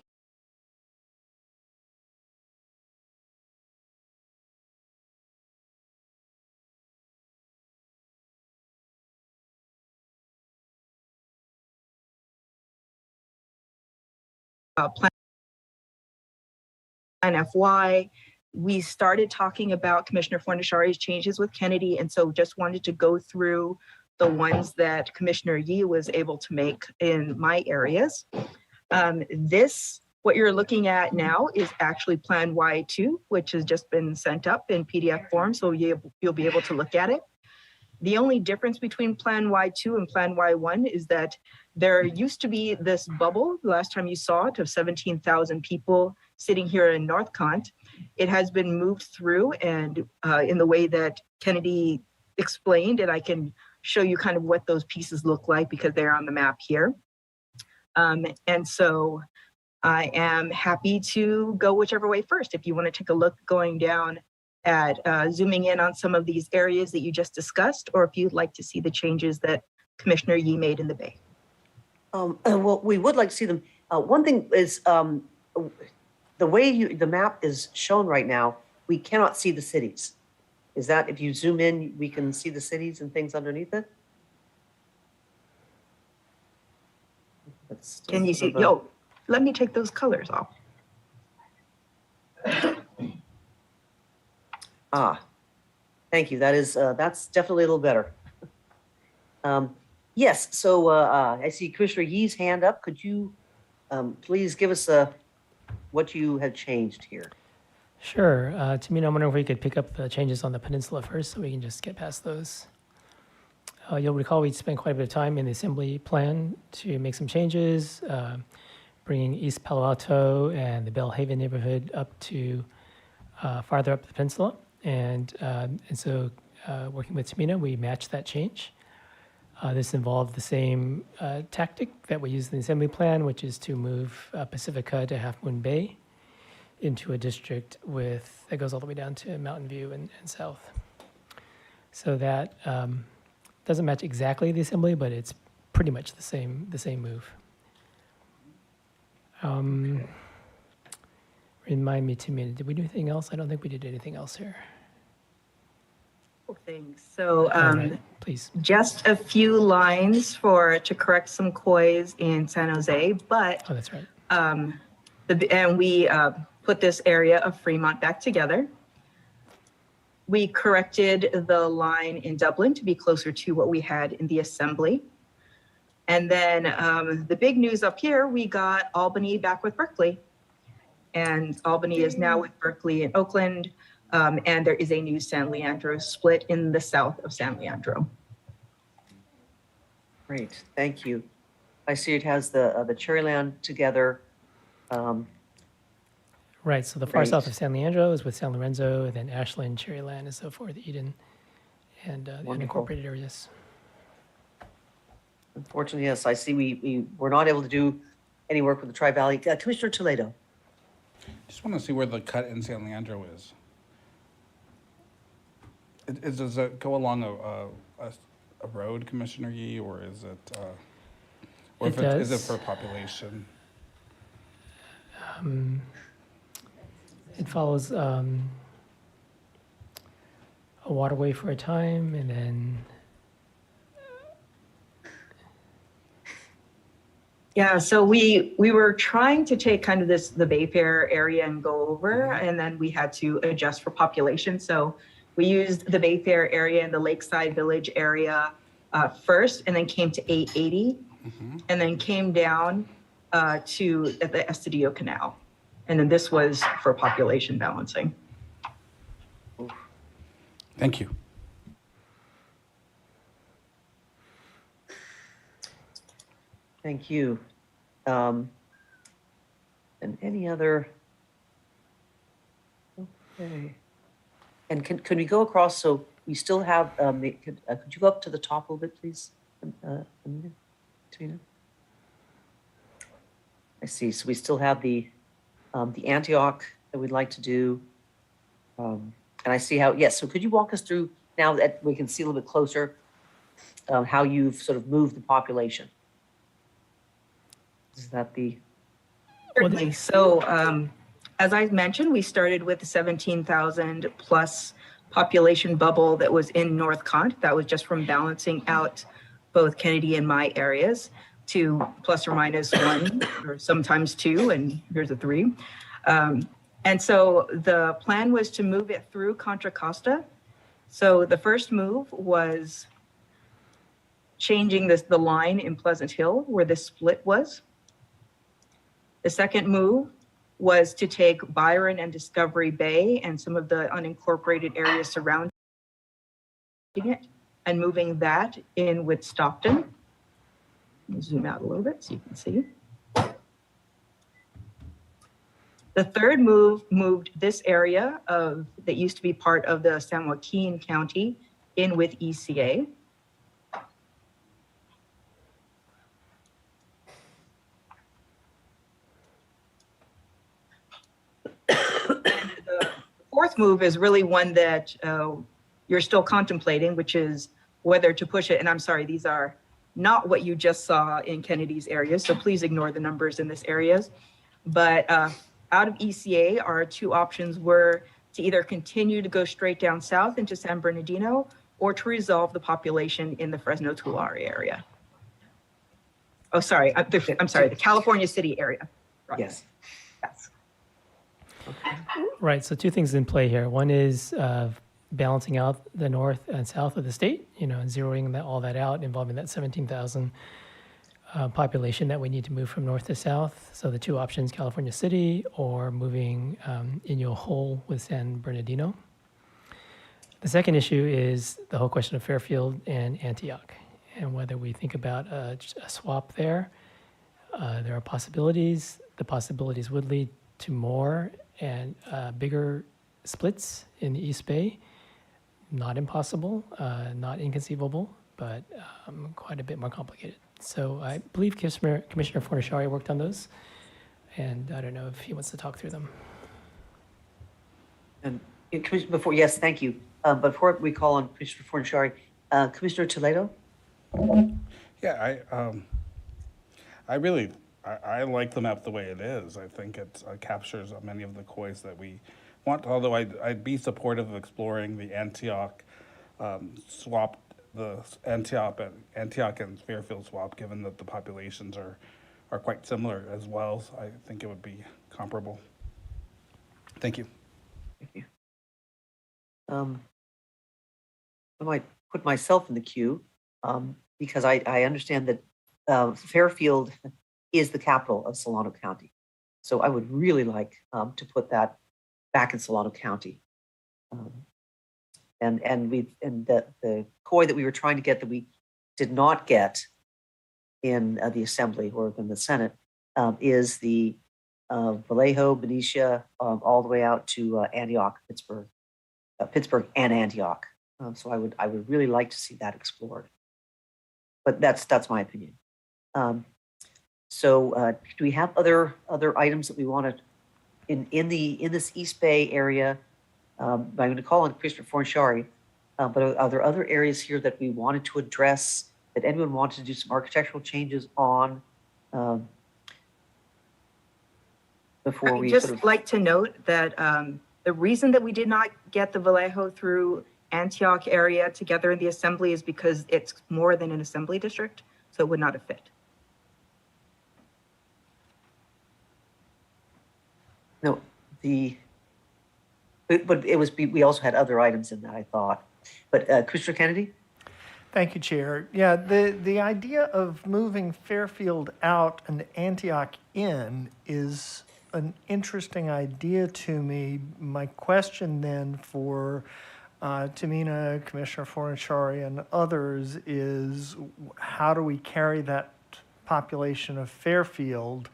Plan FY. We started talking about Commissioner Fornashari's changes with Kennedy, and so just wanted to go through the ones that Commissioner Yee was able to make in my areas. What you're looking at now is actually Plan Y2, which has just been sent up in PDF form, so you'll be able to look at it. The only difference between Plan Y2 and Plan Y1 is that there used to be this bubble, the last time you saw it, of 17,000 people sitting here in Northcont. It has been moved through, and in the way that Kennedy explained, and I can show you kind of what those pieces look like because they're on the map here. And so I am happy to go whichever way first. If you want to take a look going down at zooming in on some of these areas that you just discussed, or if you'd like to see the changes that Commissioner Yee made in the Bay. Well, we would like to see them. One thing is the way the map is shown right now, we cannot see the cities. Is that if you zoom in, we can see the cities and things underneath it? Can you see? Yo, let me take those colors off. Thank you. That's definitely a little better. Yes, so I see Commissioner Yee's hand up. Could you please give us what you have changed here? Sure. Tamina, I'm wondering if we could pick up the changes on the peninsula first so we can just get past those. You'll recall we spent quite a bit of time in the assembly plan to make some changes, bringing East Palo Alto and the Bellhaven neighborhood up to farther up the peninsula. And so working with Tamina, we matched that change. This involved the same tactic that we used in the assembly plan, which is to move Pacifica to Half Moon Bay into a district that goes all the way down to Mountain View and south. So that doesn't match exactly the assembly, but it's pretty much the same move. Remind me, Tamina, did we do anything else? I don't think we did anything else here. Things. So right, please. Just a few lines to correct some COIs in San Jose, but oh, that's right. And we put this area of Fremont back together. We corrected the line in Dublin to be closer to what we had in the assembly. And then the big news up here, we got Albany back with Berkeley. And Albany is now with Berkeley and Oakland. And there is a new San Leandro split in the south of San Leandro. Great, thank you. I see it has the Cherryland together. Right, so the far south of San Leandro is with San Lorenzo, and then Ashland, Cherryland, and so forth, Eden, and unincorporated areas. Unfortunately, yes, I see we were not able to do any work with the Tri-Valley. Commissioner Toledo. Just want to see where the cut in San Leandro is. Does it go along a road, Commissioner Yee, or is it, or is it for population? It follows a waterway for a time, and then Yeah, so we were trying to take kind of the Bayfair area and go over, and then we had to adjust for population. So we used the Bayfair area and the Lakeside Village area first, and then came to 880, and then came down to the Estadio Canal. And then this was for population balancing. Thank you. Thank you. And any other? Okay. And can we go across? So we still have. Could you go up to the top a little bit, please, Anita? Tina? I see. So we still have the Antioch that we'd like to do. And I see how. Yes. So could you walk us through now that we can see a little bit closer how you've sort of moved the population? Is that the? Certainly. So as I mentioned, we started with the 17,000 plus population bubble that was in North Cont. That was just from balancing out both Kennedy and my areas to plus or minus 1 or sometimes 2, and here's a 3. And so the plan was to move it through Contra Costa. So the first move was changing the line in Pleasant Hill where the split was. The second move was to take Byron and Discovery Bay and some of the unincorporated areas surrounding it and moving that in with Stockton. Let me zoom out a little bit so you can see. The third move moved this area that used to be part of the San Joaquin County in with ECA. The fourth move is really one that you're still contemplating, which is whether to push it. And I'm sorry, these are not what you just saw in Kennedy's area, so please ignore the numbers in this areas. But out of ECA, our two options were to either continue to go straight down south into San Bernardino or to resolve the population in the Fresno Tulare area. Oh, sorry, I'm sorry, the California City area. Right. Yes. Yes. Okay. Right, so two things in play here. One is balancing out the north and south of the state, and zeroing all that out, involving that 17,000 population that we need to move from north to south. So the two options, California City or moving Inyo whole with San Bernardino. The second issue is the whole question of Fairfield and Antioch and whether we think about a swap there. There are possibilities. The possibilities would lead to more and bigger splits in the East Bay. Not impossible, not inconceivable, but quite a bit more complicated. So I believe Commissioner Fornashari worked on those, and I don't know if he wants to talk through them. And before, yes, thank you. But before we call on Commissioner Fornashari, Commissioner Toledo? Yeah, I like the map the way it is. I think it captures many of the COIs that we want, although I'd be supportive of exploring the Antioch swap, the Antioch and Fairfield swap, given that the populations are quite similar as well. So I think it would be comparable. Thank you. Thank you. I might put myself in the queue because I understand that Fairfield is the capital of Solano County. So I would really like to put that back in Solano County. And the COI that we were trying to get that we did not get in the Assembly or in the Senate is the Vallejo, Benicia, all the way out to Antioch, Pittsburgh and Antioch. So I would really like to see that explored. But that's my opinion. So do we have other items that we want to in this East Bay area? I'm going to call on Commissioner Fornshari, but are there other areas here that we wanted to address, that anyone wanted to do some architectural changes on before we just like to note that the reason that we did not get the Vallejo through Antioch area together in the assembly is because it's more than an assembly district, so it would not have fit. No, but it was, we also had other items in that, I thought. But Commissioner Kennedy? Thank you, Chair. Yeah, the idea of moving Fairfield out and Antioch in is an interesting idea to me. My question then for Tamina, Commissioner Fornashari, and others is, how do we carry that population of Fairfield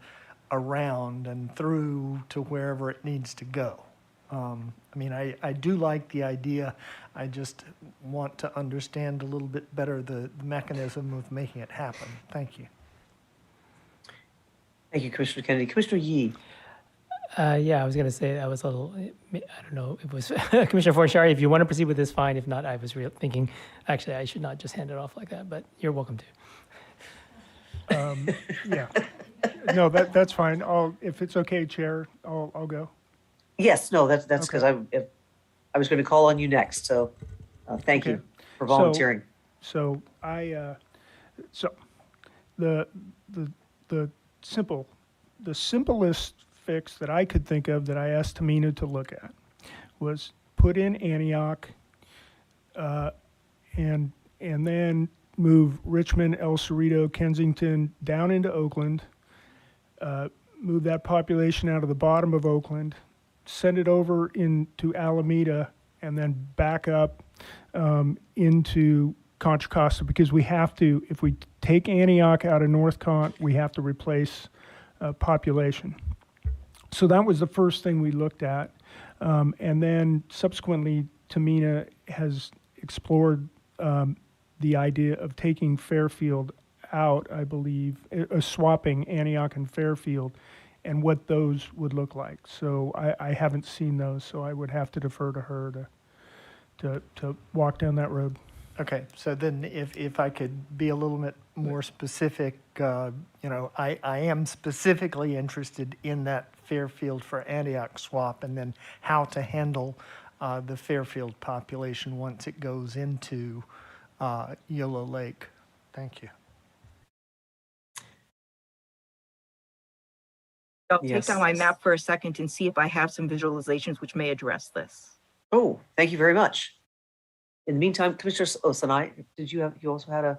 around and through to wherever it needs to go? I mean, I do like the idea. I just want to understand a little bit better the mechanism of making it happen. Thank you. Thank you, Commissioner Kennedy. Commissioner Yee. Yeah, I was going to say I was a little, I don't know, it was Commissioner Forshari, if you want to proceed with this, fine. If not, I was thinking, actually, I should not just hand it off like that, but you're welcome to. Yeah. No, that's fine. If it's okay, Chair, I'll go. Yes, no, that's because Okay. I was going to call on you next. So thank you for volunteering. So the simplest fix that I could think of that I asked Tamina to look at was put in Antioch and then move Richmond, El Cerrito, Kensington down into Oakland, move that population out of the bottom of Oakland, send it over into Alameda, and then back up into Contra Costa, because we have to, if we take Antioch out of North Cont, we have to replace population. So that was the first thing we looked at. And then subsequently, Tamina has explored the idea of taking Fairfield out, I believe, swapping Antioch and Fairfield, and what those would look like. So I haven't seen those, so I would have to defer to her to walk down that road. Okay, so then if I could be a little bit more specific, I am specifically interested in that Fairfield for Antioch swap, and then how to handle the Fairfield population once it goes into Yellow Lake. Thank you. I'll take down my map for a second and see if I have some visualizations which may address this. Oh, thank you very much. In the meantime, Commissioner Sanai, you also had a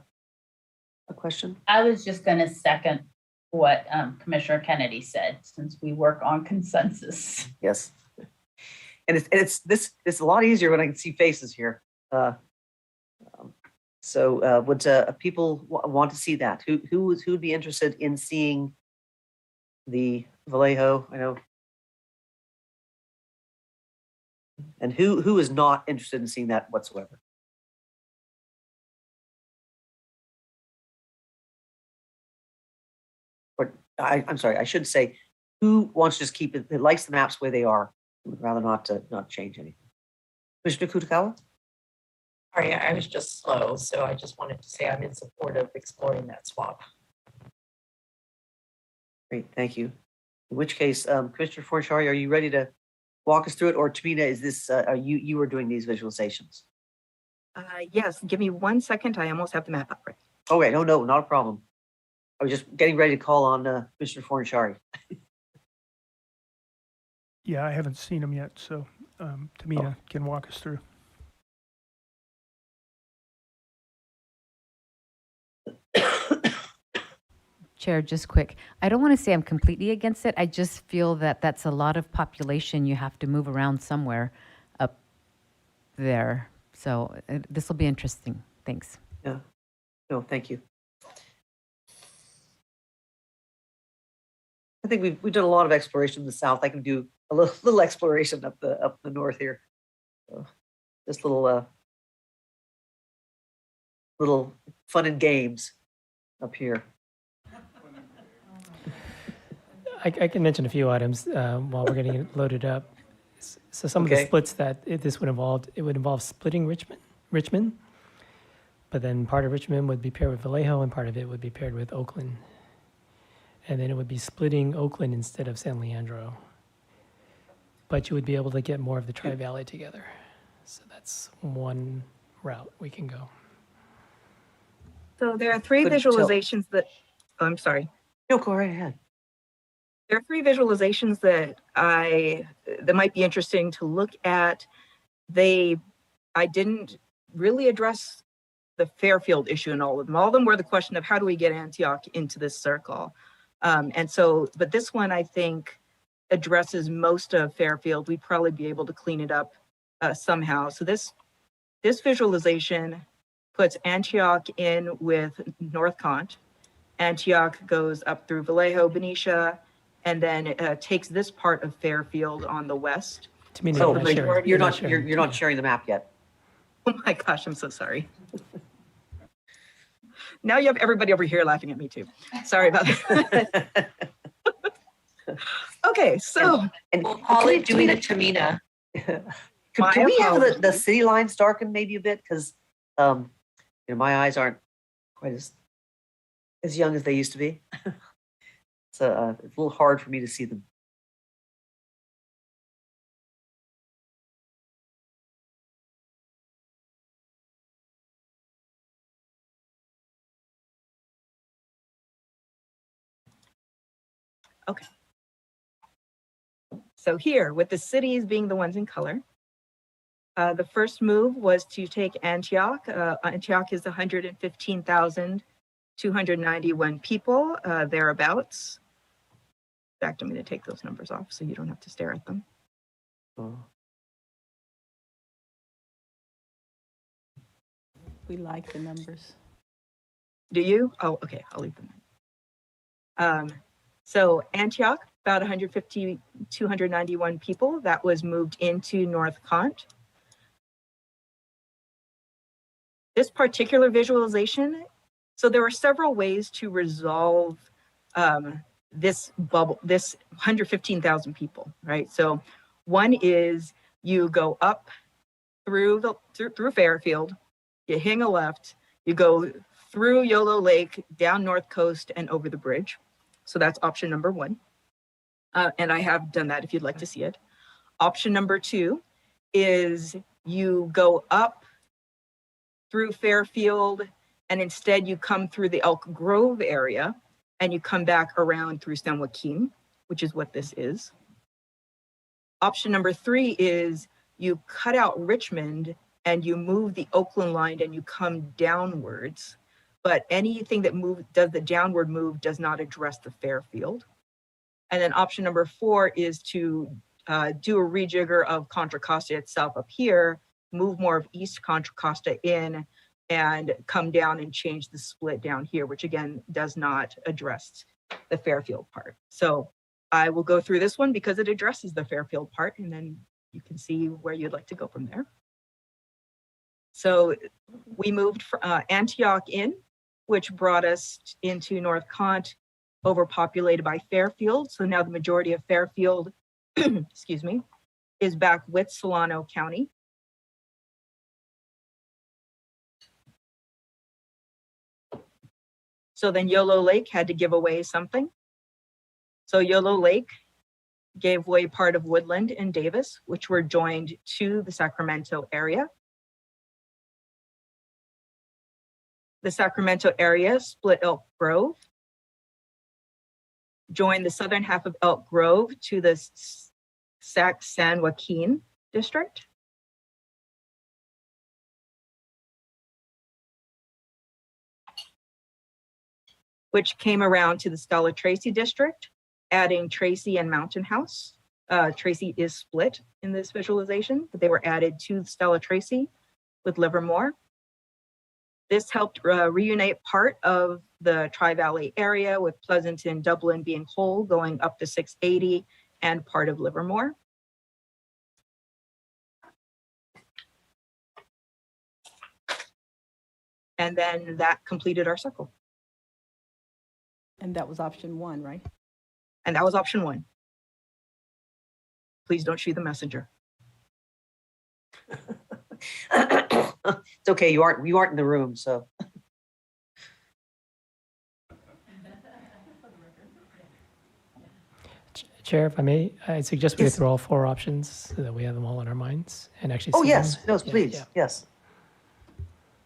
question? I was just going to second what Commissioner Kennedy said, since we work on consensus. Yes. And it's a lot easier when I can see faces here. So would people want to see that? Who would be interested in seeing the Vallejo? I know. And who is not interested in seeing that whatsoever? Or I'm sorry, I should say, who wants to just keep it, likes the maps where they are, would rather not change anything. Commissioner Kutakawa? Sorry, I was just slow, so I just wanted to say I'm in support of exploring that swap. Great, thank you. In which case, Commissioner Forshari, are you ready to walk us through it, or Tamina, is this you are doing these visualizations? Yes, give me 1 second. I almost have the map up right. Okay, no, not a problem. I was just getting ready to call on Commissioner Fornashari. Yeah, I haven't seen them yet, so Tamina can walk us through. Chair, just quick. I don't want to say I'm completely against it. I just feel that that's a lot of population you have to move around somewhere up there. So this will be interesting. Thanks. Yeah. No, thank you. I think we've done a lot of exploration in the south. I can do a little exploration up the north here. So just little fun and games up here. I can mention a few items while we're getting it loaded up. So some of the splits that this would involve, it would involve splitting Richmond, but then part of Richmond would be paired with Vallejo and part of it would be paired with Oakland. And then it would be splitting Oakland instead of San Leandro. But you would be able to get more of the Tri-Valley together. So that's one route we can go. So there are three visualizations that, oh, I'm sorry. No, go right ahead. There are three visualizations that might be interesting to look at. I didn't really address the Fairfield issue in all of them. All of them were the question of how do we get Antioch into this circle? But this one I think addresses most of Fairfield. We'd probably be able to clean it up somehow. So this visualization puts Antioch in with North Cont. Antioch goes up through Vallejo, Benicia, and then takes this part of Fairfield on the west. To me, so you're not sharing the map yet. Oh my gosh, I'm so sorry. Now you have everybody over here laughing at me too. Sorry about that. Okay, so and Holly doing a Tamina. Can we have the city lines darkened maybe a bit? Because my eyes aren't quite as young as they used to be. So it's a little hard for me to see them. Okay. So here, with the cities being the ones in color, the first move was to take Antioch. Antioch is 115,291 people, thereabouts. In fact, I'm going to take those numbers off so you don't have to stare at them. Oh. We like the numbers. Do you? Oh, okay, I'll leave them. So Antioch, about 291 people. That was moved into North Cont. This particular visualization, so there were several ways to resolve this bubble, this 115,000 people, right? So one is you go up through Fairfield, you hang a left, you go through Yolo Lake, down North Coast, and over the bridge. So that's option number one. And I have done that if you'd like to see it. Option number two is you go up through Fairfield and instead you come through the Elk Grove area and you come back around through San Joaquin, which is what this is. Option number three is you cut out Richmond and you move the Oakland line and you come downwards. But anything that does the downward move does not address the Fairfield. And then option number four is to do a rejigger of Contra Costa itself up here, move more of East Contra Costa in, and come down and change the split down here, which again does not address the Fairfield part. So I will go through this one because it addresses the Fairfield part, and then you can see where you'd like to go from there. So we moved Antioch in, which brought us into North Cont, overpopulated by Fairfield. So now the majority of Fairfield, excuse me, is back with Solano County. So then Yolo Lake had to give away something. So Yolo Lake gave away part of Woodland and Davis, which were joined to the Sacramento area. The Sacramento area split Elk Grove, joined the southern half of Elk Grove to the San Joaquin district. Which came around to the Stella Tracy district, adding Tracy and Mountain House. Tracy is split in this visualization, but they were added to Stella Tracy with Livermore. This helped reunite part of the Tri-Valley area, with Pleasanton, Dublin being whole, going up to 680, and part of Livermore. And then that completed our circle. And that was option 1, right? And that was option 1. Please don't shoot the messenger. It's okay. You aren't in the room, so. Chair, if I may, I suggest we go Yes. through all 4 options so that we have them all in our minds and actually Oh, see yes. them. No, Yeah, please. yeah. Yes.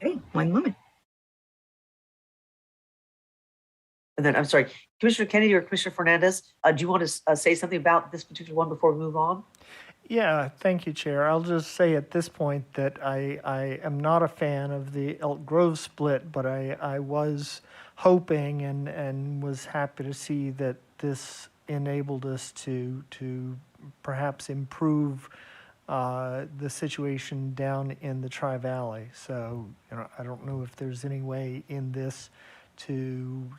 Okay, 1 moment. And then, I'm sorry, Commissioner Kennedy or Commissioner Fernandez, do you want to say something about this particular one before we move on? Yeah, thank you, Chair. I'll just say at this point that I am not a fan of the Elk Grove split, but I was hoping and was happy to see that this enabled us to perhaps improve the situation down in the Tri-Valley. So, I don't know if there's any way in this to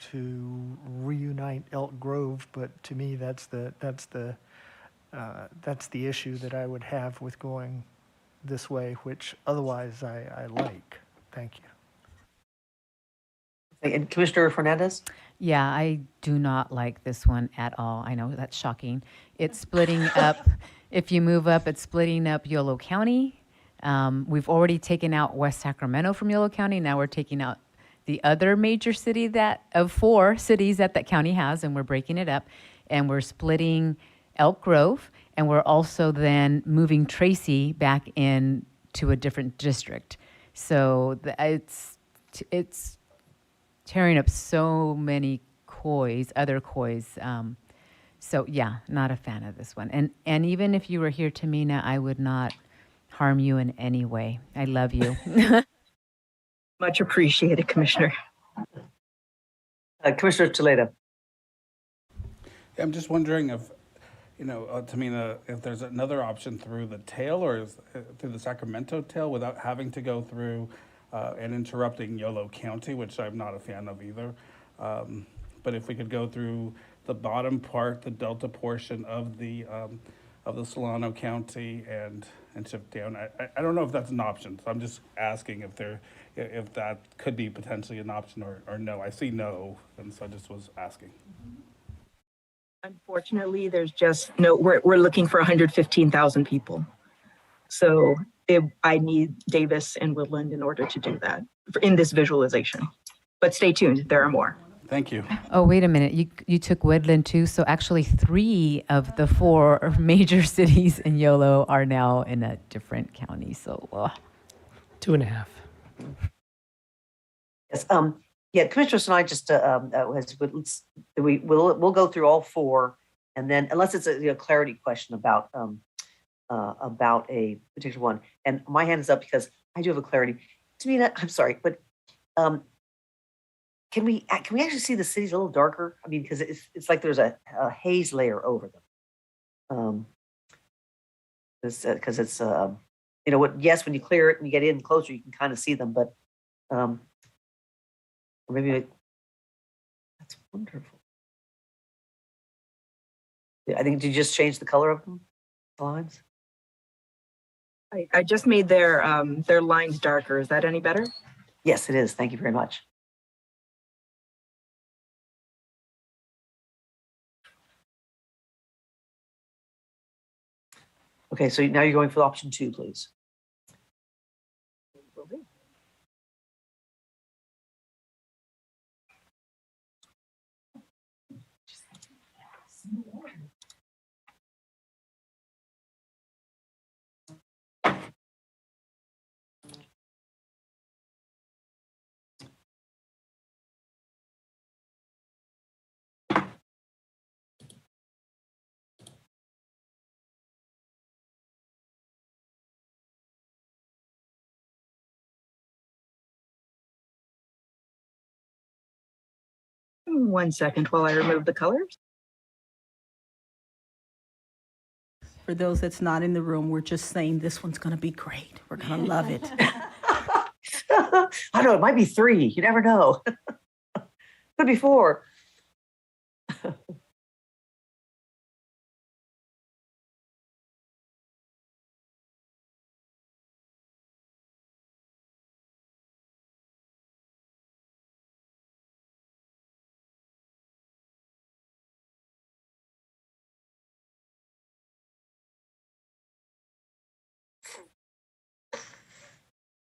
reunite Elk Grove, but to me, that's the issue that I would have with going this way, which otherwise I like. Thank you. And Commissioner Fernandez? Yeah, I do not like this one at all. I know that's shocking. It's splitting up. If you move up, it's splitting up Yolo County. We've already taken out West Sacramento from Yolo County. Now we're taking out the other major city of 4 cities that county has, and we're breaking it up. And we're splitting Elk Grove, and we're also then moving Tracy back in to a different district. So it's tearing up so many other COIs. So yeah, not a fan of this one. And even if you were here, Tamina, I would not harm you in any way. I love you. Much appreciated, Commissioner. Commissioner Toledo. Yeah, I'm just wondering if, Tamina, if there's another option through the tail or through the Sacramento tail without having to go through and interrupting Yolo County, which I'm not a fan of either. But if we could go through the bottom part, the delta portion of the Solano County and shift down, I don't know if that's an option. So I'm just asking if that could be potentially an option or no. I see no, and so I just was asking. Unfortunately, there's just no, we're looking for 115,000 people. So I need Davis and Woodland in order to do that in this visualization. But stay tuned, there are more. Thank you. Oh, wait a minute. You took Woodland too. So actually 3 of the 4 major cities in YOLO are now in a different county. So 2.5. Yes. Yeah, Commissioners and I just we'll go through all 4, and then unless it's a clarity question about a particular one, and my hand is up because I do have a clarity. Tamina, I'm sorry, but can we actually see the cities a little darker? I mean, because it's like there's a haze layer over them. Because it's yes, when you clear it and you get in closer, you can kind of see them, but or maybe that's wonderful. Yeah, I think, did you just change the color of them, the lines? I just made their lines darker. Is that any better? Yes, it is. Thank you very much. Okay, so now you're going for option 2, please. Will do. One second while I remove the colors. For those that's not in the room, we're just saying this one's going to be great. We're going to love it. I don't know, it might be 3. You never know. Could be 4.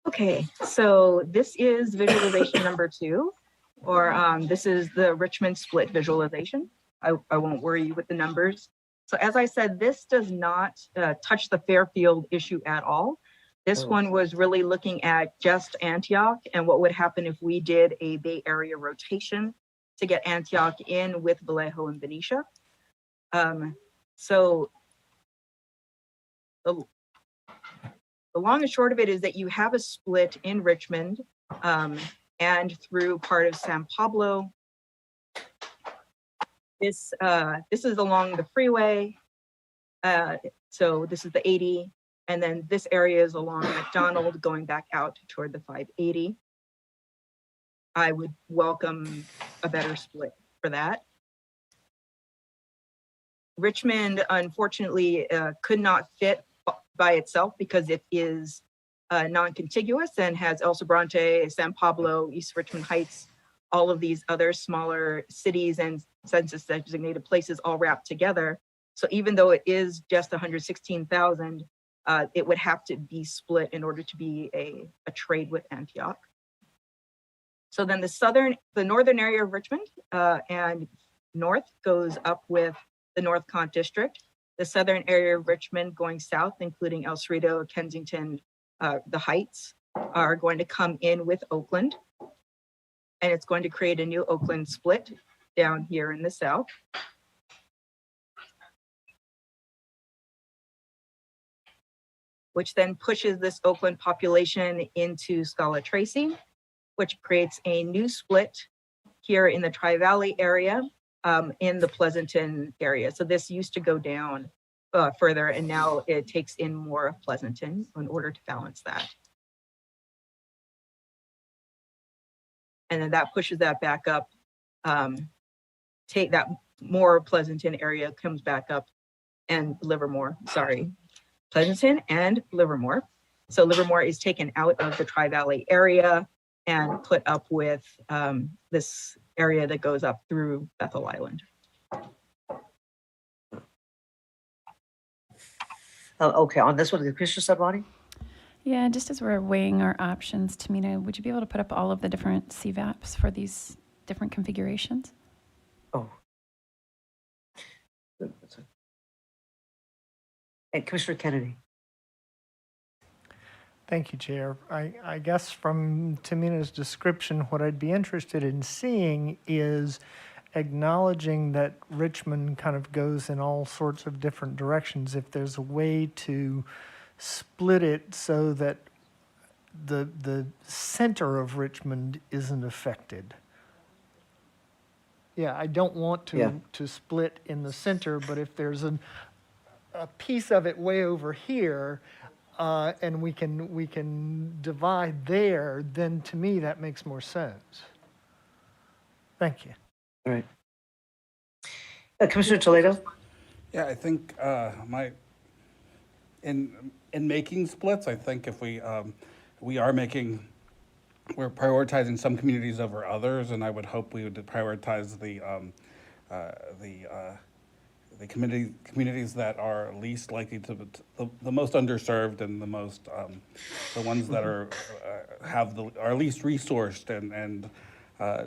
Okay, so this is visualization number 2, or this is the Richmond split visualization. I won't worry you with the numbers. So as I said, this does not touch the Fairfield issue at all. This one was really looking at just Antioch and what would happen if we did a Bay Area rotation to get Antioch in with Vallejo and Benicia. So the long and short of it is that you have a split in Richmond and through part of San Pablo. This is along the freeway. So this is the 80. And then this area is along McDonald going back out toward the 580. I would welcome a better split for that. Richmond, unfortunately, could not fit by itself because it is non-contiguous and has El Sobrante, San Pablo, East Richmond Heights, all of these other smaller cities and census designated places all wrapped together. So even though it is just 116,000, it would have to be split in order to be a trade with Antioch. So then the northern area of Richmond and north goes up with the North Cont District. The southern area of Richmond going south, including El Cerrito, Kensington, the Heights, are going to come in with Oakland. And it's going to create a new Oakland split down here in the south. Which then pushes this Oakland population into Scala Tracy, which creates a new split here in the Tri-Valley area, in the Pleasanton area. So this used to go down further, and now it takes in more of Pleasanton in order to balance that. And then that pushes that back up. Take that more Pleasanton area comes back up, and Livermore, sorry. Pleasanton and Livermore. So Livermore is taken out of the Tri-Valley area and put up with this area that goes up through Bethel Island. Okay, on this one, the Commissioner Sabani? Yeah, just as we're weighing our options, Tamina, would you be able to put up all of the different CVAPs for these different configurations? Oh. And Commissioner Kennedy. Thank you, Chair. I guess from Tamina's description, what I'd be interested in seeing is acknowledging that Richmond kind of goes in all sorts of different directions. If there's a way to split it so that the center of Richmond isn't affected. Yeah, I don't want to split in the center, but if there's a piece of it way over here, and we can divide there, then to me that makes more sense. Thank you. All right. Commissioner Toledo? Yeah, I think in making splits, I think if we're prioritizing some communities over others, and I would hope we would prioritize the communities that are least likely to the most underserved and the most the ones that are least resourced and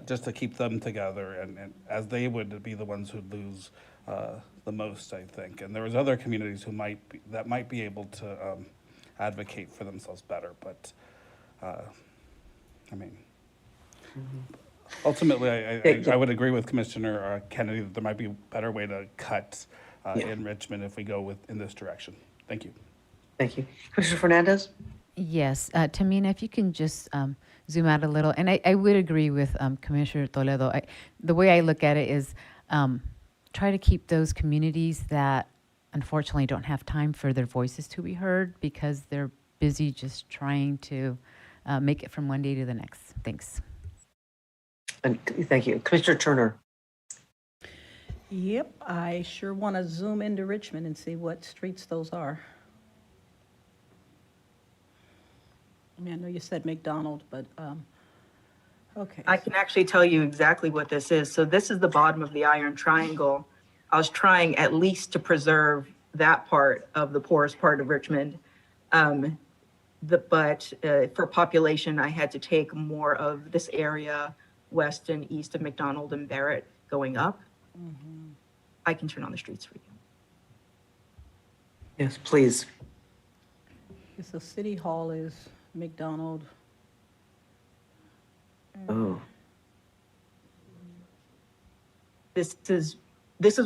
just to keep them together and as they would be the ones who lose the most, I think. And there was other communities who might be able to advocate for themselves better, but I mean. Ultimately, I would agree with Commissioner Kennedy that there might be a better way to cut in Richmond if we go in this direction. Thank you. Thank you. Commissioner Fernandez? Yes, Tamina, if you can just zoom out a little. And I would agree with Commissioner Toledo. The way I look at it is try to keep those communities that unfortunately don't have time for their voices to be heard because they're busy just trying to make it from one day to the next. Thanks. And thank you. Commissioner Turner. Yep, I sure want to zoom into Richmond and see what streets those are. I mean, I know you said McDonald, but okay. I can actually tell you exactly what this is. So this is the bottom of the Iron Triangle. I was trying at least to preserve that part of the poorest part of Richmond. But for population, I had to take more of this area west and east of McDonald and Barrett going up. Mm-hmm. I can turn on the streets for you. Yes, please. So City Hall is McDonald. Oh. This is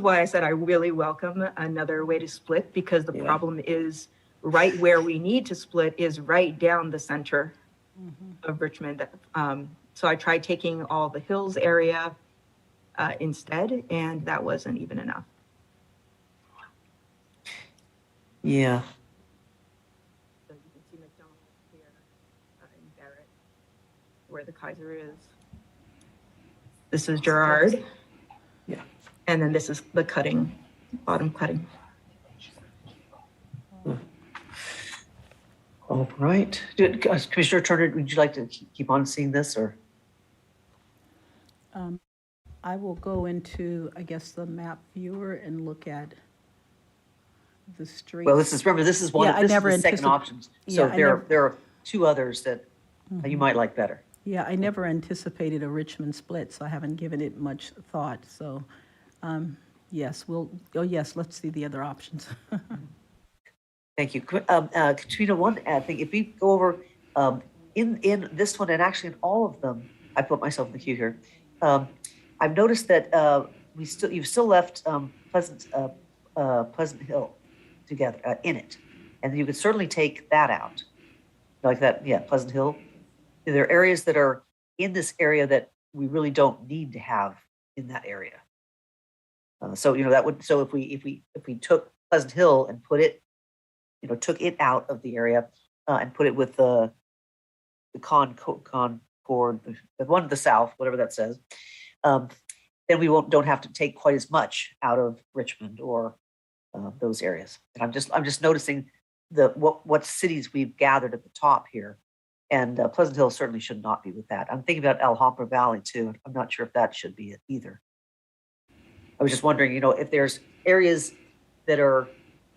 why I said I really welcome another way to split, because the problem is right where we need to split is right down the center of Richmond. So I tried taking all the hills area instead, and that wasn't even enough. Yeah. So you can see McDonald here in Barrett, where the Kaiser is. This is Gerard. Yeah. And then this is the cutting, bottom cutting. All right. Commissioner Turner, would you like to keep on seeing this, or? I will go into, I guess, the map viewer and look at the street. Well, this is one. This is the second option. So there are two others that you might like better. Yeah, I never anticipated a Richmond split, so I haven't given it much thought. So, yes, let's see the other options. Thank you. Katrina, one thing, if we go over in this one, and actually in all of them, I put myself in the queue here. I've noticed that you've still left Pleasant Hill together in it, and you could certainly take that out, like that. Yeah, Pleasant Hill. There are areas that are in this area that we really don't need to have in that area. So that would. So if we took Pleasant Hill and put it, took it out of the area and put it with the Concord, the one to the south, whatever that says, then we don't have to take quite as much out of Richmond or those areas. And I'm just noticing what cities we've gathered at the top here, and Pleasant Hill certainly should not be with that. I'm thinking about Alhambra Valley too. I'm not sure if that should be it either. I was just wondering, if there's areas that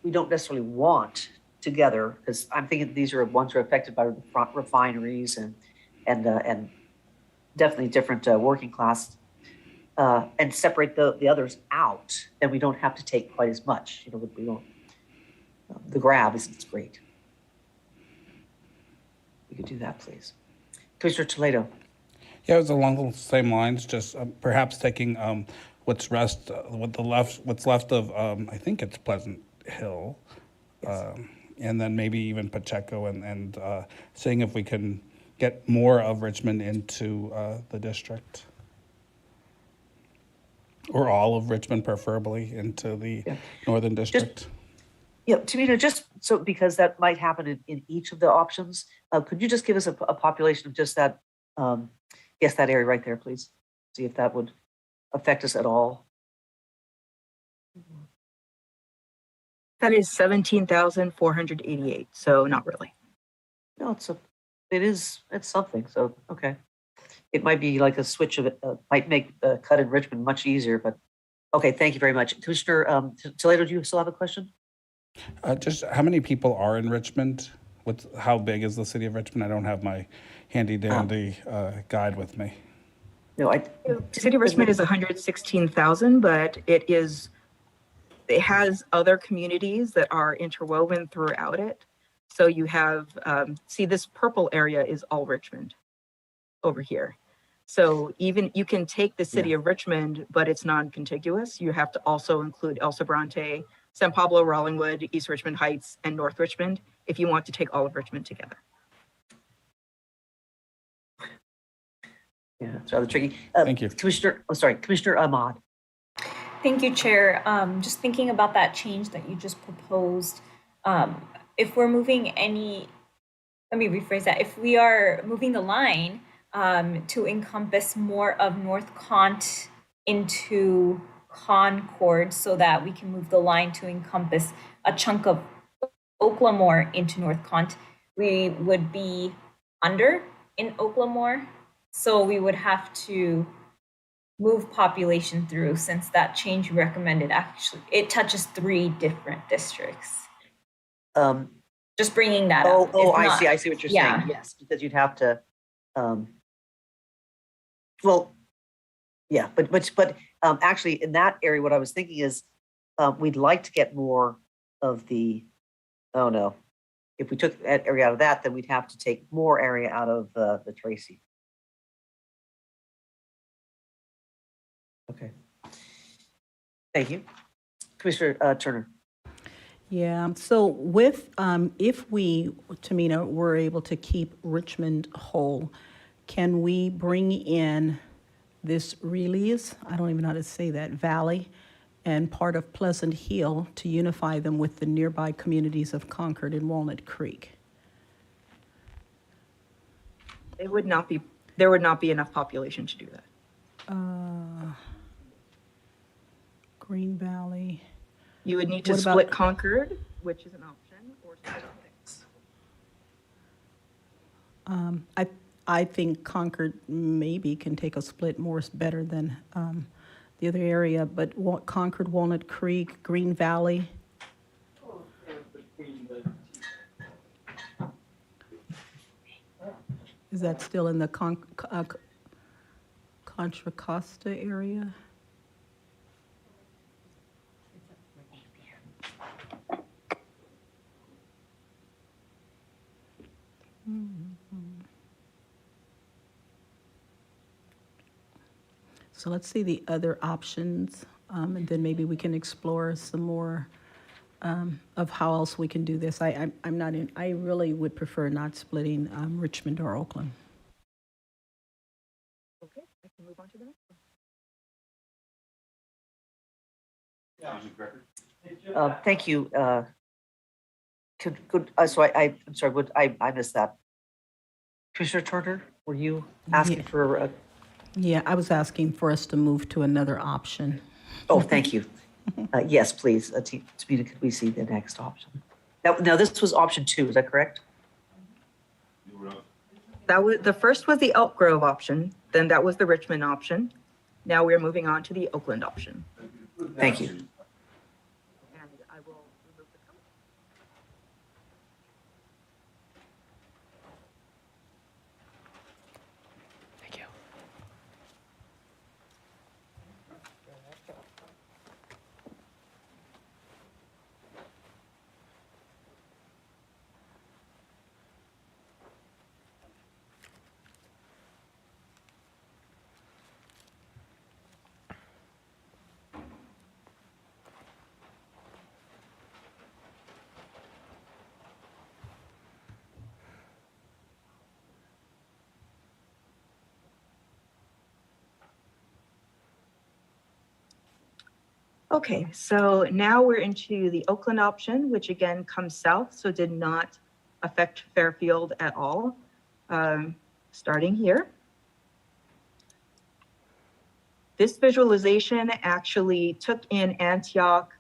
we don't necessarily want together, because I'm thinking these are ones that are affected by refineries and definitely different working class, and separate the others out, then we don't have to take quite as much. We don't. The grab isn't great. We could do that, please. Commissioner Toledo. Yeah, it was along the same lines, just perhaps taking what's left of, I think it's Pleasant Hill, yes. And then maybe even Pacheco, and seeing if we can get more of Richmond into the district. Or all of Richmond, preferably, into the Northern District. Tamina, just so, because that might happen in each of the options, could you just give us a population of just that, that area right there, please? See if that would affect us at all. That is 17,488, so not really. No, it's something, so, okay. It might be like a switch of it, might make the cut in Richmond much easier, but okay, thank you very much. Commissioner Toledo, do you still have a question? Just how many people are in Richmond? How big is the city of Richmond? I don't have my handy dandy guide with me. No, the city of Richmond is 116,000, but it has other communities that are interwoven throughout it. So you have, see, this purple area is all Richmond over here. So even you can take the city of Richmond, but it's non-contiguous. You have to also include El Sobrante, San Pablo, Rollingwood, East Richmond Heights, and North Richmond if you want to take all of Richmond together. Yeah, it's rather tricky. Thank you. Commissioner Ahmad. Thank you, Chair. Just thinking about that change that you just proposed, if we're moving any let me rephrase that. If we are moving the line to encompass more of North Cont into Concord so that we can move the line to encompass a chunk of Oaklamore into North Cont, we would be under in Oaklamore. So we would have to move population through, since that change recommended actually, it touches 3 different districts. Just bringing that up. I see what you're saying. Yes, because you'd have to, but actually in that area, what I was thinking is, we'd like to get more of the, if we took that area out of that, then we'd have to take more area out of the Tracy. Okay. Thank you. Commissioner Turner. Yeah, so with, if we, Tamina, were able to keep Richmond whole, can we bring in this Release, I don't even know how to say that, Valley, and part of Pleasant Hill to unify them with the nearby communities of Concord and Walnut Creek? There would not be enough population to do that. Green Valley. You would need to What about- split Concord, which is an option, or split things. I think Concord maybe can take a split more better than the other area, but Concord, Walnut Creek, Green Valley. Is that still in the Contra Costa area? So let's see the other options, and then maybe we can explore some more of how else we can do this. I really would prefer not splitting Richmond or Oakland. Okay, I can move on to the next one. Thank you. I'm sorry, I missed that. Commissioner Turner, were you asking for? Yeah, I was asking for us to move to another option. Oh, thank you. Yes, please. Tamina, could we see the next option? Now, this was option 2, is that correct? The first was the Elk Grove option, then that was the Richmond option. Now we're moving on to the Oakland option. Thank you. And I will remove the comment. Thank you. Okay, so now we're into the Oakland option, which again comes south, so did not affect Fairfield at all. Starting here. This visualization actually took in Antioch,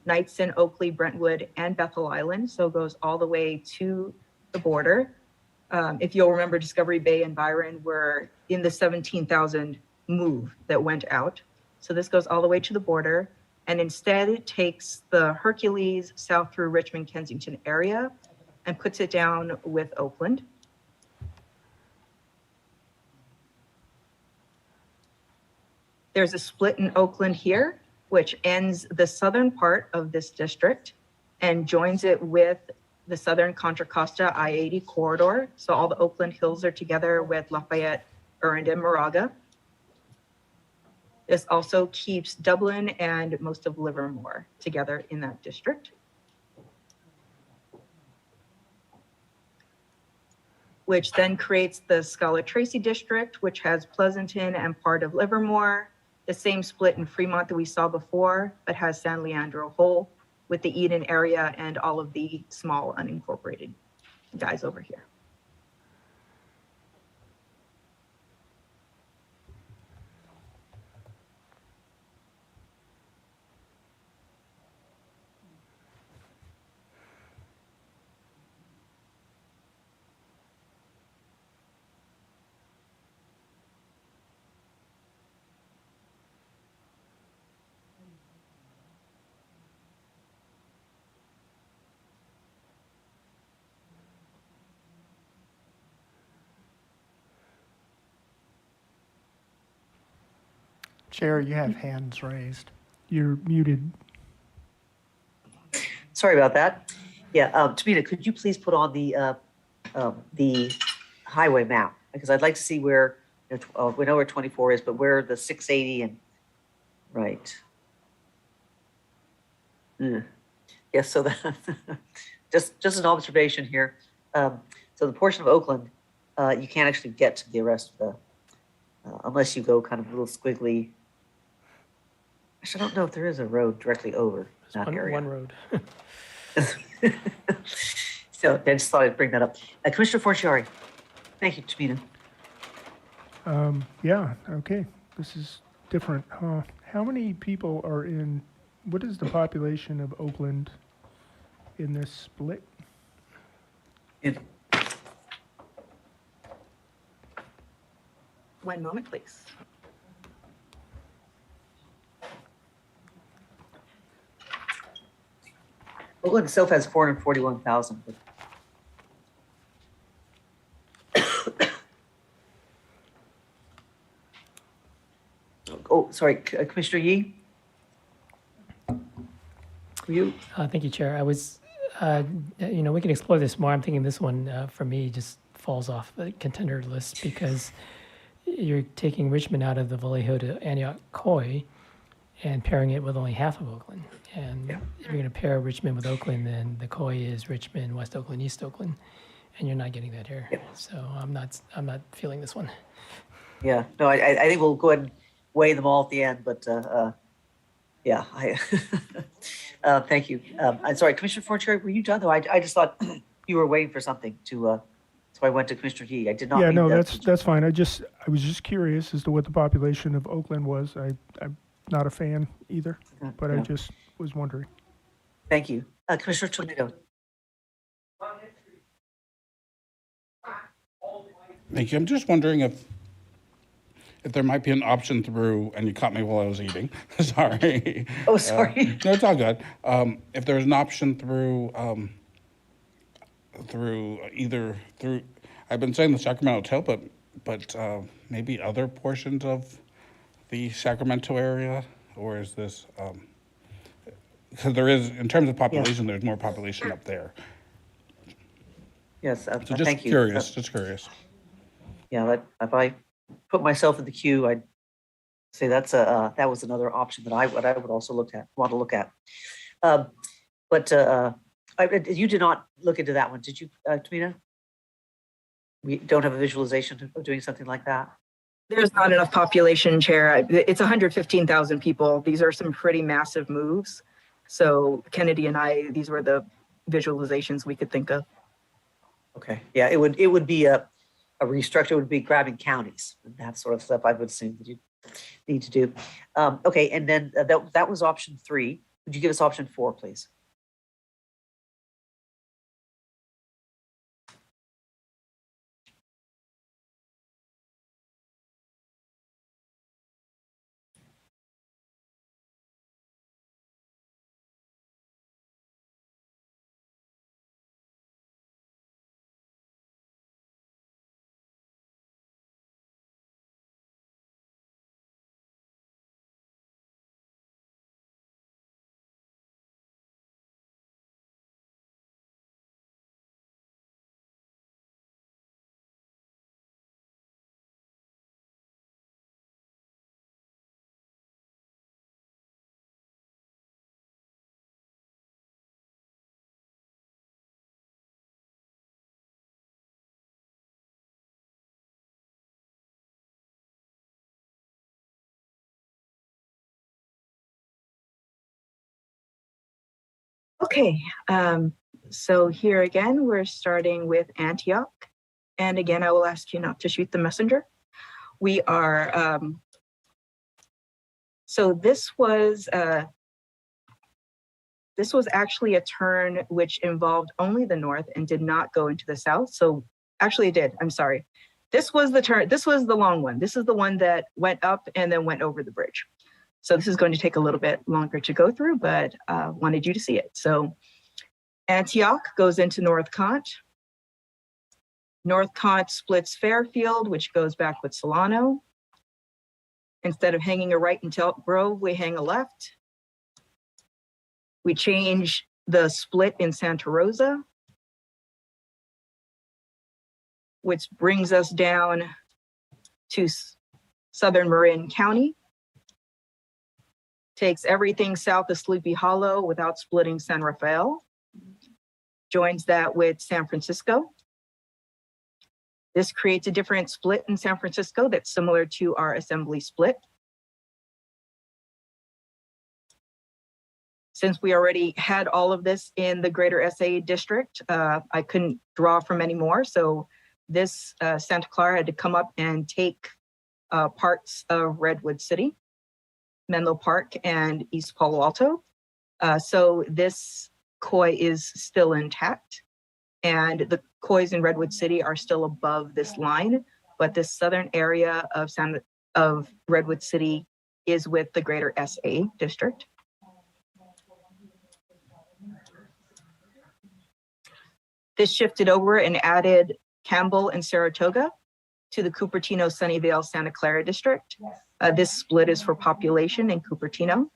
Knightson, Oakley, Brentwood, and Bethel Island, so goes all the way to the border. If you'll remember, Discovery Bay and Byron were in the 17,000 move that went out. So this goes all the way to the border. And instead it takes the Hercules south through Richmond, Kensington area and puts it down with Oakland. There's a split in Oakland here, which ends the southern part of this district and joins it with the southern Contra Costa I-80 corridor. So all the Oakland Hills are together with Lafayette, Earned, and Moraga. This also keeps Dublin and most of Livermore together in that district. Which then creates the Scala-Tracy district, which has Pleasanton and part of Livermore, the same split in Fremont that we saw before, but has San Leandro whole with the Eden area and all of the small unincorporated guys over here. Chair, you have hands raised. You're muted. Sorry about that. Yeah, Tamina, could you please put on the highway map? Because I'd like to see where, we know where 24 is, but where the 680 and, right. Yes, so that, just an observation here. So the portion of Oakland, you can't actually get to the rest of the, unless you go kind of a little squiggly. Actually, I don't know if there is a road directly over that area. One road. So I just thought I'd bring that up. Commissioner Forciari. Thank you, Tamina. Yeah, okay. This is different. How many people are in, what is the population of Oakland in this split? One moment, please. Oakland itself has 441,000. Oh, sorry, Commissioner Yee? You? Thank you, Chair. I was, we can explore this more. I'm thinking this one, for me, just falls off the contender list because you're taking Richmond out of the Vallejo to Antioch Coy and pairing it with only half of Oakland. And if you're going to pair Richmond with Oakland, then the Coy is Richmond, West Oakland, East Oakland, and you're not getting that here. So I'm not feeling this one. Yeah, no, I think we'll go ahead and weigh them all at the end, but yeah, thank you. I'm sorry, Commissioner Forciari, were you done though? I just thought you were waiting for something to, so I went to Commissioner Yee. I did not. Yeah, no, that's fine. I was just curious as to what the population of Oakland was. I'm not a fan either, but I just was wondering. Thank you. Commissioner Toledo. Thank you. I'm just wondering if there might be an option through, and you caught me while I was eating. Sorry. Oh, sorry. No, it's all good. If there's an option through, I've been saying the Sacramento Tail, but maybe other portions of the Sacramento area, or is this, because there is, in terms of population, there's more population up there. Yes, So just thank you. Just curious. Yeah, if I put myself in the queue, I'd say that was another option that I would also want to look at. But you did not look into that one, did you, Tamina? We don't have a visualization of doing something like that. There's not enough population, Chair. It's 115,000 people. These are some pretty massive moves. So Kennedy and these were the visualizations we could think of. Okay, yeah, it would be a restructure, would be grabbing counties and that sort of stuff. I would assume that you need to do. Okay, and then that was option 3. Would you give us option 4, please? Okay, so here again, we're starting with Antioch. And again, I will ask you not to shoot the messenger. We are, so this was actually a turn which involved only the north and did not go into the south. So actually it did, I'm sorry. This was the turn, this was the long one. This is the one that went up and then went over the bridge. So this is going to take a little bit longer to go through, but wanted you to see it. So Antioch goes into North Cont. North Cont splits Fairfield, which goes back with Solano. Instead of hanging a right in Elk Grove, we hang a left. We change the split in Santa Rosa, which brings us down to southern Marin County. Takes everything south of Sleepy Hollow without splitting San Rafael. Joins that with San Francisco. This creates a different split in San Francisco that's similar to our assembly split. Since we already had all of this in the greater SA district, I couldn't draw from any more. So this Santa Clara had to come up and take parts of Redwood City, Menlo Park, and East Palo Alto. So this COI is still intact. And the COIs in Redwood City are still above this line, but this southern area of Redwood City is with the greater SA district. This shifted over and added Campbell and Saratoga to the Cupertino, Sunnyvale, Santa Clara district. This split is for population in Cupertino.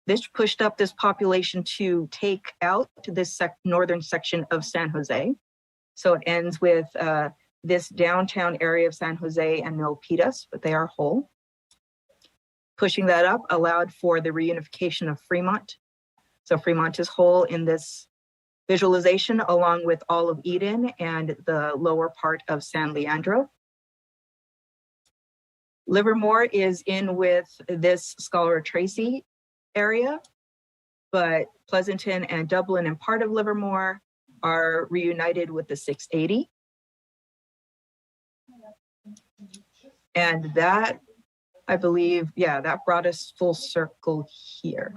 This pushed up this population to take out this northern section of San Jose. So it ends with this downtown area of San Jose and Milpitas, but they are whole. Pushing that up allowed for the reunification of Fremont. So Fremont is whole in this visualization, along with all of Eden and the lower part of San Leandro. Livermore is in with this Scholar Tracy area, but Pleasanton and Dublin and part of Livermore are reunited with the 680. And that, I believe, yeah, that brought us full circle here.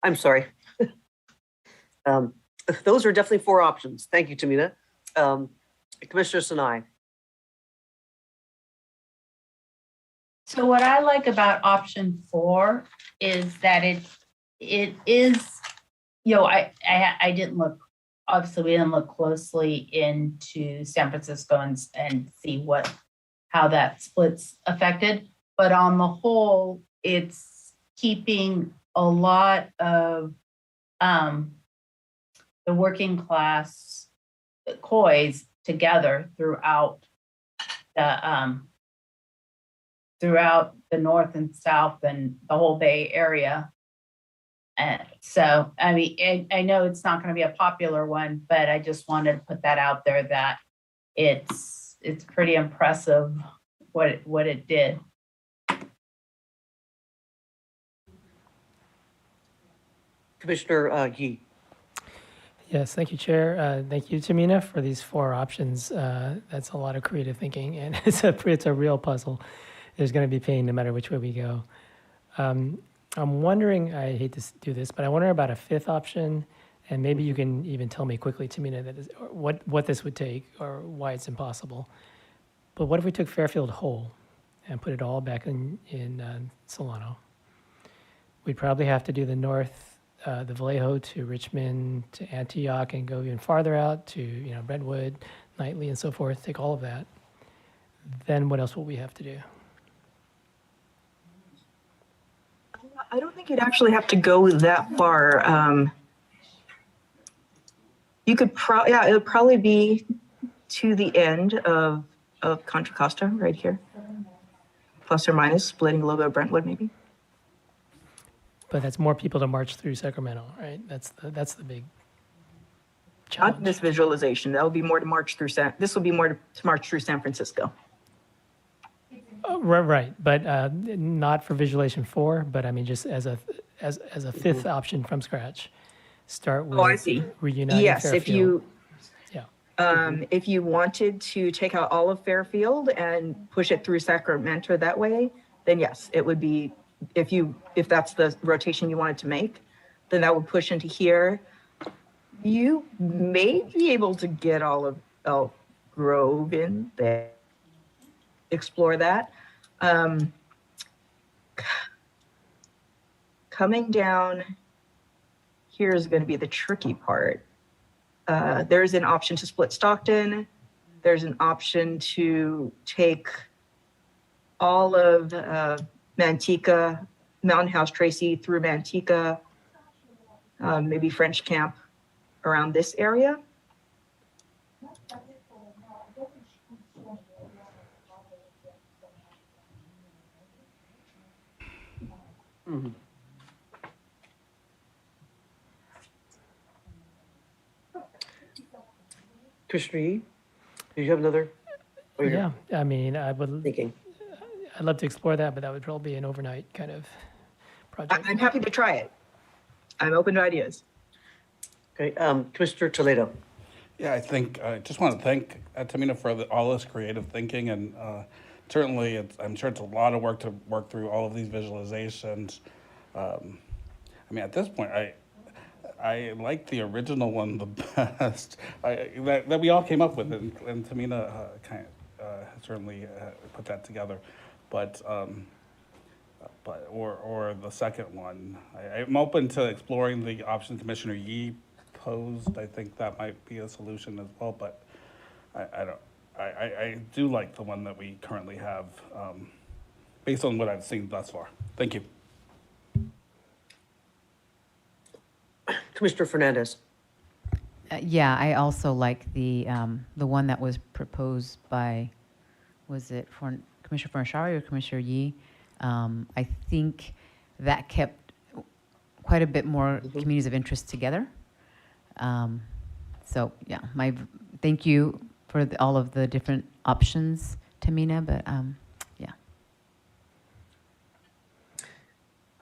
I'm sorry. Those are definitely 4 options. Thank you, Tamina. Commissioner Sinai. So what I like about option 4 is that it is, you know, I didn't look, obviously we didn't look closely into San Francisco and see how that split's affected, but on the whole, it's keeping a lot of the working class COIs together throughout the north and south and the whole Bay Area. And so, I mean, I know it's not going to be a popular one, but I just wanted to put that out there that it's pretty impressive what it did. Commissioner Yee. Yes, thank you, Chair. Thank you, Tamina, for these 4 options. That's a lot of creative thinking, and it's a real puzzle. There's going to be pain no matter which way we go. I'm wondering, I hate to do this, but I wonder about a 5th option, and maybe you can even tell me quickly, Tamina, what this would take or why it's impossible. But what if we took Fairfield whole and put it all back in Solano? We'd probably have to do the north, the Vallejo to Richmond to Antioch and go even farther out to Redwood, Knightley, and so forth. Take all of that. Then what else will we have to do? I don't think you'd actually have to go that far. You could it would probably be to the end of Contra Costa right here, plus or minus, splitting a little bit of Brentwood maybe. But that's more people to march through Sacramento, right? That's the big challenge. Not this visualization. That would be more to march through this will be more to march through San Francisco. Right, but not for visualization 4. But I mean, just as a 5th option from scratch, start with I see. reuniting. Yes, Fairfield. if you. Yeah. If you wanted to take out all of Fairfield and push it through Sacramento that way, then yes, it would be, if that's the rotation you wanted to make, then that would push into here. You may be able to get all of Elk Grove in there, explore that. Coming down here is going to be the tricky part. There's an option to split Stockton. There's an option to take all of Manteca, Mountain House Tracy through Manteca, maybe French Camp around this area. Mm-hmm. Commissioner Yee, did you have another? Yeah, I mean, I would. Thinking. I'd love to explore that, but that would probably be an overnight kind of project. I'm happy to try it. I'm open to ideas. Okay, Commissioner Toledo. Yeah, I just want to thank Tamina for all this creative thinking, and certainly I'm sure it's a lot of work to work through all of these visualizations. I mean, at this point, I like the original one the best that we all came up with, and Tamina certainly put that together, but the second one, I'm open to exploring the option Commissioner Yee posed. I think that might be a solution as well, but I do like the one that we currently have, based on what I've seen thus far. Thank you. Commissioner Fernandez. Yeah, I also like the one that was proposed by, was it for Commissioner Fornashari or Commissioner Yee? I think that kept quite a bit more communities of interest together. So yeah, thank you for all of the different options, Tamina, but yeah.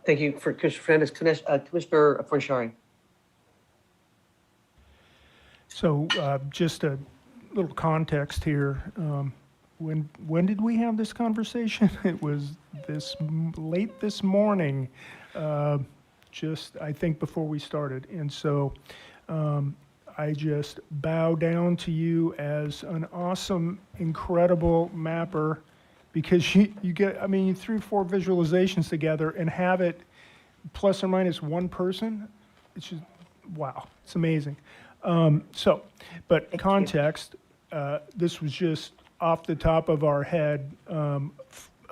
Thank you for Commissioner Fernandez. Commissioner Fornashari. So just a little context here. When did we have this conversation? It was late this morning, just I think before we started. And so I just bow down to you as an awesome, incredible mapper, because you get, I mean, you threw 4 visualizations together and have it plus or minus 1 person. It's just, wow, it's amazing. But context, this was just off the top of our head,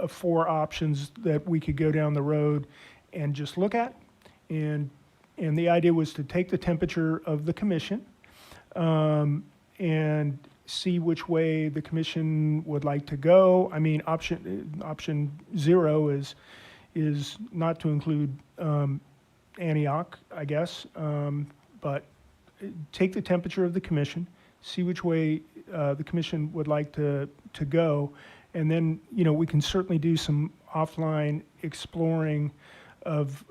4 options that we could go down the road and just look at. And the idea was to take the temperature of the commission and see which way the commission would like to go. I mean, option 0 is not to include Antioch, I guess, but take the temperature of the commission, see which way the commission would like to go, and then we can certainly do some offline exploring of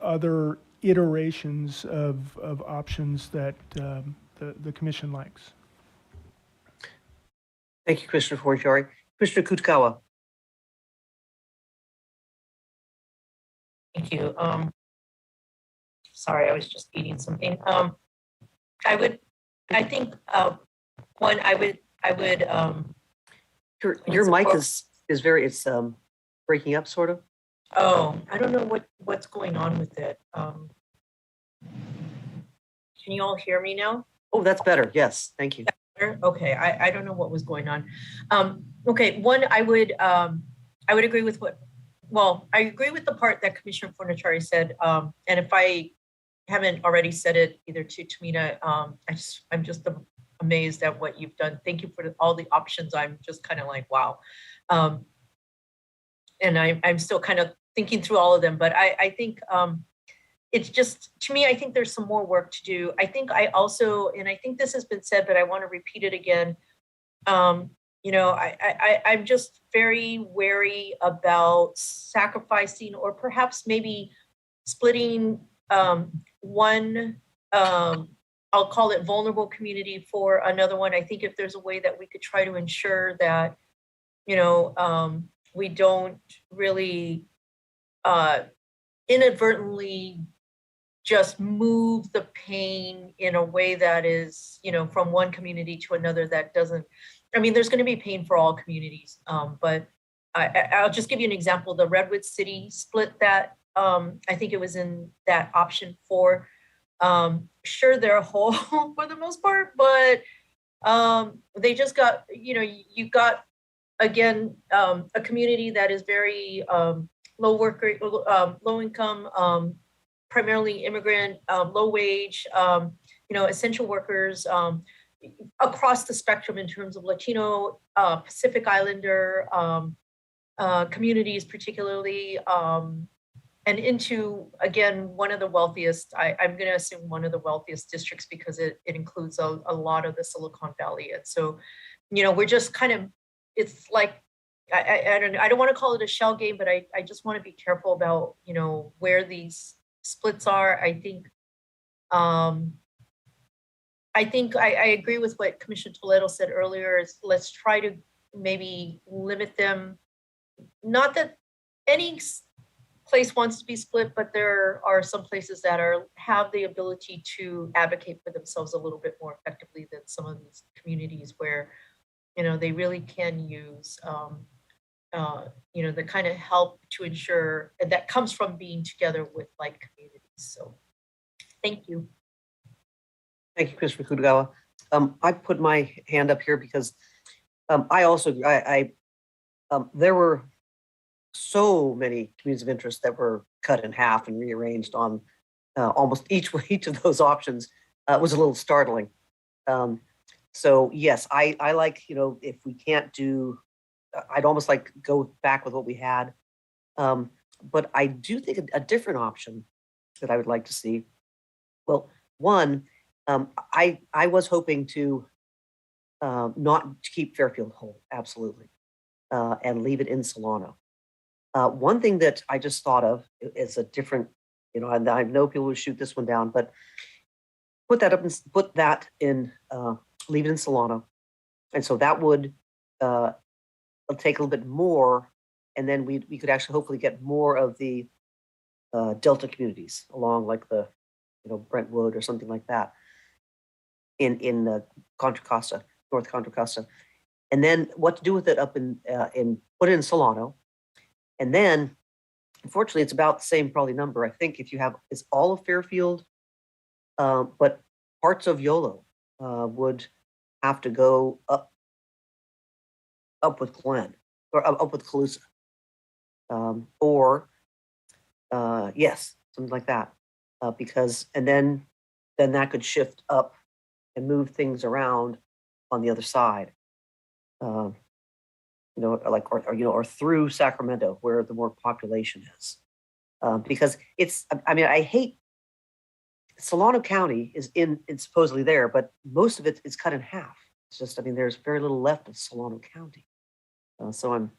other iterations of options that the commission likes. Thank you, Commissioner Fornashari. Commissioner Kutkawa. Thank you. Sorry, I was just eating something. I think Your mic is very, it's breaking up sort of. Oh, I don't know what's going on with it. Can you all hear me now? Oh, that's better. Yes, thank you. Okay, I don't know what was going on. Okay, one, I would agree with I agree with the part that Commissioner Fornashari said, and if I haven't already said it either to Tamina, I'm just amazed at what you've done. Thank you for all the options. I'm just kind of like, wow. And I'm still kind of thinking through all of them, but I think it's just, to me, I think there's some more work to do. I think I also, and I think this has been said, but I want to repeat it again. I'm just very wary about sacrificing or perhaps maybe splitting one I'll call it vulnerable community for another one. I think if there's a way that we could try to ensure that, we don't really inadvertently just move the pain in a way that is, from one community to another that doesn't, there's going to be pain for all communities. But I'll just give you an example. The Redwood City split that, I think it was in that option 4. Sure, they're whole for the most part, but they just got, you got, again, a community that is very low income, primarily immigrant, low wage, essential workers across the spectrum in terms of Latino, Pacific Islander communities, particularly, and into, again, one of the wealthiest, I'm going to assume one of the wealthiest districts because it includes a lot of the Silicon Valley. And so, we're just kind of, it's like, I don't want to call it a shell game, but I just want to be careful about, where these splits are. I agree with what Commissioner Toledo said earlier, is let's try to maybe limit them. Not that any place wants to be split, but there are some places that have the ability to advocate for themselves a little bit more effectively than some of these communities where, they really can use, the kind of help to ensure that comes from being together with like communities. So thank you. Thank you, Commissioner Kutagawa. I put my hand up here because I also, there were so many communities of interest that were cut in half and rearranged on almost each of those options. Was a little startling. So yes, I like, if we can't do, I'd almost like go back with what we had. But I do think a different option that I would like to see. Well, one, I was hoping to not keep Fairfield whole, absolutely, and leave it in Solano. One thing that I just thought of is a different, and I know people will shoot this one down, but put that up and put that in, leave it in Solano. And so that would take a little bit more, and then we could actually hopefully get more of the Delta communities along like the, Brentwood or something like that in Contra Costa, North Contra Costa. And then what to do with it up in put it in Solano. And then, unfortunately, it's about the same probably number. I think if you have, it's all of Fairfield, but parts of YOLO would have to go up with Glen or up with Calusa, or yes, something like that, because and then that could shift up and move things around on the other side. Like, or through Sacramento where the more population is. Because it's, I hate, Solano County it's supposedly there, but most of it is cut in half. It's just, there's very little left of Solano County. So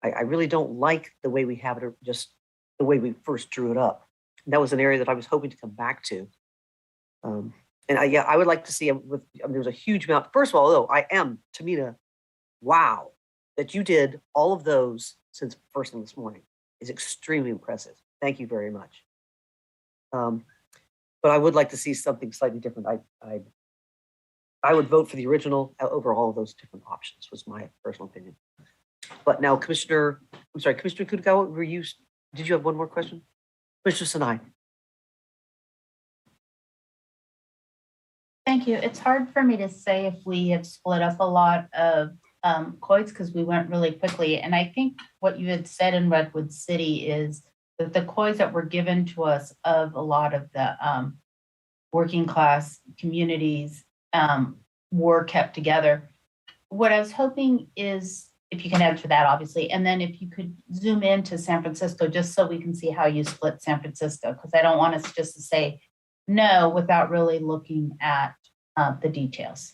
I really don't like the way we have it, or just the way we first drew it up. And that was an area that I was hoping to come back to. And I would like to see, there's a huge amount. First of all, though, Tamina, wow, that you did all of those since first thing this morning is extremely impressive. Thank you very much. But I would like to see something slightly different. I would vote for the original over all of those different options, was my personal opinion. But now, Commissioner Kutagawa, did you have one more question? Commissioner Sinai. Thank you. It's hard for me to say if we have split up a lot of COIs because we went really quickly. And I think what you had said in Redwood City is that the COIs that were given to us of a lot of the working class communities were kept together. What I was hoping is, if you can answer that, obviously, and then if you could zoom into San Francisco, just so we can see how you split San Francisco, because I don't want us just to say no without really looking at the details,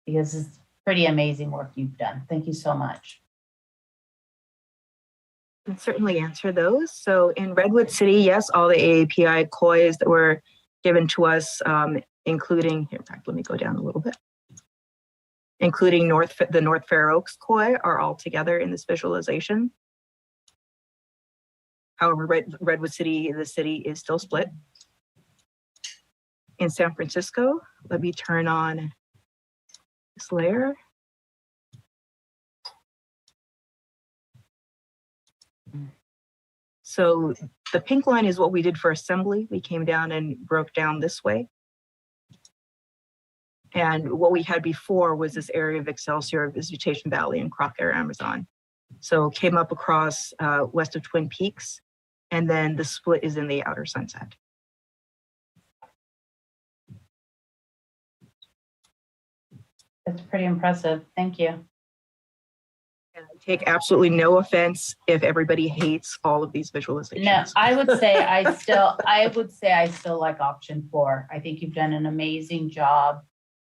because it's pretty amazing work you've done. Thank you so much. I can certainly answer those. So in Redwood City, yes, all the AAPI COIs that were given to us including, here, in fact, let me go down a little bit, including the North Fair Oaks Koi are all together in this visualization. However, Redwood City, the city is still split. In San Francisco, let me turn on this layer. So the pink line is what we did for assembly. We came down and broke down this way. And what we had before was this area of Excelsior, Visitation Valley, and Crocker, Amazon. So came up across west of Twin Peaks, and then the split is in the outer Sunset. That's pretty impressive. Thank you. And I take absolutely no offense if everybody hates all of these visualizations. No, I would say I still like option 4. I think you've done an amazing job.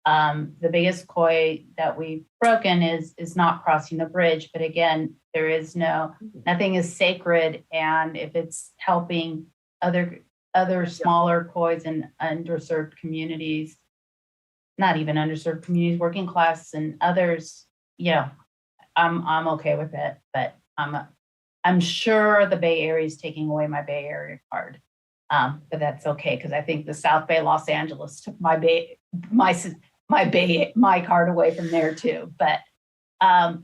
The biggest koi that we've broken is not crossing the bridge, but again, there is nothing is sacred, and if it's helping other smaller kois in underserved communities, not even underserved communities, working class and others, I'm okay with it. But I'm sure the Bay Area is taking away my Bay Area card, but that's okay because I think the South Bay, Los Angeles took my card away from there too. But I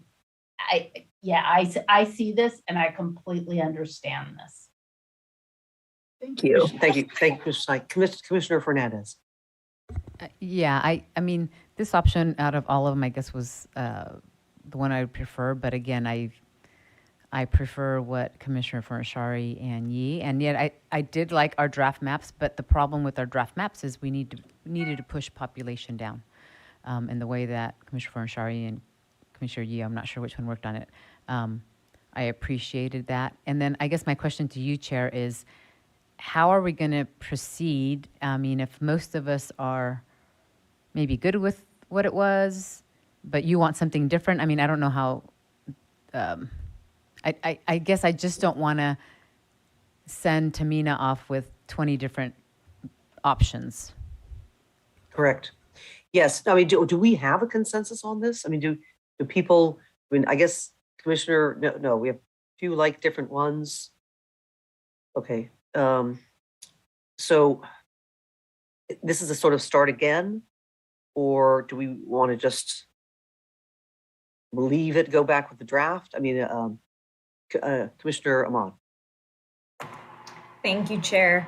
see this and I completely understand this. Thank you. Thank you, Commissioner Fernandez. Yeah, I mean, this option out of all of them, I guess, was the one I would prefer. But again, I prefer what Commissioner Fernashari and Yee, and yet I did like our draft maps. But the problem with our draft maps is we needed to push population down, in the way that Commissioner Fernashari and Commissioner Yee, I'm not sure which one worked on it. I appreciated that. And then I guess my question to you, Chair, is how are we going to proceed? I mean, if most of us are maybe good with what it was, but you want something different. I mean, I don't know how, I guess I just don't want to send Tamina off with 20 different options. Correct. Yes. I mean, do we have a consensus on this? I mean, do people, I mean, I guess Commissioner, no, we have a few like different ones. Okay. So this is a sort of start again, or do we want to just leave it, go back with the draft? I mean, Commissioner Ahmad. Thank you, Chair.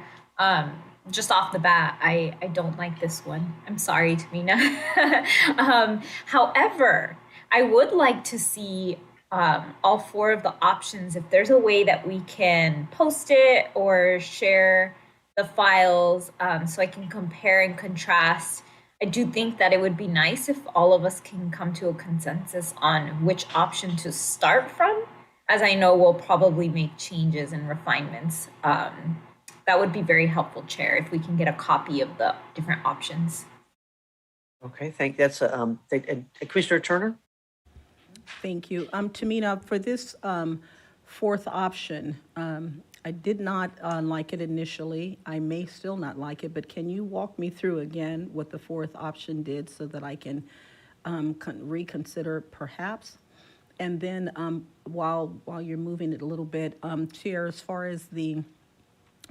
Just off the bat, I don't like this one. I'm sorry, Tamina. However, I would like to see all 4 of the options. If there's a way that we can post it or share the files so I can compare and contrast. I do think that it would be nice if all of us can come to a consensus on which option to start from, as I know we'll probably make changes and refinements. That would be very helpful, Chair, if we can get a copy of the different options. Okay, that's Commissioner Turner. Thank you. Tamina, for this 4th option, I did not like it initially. I may still not like it, but can you walk me through again what the 4th option did so that I can reconsider perhaps? And then while you're moving it a little bit, Chair, as far as the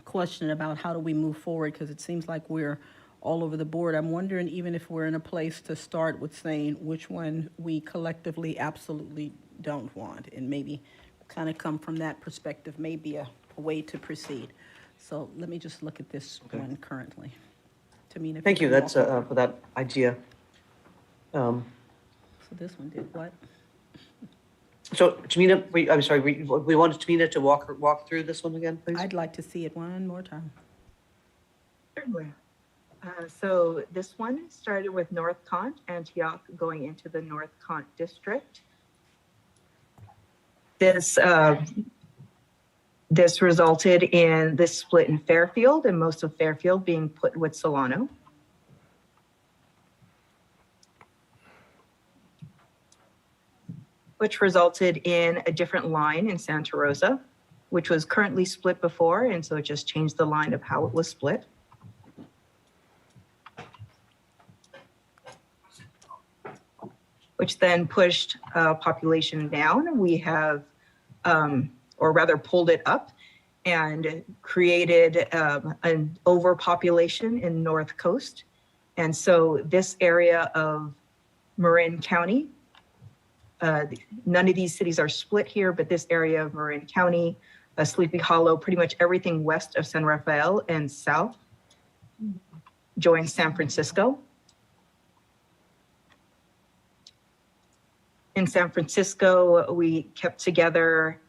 question about how do we move forward, because it seems like we're all over the board, I'm wondering even if we're in a place to start with saying which one we collectively absolutely don't want, and maybe kind of come from that perspective, maybe a way to proceed. So let me just look at this one currently. Tamina. Thank you. That's for that idea. So this one did what? So Tamina, I'm sorry, we wanted Tamina to walk through this one again, please. I'd like to see it one more time. Certainly. So this one started with North Kant, Antioch, going into the North Kant district. This resulted in this split in Fairfield, and most of Fairfield being put with Solano. Which resulted in a different line in Santa Rosa, which was currently split before, and so it just changed the line of how it was split. which then pushed population down. We have, or rather pulled it up and created an overpopulation in North Coast. And so this area of Marin County, none of these cities are split here, but this area of Marin County, Sleepy Hollow, pretty much everything west of San Rafael and south joins San Francisco. In San Francisco, we kept together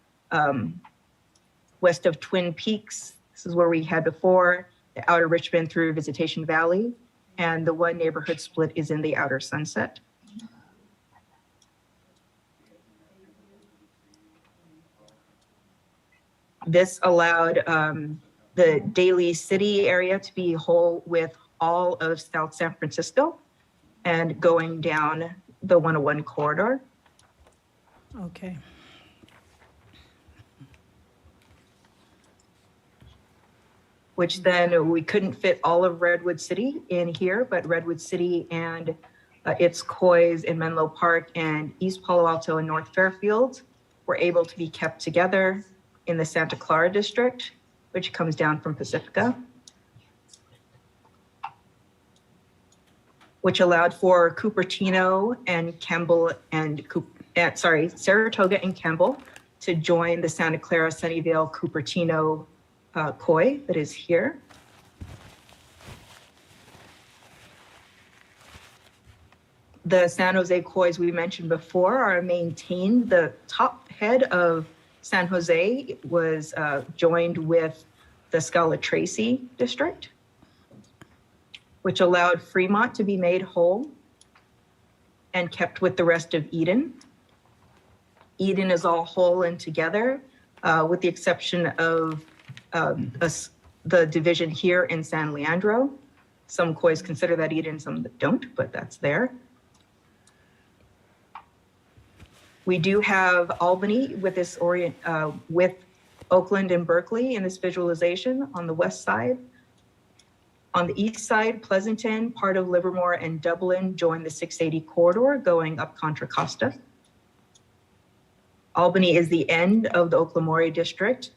west of Twin Peaks. This is where we had before, the outer Richmond through Visitation Valley. And the one neighborhood split is in the outer Sunset. This allowed the Daly City area to be whole with all of South San Francisco and going down the 101 corridor. Okay. Which then we couldn't fit all of Redwood City in here, but Redwood City and its COIs in Menlo Park and East Palo Alto and North Fairfield were able to be kept together in the Santa Clara district, which comes down from Pacifica, which allowed for Cupertino and Campbell and Saratoga and Campbell to join the Santa Clara Sunnyvale Cupertino COI that is here. The San Jose COIs we mentioned before are maintained. The top head of San Jose was joined with the Scala Tracy district, which allowed Fremont to be made whole and kept with the rest of Eden. Eden is all whole and together, with the exception of the division here in San Leandro. Some COIs consider that Eden, some that don't, but that's there. We do have Albany with this with Oakland and Berkeley in this visualization on the west side. On the east side, Pleasanton, part of Livermore and Dublin join the 680 corridor going up Contra Costa. Albany is the end of the Oklahoma district,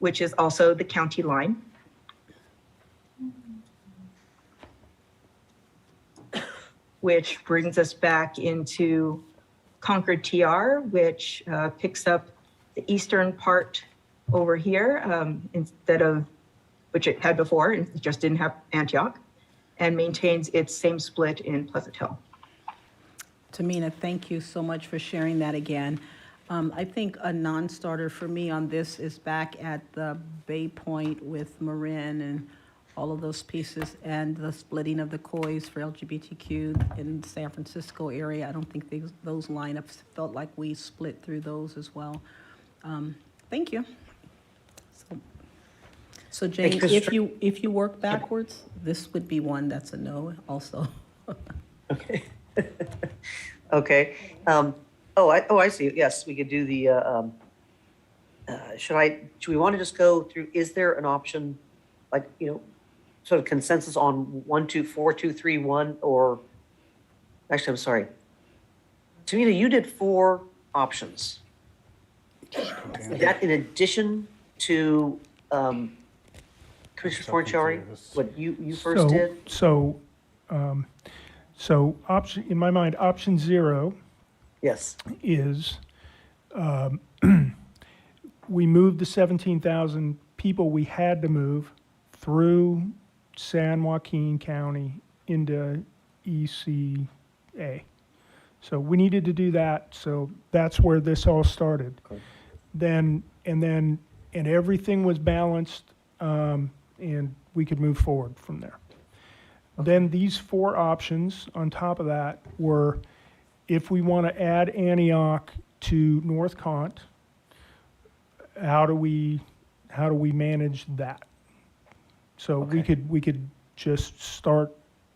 which is also the county line. Which brings us back into Concord TR, which picks up the eastern part over here instead of, which it had before, and it just didn't have Antioch, and maintains its same split in Pleasant Hill. Tamina, thank you so much for sharing that again. I think a non-starter for me on this is back at the Bay Point with Marin and all of those pieces, and the splitting of the COIs for LGBTQ in the San Francisco area. I don't think those lineups felt like we split through those as well. Thank you. So James, if you work backwards, this would be one that's a no also. Okay. Okay. I see. Yes, we could do the, should we want to just go through, is there an option, like, sort of consensus on 1, 2, 4, 2, 3, 1, or actually, I'm sorry. Tamina, you did 4 options. Is that in addition to Commissioner Forciari, what you first did? So option, in my mind, option 0 yes, is we moved the 17,000 people we had to move through San Joaquin County into ECA. So we needed to do that. So that's where this all started. Okay. Then everything was balanced, and we could move forward from there. Okay. Then these 4 options on top of that were, if we want to add Antioch to North Cont, how do we manage that? So okay. we could just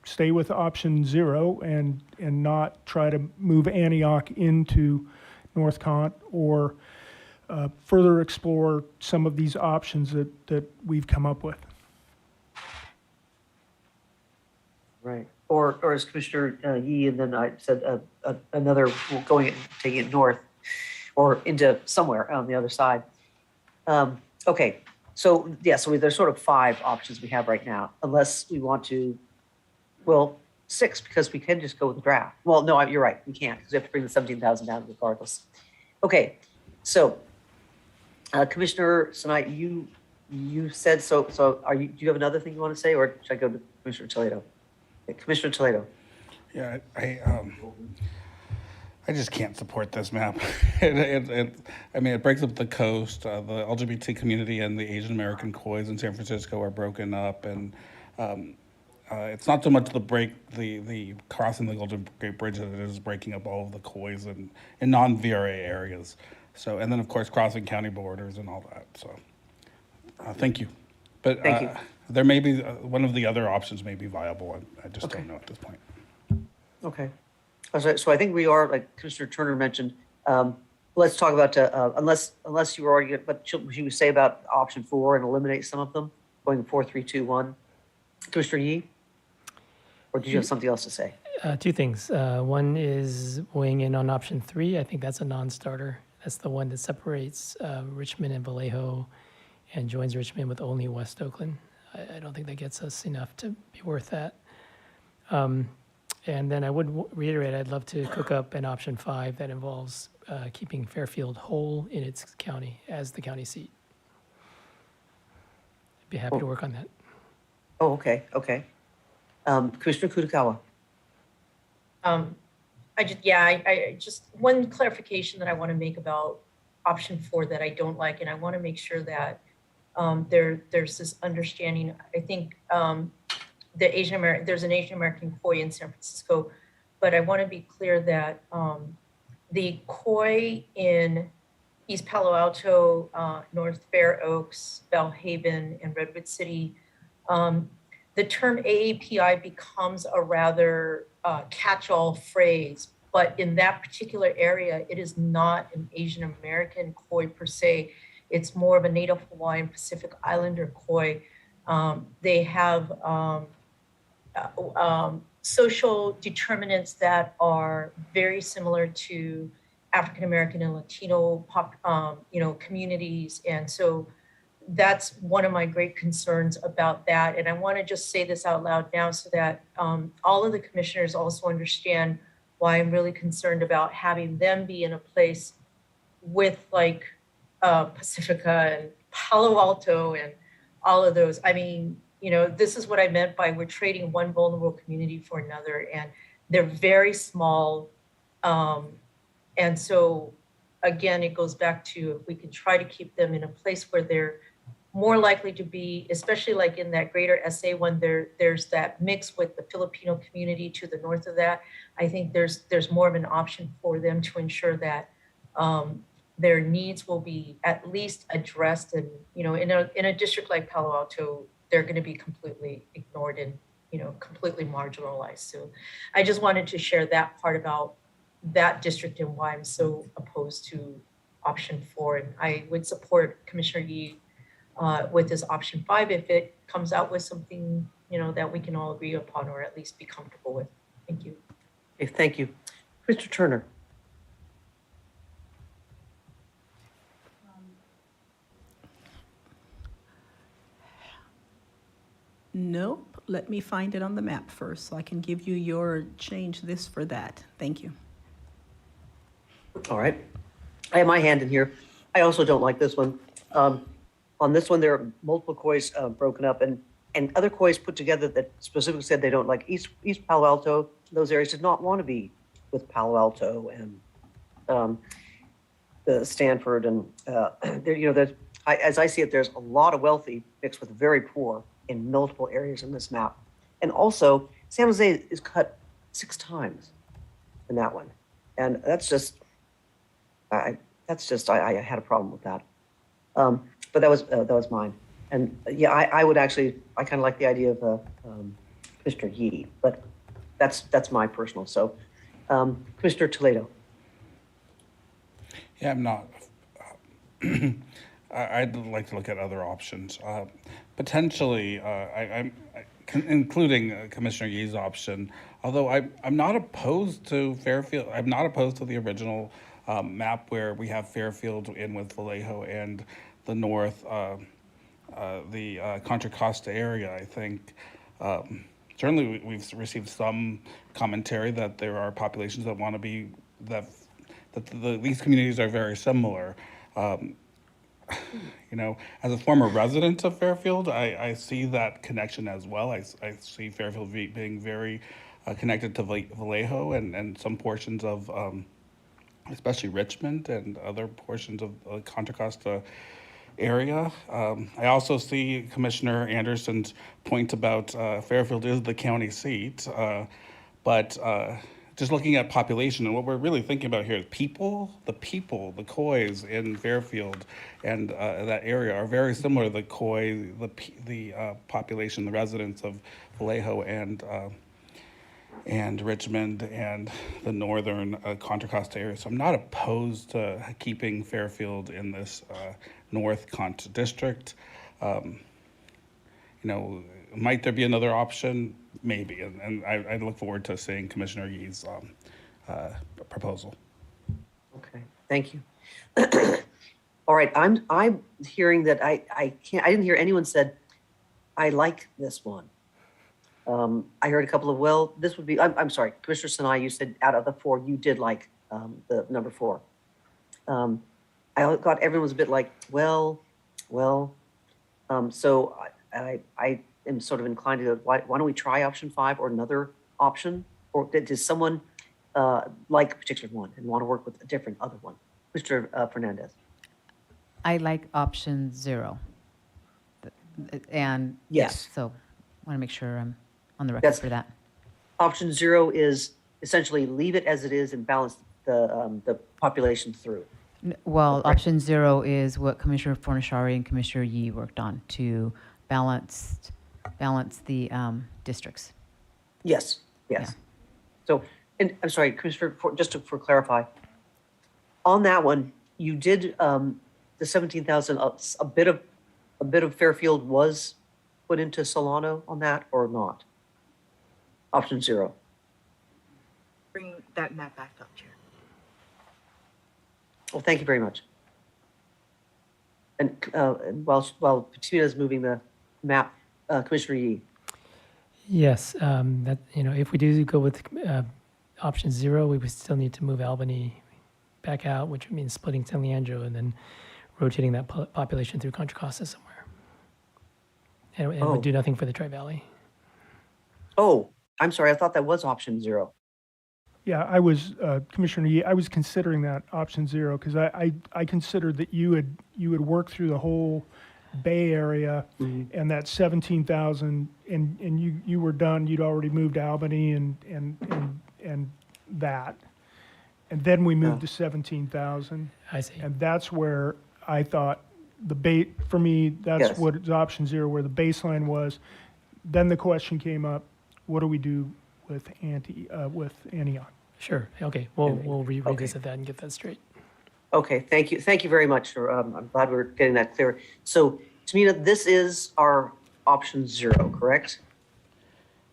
stay with option 0 and not try to move Antioch into North Cont, or further explore some of these options that we've come up with. Right. or as Commissioner Yee, and then I said another taking it north or into somewhere on the other side. Okay, so yeah, so there's sort of 5 options we have right now, unless we want to, well, 6, because we can just go with the draft. Well, no, you're right, we can't, because we have to bring the 17,000 down regardless. Okay, so Commissioner Sinai, you said so. So do you have another thing you want to say, or should I go to Commissioner Toledo? Okay, Commissioner Toledo. Yeah, I just can't support this map. I mean, it breaks up the coast. The LGBT community and the Asian American Khois in San Francisco are broken up, and it's not so much the crossing the Golden Gate Bridge that it is breaking up all of the Khois in non-VRA areas. So, and then of course crossing county borders and all that. So, thank you. But thank you. There may be one of the other options may be viable. I just don't know at this point. Okay. So I think we are, like Commissioner Turner mentioned, let's talk about, unless you were already, but should we say about option 4 and eliminate some of them, going 4, 3, 2, 1? Commissioner Yee? Or did you have something else to say? 2 things. One is weighing in on option 3. I think that's a non-starter. That's the one that separates Richmond and Vallejo and joins Richmond with only West Oakland. I don't think that gets us enough to be worth that. And then I would reiterate, I'd love to cook up an option 5 that involves keeping Fairfield whole in its county as the county seat. I'd be happy to work on that. Oh, okay, okay. Commissioner Kutakawa. I just one clarification that I want to make about option 4 that I don't like, and I want to make sure that there's this understanding. I think there's an Asian American Khoi in San Francisco, but I want to be clear that the Khoi in East Palo Alto, North Fair Oaks, Bellhaven, and Redwood City, the term AAPI becomes a rather catch-all phrase, but in that particular area, it is not an Asian American Khoi per se. It's more of a Native Hawaiian Pacific Islander Khoi. They have social determinants that are very similar to African American and Latino communities, and so that's one of my great concerns about that. And I want to just say this out loud now so that all of the commissioners also understand why I'm really concerned about having them be in a place with like Pacifica and Palo Alto and all of those. I mean, this is what I meant by we're trading one vulnerable community for another, and they're very small. And so again, it goes back to if we can try to keep them in a place where they're more likely to be, especially like in that greater SA one, there's that mix with the Filipino community to the north of that. I think there's more of an option for them to ensure that their needs will be at least addressed. And in a district like Palo Alto, they're going to be completely ignored and completely marginalized. So I just wanted to share that part about that district and why I'm so opposed to option 4. And I would support Commissioner Yee with this option 5 if it comes out with something that we can all agree upon or at least be comfortable with. Thank you. Okay, thank you. Mr. Turner. Nope. Let me find it on the map first so I can give you your change this for that. Thank you. All right. I have my hand in here. I also don't like this one. On this one, there are multiple Khois broken up and other Khois put together that specifically said they don't like East Palo Alto. Those areas did not want to be with Palo Alto and the Stanford and as I see it, there's a lot of wealthy mixed with very poor in multiple areas in this map. And also, San Jose is cut 6 times in that one. And that's just, I had a problem with that. But that was mine. And yeah, I would actually, I kind of like the idea of Mr. Yee, but that's my personal. So, Mr. Toledo. Yeah, I'm not. I'd like to look at other options. Potentially, I'm including Commissioner Yee's option. Although I'm not opposed to Fairfield. I'm not opposed to the original map where we have Fairfield in with Vallejo and the north, the Contra Costa area. I think certainly we've received some commentary that there are populations that want to be that these communities are very similar. You know, as a former resident of Fairfield, I see that connection as well. I see Fairfield being very connected to Vallejo and some portions of, especially Richmond and other portions of the Contra Costa area. I also see Commissioner Anderson's point about Fairfield is the county seat, but just looking at population, and what we're really thinking about here is the Khois in Fairfield and that area are very similar to the Khoi, the population, the residents of Vallejo and Richmond and the northern Contra Costa area. So I'm not opposed to keeping Fairfield in this North Contra district. You know, might there be another option? Maybe, and I look forward to seeing Commissioner Yee's proposal. Okay, thank you. All right, I'm hearing that I didn't hear anyone said, I like this one. I heard a couple of, well, this would be, I'm sorry, Commissioner Sinai, you said out of the four, you did like the number 4. I got everyone was a bit like, well, so I am sort of inclined to go, why don't we try option 5 or another option? Or does someone like a particular one and want to work with a different other one? Mr. Fernandez. I like option 0. And yes, so I want to make sure I'm on the record for that. Option 0 is essentially leave it as it is and balance the population through. Well, option 0 is what Commissioner Fornashari and Commissioner Yee worked on to balance the districts. Yes. Yeah. So, and I'm sorry, Commissioner, just to clarify, on that one, you did the 17,000. A bit of Fairfield was put into Solano on that or not? Option 0. Bring that map back up, Chair. Well, thank you very much. And while Petunia is moving the map, Commissioner Yee. Yes, that, you know, if we do go with option 0, we would still need to move Albany back out, which means splitting San Leandro and then rotating that population through Contra Costa somewhere. And it would do nothing for the Tri-Valley. Oh, I'm sorry. I thought that was option 0. Yeah, I was, Commissioner Yee, I was considering that option 0 because I considered that you would work through the whole Bay Area and that 17,000 and you were done. You'd already moved Albany and that. And then we moved to 17,000. I see. And that's where I thought for me, that's what is option 0, where the baseline was. Then the question came up, what do we do with Antioch? Sure. Okay. We'll revisit that and get that straight. Okay. Thank you. Thank you very much. I'm glad we're getting that clear. So, Tamina, this is our option 0, correct?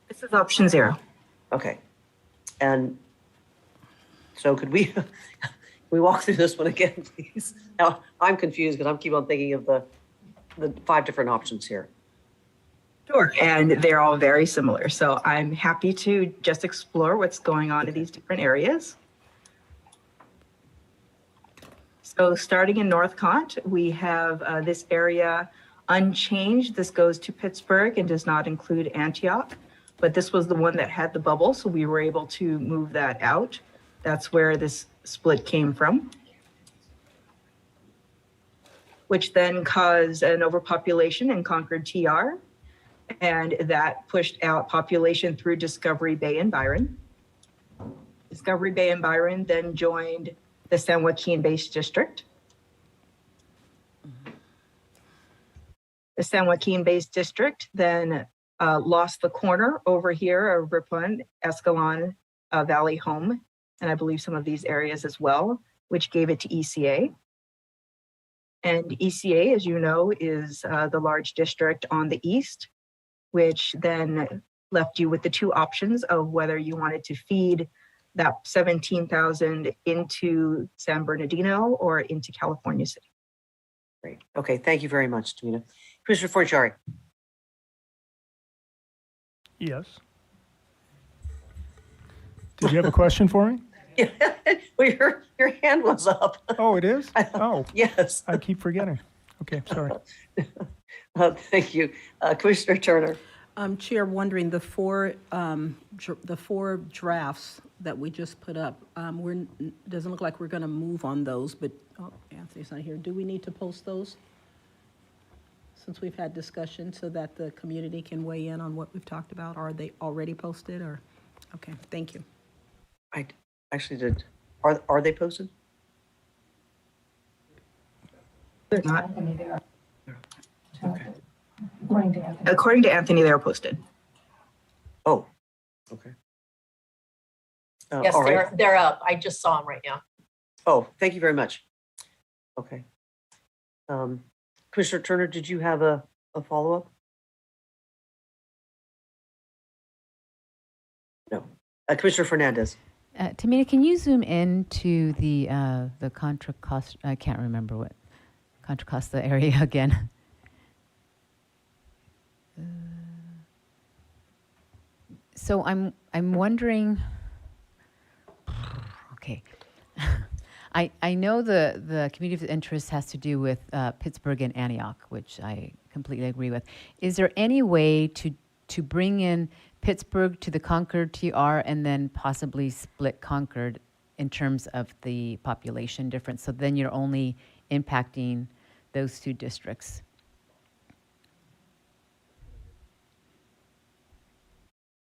This is option 0. Okay. And so could we walk through this one again, please? Now, I'm confused because I'm keep on thinking of the 5 different options here. Sure, and they're all very similar. So I'm happy to just explore what's going on in these different areas. So starting in North Cont, we have this area unchanged. This goes to Pittsburgh and does not include Antioch, but this was the one that had the bubble, so we were able to move that out. That's where this split came from, which then caused an overpopulation in Concord TR. And that pushed out population through Discovery Bay and Byron. Discovery Bay and Byron then joined the San Joaquin-based district. The San Joaquin-based district then lost the corner over here of Ripon, Escalon, Valley Home, and I believe some of these areas as well, which gave it to ECA. And ECA, as you know, is the large district on the east. which then left you with the two options of whether you wanted to feed that 17,000 into San Bernardino or into California City. Great. Okay, thank you very much, Tamina. Commissioner Forciari. Yes. Did you have a question for me? Yeah, well, your hand was up. Oh, it is? Oh, yes. I keep forgetting. Okay, sorry. Thank you. Commissioner Turner. Chair, wondering the four drafts that we just put up, doesn't look like we're going to move on those, but Anthony's not here. Do we need to post those? Since we've had discussion so that the community can weigh in on what we've talked about, are they already posted or? Okay, thank you. I actually did. Are they posted? They're not. Okay. According to Anthony, they're posted. Oh, okay. Yes, all right. they're up. I just saw them right now. Oh, thank you very much. Okay. Commissioner Turner, did you have a follow-up? No. Commissioner Fernandez. Tamina, can you zoom in to the Contra Costa? I can't remember what Contra Costa area again. So I'm wondering. Okay, I know the community of interest has to do with Pittsburgh and Antioch, which I completely agree with. Is there any way to bring in Pittsburgh to the Concord TR and then possibly split Concord in terms of the population difference? So then you're only impacting those two districts.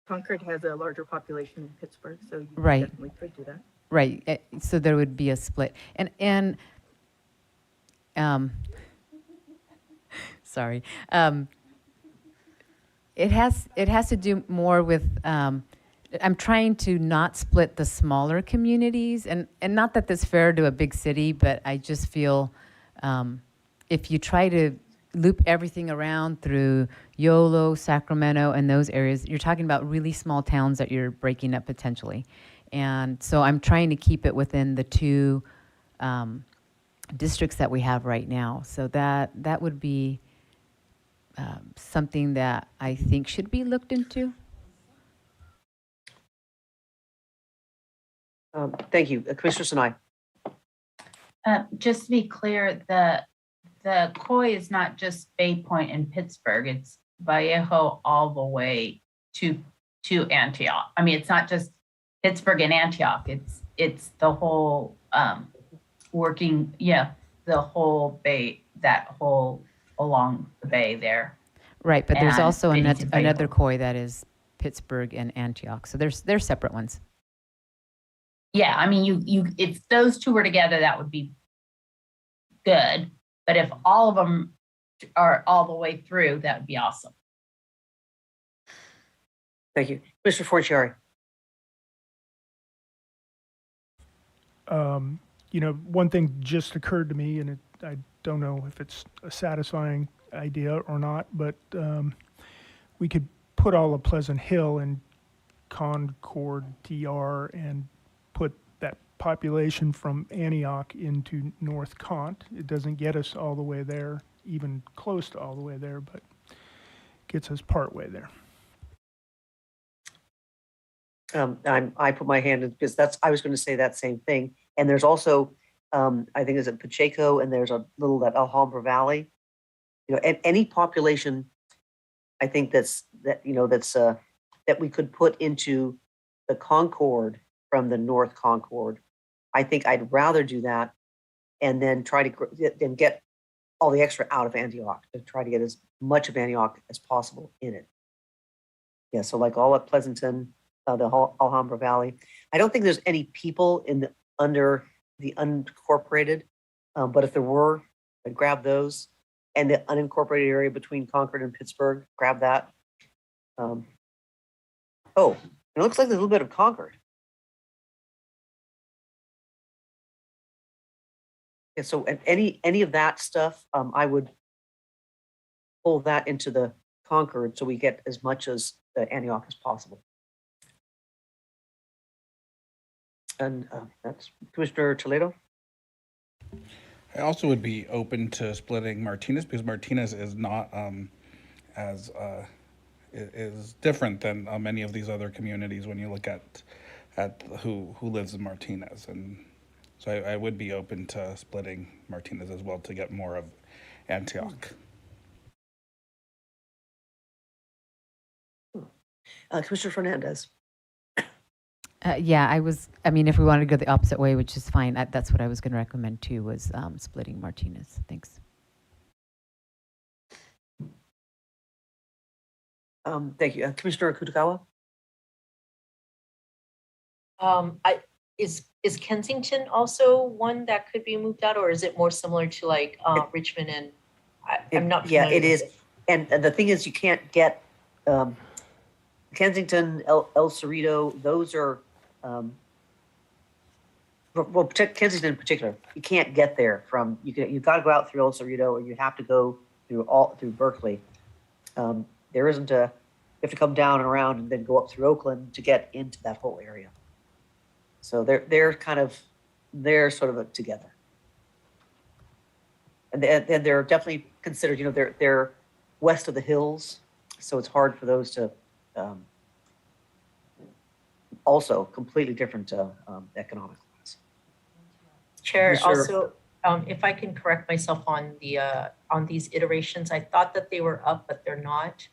Concord has a larger population than Pittsburgh, so you Right. definitely could do that. Right. So there would be a split. And sorry. It has to do more with, I'm trying to not split the smaller communities, and not that that's fair to a big city, but I just feel if you try to loop everything around through Yolo, Sacramento, and those areas, you're talking about really small towns that you're breaking up potentially. And so I'm trying to keep it within the two districts that we have right now. So that would be something that I think should be looked into. Thank you. Commissioner Sinai. Just to be clear, the COI is not just Bay Point and Pittsburgh, it's Vallejo all the way to Antioch. I mean, it's not just Pittsburgh and Antioch, it's the whole the whole bay, that whole along the bay there. Right, but there's And also Bennington another Vallejo. COI that is Pittsburgh and Antioch. So they're separate ones. Yeah, I mean, you if those two were together, that would be good. But if all of them are all the way through, that would be awesome. Thank you. Mr. Forciari. One thing just occurred to me, and I don't know if it's a satisfying idea or not, but we could put all of Pleasant Hill in Concord TR and put that population from Antioch into North Cont. It doesn't get us all the way there, even close to all the way there, but gets us part way there. I put my hand in because I was going to say that same thing. And there's also, I think there's a Pacheco and there's a little that Alhambra Valley, and any population, I think that we could put into the Concord from the North Concord. I think I'd rather do that and then try to get all the extra out of Antioch to try to get as much of Antioch as possible in it. Yeah, so like all at Pleasanton, the Alhambra Valley. I don't think there's any people under the unincorporated, but if there were, I'd grab those. And the unincorporated area between Concord and Pittsburgh, grab that. It looks like there's a little bit of Concord. Yeah, so any of that stuff, I would pull that into the Concord, so we get as much as Antioch as possible. And that's Commissioner Toledo. I also would be open to splitting Martinez because Martinez is not is different than many of these other communities when you look at who lives in Martinez, and so I would be open to splitting Martinez as well to get more of Antioch. Commissioner Fernandez. Yeah, I mean, if we wanted to go the opposite way, which is fine, that's what I was going to recommend too, was splitting Martinez. Thanks. Thank you. Commissioner Kutagawa? Is Kensington also one that could be moved out, or is it more similar to like Richmond and I'm not Yeah, familiar it is. with And the thing is, you can't get Kensington, El Cerrito, those are, well, Kensington in particular, you can't get there from, you've got to go out through El Cerrito, or you have to go through Berkeley. There isn't you have to come down and around and then go up through Oakland to get into that whole area. So they're sort of together. And they're definitely considered, they're west of the hills, so it's hard for those to, also completely different economic class. Chair, also, if I can correct myself on these iterations, I thought that they were up, but they're not.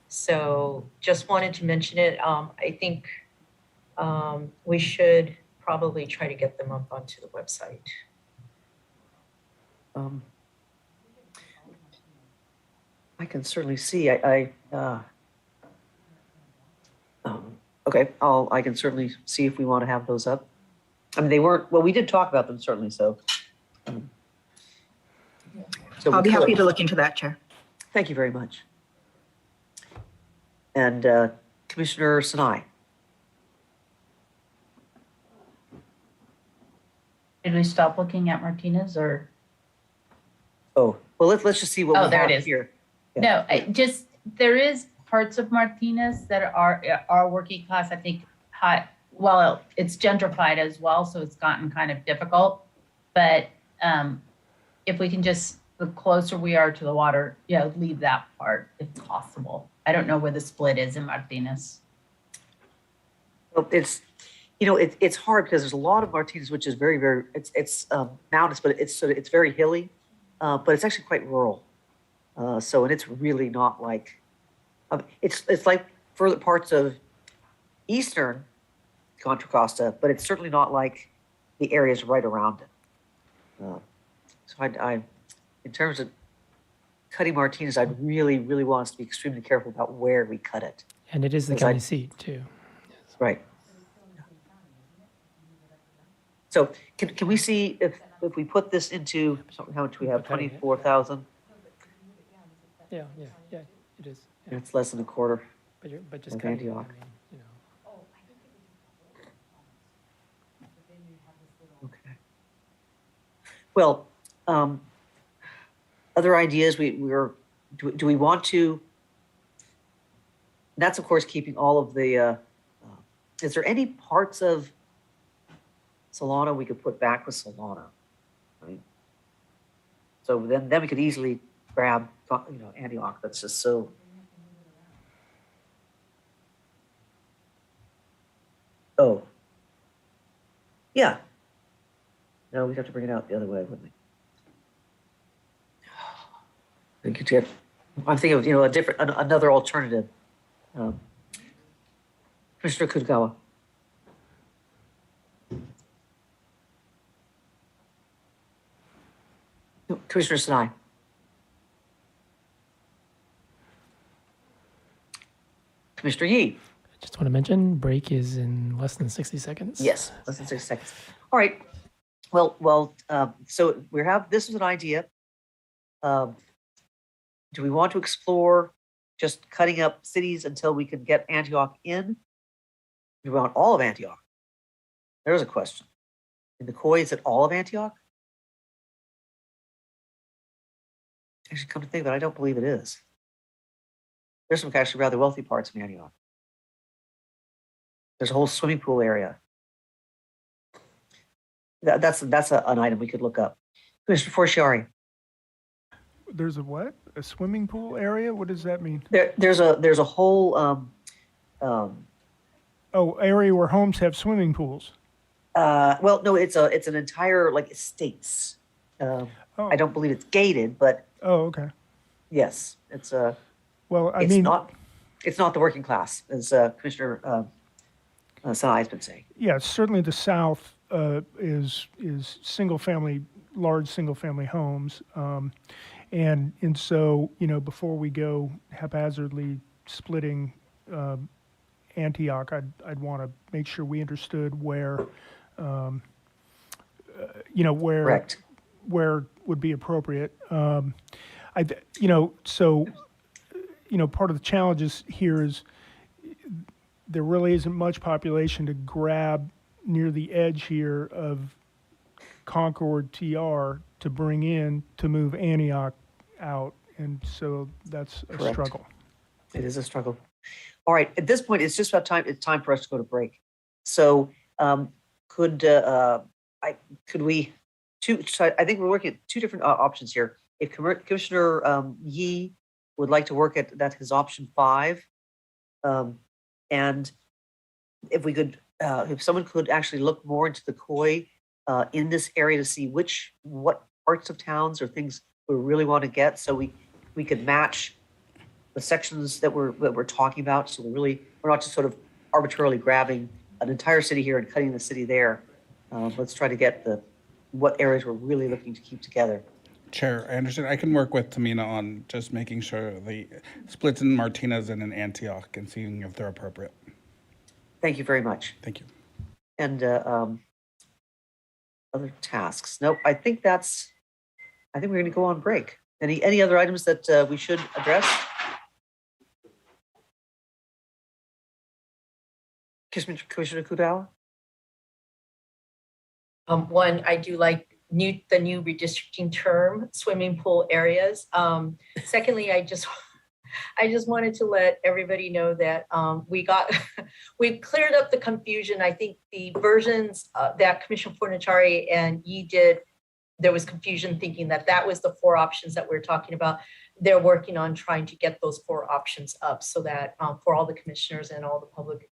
So just wanted to mention it. I think we should probably try to get them up onto the website. I can certainly see. Okay, I can certainly see if we want to have those up. I mean, they weren't. Well, we did talk about them certainly. So I'll be happy to look into that, Chair. Thank you very much. And Commissioner Sinai. Did we stop looking at Martinez or? Oh, well, let's just see what we there have it is. here. Yeah. No, there is parts of Martinez that are working class. I think well, it's gentrified as well, so it's gotten kind of difficult. But if we can just, the closer we are to the water, leave that part if possible. I don't know where the split is in Martinez. Well, it's hard because there's a lot of Martinez, which is very, very, it's mountainous, but it's very hilly, but it's actually quite rural. So, and it's really not like, it's like further parts of eastern Contra Costa, but it's certainly not like the areas right around it. So I in terms of cutting Martinez, I'd really, really want us to be extremely careful about where we cut it. And it is the county seat too. Yes. Right. So can we see if we put this into, how much we have, 24,000? Yeah, it is. Yeah. It's less than a quarter. But just like cutting, Antioch. Okay. Well, other ideas do we want to? That's of course keeping all of the. Is there any parts of Solana we could put back with Solana? Right. So then we could easily grab Antioch. That's just so. Oh. Yeah. No, we'd have to bring it out the other way, wouldn't we? I'm thinking of another alternative. Commissioner Kutagawa. No, Commissioner Sinai. Commissioner Yee. I just want to mention break is in less than 60 seconds. Yes, less than 60 seconds. All right. Well, so this is an idea. Do we want to explore just cutting up cities until we can get Antioch in? Do we want all of Antioch? There's a question. In the COI, is it all of Antioch? Actually, come to think of it, I don't believe it is. There's some actually rather wealthy parts of Antioch. There's a whole swimming pool area. That's an item we could look up. Commissioner Forciari. There's a what? A swimming pool area? What does that mean? There's a whole area where homes have swimming pools. Well, no, it's an entire like estates. I don't believe it's gated, but okay. Yes, it's well, it's not the working class, as Commissioner Sanai's been saying. Yeah, certainly the South is large single family homes, and so before we go haphazardly splitting Antioch, I'd want to make sure we understood where where would be appropriate. Part of the challenges here is there really isn't much population to grab near the edge here of Concord TR to bring in to move Antioch out, and so that's a Correct. struggle. It is a struggle. All right, at this point, it's just about time. It's time for us to go to break. So, could we? I think we're working at two different options here. If Commissioner Yee would like to work at his option 5, and if we could, if someone could actually look more into the COI in this area to see what parts of towns or things we really want to get, so we could match the sections that we're talking about. So we're not just sort of arbitrarily grabbing an entire city here and cutting the city there. Let's try to get what areas we're really looking to keep together. Chair, I understand. I can work with Tamina on just making sure the splits in Martinez and in Antioch and seeing if they're appropriate. Thank you very much. Thank you. And other tasks. Nope, I think we're going to go on break. Any other items that we should address? Commissioner Kudawa? One, I do like the new redistricting term, swimming pool areas. Secondly, I just wanted to let everybody know that we've cleared up the confusion. I think the versions that Commissioner Fornachari and Yee did, there was confusion thinking that was the 4 options that we're talking about. They're working on trying to get those 4 options up so that for all the commissioners and all the public,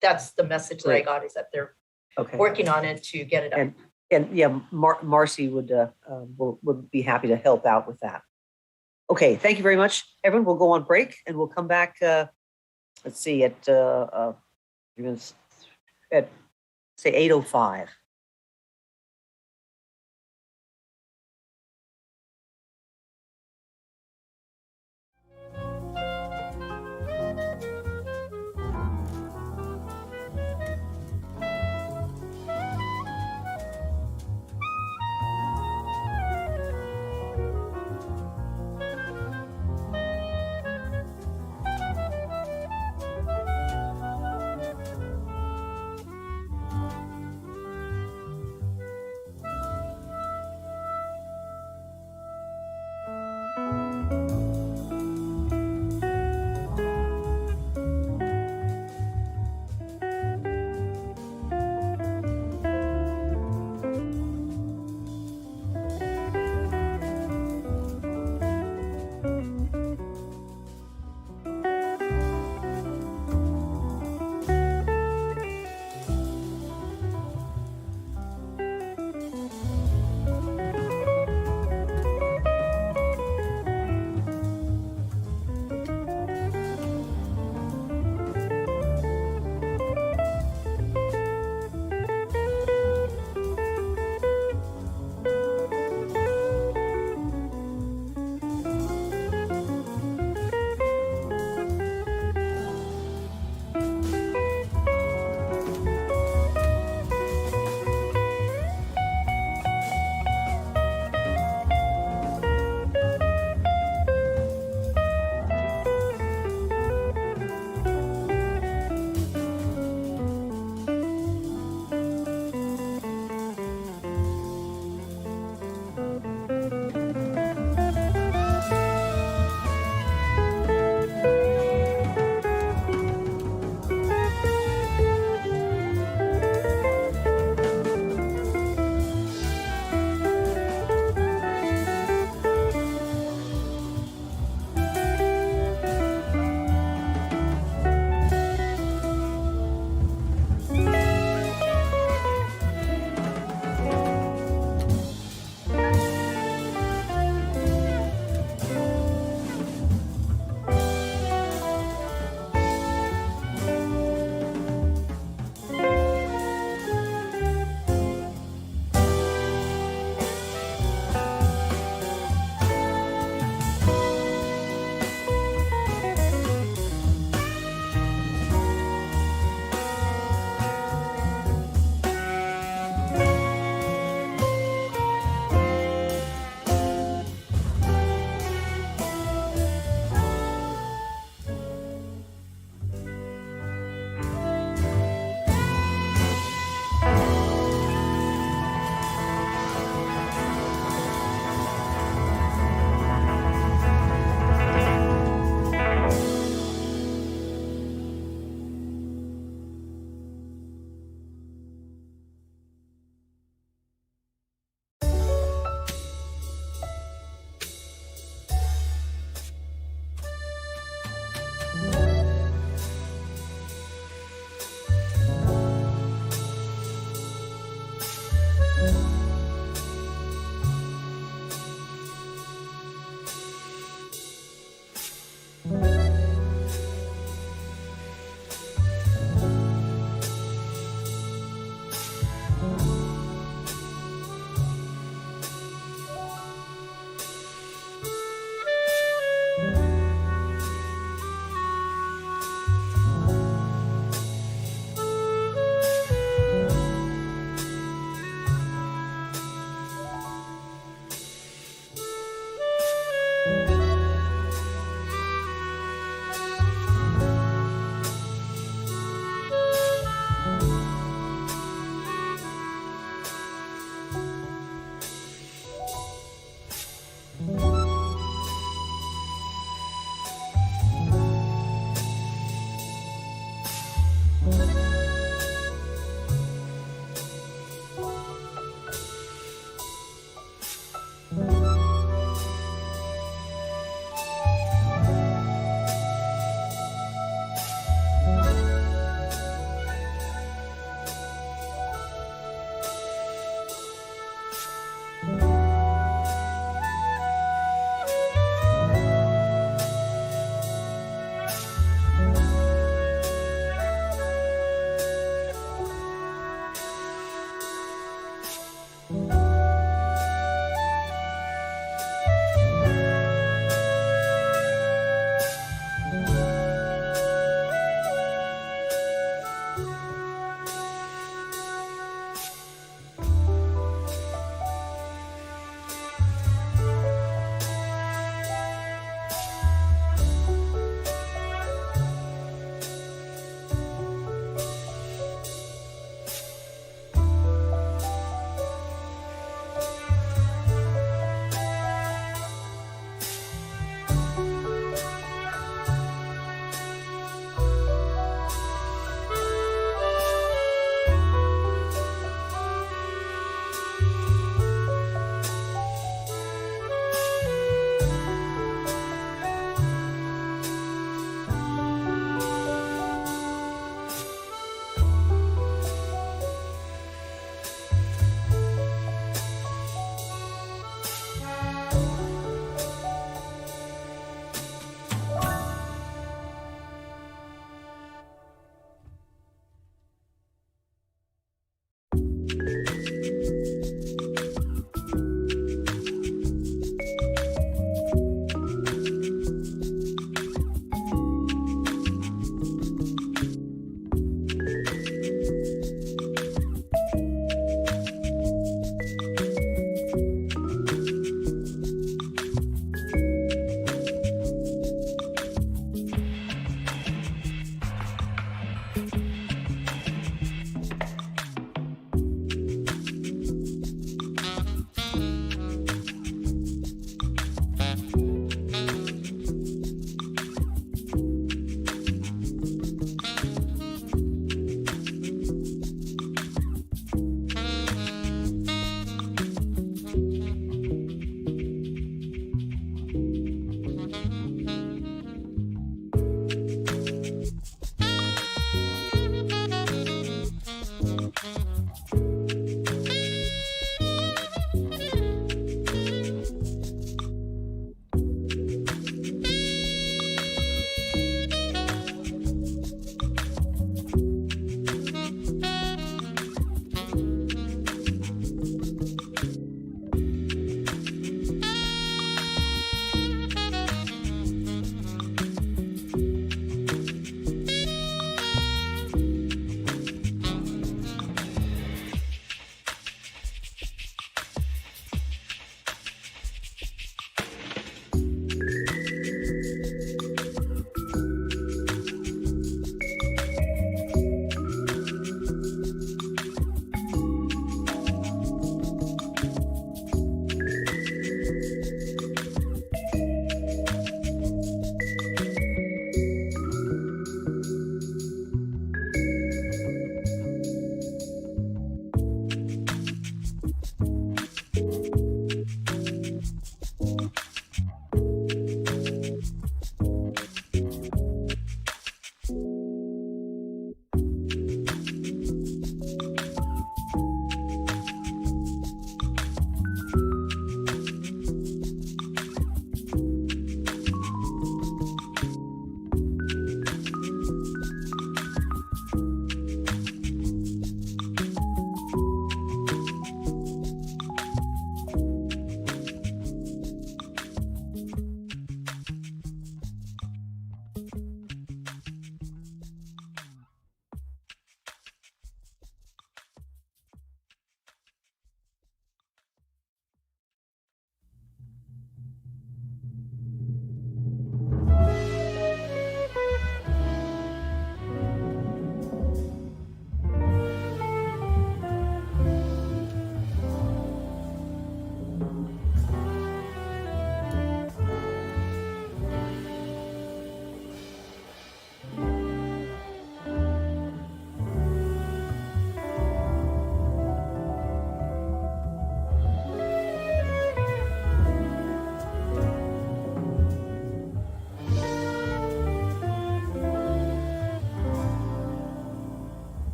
that's the message that I got, is that they're working on it to get it up. And yeah, Marcy would be happy to help out with that. Okay, thank you very much, everyone. We'll go on break and we'll come back. Let's see, at say 8:05.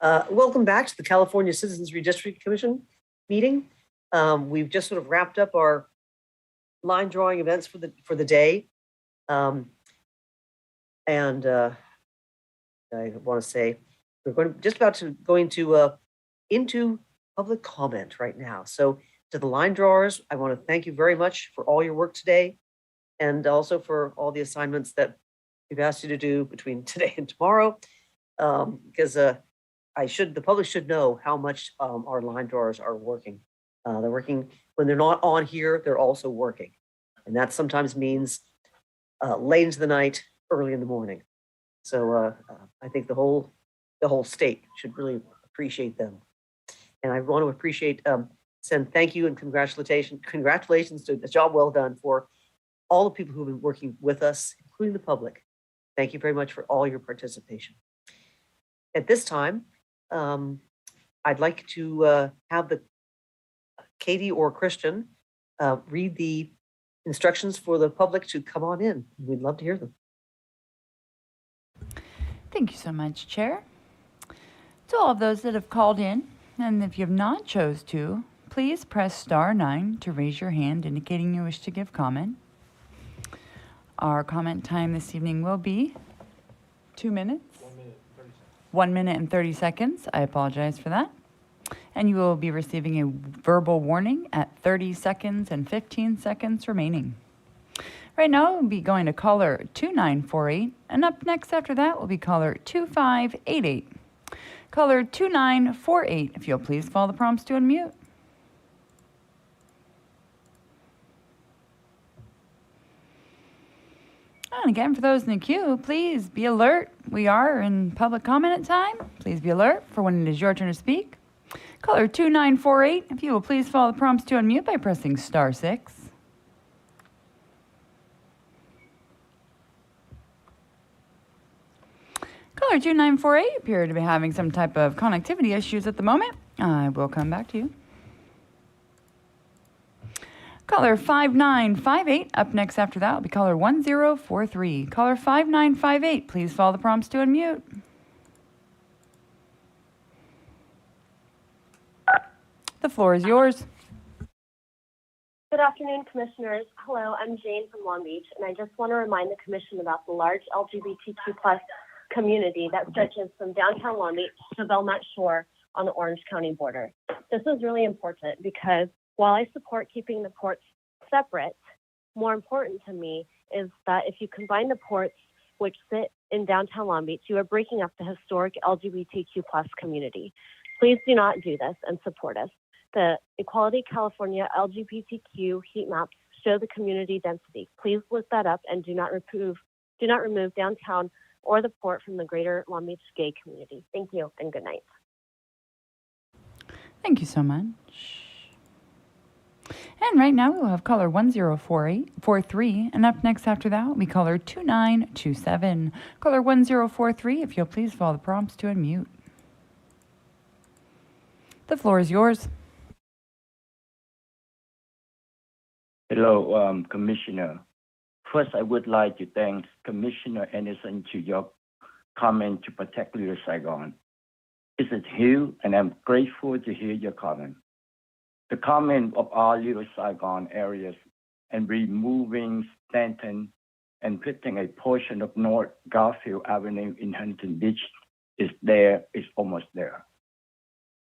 Welcome back to the California Citizens Redistricting Commission meeting. We've just sort of wrapped up our line drawing events for the day. I want to say we're just about to go into public comment right now. So to the line drawers, I want to thank you very much for all your work today, and also for all the assignments that we've asked you to do between today and tomorrow. Because the public should know how much our line drawers are working. They're working when they're not on here, they're also working. And that sometimes means late into the night, early in the morning. So I think the whole state should really appreciate them. And I want to send thank you and congratulations to a job well done for all the people who've been working with us, including the public. Thank you very much for all your participation. At this time, I'd like to have Katie or Christian read the instructions for the public to come on in. We'd love to hear them. Thank you so much, Chair. To all of those that have called in, and if you have not chose to, please press *9 to raise your hand indicating you wish to give comment. Our comment time this evening will be 2 minutes. 1 minute and 30 seconds. I apologize for that. And you will be receiving a verbal warning at 30 seconds and 15 seconds remaining. Right now, we'll be going to caller 2948, and up next after that will be caller 2588. Caller 2948, if you'll please follow the prompts to unmute. And again, for those in the queue, please be alert. We are in public comment time. Please be alert for when it is your turn to speak. Caller 2948, if you will please follow the prompts to unmute by pressing *6. Caller 2948 appear to be having some type of connectivity issues at the moment. I will come back to you. Caller 5958, up next after that will be caller 1043. Caller 5958, please follow the prompts to unmute. The floor is yours. Good afternoon, Commissioners. Hello, I'm Jane from Long Beach, and I just want to remind the Commission about the large LGBTQ+ community that stretches from downtown Long Beach to Belmont Shore on the Orange County border. This is really important because while I support keeping the ports separate, more important to me is that if you combine the ports which sit in downtown Long Beach, you are breaking up the historic LGBTQ+ community. Please do not do this and support us. The Equality California LGBTQ heat maps show the community density. Please look that up and do not remove downtown or the port from the greater Long Beach gay community. Thank you and good night. Thank you so much. And right now we'll have caller 1043, and up next after that will be caller 2927. Caller 1043, if you'll please follow the prompts to unmute. The floor is yours. Hello, Commissioner. First, I would like to thank Commissioner Anderson to your comment to protect Little Saigon. This is Hugh, and I'm grateful to hear your comment. The comment of our Little Saigon areas and removing Stanton and putting a portion of North Garfield Avenue in Huntington Beach is almost there.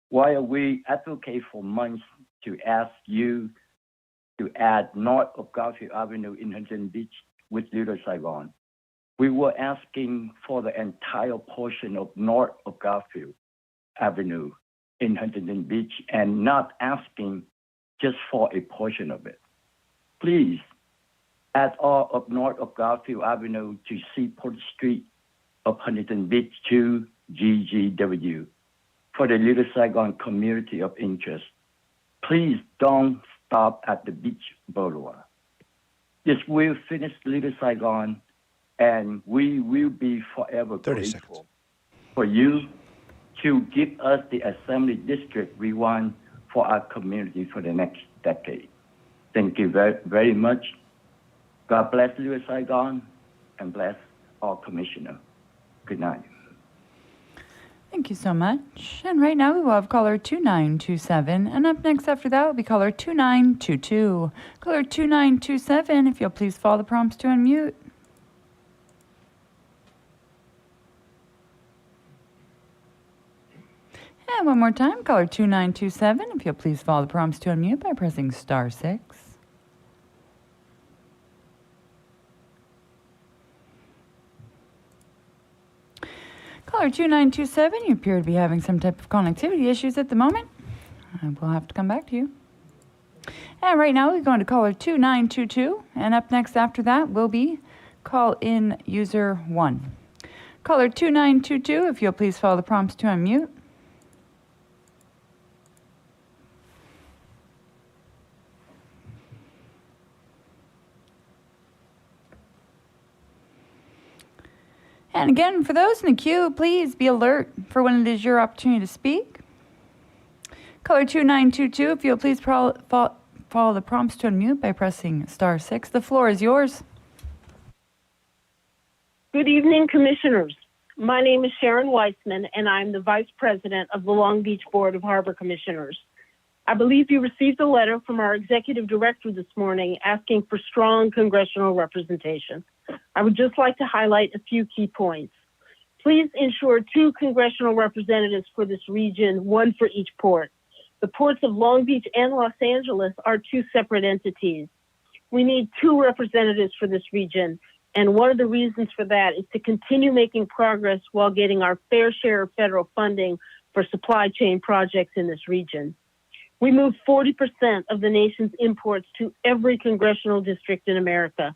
While we advocate for months to ask you to add North of Garfield Avenue in Huntington Beach with Little Saigon, we were asking for the entire portion of North of Garfield Avenue in Huntington Beach and not asking just for a portion of it. Please add all of North of Garfield Avenue to Seaport Street of Huntington Beach to GGW for the Little Saigon community of interest. Please don't stop at the beach boulevard. This will finish Little Saigon, and we will be forever grateful for you to give us the assembly district we want for our community for the next decade. Thank you very, very much. God bless Little Saigon and bless all commissioners. Good night. Thank you so much. And right now we will have caller 2927. And up next after that will be caller 2922. Caller 2927, if you'll please follow the prompts to unmute. And one more time, caller 2927, if you'll please follow the prompts to unmute by pressing *6. Caller 2927, you appear to be having some type of connectivity issues at the moment. We'll have to come back to you. And right now, we're going to caller 2922, and up next after that will be call in user 1. Caller 2922, if you'll please follow the prompts to unmute. And again, for those in the queue, please be alert for when it is your opportunity to speak. Caller 2922, if you'll please follow the prompts to unmute by pressing *6. The floor is yours. Good evening, Commissioners. My name is Sharon Weissman, and I'm the Vice President of the Long Beach Board of Harbor Commissioners. I believe you received a letter from our Executive Director this morning asking for strong congressional representation. I would just like to highlight a few key points. Please ensure 2 congressional representatives for this region, 1 for each port. The ports of Long Beach and Los Angeles are 2 separate entities. We need 2 representatives for this region, and one of the reasons for that is to continue making progress while getting our fair share of federal funding for supply chain projects in this region. We move 40% of the nation's imports to every congressional district in America.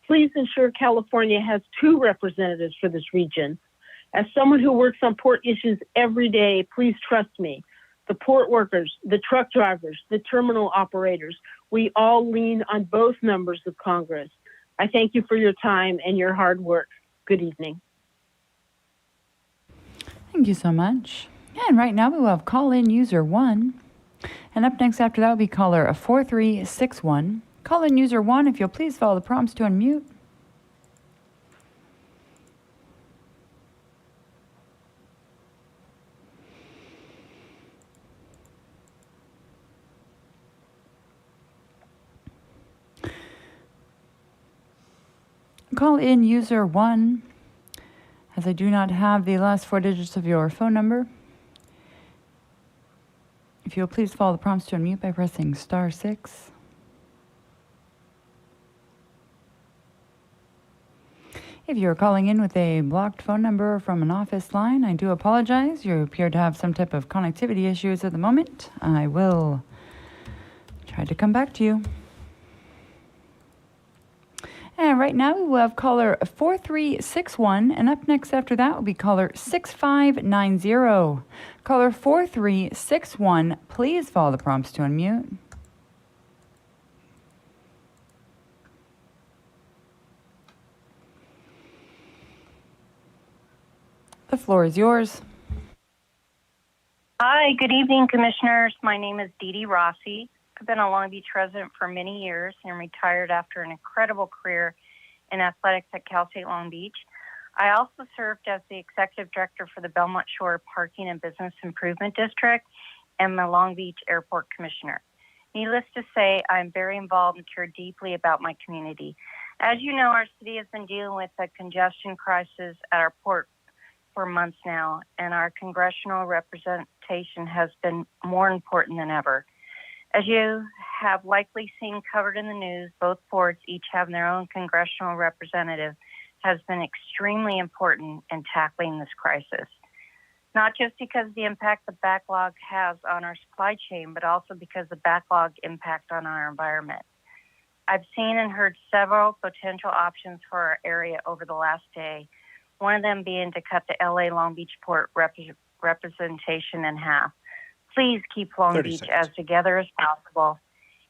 Please ensure California has 2 representatives for this region. As someone who works on port issues every day, please trust me. The port workers, the truck drivers, the terminal operators, we all lean on both members of Congress. I thank you for your time and your hard work. Good evening. Thank you so much. And right now we will have call-in user 1. And up next after that will be caller 4361. Call-in user 1, if you'll please follow the prompts to unmute. Call-in user 1, as I do not have the last 4 digits of your phone number. If you'll please follow the prompts to unmute by pressing *6. If you're calling in with a blocked phone number from an office line, I do apologize. You appear to have some type of connectivity issues at the moment. I will try to come back to you. And right now we will have caller 4361, and up next after that will be caller 6590. Caller 4361, please follow the prompts to unmute. The floor is yours. Hi, good evening, Commissioners. My name is Dee Dee Rossi. I've been a Long Beach resident for many years and retired after an incredible career in athletics at Cal State Long Beach. I also served as the Executive Director for the Belmont Shore Parking and Business Improvement District and the Long Beach Airport Commissioner. Needless to say, I'm very involved and care deeply about my community. As you know, our city has been dealing with a congestion crisis at our port for months now, and our congressional representation has been more important than ever. As you have likely seen covered in the news, both ports each have their own congressional representative has been extremely important in tackling this crisis. Not just because of the impact the backlog has on our supply chain, but also because the backlog impact on our environment. I've seen and heard several potential options for our area over the last day, one of them being to cut the LA Long Beach Port representation in half. Please keep Long Beach as together as possible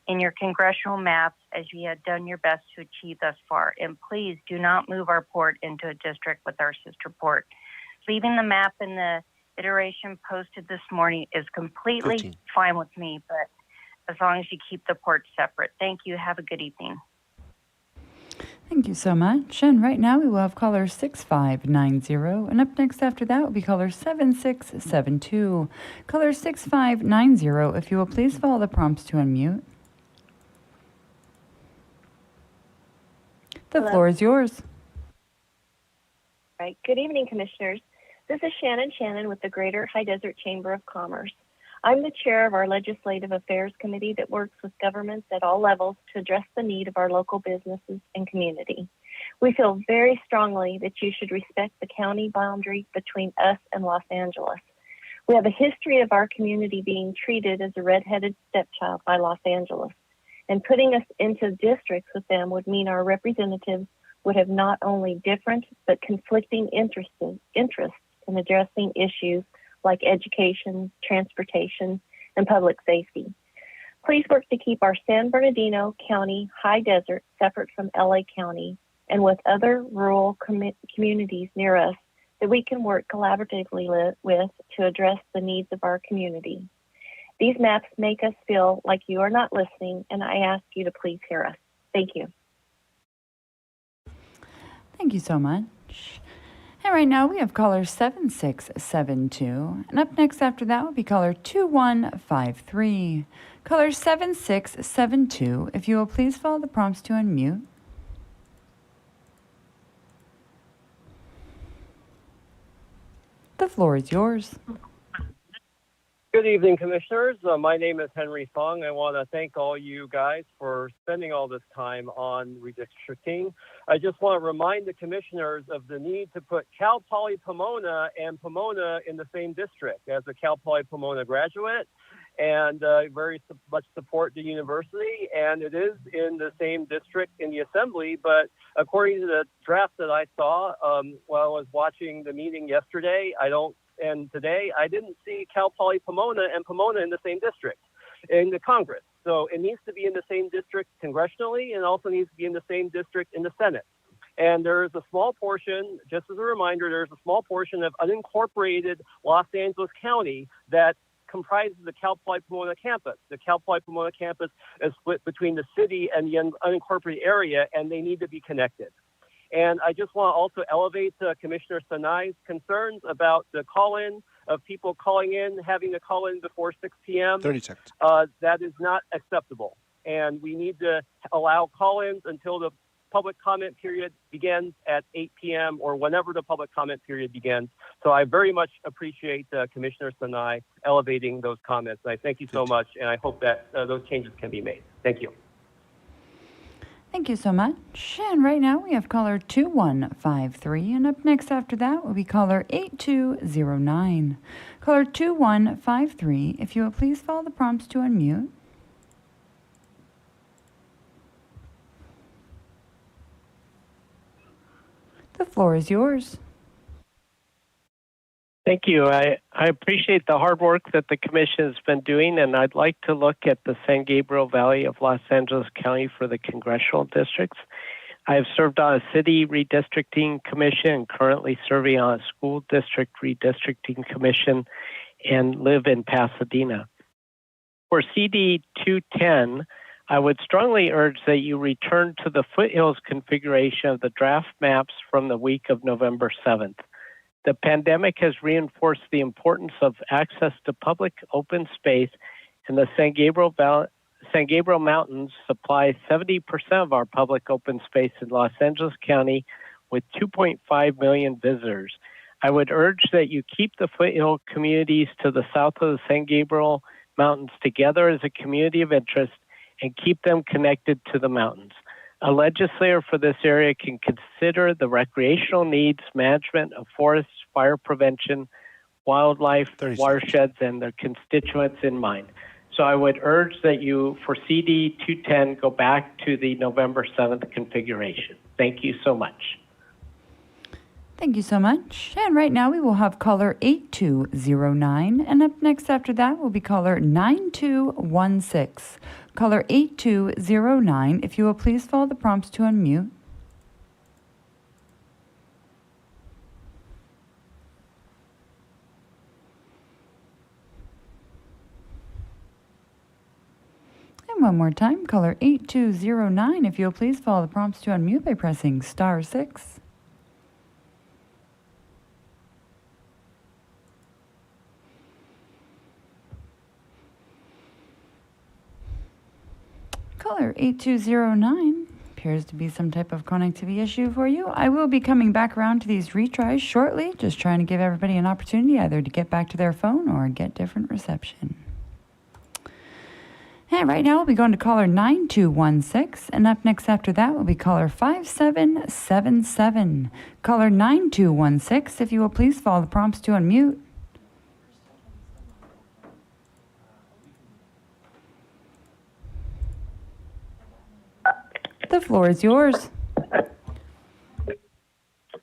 in your congressional maps as you have done your best to achieve thus far. And please do not move our port into a district with our sister port. Leaving the map in the iteration posted this morning is completely fine with me, but as long as you keep the ports separate. Thank you. Have a good evening. Thank you so much. And right now we will have caller 6590. And up next after that will be caller 7672. Caller 6590, if you will please follow the prompts to unmute. The Hello. floor is yours. Right. Good evening, Commissioners. This is Shannon with the Greater High Desert Chamber of Commerce. I'm the chair of our Legislative Affairs Committee that works with governments at all levels to address the need of our local businesses and community. We feel very strongly that you should respect the county boundary between us and Los Angeles. We have a history of our community being treated as a redheaded stepchild by Los Angeles, and putting us into districts with them would mean our representatives would have not only different but conflicting interests in addressing issues like education, transportation, and public safety. Please work to keep our San Bernardino County High Desert separate from LA County and with other rural communities near us that we can work collaboratively with to address the needs of our community. These maps make us feel like you are not listening, and I ask you to please hear us. Thank you. Thank you so much. And right now we have caller 7672. And up next after that will be caller 2153. Caller 7672, if you will please follow the prompts to unmute. The floor is yours. Good evening, Commissioners. My name is Henry Fung. I want to thank all you guys for spending all this time on redistricting. I just want to remind the Commissioners of the need to put Cal Poly Pomona and Pomona in the same district. As a Cal Poly Pomona graduate, and very much support the university, and it is in the same district in the assembly, but according to the draft that I saw while I was watching the meeting yesterday, and today, I didn't see Cal Poly Pomona and Pomona in the same district in the Congress. So it needs to be in the same district congressionally, and also needs to be in the same district in the Senate. And there is a small portion, just as a reminder, there's a small portion of unincorporated Los Angeles County that comprises the Cal Poly Pomona campus. The Cal Poly Pomona campus is split between the city and the unincorporated area, and they need to be connected. And I just want to also elevate Commissioner Sanai's concerns about the call-in of people calling in, having to call in before 6 p.m. 30 seconds. That is not acceptable. And we need to allow call-ins until the public comment period begins at 8 p.m. or whenever the public comment period begins. So I very much appreciate Commissioner Sanai elevating those comments. And I thank you so much, and I hope that those changes can be made. Thank you. Thank you so much. And right now we have caller 2153. And up next after that will be caller 8209. Caller 2153, if you will please follow the prompts to unmute. The floor is yours. Thank you. I appreciate the hard work that the Commission has been doing, and I'd like to look at the San Gabriel Valley of Los Angeles County for the congressional districts. I have served on a city redistricting commission and currently serving on a school district redistricting commission and live in Pasadena. For CD 210, I would strongly urge that you return to the foothills configuration of the draft maps from the week of November 7th. The pandemic has reinforced the importance of access to public open space, and the San Gabriel Mountains supply 70% of our public open space in Los Angeles County with 2.5 million visitors. I would urge that you keep the foothill communities to the south of the San Gabriel Mountains together as a community of interest and keep them connected to the mountains. A legislator for this area can consider the recreational needs, management of forests, fire prevention, wildlife, watersheds, and their constituents in mind. So I would urge that you, for CD 210, go back to the November 7th configuration. Thank you so much. Thank you so much. And right now we will have caller 8209. And up next after that will be caller 9216. Caller 8209, if you will please follow the prompts to unmute. And one more time, caller 8209, if you'll please follow the prompts to unmute by pressing *6. Caller 8209, appears to be some type of connectivity issue for you. I will be coming back around to these retries shortly, just trying to give everybody an opportunity either to get back to their phone or get different reception. And right now we'll be going to caller 9216, and up next after that will be caller 5777. Caller 9216, if you will please follow the prompts to unmute. The floor is yours.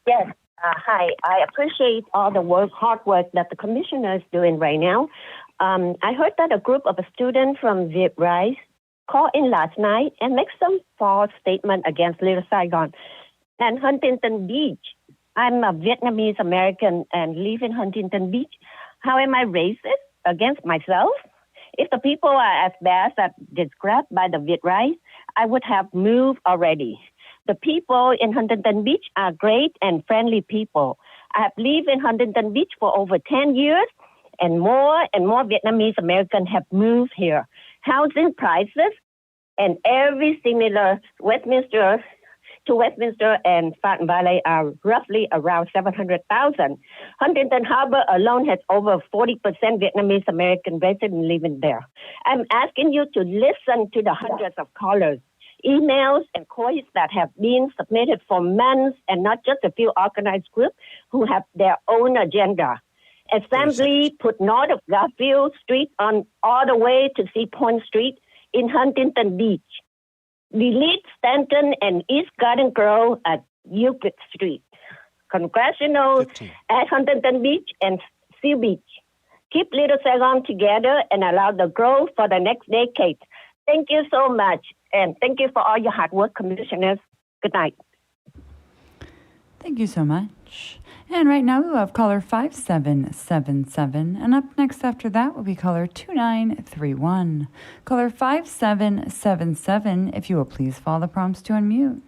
Yes. Hi. I appreciate all the hard work that the commissioner is doing right now. I heard that a group of students from Vietrise called in last night and make some false statement against Little Saigon and Huntington Beach. I'm a Vietnamese American and live in Huntington Beach. How am I racist against myself? If the people are as bad as described by the Vietrise, I would have moved already. The people in Huntington Beach are great and friendly people. I have lived in Huntington Beach for over 10 years, and more Vietnamese Americans have moved here. Housing prices and every similar Westminster and Fountain Valley are roughly around 700,000. Huntington Harbor alone has over 40% Vietnamese American residents living there. I'm asking you to listen to the hundreds of callers, emails, and calls that have been submitted for months, and not just a few organized groups who have their own agenda. Assembly put north of Garfield Street on all the way to Sea Point Street in Huntington Beach. Delete Stanton and East Garden Grove at Euclid Street. Congressional at Huntington Beach and Seal Beach. Keep Little Saigon together and allow the growth for the next decade. Thank you so much, and thank you for all your hard work, commissioners. Good night. Thank you so much. And right now we will have caller 5777, and up next after that will be caller 2931. Caller 5777, if you will please follow the prompts to unmute.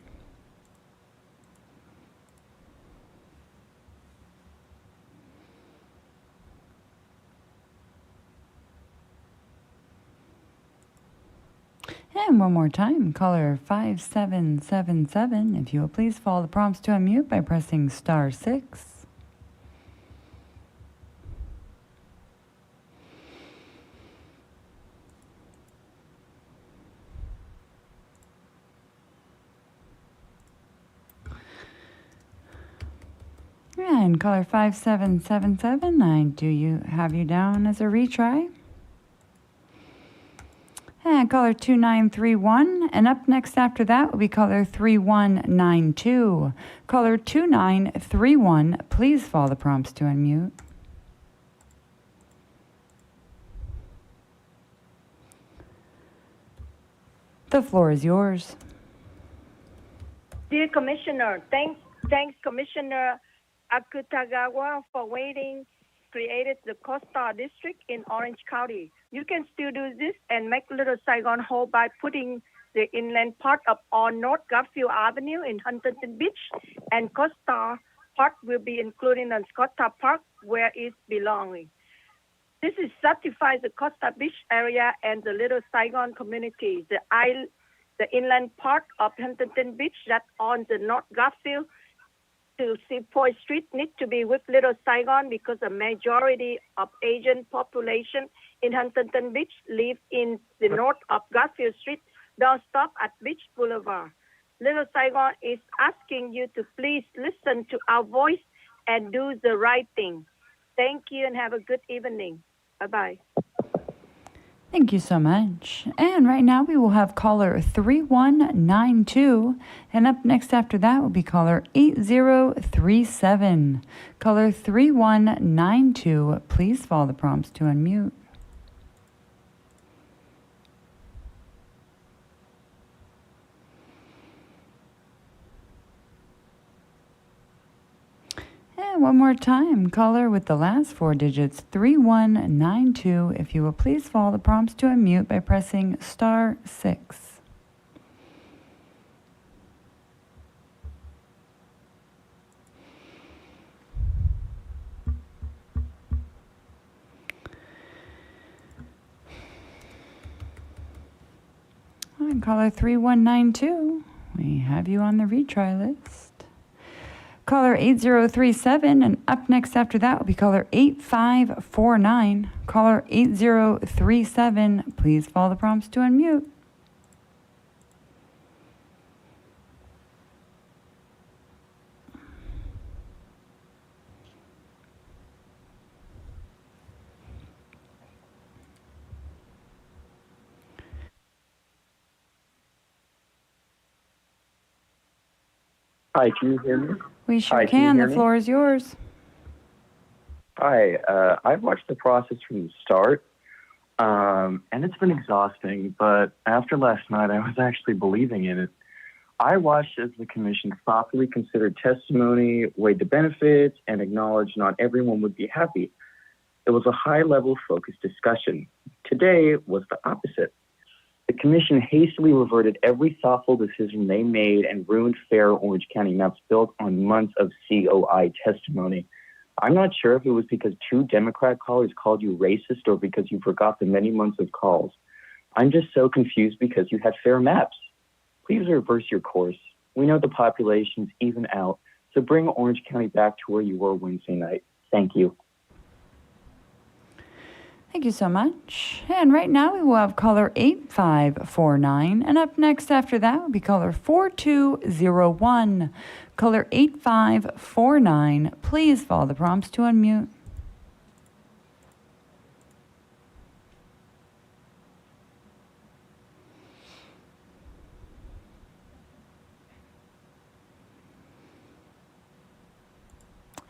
And one more time, caller 5777, if you will please follow the prompts to unmute by pressing *6. And caller 5777, I have you down as a retry. And caller 2931, and up next after that will be caller 3192. Caller 2931, please follow the prompts to unmute. The floor is yours. Dear Commissioner, thanks Commissioner Akutagawa for created the Costa District in Orange County. You can still do this and make Little Saigon whole by putting the inland part of on North Garfield Avenue in Huntington Beach, and Costa Park will be included in Costa Park where it belongs. This is satisfies the Costa Beach area and the Little Saigon community. The inland part of Huntington Beach that on the North Garfield to Seaport Street need to be with Little Saigon because the majority of Asian population in Huntington Beach live in the north of Garfield Street. Don't stop at Beach Boulevard. Little Saigon is asking you to please listen to our voice and do the right thing. Thank you and have a good evening. Bye-bye. Thank you so much. And right now we will have caller 3192. And up next after that will be caller 8037. Caller 3192, please follow the prompts to unmute. And one more time, caller with the last 4 digits, 3192. If you will please follow the prompts to unmute by pressing *6. And caller 3192, we have you on the retry list. Caller 8037, and up next after that will be caller 8549. Caller 8037, please follow the prompts to unmute. Hi, can you hear me? We sure Hi, can. you The hear floor is yours. Hi, I've watched the process from the start, and it's been exhausting, but after last night, I was actually believing in it. I watched as the commission thoughtfully considered testimony, weighed the benefits, and acknowledged not everyone would be happy. It was a high-level focused discussion. Today was the opposite. The commission hastily reverted every thoughtful decision they made and ruined fair Orange County maps built on months of COI testimony. I'm not sure if it was because 2 Democrat callers called you racist or because you forgot the many months of calls. I'm just so confused because you had fair maps. Please reverse your course. We know the population's even out, so bring Orange County back to where you were Wednesday night. Thank you. Thank you so much. And right now we will have caller 8549. And up next after that will be caller 4201. Caller 8549. Please follow the prompts to unmute.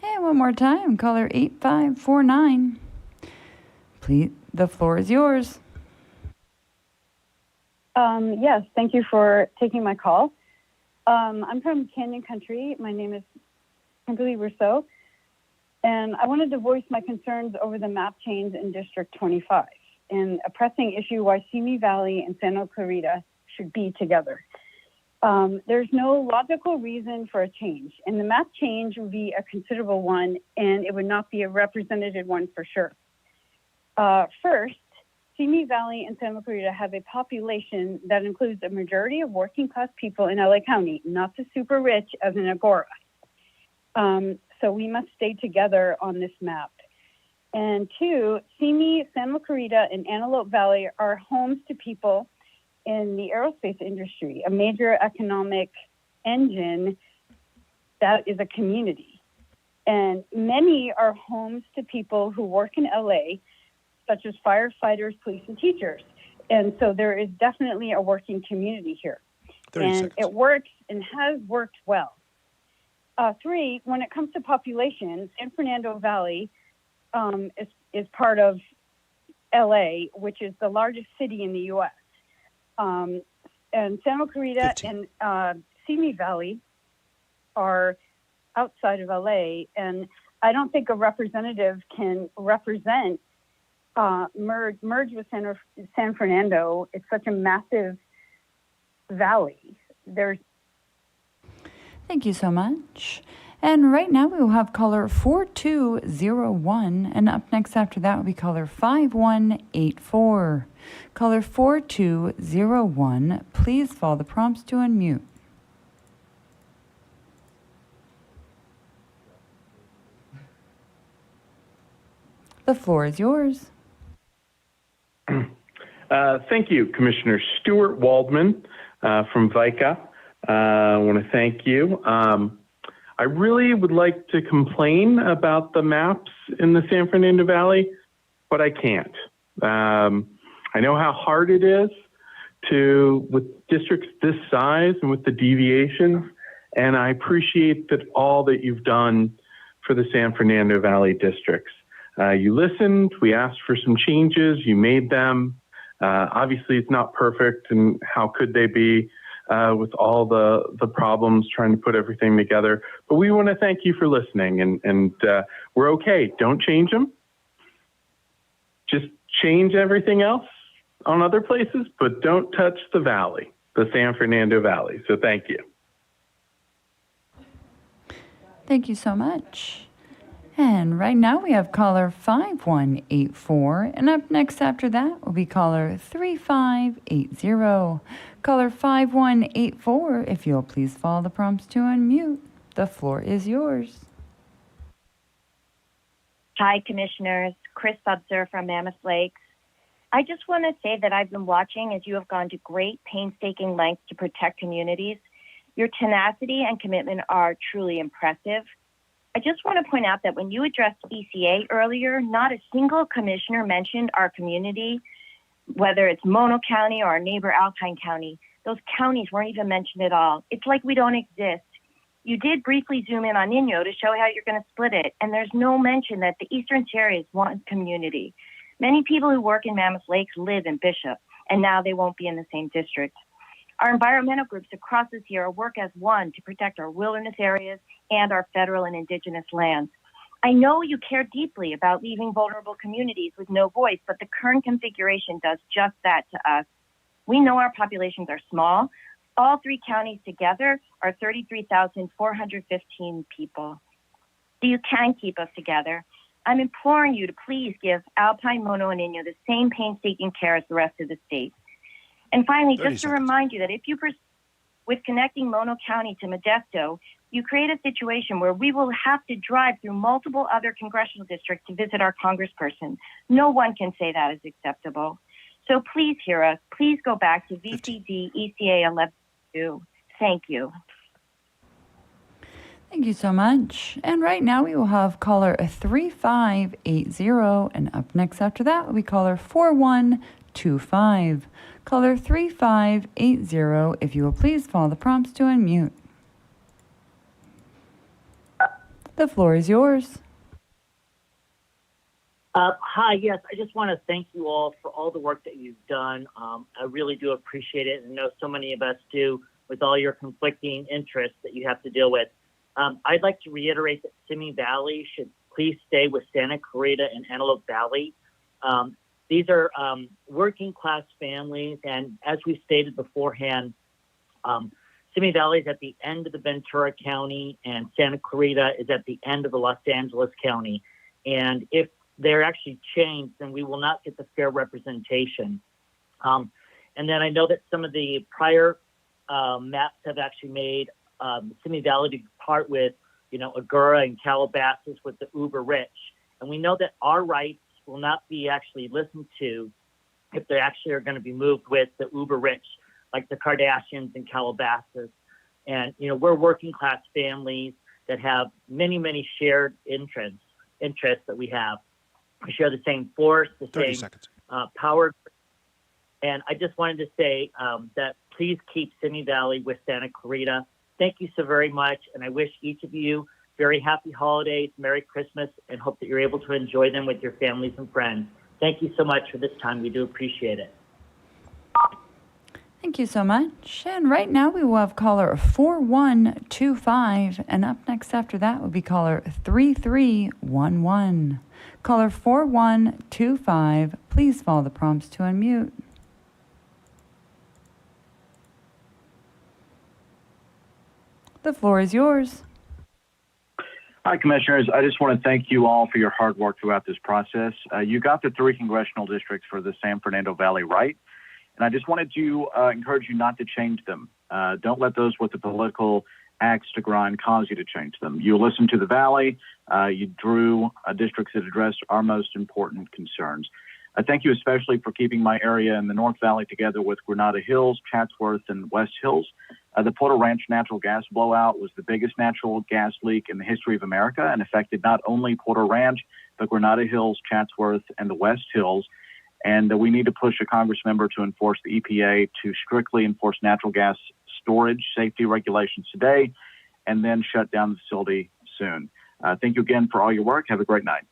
And one more time, caller 8549. Please, the floor is yours. Yes, thank you for taking my call. I'm from Canyon Country. My name is Kimberly Rousseau, and I wanted to voice my concerns over the map change in District 25 and a pressing issue why Simi Valley and Santa Clarita should be together. There's no logical reason for a change, and the map change would be a considerable one, and it would not be a representative one for sure. First, Simi Valley and Santa Clarita have a population that includes a majority of working class people in LA County, not the super rich as in Agora. So we must stay together on this map. And 2, Simi, Santa Clarita, and Antelope Valley are homes to people in the aerospace industry, a major economic engine that is a community. And many are homes to people who work in LA, such as firefighters, police, and teachers. And so there is definitely a working community here. And it works and has worked well. 3, when it comes to population, San Fernando Valley is part of LA, which is the largest city in the U.S. And Santa Clarita and Simi Valley are outside of LA. And I don't think a representative can represent merge with San Fernando. It's such a massive valley. Thank you so much. And right now we will have caller 4201, and up next after that will be caller 5184. Caller 4201, please follow the prompts to unmute. The floor is yours. Thank you, Commissioner Stuart Waldman from VICA. I want to thank you. I really would like to complain about the maps in the San Fernando Valley, but I can't. I know how hard it is with districts this size and with the deviations, and I appreciate all that you've done for the San Fernando Valley districts. You listened, we asked for some changes, you made them. Obviously, it's not perfect, and how could they be? with all the problems trying to put everything together. But we want to thank you for listening, and we're okay. Don't change them. Just change everything else on other places, but don't touch the valley, the San Fernando Valley. So thank you. Thank you so much. And right now we have caller 5184, and up next after that will be caller 3580. Caller 5184, if you'll please follow the prompts to unmute. The floor is yours. Hi, Commissioners. Chris Subser from Mammoth Lakes. I just want to say that I've been watching as you have gone to great painstaking lengths to protect communities. Your tenacity and commitment are truly impressive. I just want to point out that when you addressed ECA earlier, not a single commissioner mentioned our community, whether it's Mono County or our neighbor Alpine County. Those counties weren't even mentioned at all. It's like we don't exist. You did briefly zoom in on Inyo to show how you're going to split it, and there's no mention that the Eastern Sierra is one community. Many people who work in Mammoth Lakes live in Bishop, and now they won't be in the same district. Our environmental groups across the Sierra work as one to protect our wilderness areas and our federal and indigenous lands. I know you care deeply about leaving vulnerable communities with no voice, but the current configuration does just that to us. We know our populations are small. All three counties together are 33,415 people. So you can keep us together. I'm imploring you to please give Alpine, Mono, and Inyo the same painstaking care as the rest of the state. And finally, just to remind you that if you with connecting Mono County to Modesto, you create a situation where we will have to drive through multiple other congressional districts to visit our congressperson. No one can say that is acceptable. So please hear us. Please go back to VCD ECA 11.2. Thank you. Thank you so much. And right now we will have caller 3580, and up next after that will be caller 4125. Caller 3580, if you will please follow the prompts to unmute. The floor is yours. Hi, yes, I just want to thank you all for all the work that you've done. I really do appreciate it, and I know so many of us do with all your conflicting interests that you have to deal with. I'd like to reiterate that Simi Valley should please stay with Santa Clarita and Antelope Valley. These are working class families, and as we stated beforehand, Simi Valley is at the end of the Ventura County, and Santa Clarita is at the end of the Los Angeles County. And if they're actually changed, then we will not get the fair representation. And then I know that some of the prior maps have actually made Simi Valley to part with, Agoura and Calabasas with the uber rich. And we know that our rights will not be actually listened to if they actually are going to be moved with the uber rich, like the Kardashians and Calabasas. And, we're working class families that have many, many shared interests that we have. We share the same force, the same power. And I just wanted to say that please keep Simi Valley with Santa Clarita. Thank you so very much. And I wish each of you very happy holidays, Merry Christmas, and hope that you're able to enjoy them with your families and friends. Thank you so much for this time. We do appreciate it. Thank you so much. And right now we will have caller 4125, and up next after that will be caller 3311. Caller 4125, please follow the prompts to unmute. The floor is yours. Hi, Commissioners. I just want to thank you all for your hard work throughout this process. You got the 3 congressional districts for the San Fernando Valley right, and I just wanted to encourage you not to change them. Don't let those with the political axe to grind cause you to change them. You listened to the Valley. You drew districts that addressed our most important concerns. I thank you especially for keeping my area in the North Valley together with Granada Hills, Chatsworth, and West Hills. The Porter Ranch natural gas blowout was the biggest natural gas leak in the history of America and affected not only Porter Ranch, but Granada Hills, Chatsworth, and the West Hills. And we need to push a Congress member to enforce the EPA to strictly enforce natural gas storage safety regulations today, and then shut down the facility soon. Thank you again for all your work. Have a great night.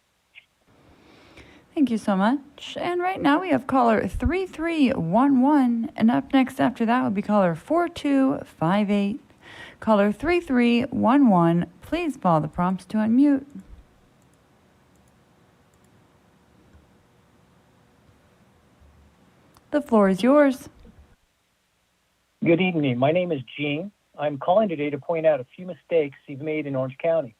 Thank you so much. And right now we have caller 3311. And up next after that will be caller 4258. Caller 3311, please follow the prompts to unmute. The floor is yours. Good evening. My name is Gene. I'm calling today to point out a few mistakes you've made in Orange County.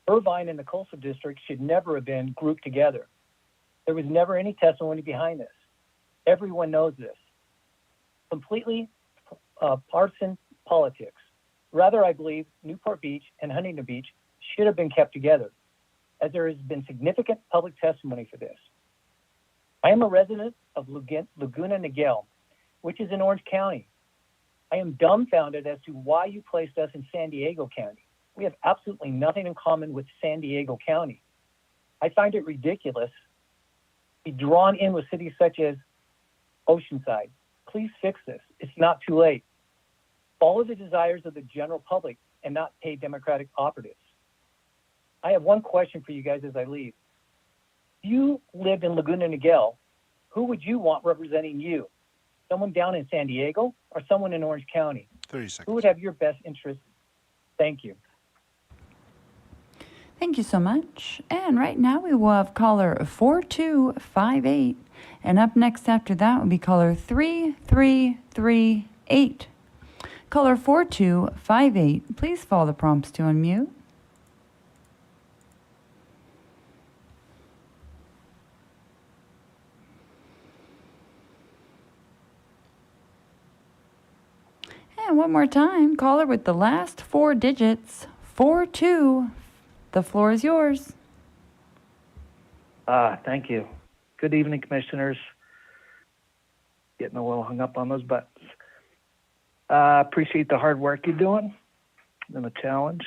Irvine and the Coastal District should never have been grouped together. There was never any testimony behind this. Everyone knows this. Completely partisan politics. Rather, I believe Newport Beach and Huntington Beach should have been kept together, as there has been significant public testimony for this. I am a resident of Laguna Niguel, which is in Orange County. I am dumbfounded as to why you placed us in San Diego County. We have absolutely nothing in common with San Diego County. I find it ridiculous to be drawn in with cities such as Oceanside. Please fix this. It's not too late. Follow the desires of the general public and not paid Democratic operatives. I have one question for you guys as I leave. If you lived in Laguna Niguel, who would you want representing you? Someone down in San Diego or someone in Orange County? 30 seconds. Who would have your best interest? Thank you. Thank you so much. And right now we will have caller 4258. And up next after that will be caller 3338. Caller 4258, please follow the prompts to unmute. And one more time, caller with the last four digits, 42. The floor is yours. Thank you. Good evening, commissioners. Getting a little hung up on those buttons. Appreciate the hard work you're doing and the challenge.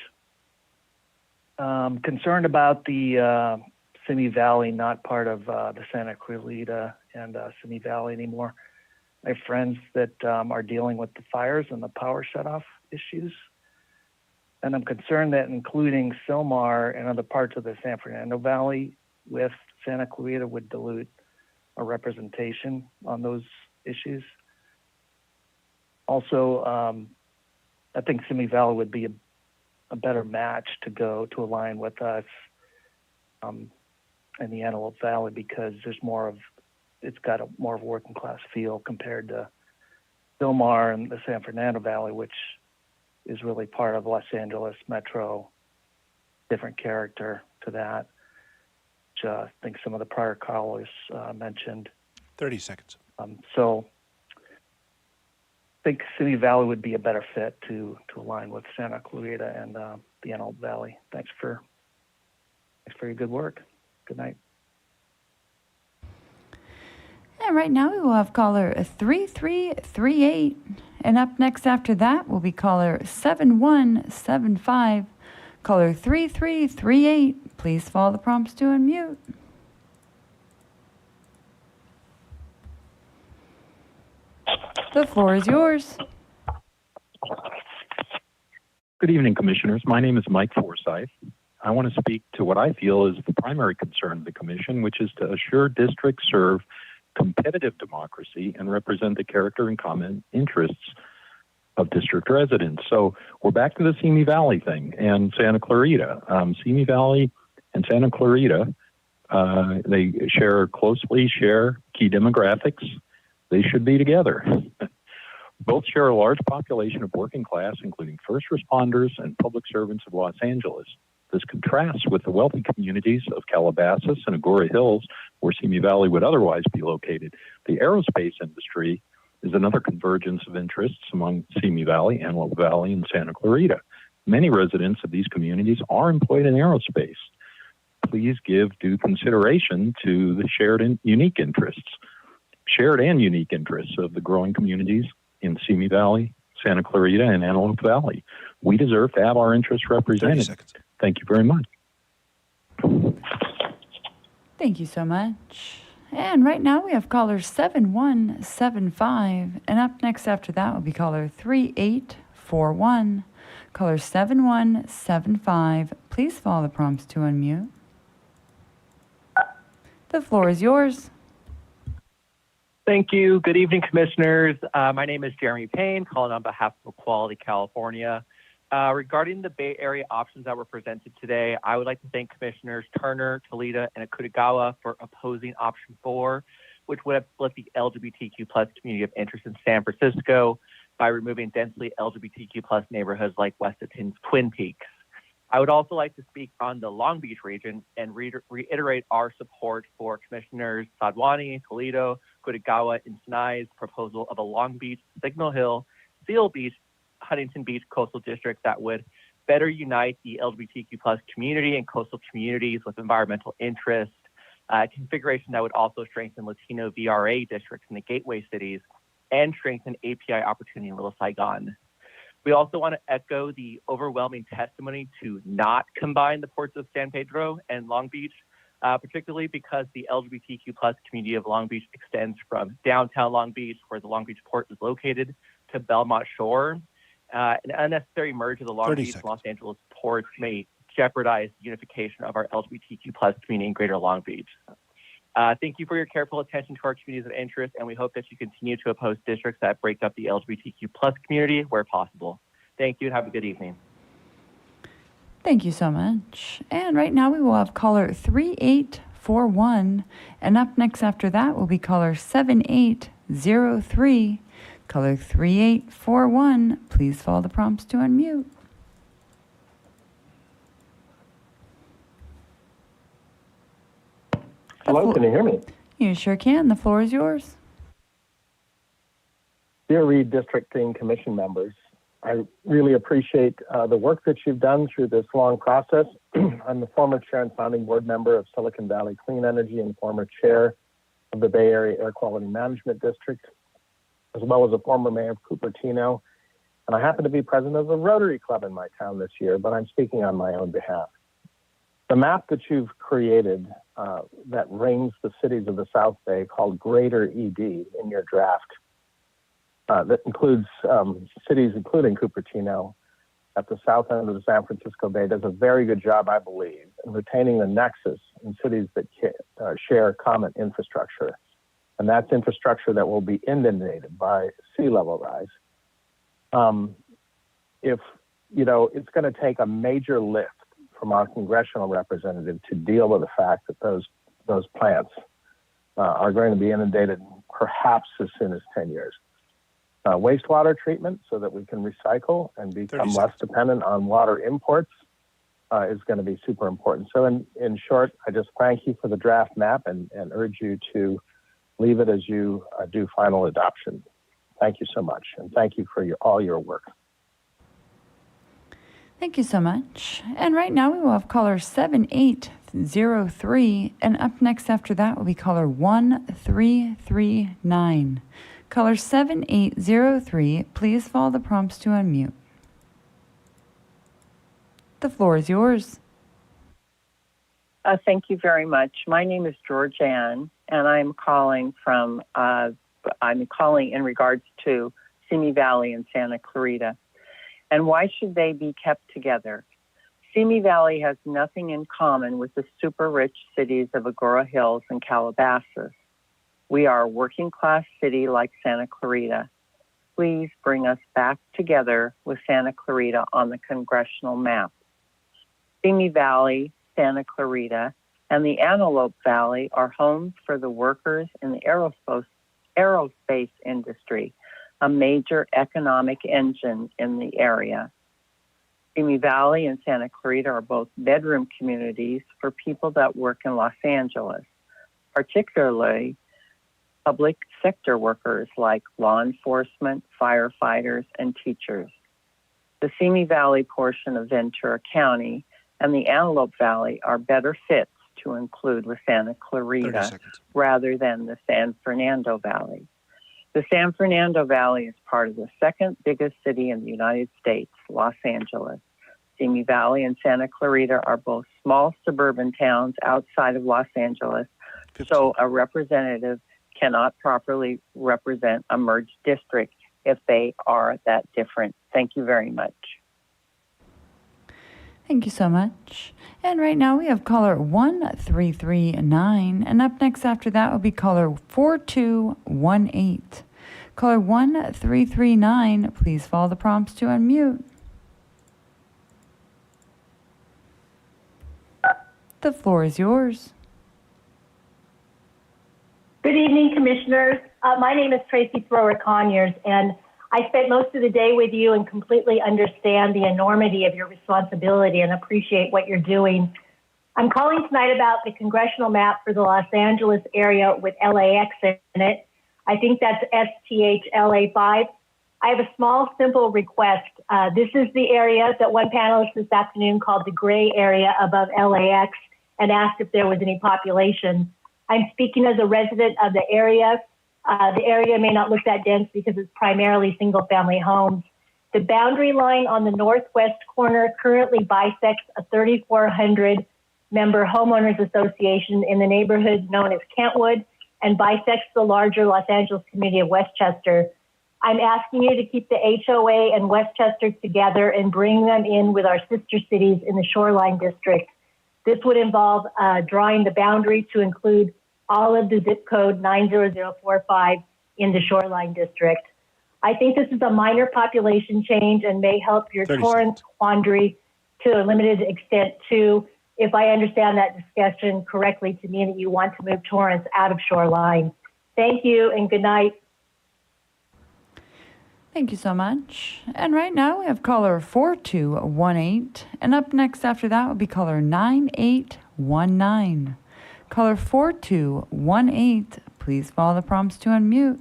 Concerned about the Simi Valley, not part of the Santa Clarita and Simi Valley anymore. I have friends that are dealing with the fires and the power shutoff issues. And I'm concerned that including Silmar and other parts of the San Fernando Valley with Santa Clarita would dilute our representation on those issues. Also, I think Simi Valley would be a better match to align with us in the Antelope Valley because it's got more of a working class feel compared to Silmar and the San Fernando Valley, which is really part of Los Angeles Metro, different character to that, which I think some of the prior callers mentioned. 30 seconds. So I think Simi Valley would be a better fit to align with Santa Clarita and the Antelope Valley. Thanks for your good work. Good night. And right now we will have caller 3338. And up next after that will be caller 7175. Caller 3338, please follow the prompts to unmute. The floor is yours. Good evening, Commissioners. My name is Mike Forsyth. I want to speak to what I feel is the primary concern of the Commission, which is to assure districts serve competitive democracy and represent the character and common interests of district residents. So we're back to the Simi Valley thing and Santa Clarita. Simi Valley and Santa Clarita, they closely share key demographics. They should be together. Both share a large population of working class, including first responders and public servants of Los Angeles. This contrasts with the wealthy communities of Calabasas and Agoura Hills, where Simi Valley would otherwise be located. The aerospace industry is another convergence of interests among Simi Valley, Antelope Valley, and Santa Clarita. Many residents of these communities are employed in aerospace. Please give due consideration to the shared and unique interests of the growing communities in Simi Valley, Santa Clarita, and Antelope Valley. We deserve to have our interests represented. Thank you very much. Thank you so much. And right now we have caller 7175. And up next after that will be caller 3841. Caller 7175, please follow the prompts to unmute. The floor is yours. Thank you. Good evening, commissioners. My name is Jeremy Payne, calling on behalf of Equality California. Regarding the Bay Area options that were presented today, I would like to thank Commissioners Turner, Toledo, and Akutagawa for opposing option 4, which would have split the LGBTQ plus community of interest in San Francisco by removing densely LGBTQ plus neighborhoods like West of Twin Peaks. I would also like to speak on the Long Beach region and reiterate our support for Commissioners Sadwani, Toledo, Akutagawa, and Sinai's proposal of a Long Beach, Signal Hill, Seal Beach, Huntington Beach coastal district that would better unite the LGBTQ plus community and coastal communities with environmental interest, configuration that would also strengthen Latino VRA districts in the gateway cities and strengthen API opportunity in Little Saigon. We also want to echo the overwhelming testimony to not combine the ports of San Pedro and Long Beach, particularly because the LGBTQ plus community of Long Beach extends from downtown Long Beach, where the Long Beach port is located, to Belmont Shore. An unnecessary merge of the Long Beach and Los Angeles ports may jeopardize the unification of our LGBTQ plus community in Greater Long Beach. Thank you for your careful attention to our communities of interest, and we hope that you continue to oppose districts that break up the LGBTQ plus community where possible. Thank you and have a good evening. Thank you so much. And right now we will have caller 3841, and up next after that will be caller 7803. Caller 3841, please follow the prompts to unmute. Hello, can you hear me? You sure can. The floor is yours. Dear Redistricting Commission members, I really appreciate the work that you've done through this long process. I'm the former chair and founding board member of Silicon Valley Clean Energy and former chair of the Bay Area Air Quality Management District, as well as a former mayor of Cupertino. And I happen to be president of the Rotary Club in my town this year, but I'm speaking on my own behalf. The map that you've created that rings the cities of the South Bay, called Greater ED in your draft, that includes cities including Cupertino at the south end of the San Francisco Bay, does a very good job, I believe, in retaining the nexus in cities that share common infrastructure. And that's infrastructure that will be inundated by sea level rise. If, you know, it's going to take a major lift from our congressional representative to deal with the fact that those plants are going to be inundated perhaps as soon as 10 years. Wastewater treatment so that we can recycle and become less dependent on water imports is going to be super important. So in short, I just thank you for the draft map and urge you to leave it as you do final adoption. Thank you so much. And thank you for all your work. Thank you so much. And right now we will have caller 7803, and up next after that will be caller 1339. Caller 7803, please follow the prompts to unmute. The floor is yours. Thank you very much. My name is Georgianne, and I'm calling in regards to Simi Valley and Santa Clarita. And why should they be kept together? Simi Valley has nothing in common with the super rich cities of Agoura Hills and Calabasas. We are a working class city like Santa Clarita. Please bring us back together with Santa Clarita on the congressional map. Simi Valley, Santa Clarita, and the Antelope Valley are homes for the workers in the aerospace industry, a major economic engine in the area. Simi Valley and Santa Clarita are both bedroom communities for people that work in Los Angeles, particularly public sector workers like law enforcement, firefighters, and teachers. The Simi Valley portion of Ventura County and the Antelope Valley are better fits to include with Santa Clarita rather than the San Fernando Valley. The San Fernando Valley is part of the second biggest city in the United States, Los Angeles. Simi Valley and Santa Clarita are both small suburban towns outside of Los Angeles, so a representative cannot properly represent a merged district if they are that different. Thank you very much. Thank you so much. And right now we have caller 1339. And up next after that will be caller 4218. Caller 1339, please follow the prompts to unmute. The floor is yours. Good evening, Commissioners. My name is Tracy Thrower-Conyers, and I spent most of the day with you and completely understand the enormity of your responsibility and appreciate what you're doing. I'm calling tonight about the congressional map for the Los Angeles area with LAX in it. I think that's STHLA5. I have a small, simple request. This is the area that one panelist this afternoon called the gray area above LAX and asked if there was any population. I'm speaking as a resident of the area. The area may not look that dense because it's primarily single-family homes. The boundary line on the northwest corner currently bisects a 3,400-member homeowners association in the neighborhood known as Kentwood and bisects the larger Los Angeles community of Westchester. I'm asking you to keep the HOA and Westchester together and bring them in with our sister cities in the Shoreline District. This would involve drawing the boundary to include all of the zip code 90045 in the Shoreline District. I think this is a minor population change and may help your Torrance quandary to a limited extent too, if I understand that discussion correctly to mean that you want to move Torrance out of Shoreline. Thank you and good night. Thank you so much. And right now we have caller 4218. And up next after that will be caller 9819. Caller 4218, please follow the prompts to unmute.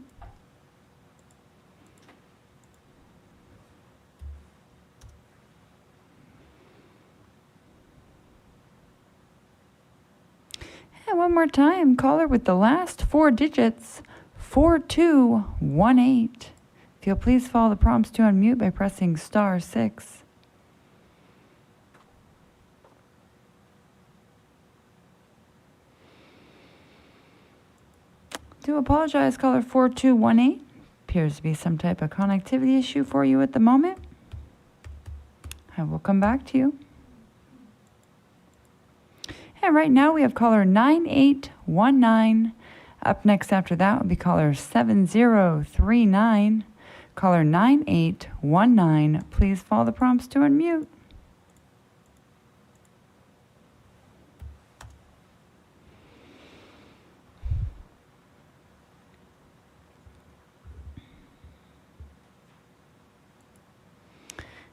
And one more time, caller with the last 4 digits, 4218. If you'll please follow the prompts to unmute by pressing *6. Do apologize, caller 4218. Appears to be some type of connectivity issue for you at the moment. I will come back to you. And right now we have caller 9819. Up next after that will be caller 7039. Caller 9819, please follow the prompts to unmute.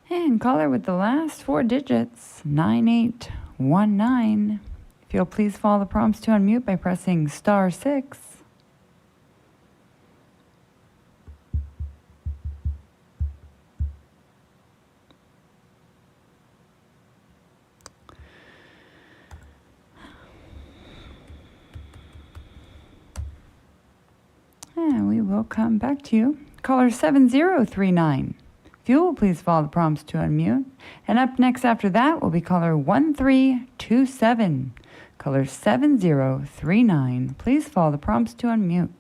And caller with the last 4 digits, 9819. If you'll please follow the prompts to unmute by pressing *6. And we will come back to you. Caller 7039. If you will please follow the prompts to unmute. And up next after that will be caller 1327. Caller 7039. Please follow the prompts to unmute.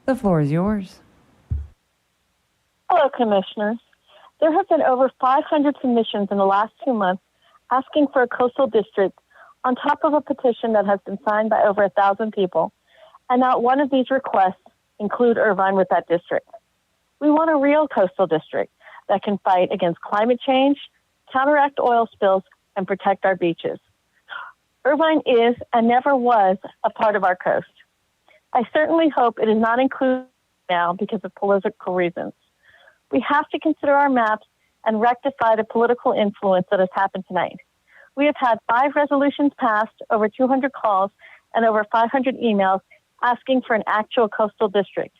The floor is yours. Hello, Commissioners. There have been over 500 submissions in the last 2 months asking for a coastal district on top of a petition that has been signed by over 1,000 people. And not one of these requests include Irvine with that district. We want a real coastal district that can fight against climate change, counteract oil spills, and protect our beaches. Irvine is and never was a part of our coast. I certainly hope it is not included now because of political reasons. We have to consider our maps and rectify the political influence that has happened tonight. We have had 5 resolutions passed, over 200 calls, and over 500 emails asking for an actual coastal district.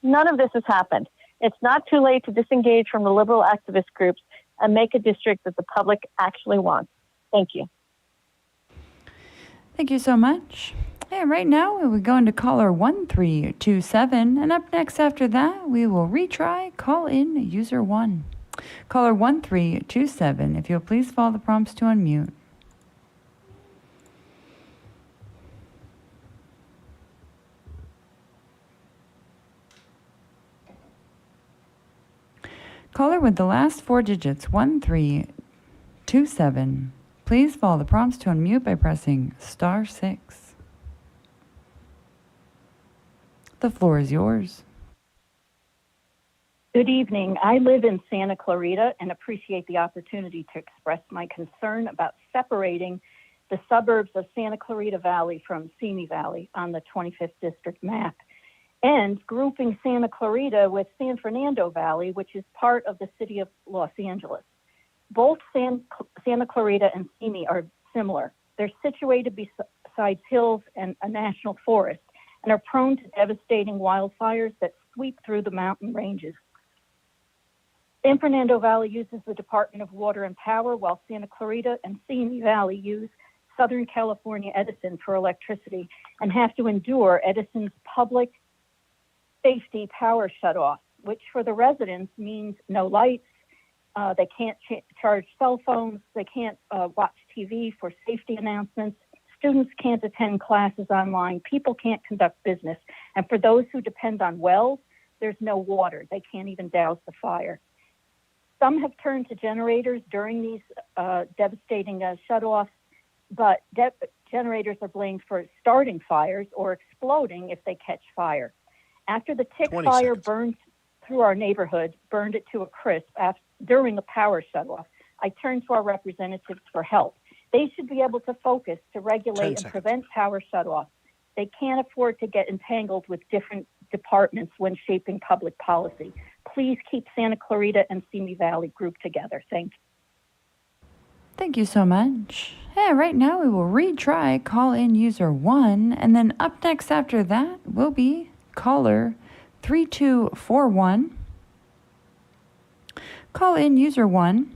None of this has happened. It's not too late to disengage from the liberal activist groups and make a district that the public actually wants. Thank you. Thank you so much. And right now we go into caller 1327. And up next after that, we will retry call in user 1. Caller 1327, if you'll please follow the prompts to unmute. Caller with the last four digits, 1327. Please follow the prompts to unmute by pressing *6. The floor is yours. Good evening. I live in Santa Clarita and appreciate the opportunity to express my concern about separating the suburbs of Santa Clarita Valley from Simi Valley on the 25th District map, and grouping Santa Clarita with San Fernando Valley, which is part of the city of Los Angeles. Both Santa Clarita and Simi are similar. They're situated beside hills and a national forest and are prone to devastating wildfires that sweep through the mountain ranges. San Fernando Valley uses the Department of Water and Power, while Santa Clarita and Simi Valley use Southern California Edison for electricity and have to endure Edison's public safety power shutoff, which for the residents means no lights. They can't charge cell phones. They can't watch TV for safety announcements. Students can't attend classes online. People can't conduct business. And for those who depend on wells, there's no water. They can't even douse the fire. Some have turned to generators during these devastating shutoffs, but generators are blamed for starting fires or exploding if they catch fire. After the tick fire burned through our neighborhood, burned it to a crisp during the power shutoff, I turned to our representatives for help. They should be able to focus to regulate and prevent power shutoffs. They can't afford to get entangled with different departments when shaping public policy. Please keep Santa Clarita and Simi Valley grouped together. Thank you. Thank you so much. Yeah, right now we will retry call in user 1, and then up next after that will be caller 3241. Call in user 1.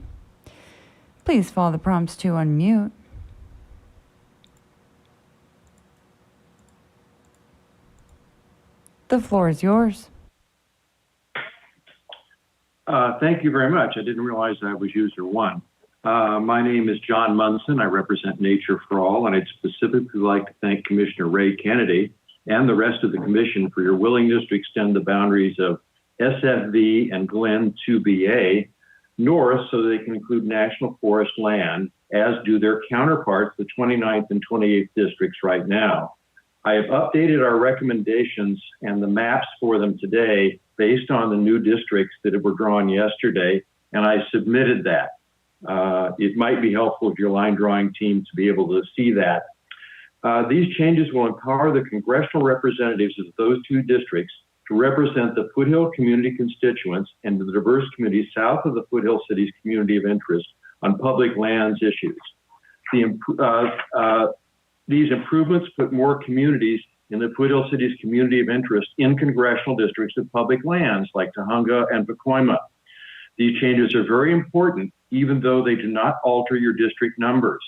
Please follow the prompts to unmute. The floor is yours. Thank you very much. I didn't realize I was user 1. My name is John Munson. I represent Nature for All, and I'd specifically like to thank Commissioner Ray Kennedy and the rest of the commission for your willingness to extend the boundaries of SFV and Glen 2BA north so they can include national forest land, as do their counterparts, the 29th and 28th districts right now. I have updated our recommendations and the maps for them today based on the new districts that were drawn yesterday, and I submitted that. It might be helpful for your line drawing team to be able to see that. These changes will empower the congressional representatives of those two districts to represent the Foothill community constituents and the diverse communities south of the Foothill City's community of interest on public lands issues. These improvements put more communities in the Foothill City's community of interest in congressional districts of public lands like Tujunga and Pacoima. These changes are very important, even though they do not alter your district numbers.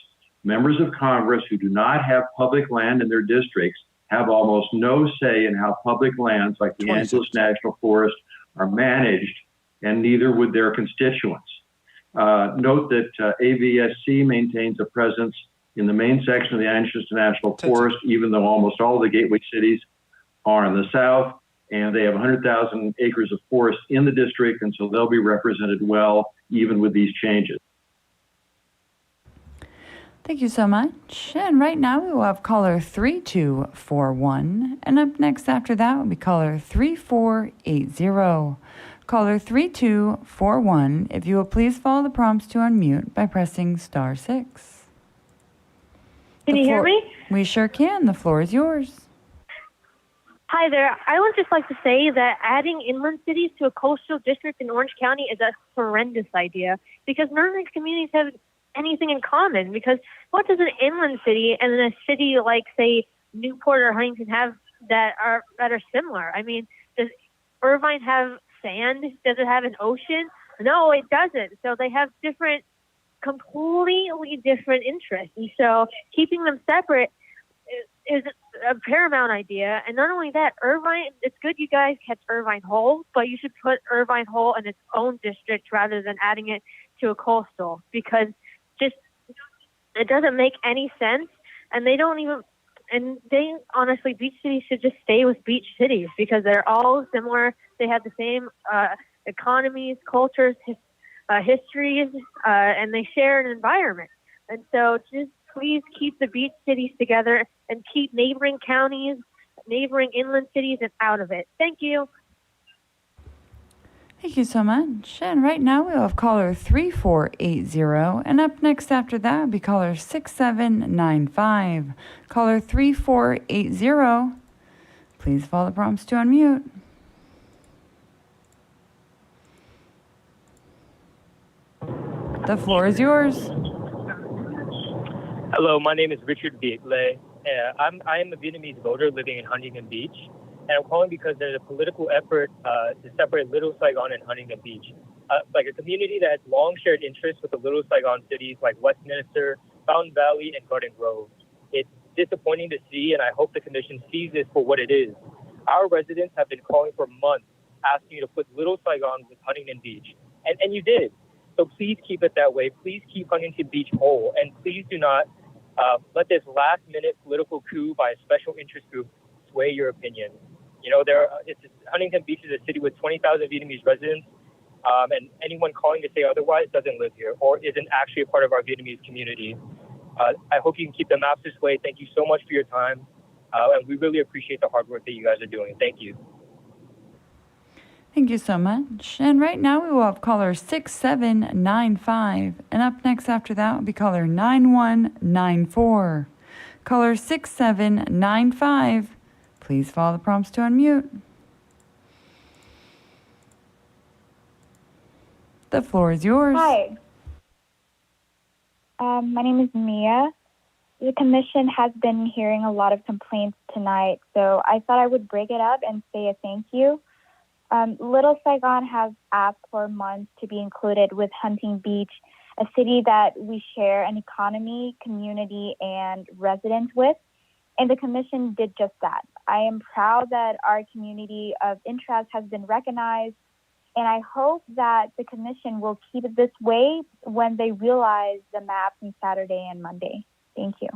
Members of Congress who do not have public land in their districts have almost no say in how public lands like the Angeles National Forest are managed, and neither would their constituents. Note that AVSC maintains a presence in the main section of the Angeles National Forest, even though almost all of the gateway cities are in the south, and they have 100,000 acres of forest in the district, and so they'll be represented well, even with these changes. Thank you so much. And right now we will have caller 3241. And up next after that will be caller 3480. Caller 3241, if you will please follow the prompts to unmute by pressing *6. Can you hear me? We sure can. The floor is yours. Hi there. I would just like to say that adding inland cities to a coastal district in Orange County is a horrendous idea because none of these communities have anything in common. Because what does an inland city and then a city like, say, Newport or Huntington have that are similar? I mean, does Irvine have sand? Does it have an ocean? No, it doesn't. So they have completely different interests. And so keeping them separate is a paramount idea. And not only that, Irvine, it's good you guys kept Irvine whole, but you should put Irvine whole in its own district rather than adding it to a coastal, because it doesn't make any sense. And they honestly, beach cities should just stay with beach cities because they're all similar. They have the same economies, cultures, histories, and they share an environment. And so just please keep the beach cities together and keep neighboring counties, neighboring inland cities out of it. Thank you. Thank you so much. And right now we'll have caller 3480. And up next after that will be caller 6795. Caller 3480. Please follow the prompts to unmute. The floor is yours. Hello, my name is Richard Bietle. I am a Vietnamese voter living in Huntington Beach, and I'm calling because there's a political effort to separate Little Saigon and Huntington Beach. Like a community that has long shared interests with the Little Saigon cities like Westminster, Fountain Valley, and Garden Grove. It's disappointing to see, and I hope the Commission sees this for what it is. Our residents have been calling for months, asking you to put Little Saigon with Huntington Beach, and you did. So please keep it that way. Please keep Huntington Beach whole, and please do not let this last-minute political coup by a special interest group sway your opinion. You know, Huntington Beach is a city with 20,000 Vietnamese residents, and anyone calling to say otherwise doesn't live here or isn't actually a part of our Vietnamese community. I hope you can keep the maps this way. Thank you so much for your time, and we really appreciate the hard work that you guys are doing. Thank you. Thank you so much. And right now we will have caller 6795. And up next after that will be caller 9194. Caller 6795. Please follow the prompts to unmute. The floor is yours. Hi. My name is Mia. The Commission has been hearing a lot of complaints tonight, so I thought I would break it up and say a thank you. Little Saigon has asked for months to be included with Huntington Beach, a city that we share an economy, community, and residents with, and the Commission did just that. I am proud that our community of interest has been recognized, and I hope that the Commission will keep it this way when they realize the maps on Saturday and Monday. Thank you.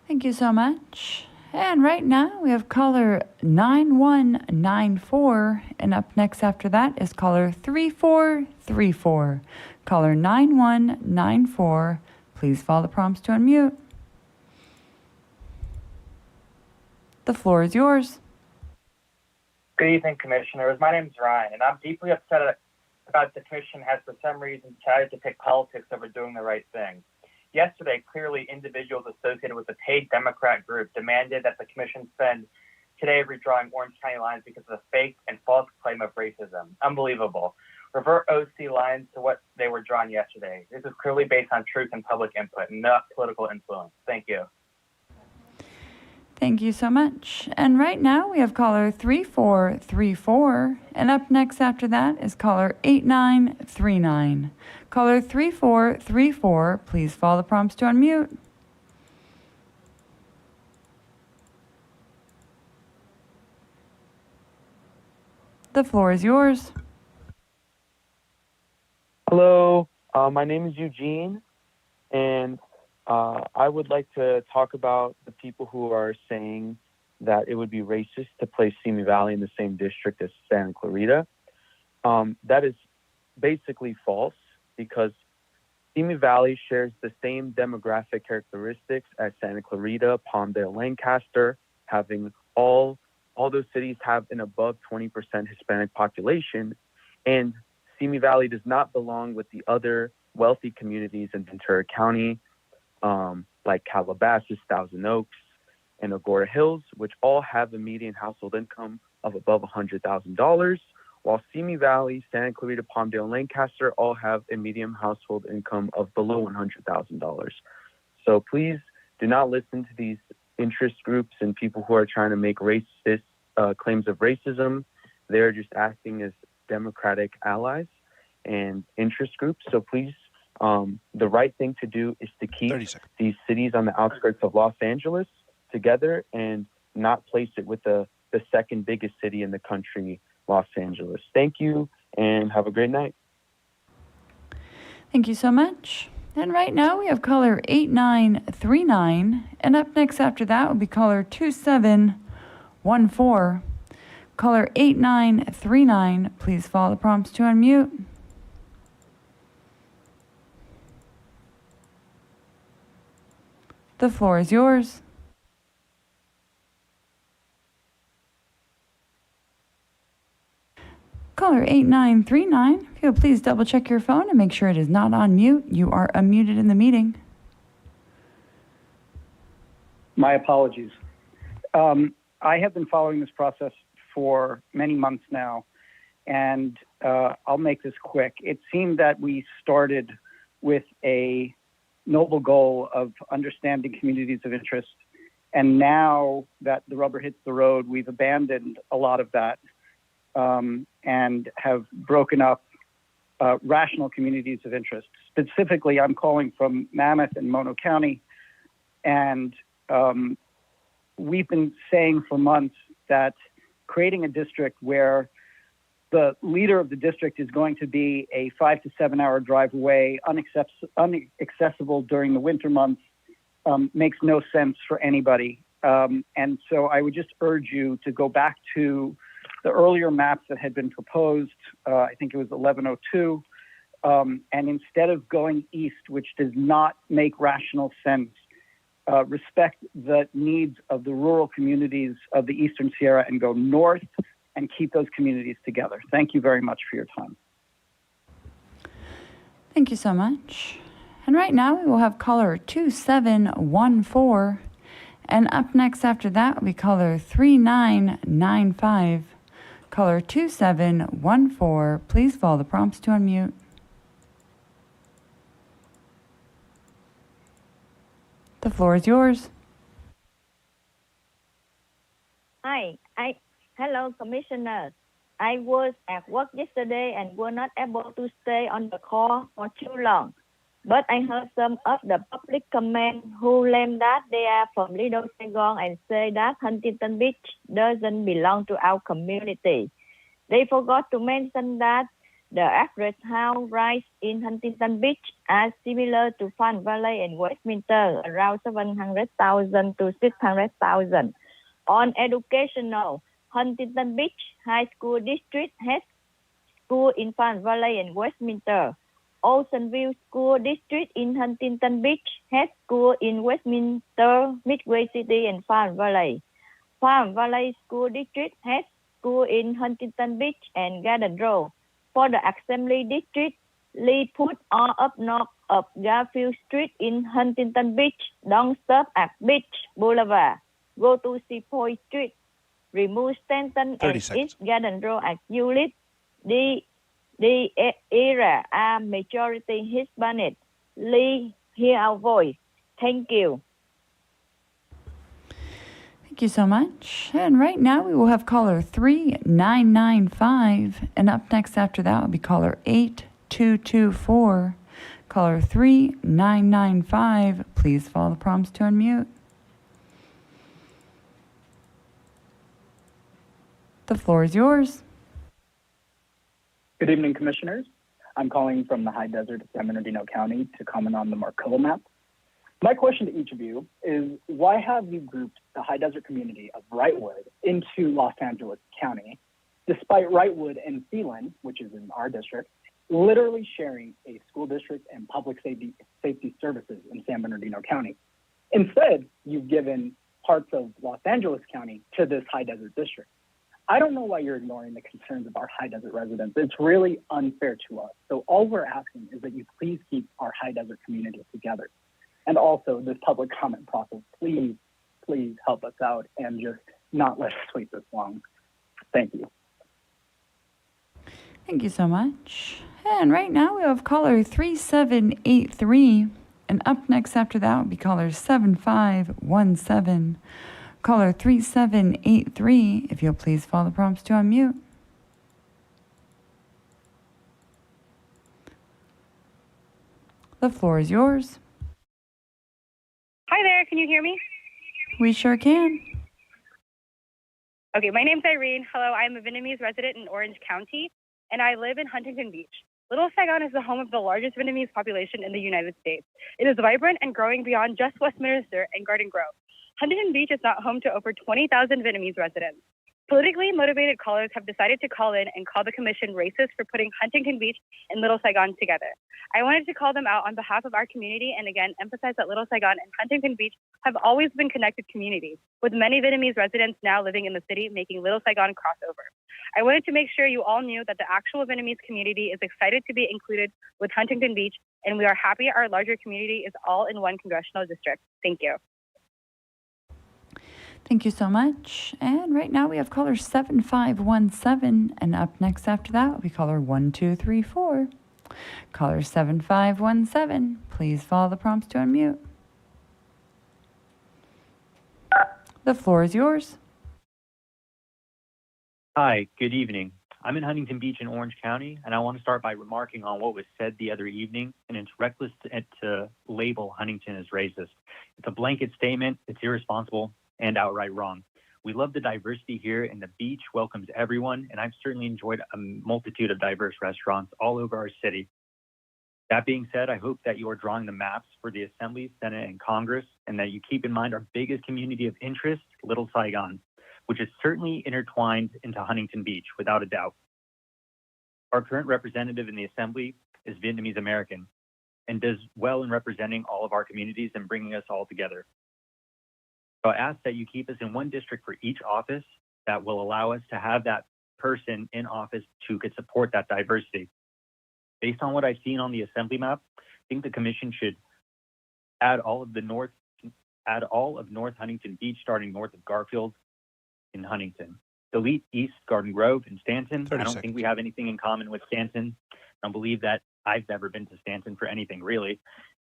Thank you so much. And right now we have caller 9194. And up next after that is caller 3434. Caller 9194. Please follow the prompts to unmute. The floor is yours. Good evening, Commissioners. My name is Ryan, and I'm deeply upset about the Commission has for some reason decided to pick politics over doing the right thing. Yesterday, clearly individuals associated with the paid Democrat group demanded that the Commission spend today redrawing Orange County lines because of the fake and false claim of racism. Unbelievable. Revert OC lines to what they were drawn yesterday. This is clearly based on truth and public input, not political influence. Thank you. Thank you so much. And right now we have caller 3434. And up next after that is caller 8939. Caller 3434, please follow the prompts to unmute. The floor is yours. Hello, my name is Eugene, and I would like to talk about the people who are saying that it would be racist to place Simi Valley in the same district as Santa Clarita. That is basically false because Simi Valley shares the same demographic characteristics as Santa Clarita, Palmdale, Lancaster, having all those cities have an above 20% Hispanic population, and Simi Valley does not belong with the other wealthy communities in Ventura County, like Calabasas, Thousand Oaks, and Agora Hills, which all have a median household income of above $100,000, while Simi Valley, Santa Clarita, Palmdale, and Lancaster all have a median household income of below $100,000. So please do not listen to these interest groups and people who are trying to make racist claims of racism. They're just acting as Democratic allies and interest groups. So please, the right thing to do is to keep these cities on the outskirts of Los Angeles together and not place it with the second biggest city in the country, Los Angeles. Thank you and have a great night. Thank you so much. And right now we have caller 8939. And up next after that will be caller 2714. Caller 8939, please follow the prompts to unmute. The floor is yours. Caller 8939, if you'll please double check your phone and make sure it is not on mute. You are unmuted in the meeting. My apologies. I have been following this process for many months now, and I'll make this quick. It seemed that we started with a noble goal of understanding communities of interest, and now that the rubber hits the road, we've abandoned a lot of that and have broken up rational communities of interest. Specifically, I'm calling from Mammoth and Mono County, and we've been saying for months that creating a district where the leader of the district is going to be a 5 to 7 hour drive away, inaccessible during the winter months, makes no sense for anybody. And so I would just urge you to go back to the earlier maps that had been proposed. I think it was 1102. And instead of going east, which does not make rational sense, respect the needs of the rural communities of the Eastern Sierra and go north and keep those communities together. Thank you very much for your time. Thank you so much. And right now we will have caller 2714. And up next after that will be caller 3995. Caller 2714, please follow the prompts to unmute. The floor is yours. Hi, hello, Commissioner. I was at work yesterday and were not able to stay on the call for too long. But I heard some of the public comment who claim that they are from Little Saigon and say that Huntington Beach doesn't belong to our community. They forgot to mention that the average house price in Huntington Beach are similar to Farm Valley and Westminster, around 700,000 to 600,000. On educational, Huntington Beach High School District has school in Farm Valley and Westminster. Ocean View School District in Huntington Beach has school in Westminster, Midway City, and Farm Valley. Farm Valley School District has school in Huntington Beach and Garden Grove. For the Assembly District, Lee put all up north of Garfield Street in Huntington Beach. Don't stop at Beach Boulevard. Go to Seapoint Street. Remove Stanton and East Garden Road at Hewlett. The area are majority Hispanic. Lee, hear our voice. Thank you. Thank you so much. And right now we will have caller 3995. And up next after that will be caller 8224. Caller 3995, please follow the prompts to unmute. The floor is yours. Good evening, Commissioners. I'm calling from the high desert of San Bernardino County to comment on the Marcola map. My question to each of you is, why have you grouped the high desert community of Wrightwood into Los Angeles County, despite Wrightwood and Phelan, which is in our district, literally sharing a school district and public safety services in San Bernardino County? Instead, you've given parts of Los Angeles County to this high desert district. I don't know why you're ignoring the concerns of our high desert residents. It's really unfair to us. So all we're asking is that you please keep our high desert community together. And also this public comment process, please help us out and just not let us wait this long. Thank you. Thank you so much. And right now we have caller 3783. And up next after that will be caller 7517. Caller 3783, if you'll please follow the prompts to unmute. The floor is yours. Hi there, can you hear me? We sure can. Okay, my name's Irene. Hello, I'm a Vietnamese resident in Orange County, and I live in Huntington Beach. Little Saigon is the home of the largest Vietnamese population in the United States. It is vibrant and growing beyond just Westminster and Garden Grove. Huntington Beach is not home to over 20,000 Vietnamese residents. Politically motivated callers have decided to call in and call the commission racist for putting Huntington Beach and Little Saigon together. I wanted to call them out on behalf of our community and again emphasize that Little Saigon and Huntington Beach have always been connected communities, with many Vietnamese residents now living in the city making Little Saigon crossover. I wanted to make sure you all knew that the actual Vietnamese community is excited to be included with Huntington Beach, and we are happy our larger community is all in one congressional district. Thank you. Thank you so much. And right now we have caller 7517, and up next after that will be caller 1234. Caller 7517, please follow the prompts to unmute. The floor is yours. Hi, good evening. I'm in Huntington Beach in Orange County, and I want to start by remarking on what was said the other evening, and it's reckless to label Huntington as racist. It's a blanket statement, it's irresponsible, and outright wrong. We love the diversity here, and the beach welcomes everyone, and I've certainly enjoyed a multitude of diverse restaurants all over our city. That being said, I hope that you are drawing the maps for the Assembly, Senate, and Congress, and that you keep in mind our biggest community of interest, Little Saigon, which is certainly intertwined into Huntington Beach, without a doubt. Our current representative in the Assembly is Vietnamese American and does well in representing all of our communities and bringing us all together. So I ask that you keep us in one district for each office that will allow us to have that person in office who could support that diversity. Based on what I've seen on the Assembly map, I think the Commission should add all of North Huntington Beach, starting north of Garfield in Huntington. Delete East Garden Grove and Stanton. I don't think we have anything in common with Stanton. I don't believe that I've never been to Stanton for anything really.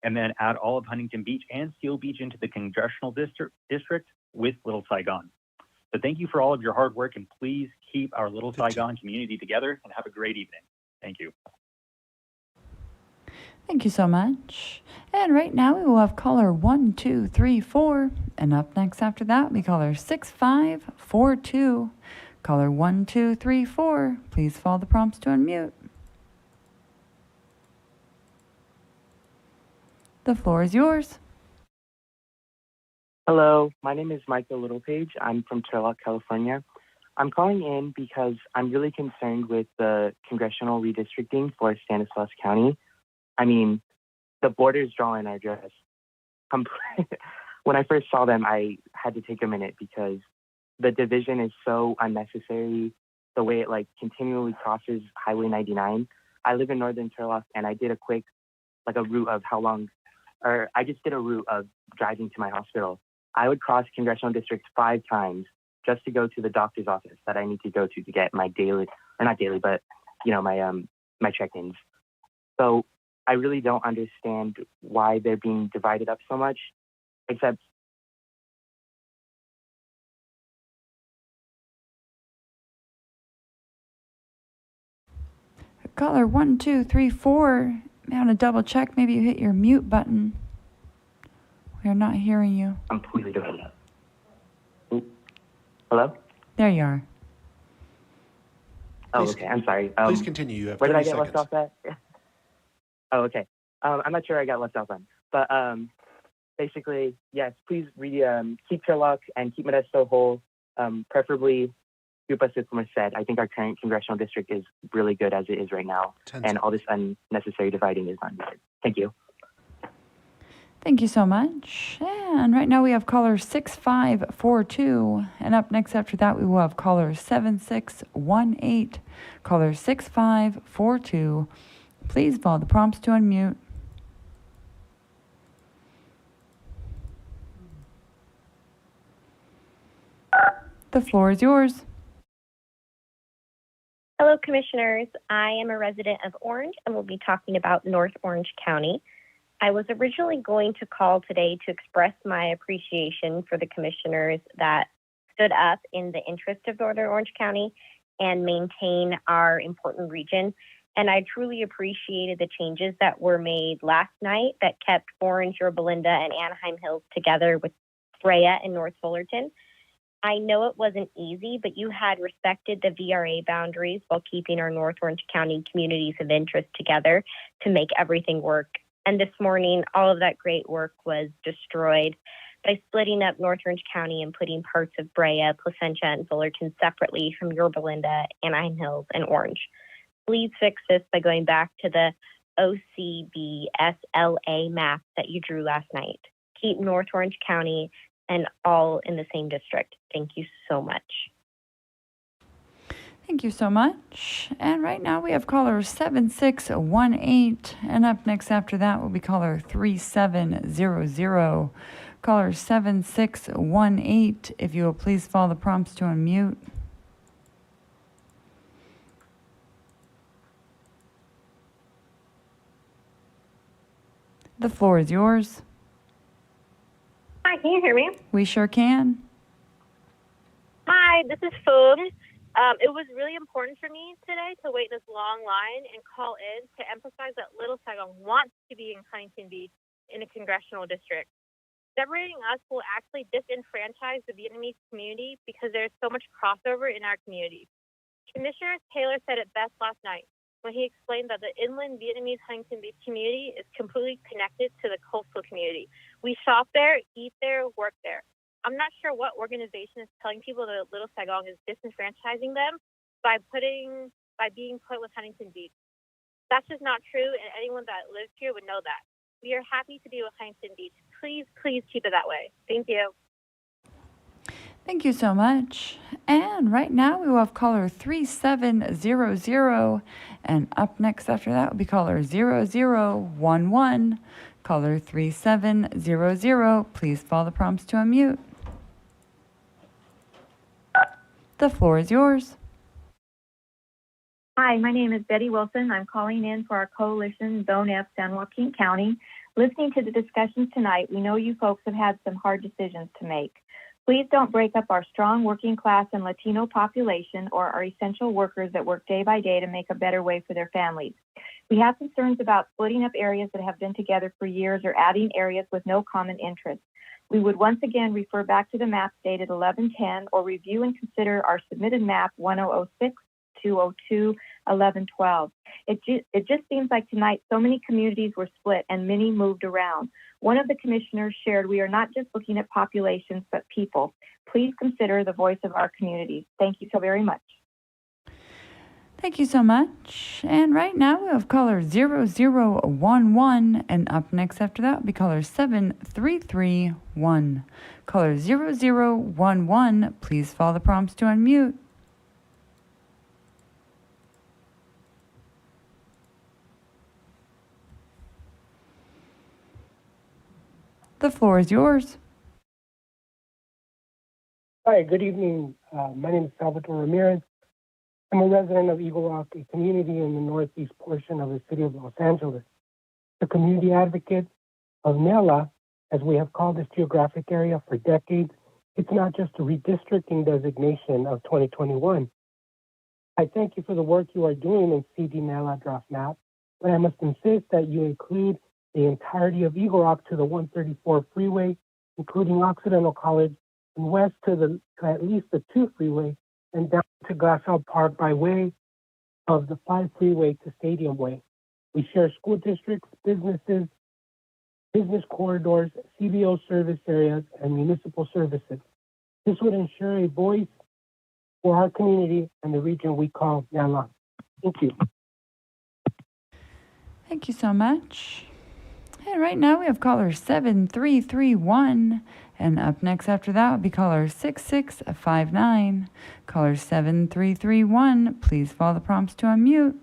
And then add all of Huntington Beach and Seal Beach into the congressional district with Little Saigon. So thank you for all of your hard work, and please keep our Little Saigon community together, and have a great evening. Thank you. Thank you so much. And right now we will have caller 1234, and up next after that we caller 6542. Caller 1234, please follow the prompts to unmute. The floor is yours. Hello, my name is Michael Littlepage. I'm from Turlock, California. I'm calling in because I'm really concerned with the congressional redistricting for Stanislaus County. I mean, the borders drawn are just when I first saw them, I had to take a minute because the division is so unnecessary. The way it continually crosses Highway 99. I live in Northern Turlock, and I did a quick, a route of how long, or I just did a route of driving to my hospital. I would cross congressional districts 5 times just to go to the doctor's office that I need to go to get my daily, or not daily, but my check-ins. So I really don't understand why they're being divided up so much, except Caller 1234, I want to double check. Maybe you hit your mute button. We are not hearing you. Completely divided up. Hello? There you are. Oh, okay. I'm sorry. Please continue. You have where did I 30 get seconds. left off at? Oh, okay. I'm not sure I got left off on. But basically, yes, please keep Turlock and keep Modesto whole. Preferably, Grupo Sycamore said. I think our current congressional district is really good as it is right now. And all this unnecessary dividing is not needed. Thank you. Thank you so much. And right now we have caller 6542. And up next after that, we will have caller 7618. Caller 6542. Please follow the prompts to unmute. The floor is yours. Hello, Commissioners. I am a resident of Orange and will be talking about North Orange County. I was originally going to call today to express my appreciation for the commissioners that stood up in the interest of Northern Orange County and maintain our important region. And I truly appreciated the changes that were made last night that kept Orange, Yorba Linda, and Anaheim Hills together with Brea and North Fullerton. I know it wasn't easy, but you had respected the VRA boundaries while keeping our North Orange County communities of interest together to make everything work. And this morning, all of that great work was destroyed. by splitting up North Orange County and putting parts of Brea, Placentia, and Fullerton separately from Yorba Linda, Anaheim Hills, and Orange. Please fix this by going back to the OCBSLA map that you drew last night. Keep North Orange County and all in the same district. Thank you so much. Thank you so much. And right now we have caller 7618. And up next after that will be caller 3700. Caller 7618, if you will please follow the prompts to unmute. The floor is yours. Hi, can you hear me? We sure can. Hi, this is Fung. It was really important for me today to wait this long line and call in to emphasize that Little Saigon wants to be in Huntington Beach in a congressional district. Separating us will actually disenfranchise the Vietnamese community because there's so much crossover in our community. Commissioner Taylor said it best last night when he explained that the inland Vietnamese Huntington Beach community is completely connected to the coastal community. We shop there, eat there, work there. I'm not sure what organization is telling people that Little Saigon is disenfranchising them by being put with Huntington Beach. That's just not true, and anyone that lives here would know that. We are happy to be with Huntington Beach. Please, please keep it that way. Thank you. Thank you so much. And right now we will have caller 3700. And up next after that will be caller 0011. Caller 3700. Please follow the prompts to unmute. The floor is yours. Hi, my name is Betty Wilson. I'm calling in for our coalition, Zone F, San Joaquin County. Listening to the discussions tonight, we know you folks have had some hard decisions to make. Please don't break up our strong working class and Latino population or our essential workers that work day by day to make a better way for their families. We have concerns about splitting up areas that have been together for years or adding areas with no common interest. We would once again refer back to the map dated 1110 or review and consider our submitted map 1006, 202, 1112. It just seems like tonight so many communities were split and many moved around. One of the commissioners shared we are not just looking at populations but people. Please consider the voice of our communities. Thank you so very much. Thank you so much. And right now we have caller 0011. And up next after that will be caller 7331. Caller 0011, please follow the prompts to unmute. The floor is yours. Hi, good evening. My name is Salvatore Ramirez. I'm a resident of Eagle Rock, a community in the northeast portion of the city of Los Angeles. The community advocate of NELA, as we have called this geographic area for decades, it's not just a redistricting designation of 2021. I thank you for the work you are doing in CD NELA draft map, but I must insist that you include the entirety of Eagle Rock to the 134 freeway, including Occidental College, and west to at least the 2 freeway, and down to Glassell Park by way of the 5 freeway to Stadium Way. We share school districts, businesses, business corridors, CBO service areas, and municipal services. This would ensure a voice for our community and the region we call Nala. Thank you. Thank you so much. And right now we have caller 7331. And up next after that will be caller 6659. Caller 7331, please follow the prompts to unmute.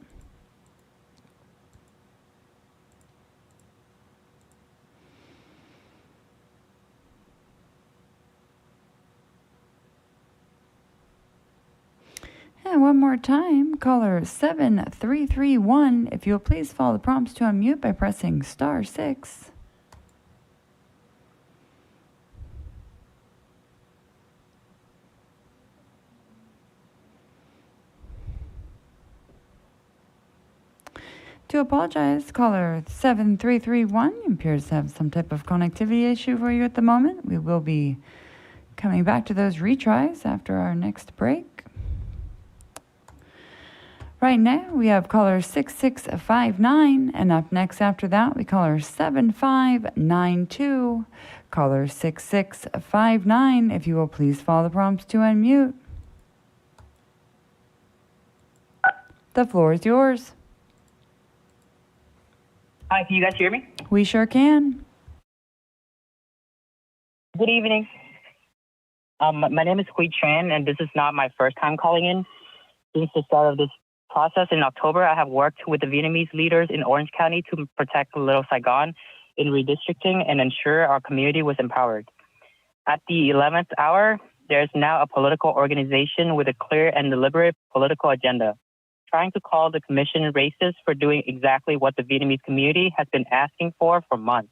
And one more time, caller 7331, if you'll please follow the prompts to unmute by pressing *6. To apologize, caller 7331 appears to have some type of connectivity issue for you at the moment. We will be coming back to those retries after our next break. Right now, we have caller 6659, and up next after that, we caller 7592. Caller 6659, if you will please follow the prompts to unmute. The floor is yours. Hi, can you guys hear me? We sure can. Good evening. My name is Hui Tran, and this is not my first time calling in. Since the start of this process in October, I have worked with the Vietnamese leaders in Orange County to protect Little Saigon in redistricting and ensure our community was empowered. At the 11th hour, there is now a political organization with a clear and deliberate political agenda, trying to call the commission racist for doing exactly what the Vietnamese community has been asking for months.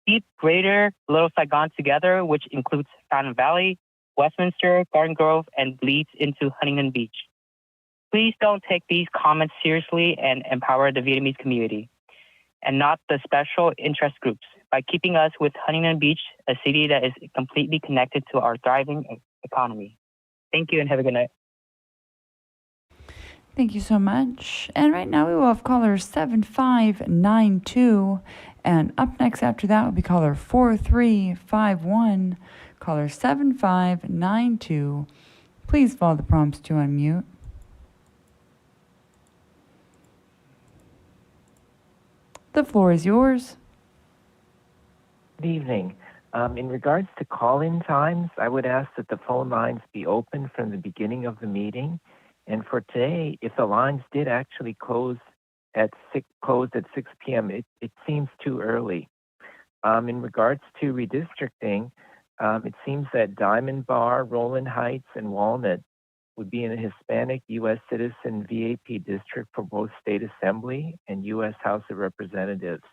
Keep Greater Little Saigon together, which includes Fountain Valley, Westminster, Garden Grove, and bleeds into Huntington Beach. Please don't take these comments seriously and empower the Vietnamese community, and not the special interest groups, by keeping us with Huntington Beach, a city that is completely connected to our thriving economy. Thank you and have a good night. Thank you so much. And right now we will have caller 7592. And up next after that will be caller 4351. Caller 7592. Please follow the prompts to unmute. The floor is yours. Good evening. In regards to call-in times, I would ask that the phone lines be open from the beginning of the meeting. And for today, if the lines did actually close at 6 p.m., it seems too early. In regards to redistricting, it seems that Diamond Bar, Roland Heights, and Walnut would be in a Hispanic U.S. citizen VAP district for both state assembly and U.S. House of Representatives.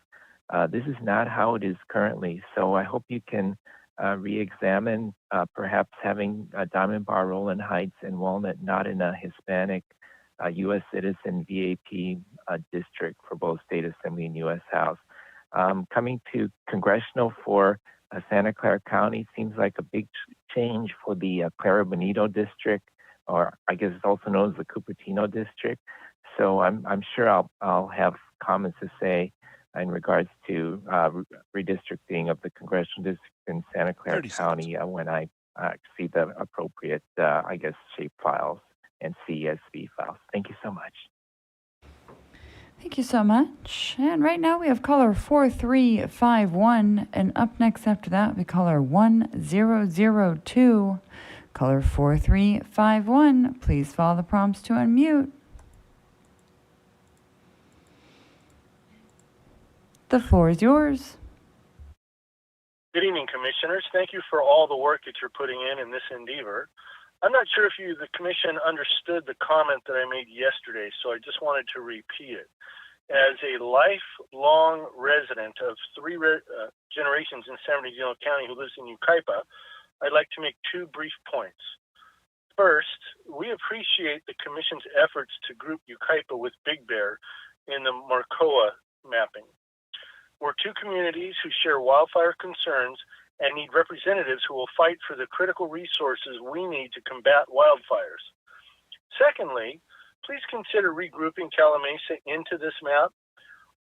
This is not how it is currently, so I hope you can re-examine perhaps having Diamond Bar, Roland Heights, and Walnut not in a Hispanic U.S. citizen VAP district for both state assembly and U.S. House. Coming to congressional for Santa Clara County seems like a big change for the Clara Bonito district, or I guess it's also known as the Cupertino district. So I'm sure I'll have comments to say in regards to redistricting of the congressional district in Santa Clara County when I see the appropriate, shape files and CSV files. Thank you so much. Thank you so much. And right now we have caller 4351. And up next after that will be caller 1002. Caller 4351. Please follow the prompts to unmute. The floor is yours. Good evening, Commissioners. Thank you for all the work that you're putting in this endeavor. I'm not sure if the Commission understood the comment that I made yesterday, so I just wanted to repeat it. As a lifelong resident of three generations in San Bernardino County who lives in Yucaipa, I'd like to make two brief points. First, we appreciate the Commission's efforts to group Yucaipa with Big Bear in the Marcoa mapping. We're two communities who share wildfire concerns and need representatives who will fight for the critical resources we need to combat wildfires. Secondly, please consider regrouping Calamasa into this map.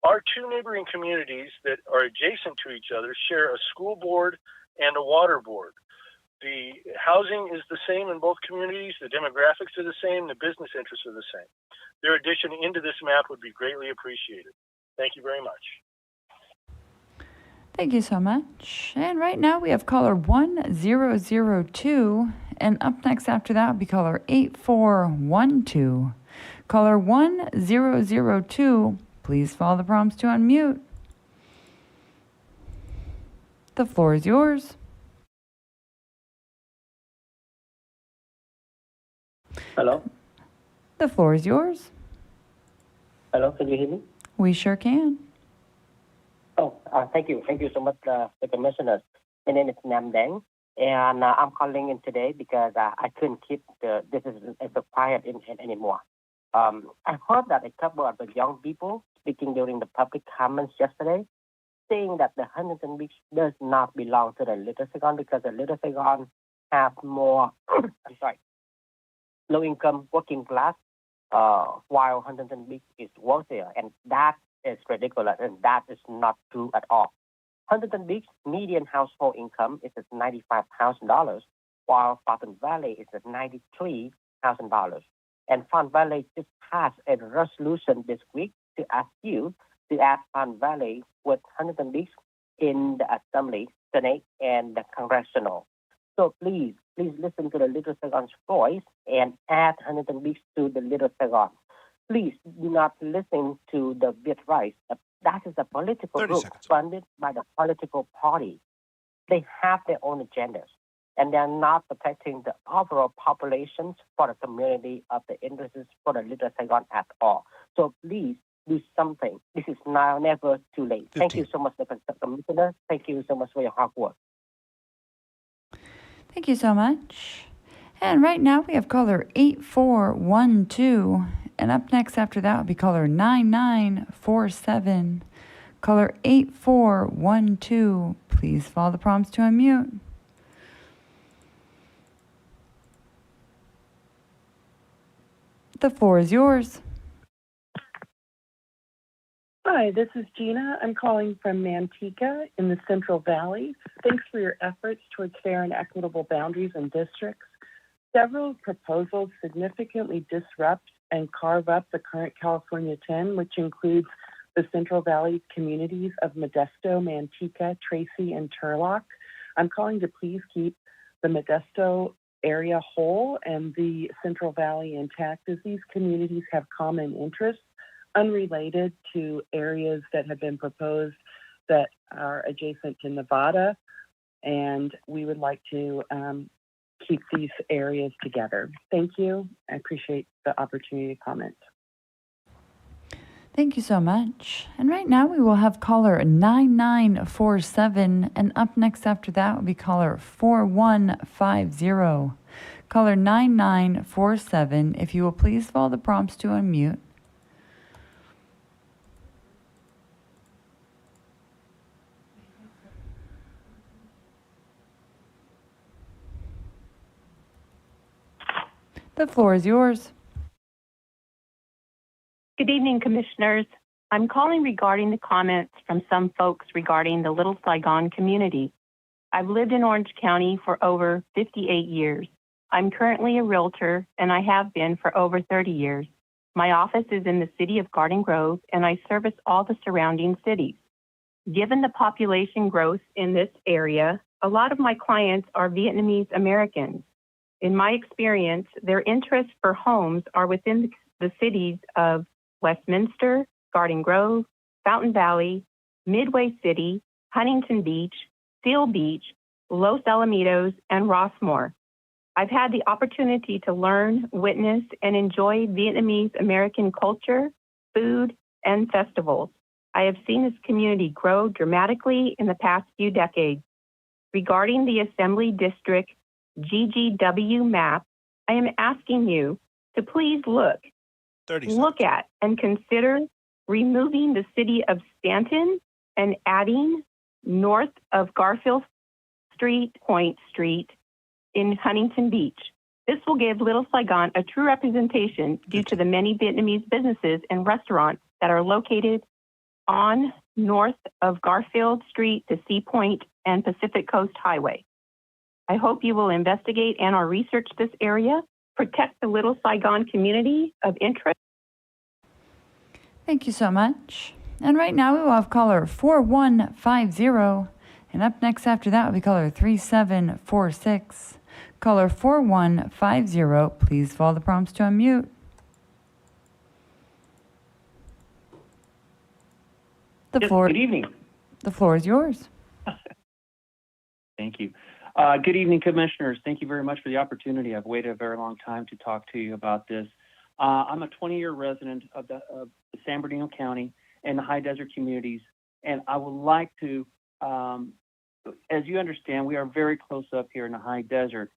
Our two neighboring communities that are adjacent to each other share a school board and a water board. The housing is the same in both communities, the demographics are the same, the business interests are the same. Their addition into this map would be greatly appreciated. Thank you very much. Thank you so much. And right now we have caller 1002. And up next after that will be caller 8412. Caller 1002, please follow the prompts to unmute. The floor is yours. Hello. The floor is yours. Hello, can you hear me? We sure can. Oh, thank you. Thank you so much, the commissioners. My name is Nam Deng, and I'm calling in today because I couldn't keep this is so quiet anymore. I heard that a couple of the young people speaking during the public comments yesterday, saying that the Huntington Beach does not belong to the Little Saigon because the Little Saigon have more, low-income working class while Huntington Beach is wealthier, and that is ridiculous, and that is not true at all. Huntington Beach median household income is at $95,000, while Fountain Valley is at $93,000. And Fountain Valley just passed a resolution this week to ask you to add Fountain Valley with Huntington Beach in the Assembly, Senate, and the Congressional. So please listen to the Little Saigon's voice and add Huntington Beach to the Little Saigon. Please do not listen to the Viet-Right. That is a political group funded by the political party. They have their own agendas, and they are not protecting the overall populations for the community of the interests for the Little Saigon at all. So please do something. This is now never too late. 15. Thank you so much, Commissioner. Thank you so much for your hard work. Thank you so much. And right now we have caller 8412. And up next after that will be caller 9947. Caller 8412. Please follow the prompts to unmute. The floor is yours. Hi, this is Gina. I'm calling from Manteca in the Central Valley. Thanks for your efforts towards fair and equitable boundaries and districts. Several proposals significantly disrupt and carve up the current California 10, which includes the Central Valley communities of Modesto, Manteca, Tracy, and Turlock. I'm calling to please keep the Modesto area whole and the Central Valley intact, as these communities have common interests unrelated to areas that have been proposed that are adjacent to Nevada, and we would like to keep these areas together. Thank you. I appreciate the opportunity to comment. Thank you so much. And right now we will have caller 9947, and up next after that will be caller 4150. Caller 9947, if you will please follow the prompts to unmute. The floor is yours. Good evening, Commissioners. I'm calling regarding the comments from some folks regarding the Little Saigon community. I've lived in Orange County for over 58 years. I'm currently a realtor, and I have been for over 30 years. My office is in the city of Garden Grove, and I service all the surrounding cities. Given the population growth in this area, a lot of my clients are Vietnamese Americans. In my experience, their interests for homes are within the cities of Westminster, Garden Grove, Fountain Valley, Midway City, Huntington Beach, Seal Beach, Los Alamitos, and Rossmore. I've had the opportunity to learn, witness, and enjoy Vietnamese American culture, food, and festivals. I have seen this community grow dramatically in the past few decades. Regarding the Assembly District GGW map, I am asking you to please look at and consider removing the city of Stanton and adding north of Garfield Street, Point Street in Huntington Beach. This will give Little Saigon a true representation due to the many Vietnamese businesses and restaurants that are located on north of Garfield Street to Sea Point and Pacific Coast Highway. I hope you will investigate and or research this area, protect the Little Saigon community of interest. Thank you so much. And right now we will have caller 4150. And up next after that will be caller 3746. Caller 4150, please follow the prompts to unmute. Good evening. The floor is yours. Thank you. Good evening, Commissioners. Thank you very much for the opportunity. I've waited a very long time to talk to you about this. I'm a 20-year resident of San Bernardino County and the high desert communities, and I would like to, as you understand, we are very close up here in the high desert,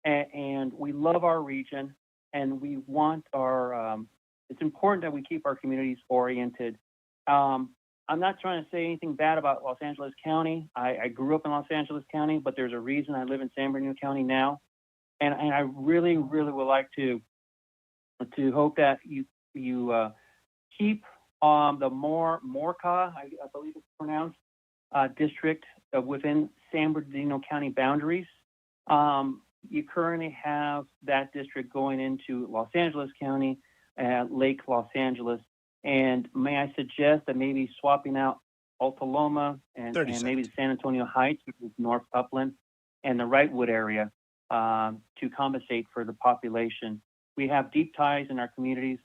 and we love our region, and we want our, it's important that we keep our communities oriented. I'm not trying to say anything bad about Los Angeles County. I grew up in Los Angeles County, but there's a reason I live in San Bernardino County now. And I really, really would like to to hope that you keep the Morca, I believe it's pronounced, district within San Bernardino County boundaries. You currently have that district going into Los Angeles County, Lake Los Angeles. And may I suggest that maybe swapping out Alta Loma and maybe the San Antonio Heights, which is North Upland, and the Wrightwood area to compensate for the population. We have deep ties in our communities,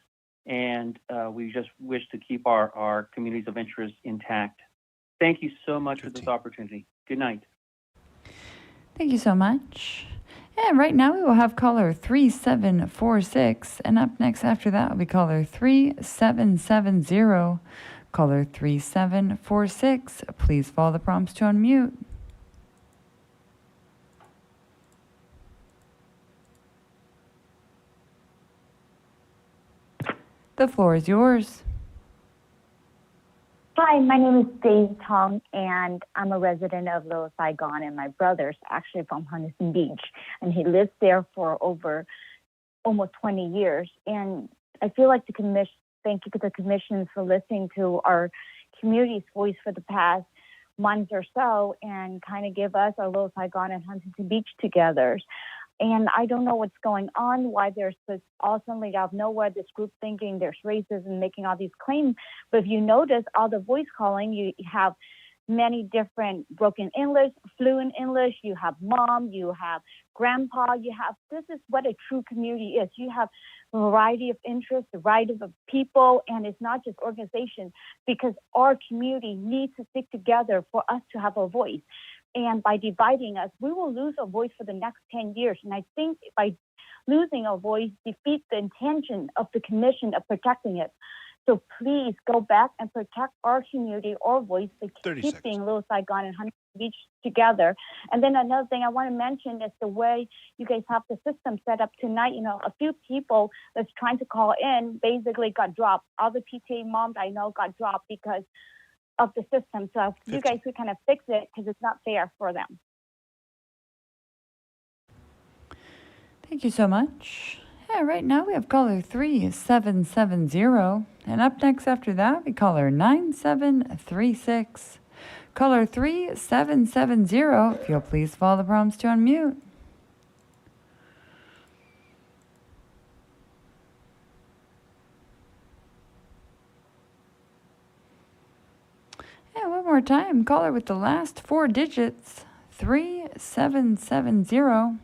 and we just wish to keep our communities of interest intact. Thank you so much for this opportunity. Good night. Thank you so much. And right now we will have caller 3746, and up next after that will be caller 3770. Caller 3746, please follow the prompts to unmute. The floor is yours. Hi, my name is Dave Tong, and I'm a resident of Little Saigon, and my brother's actually from Huntington Beach, and he lived there for over almost 20 years. And I feel like thank you to the commission for listening to our community's voice for the past months or so, and kind of give us our Little Saigon and Huntington Beach together. And I don't know what's going on, why there's this all suddenly out of nowhere, this group thinking there's racism, making all these claims. But if you notice all the voice calling, you have many different broken English, fluent English, you have mom, you have grandpa, this is what a true community is. You have a variety of interests, a variety of people, and it's not just organization, because our community needs to stick together for us to have a voice. And by dividing us, we will lose our voice for the next 10 years. And I think by losing our voice defeats the intention of the commission of protecting it. So please go back and protect our community, our voice, to keep being Little Saigon and Huntington Beach together. And then another thing I want to mention is the way you guys have the system set up tonight. You know, a few people that's trying to call in basically got dropped. All the PTA moms I know got dropped because of the system. So if you guys could kind of fix it, because it's not fair for them. Thank you so much. Yeah, right now we have caller 3770. And up next after that, we caller 9736. Caller 3770, if you'll please follow the prompts to unmute. And one more time, caller with the last 4 digits, 3770.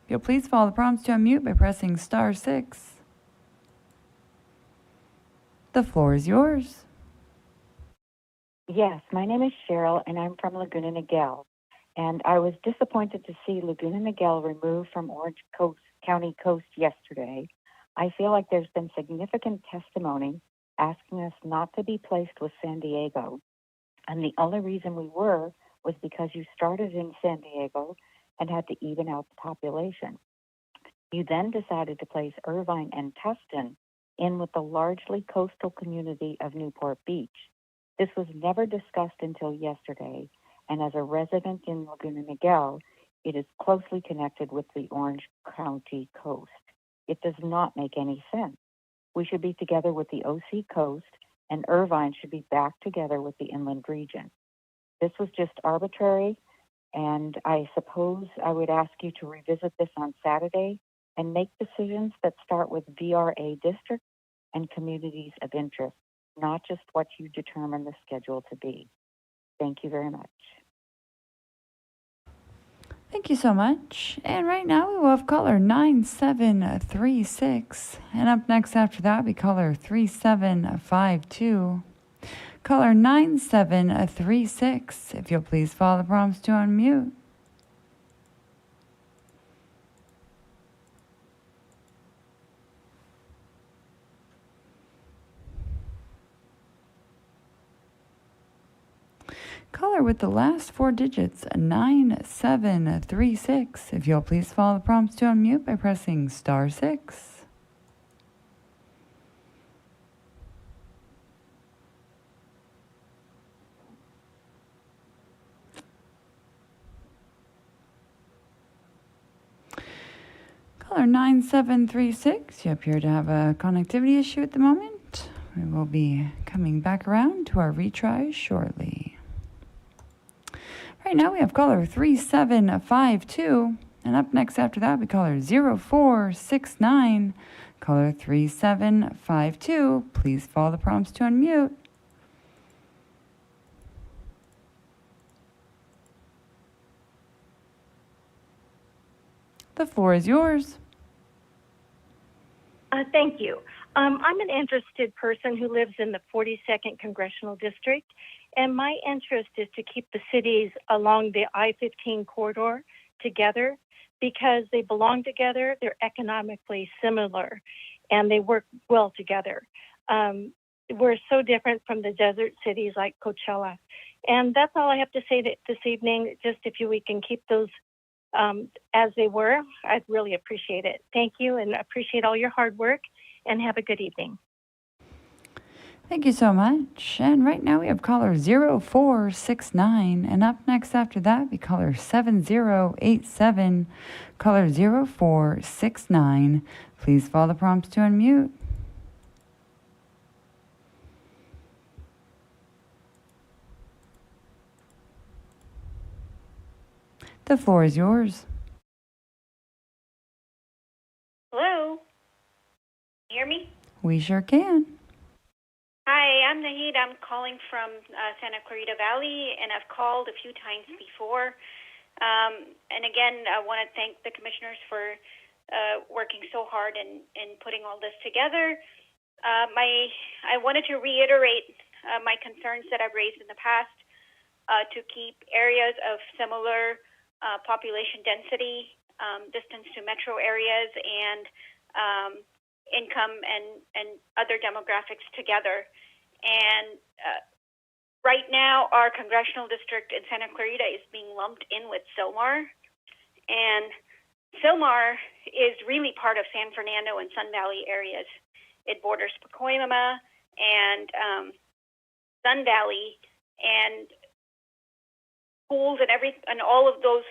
You'll please follow the prompts to unmute by pressing *6. The floor is yours. Yes, my name is Cheryl, and I'm from Laguna Niguel. And I was disappointed to see Laguna Niguel removed from Orange County Coast yesterday. I feel like there's been significant testimony asking us not to be placed with San Diego. And the only reason we were was because you started in San Diego and had to even out the population. You then decided to place Irvine and Tustin in with the largely coastal community of Newport Beach. This was never discussed until yesterday, and as a resident in Laguna Niguel, it is closely connected with the Orange County coast. It does not make any sense. We should be together with the OC coast, and Irvine should be back together with the inland region. This was just arbitrary, and I suppose I would ask you to revisit this on Saturday and make decisions that start with VRA districts and communities of interest, not just what you determine the schedule to be. Thank you very much. Thank you so much. And right now we will have caller 9736. And up next after that, we caller 3752. Caller 9736. If you'll please follow the prompts to unmute. Caller with the last 4 digits, 9736. If you'll please follow the prompts to unmute by pressing *6. Caller Caller 9736, you appear to have a connectivity issue at the moment. We will be coming back around to our retries shortly. Right now we have caller 3752, and up next after that we caller 0469. Caller 3752, please follow the prompts to unmute. The floor is yours. Thank you. I'm an interested person who lives in the 42nd Congressional District, and my interest is to keep the cities along the I-15 corridor together because they belong together, they're economically similar, and they work well together. We're so different from the desert cities like Coachella. And that's all I have to say this evening. Just if we can keep those as they were, I'd really appreciate it. Thank you, and appreciate all your hard work, and have a good evening. Thank you so much. And right now we have caller 0469, and up next after that we caller 7087. Caller 0469, please follow the prompts to unmute. The floor is yours. Hello? You hear me? We sure can. Hi, I'm Nahid. I'm calling from Santa Clarita Valley, and I've called a few times before. And again, I want to thank the commissioners for working so hard in putting all this together. I wanted to reiterate my concerns that I've raised in the past to keep areas of similar population density, distance to metro areas, and income and other demographics together. And right now, our congressional district in Santa Clarita is being lumped in with Sylmar. And Sylmar is really part of San Fernando and Sun Valley areas. It borders Pacoima and Sun Valley, and schools and all of those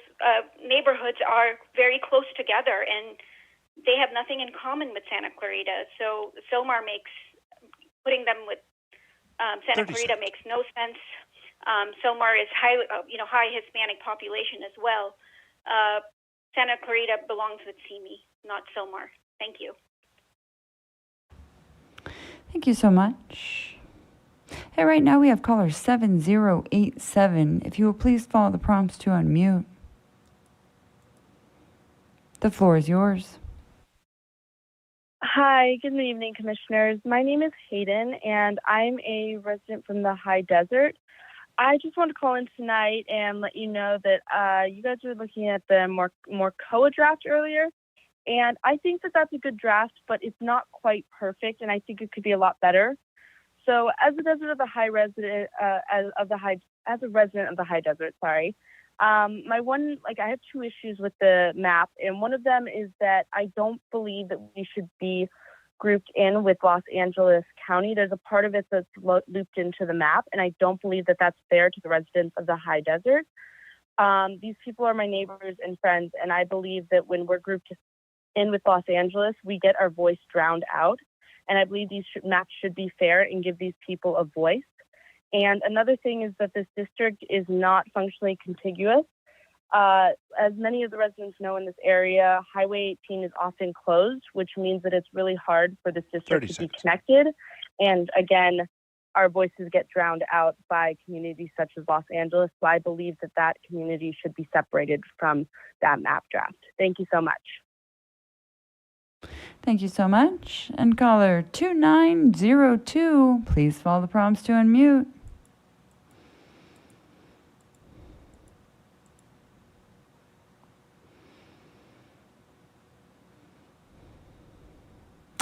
neighborhoods are very close together, and they have nothing in common with Santa Clarita. So Sylmar putting them with Santa Clarita makes no sense. Sylmar is high Hispanic population as well. Santa Clarita belongs with Simi, not Sylmar. Thank you. Thank you so much. Hey, right now we have caller 7087. If you will please follow the prompts to unmute. The floor is yours. Hi, good evening, commissioners. My name is Hayden, and I'm a resident from the high desert. I just want to call in tonight and let you know that you guys were looking at the more COA draft earlier, and I think that that's a good draft, but it's not quite perfect, and I think it could be a lot better. So, as a resident of the high desert, I have two issues with the map, and one of them is that I don't believe that we should be grouped in with Los Angeles County. There's a part of it that's looped into the map, and I don't believe that that's fair to the residents of the high desert. These people are my neighbors and friends, and I believe that when we're grouped in with Los Angeles, we get our voice drowned out. And I believe these maps should be fair and give these people a voice. And another thing is that this district is not functionally contiguous. As many of the residents know in this area, Highway 18 is often closed, which means that it's really hard for this district to be connected. And again, our voices get drowned out by communities such as Los Angeles. So I believe that that community should be separated from that map draft. Thank you so much. Thank you so much. And caller 2902, please follow the prompts to unmute.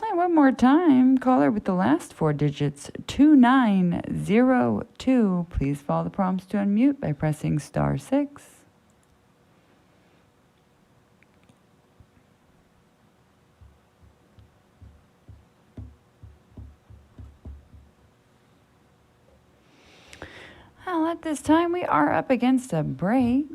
And one more time, caller with the last four digits, 2902, please follow the prompts to unmute by pressing *6. Well, at this time, we are up against a break.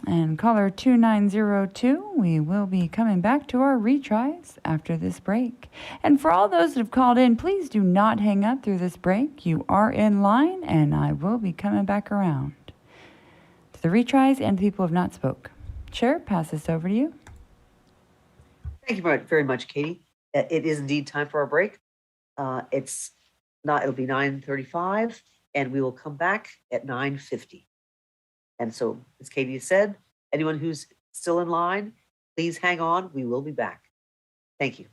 And caller 2902, we will be coming back to our retries after this break. And for all those that have called in, please do not hang up through this break. You are in line, and I will be coming back around to the retries and the people who have not spoke. Chair, pass this over to you. Thank you very much, Katie. It is indeed time for our break. It'll be 9:35, and we will come back at 9:50. And so, as Katie said, anyone who's still in line, please hang on. We will be back. Thank you.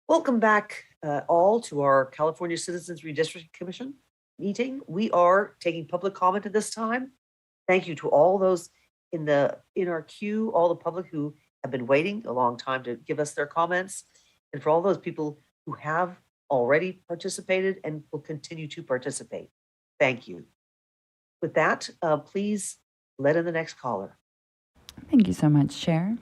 Welcome back all to our California Citizens Redistricting Commission meeting. We are taking public comment at this time. Thank you to all those in our queue, all the public who have been waiting a long time to give us their comments, and for all those people who have already participated and will continue to participate. Thank you. With that, please let in the next caller. Thank you so much, Chair.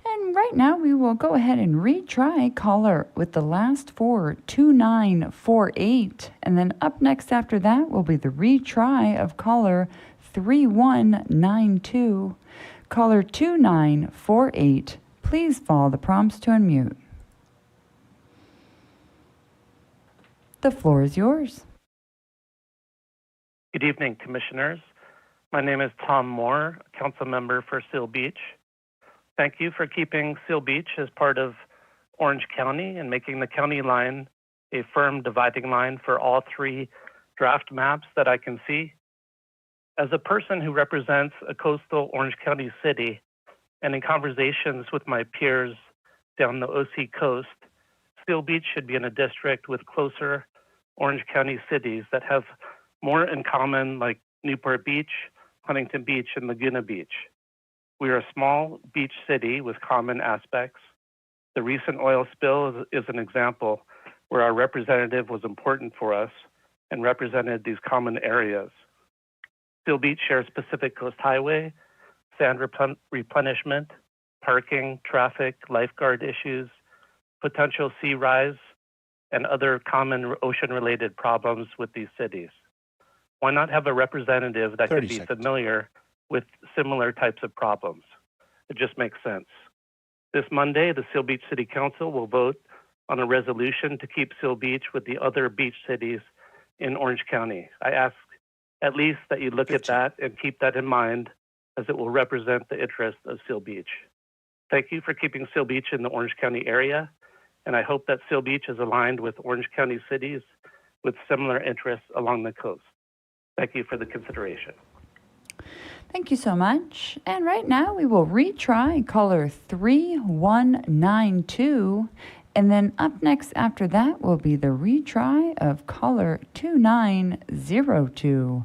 And right now we will go ahead and retry caller with the last four, 2948. And then up next after that will be the retry of caller 3192. Caller 2948, please follow the prompts to unmute. The floor is yours. Good evening, Commissioners. My name is Tom Moore, Council Member for Seal Beach. Thank you for keeping Seal Beach as part of Orange County and making the county line a firm dividing line for all three draft maps that I can see. As a person who represents a coastal Orange County city, and in conversations with my peers down the OC coast, Seal Beach should be in a district with closer Orange County cities that have more in common, like Newport Beach, Huntington Beach, and Laguna Beach. We are a small beach city with common aspects. The recent oil spill is an example where our representative was important for us and represented these common areas. Seal Beach shares Pacific Coast Highway, sand replenishment, parking, traffic, lifeguard issues, potential sea rise, and other common ocean-related problems with these cities. Why not have a representative that could be familiar with similar types of problems? It just makes sense. This Monday, the Seal Beach City Council will vote on a resolution to keep Seal Beach with the other beach cities in Orange County. I ask at least that you look at that and keep that in mind, as it will represent the interest of Seal Beach. Thank you for keeping Seal Beach in the Orange County area, and I hope that Seal Beach is aligned with Orange County cities with similar interests along the coast. Thank you for the consideration. Thank you so much. And right now we will retry caller 3192. And then up next after that will be the retry of caller 2902.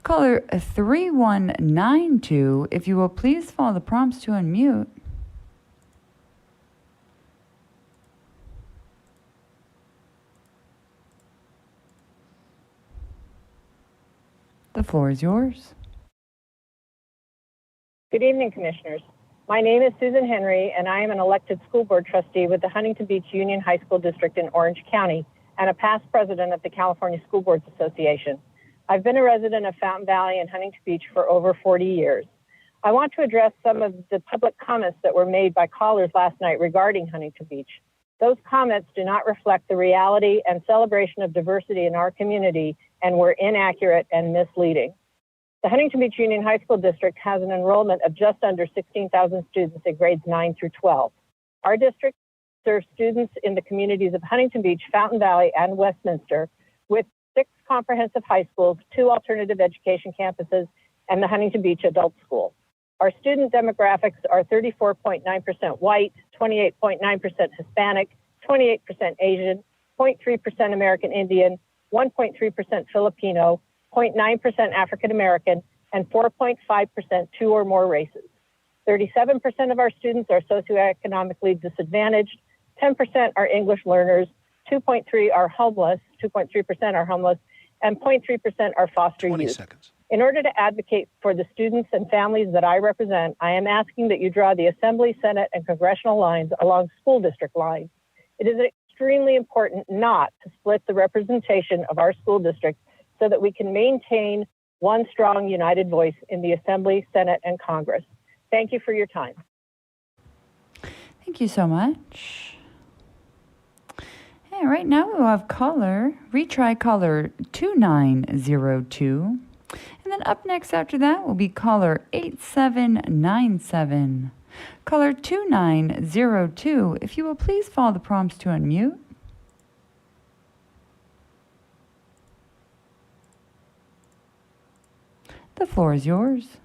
Caller 3192, if you will please follow the prompts to unmute. The floor is yours. Good evening, Commissioners. My name is Susan Henry, and I am an elected school board trustee with the Huntington Beach Union High School District in Orange County and a past president of the California School Boards Association. I've been a resident of Fountain Valley and Huntington Beach for over 40 years. I want to address some of the public comments that were made by callers last night regarding Huntington Beach. Those comments do not reflect the reality and celebration of diversity in our community and were inaccurate and misleading. The Huntington Beach Union High School District has an enrollment of just under 16,000 students in grades 9 through 12. Our district serves students in the communities of Huntington Beach, Fountain Valley, and Westminster, with 6 comprehensive high schools, 2 alternative education campuses, and the Huntington Beach Adult School. Our student demographics are 34.9% white, 28.9% Hispanic, 28% Asian, 0.3% American Indian, 1.3% Filipino, 0.9% African American, and 4.5% 2 or more races. 37% of our students are socioeconomically disadvantaged, 10% are English learners, 2.3% are homeless, 2.3% are homeless, and 0.3% are foster youth. In order to advocate for the students and families that I represent, I am asking that you draw the Assembly, Senate, and congressional lines along school district lines. It is extremely important not to split the representation of our school district so that we can maintain one strong, united voice in the Assembly, Senate, and Congress. Thank you for your time. Thank you so much. And right now we will have retry caller 2902. And then up next after that will be caller 8797. Caller 2902, if you will please follow the prompts to unmute. The floor is yours.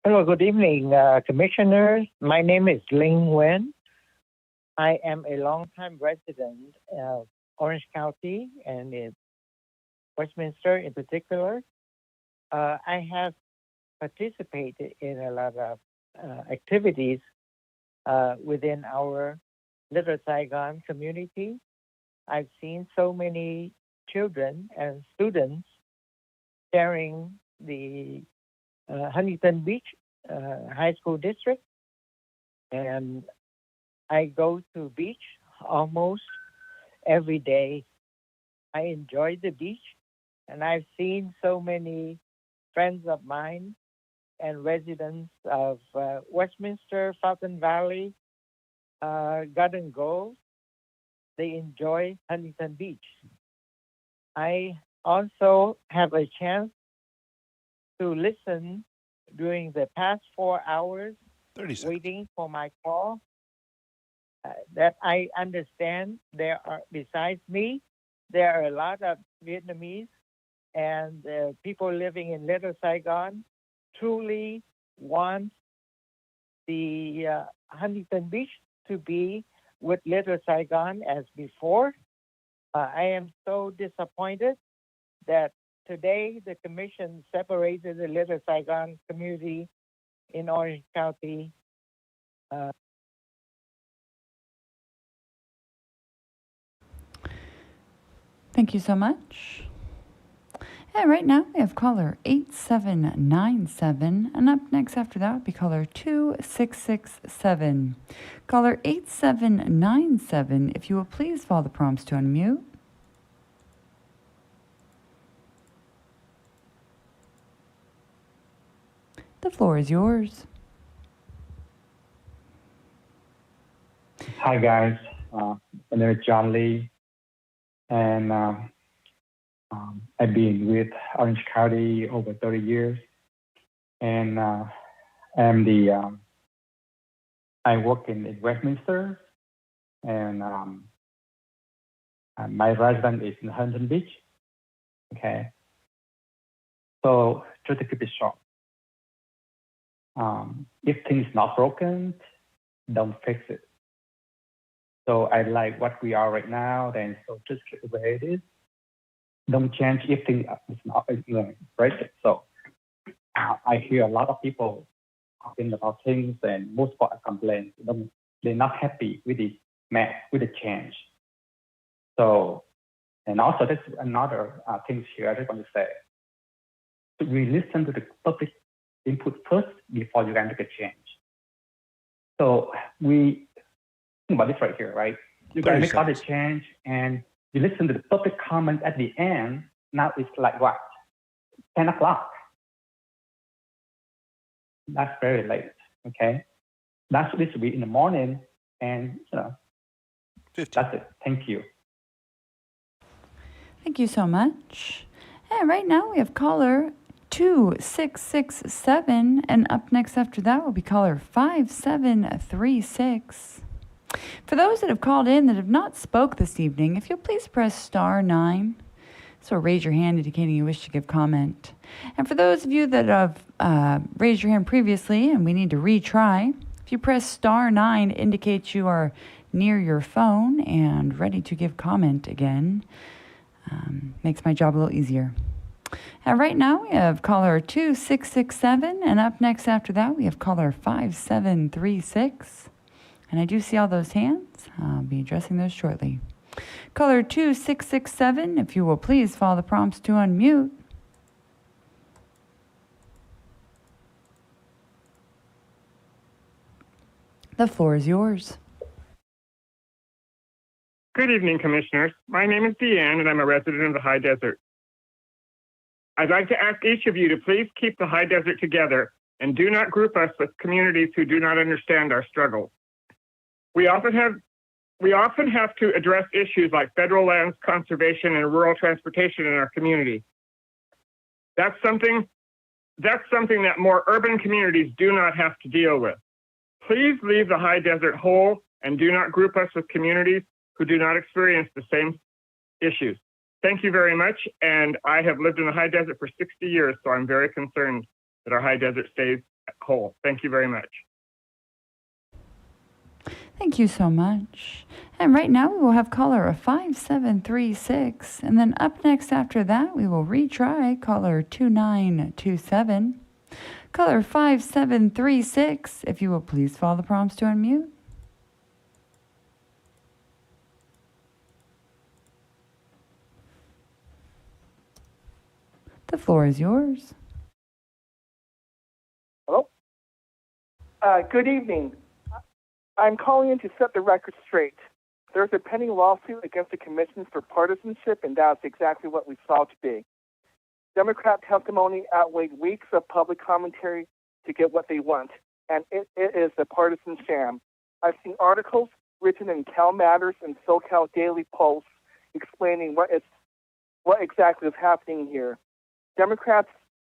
Hello, good evening, Commissioners. My name is Ling Wen. I am a longtime resident of Orange County and in Westminster in particular. I have participated in a lot of activities within our Little Saigon community. I've seen so many children and students sharing the Huntington Beach High School District, and I go to beach almost every day. I enjoy the beach, and I've seen so many friends of mine and residents of Westminster, Fountain Valley, Garden Grove. They enjoy Huntington Beach. I also have a chance to listen during the past 4 hours waiting for my call. That I understand there are, besides me, there are a lot of Vietnamese and people living in Little Saigon truly want the Huntington Beach to be with Little Saigon as before. I am so disappointed that today the Commission separated the Little Saigon community in Orange County. Thank you so much. And right now we have caller 8797, and up next after that will be caller 2667. Caller 8797, if you will please follow the prompts to unmute. The floor is yours. Hi guys, my name is John Lee, and I've been with Orange County over 30 years, and I work in Westminster, and my residence is in Huntington Beach. Okay, so just to keep it short, if things not broken, don't fix it. So I like what we are right now, then so just keep it the way it is. Don't change if things is not right. So I hear a lot of people talking about things, and most people complain. They're not happy with the change. So, and also there's another things here I just want to say. We listen to the public input first before you can make a change. So we think about this right here, right? You gotta make all the change, and you listen to the public comment at the end. Now it's like what? 10 o'clock. That's very late, okay? That's supposed to be in the morning, and that's it. Thank you. Thank you so much. And right now we have caller 2667, and up next after that will be caller 5736. For those that have called in that have not spoke this evening, if you'll please press *9. So raise your hand indicating you wish to give comment. And for those of you that have raised your hand previously and we need to retry, if you press *9, it indicates you are near your phone and ready to give comment again. Makes my job a little easier. And right now we have caller 2667, and up next after that we have caller 5736. And I do see all those hands. I'll be addressing those shortly. Caller 2667, if you will please follow the prompts to unmute. The floor is yours. Good evening, Commissioners. My name is Deanne, and I'm a resident of the High Desert. I'd like to ask each of you to please keep the High Desert together and do not group us with communities who do not understand our struggles. We often have to address issues like federal lands conservation and rural transportation in our community. That's something that more urban communities do not have to deal with. Please leave the High Desert whole and do not group us with communities who do not experience the same issues. Thank you very much, and I have lived in the High Desert for 60 years, so I'm very concerned that our High Desert stays whole. Thank you very much. Thank you so much. And right now we will have caller 5736. And then up next after that, we will retry caller 2927. Caller 5736, if you will please follow the prompts to unmute. The floor is yours. Hello? Good evening. I'm calling in to set the record straight. There's a pending lawsuit against the commission for partisanship, and that's exactly what we saw today. Democrat testimony outweighed weeks of public commentary to get what they want, and it is a partisan sham. I've seen articles written in Cal Matters and SoCal Daily Post explaining what exactly is happening here. Democrats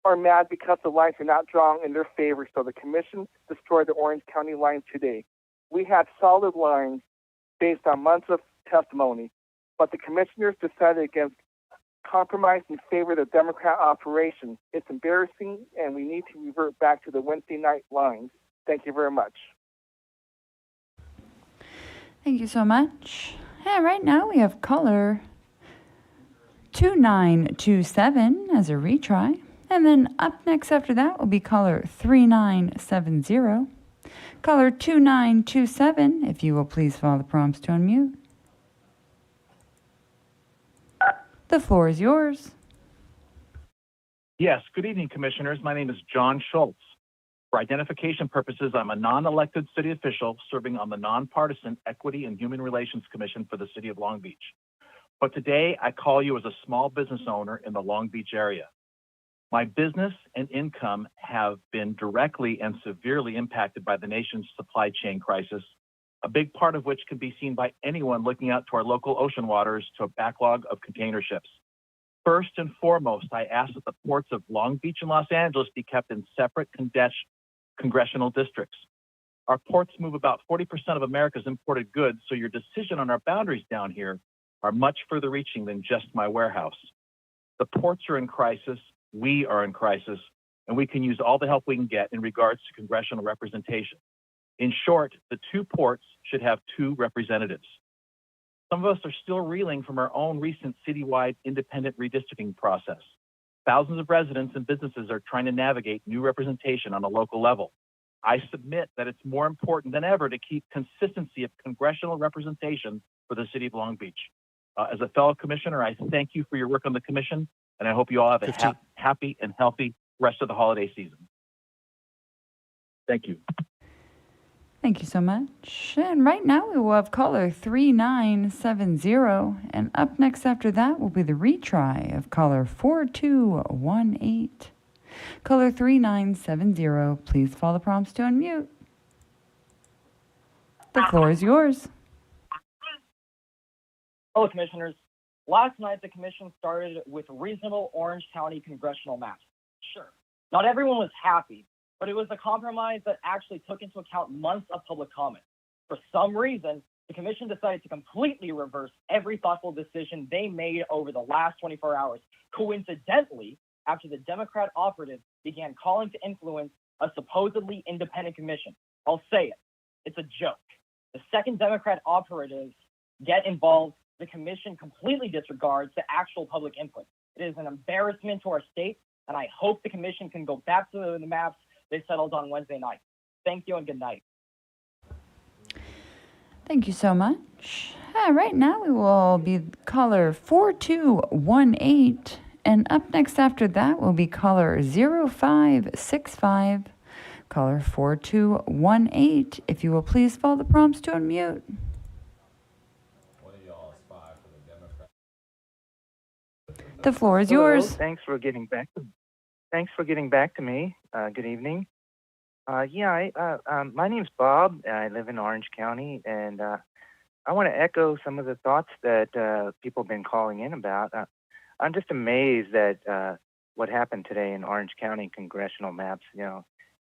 are mad because the lines are not drawn in their favor, so the commission destroyed the Orange County lines today. We had solid lines based on months of testimony, but the commissioners decided against compromise in favor of the Democrat operation. It's embarrassing, and we need to revert back to the Wednesday night lines. Thank you very much. Thank you so much. And right now we have caller 2927 as a retry. And then up next after that will be caller 3970. Caller 2927, if you will please follow the prompts to unmute. The floor is yours. Yes, good evening, Commissioners. My name is John Schultz. For identification purposes, I'm a non-elected city official serving on the Nonpartisan Equity and Human Relations Commission for the City of Long Beach. But today, I call you as a small business owner in the Long Beach area. My business and income have been directly and severely impacted by the nation's supply chain crisis, a big part of which can be seen by anyone looking out to our local ocean waters to a backlog of container ships. First and foremost, I ask that the ports of Long Beach and Los Angeles be kept in separate congressional districts. Our ports move about 40% of America's imported goods, so your decision on our boundaries down here are much further reaching than just my warehouse. The ports are in crisis, we are in crisis, and we can use all the help we can get in regards to congressional representation. In short, the two ports should have two representatives. Some of us are still reeling from our own recent citywide independent redistricting process. Thousands of residents and businesses are trying to navigate new representation on a local level. I submit that it's more important than ever to keep consistency of congressional representation for the city of Long Beach. As a fellow commissioner, I thank you for your work on the commission, and I hope you all have a happy and healthy rest of the holiday season. Thank you. Thank you so much. And right now we will have caller 3970. And up next after that will be the retry of caller 4218. Caller 3970, please follow the prompts to unmute. The floor is yours. Hello, Commissioners. Last night, the Commission started with reasonable Orange County congressional maps. Sure, not everyone was happy, but it was a compromise that actually took into account months of public comment. For some reason, the Commission decided to completely reverse every thoughtful decision they made over the last 24 hours, coincidentally, after the Democrat operatives began calling to influence a supposedly independent commission. I'll say it, it's a joke. The second Democrat operatives get involved, the commission completely disregards the actual public input. It is an embarrassment to our state, and I hope the commission can go back to the maps they settled on Wednesday night. Thank you and good night. Thank you so much. Right now we will be caller 4218, and up next after that will be caller 0565. Caller 4218, if you will please follow the prompts to unmute. The floor is yours. Hello. Thanks for getting back to me. Good evening. My name's Bob. I live in Orange County, and I want to echo some of the thoughts that people have been calling in about. I'm just amazed at what happened today in Orange County congressional maps. You know,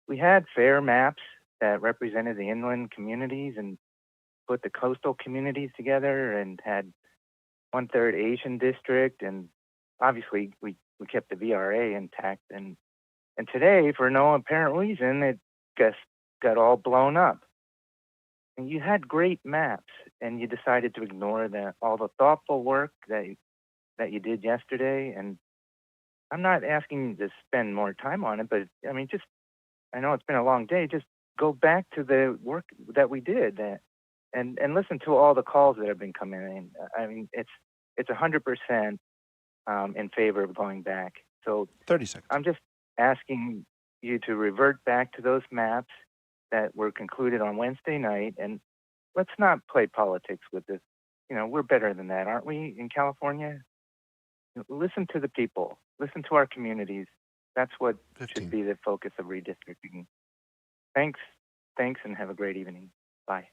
we had fair maps that represented the inland communities and put the coastal communities together, and had 1/3 Asian district, and obviously we kept the VRA intact. And today, for no apparent reason, it just got all blown up. And you had great maps, and you decided to ignore all the thoughtful work that you did yesterday. And I'm not asking you to spend more time on it, but I mean, I know it's been a long day. Just go back to the work that we did, and listen to all the calls that have been coming in. I mean, it's 100% in favor of going back. So 30 seconds. I'm just asking you to revert back to those maps that were concluded on Wednesday night, and let's not play politics with this. You know, we're better than that, aren't we, in California? Listen to the people. Listen to our communities. That's what 15. should be the focus of redistricting. Thanks, and have a great evening. Bye.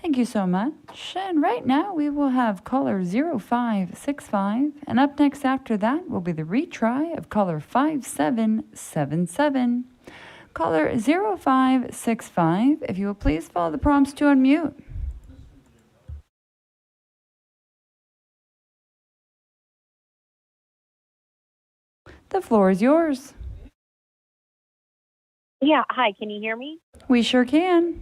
Thank you so much. And right now we will have caller 0565. And up next after that will be the retry of caller 5777. Caller 0565, if you will please follow the prompts to unmute. The floor is yours. Yeah, hi, can you hear me? We sure can.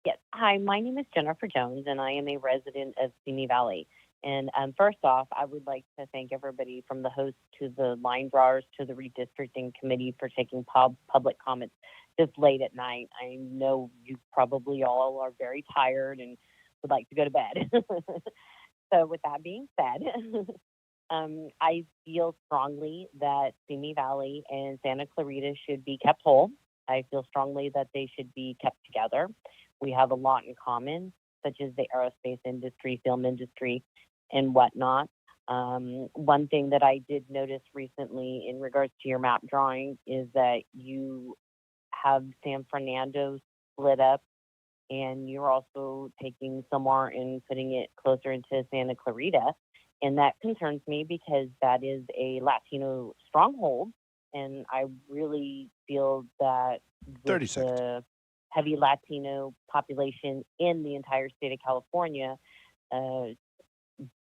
Yes. Hi, my name is Jennifer Jones, and I am a resident of Simi Valley. And first off, I would like to thank everybody from the host to the line drawers to the redistricting committee for taking public comments this late at night. I know you probably all are very tired and would like to go to bed. So with that being said, I feel strongly that Simi Valley and Santa Clarita should be kept whole. I feel strongly that they should be kept together. We have a lot in common, such as the aerospace industry, film industry, and whatnot. One thing that I did notice recently in regards to your map drawing is that you have San Fernando split up, and you're also taking somewhere and putting it closer into Santa Clarita. And that concerns me because that is a Latino stronghold. And I really feel that 30 with seconds. the heavy Latino population in the entire state of California,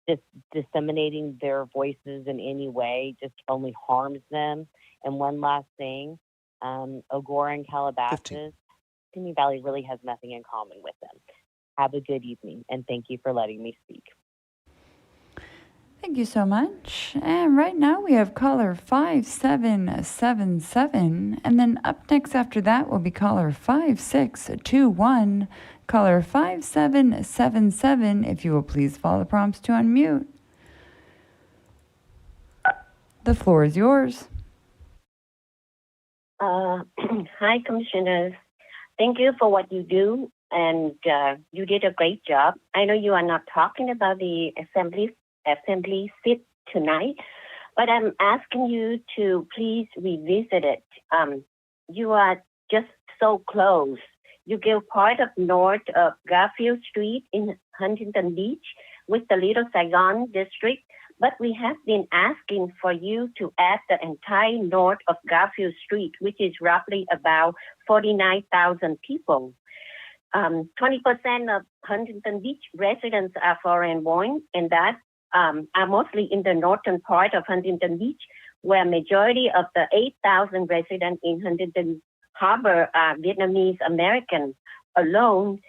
just disseminating their voices in any way just only harms them. And one last thing, Ogora and Calabasas, Simi Valley really has nothing in common with them. Have a good evening, and thank you for letting me speak. Thank you so much. And right now we have caller 5777. And then up next after that will be caller 5621. Caller 5777, if you will please follow the prompts to unmute. The floor is yours. Hi, Commissioners. Thank you for what you do, and you did a great job. I know you are not talking about the assembly seat tonight, but I'm asking you to please revisit it. You are just so close. You give part of north of Garfield Street in Huntington Beach with the Little Saigon district, but we have been asking for you to add the entire north of Garfield Street, which is roughly about 49,000 people. 20% of Huntington Beach residents are foreign born, and that are mostly in the northern part of Huntington Beach, where majority of the 8,000 residents in Huntington Harbor are Vietnamese American alone.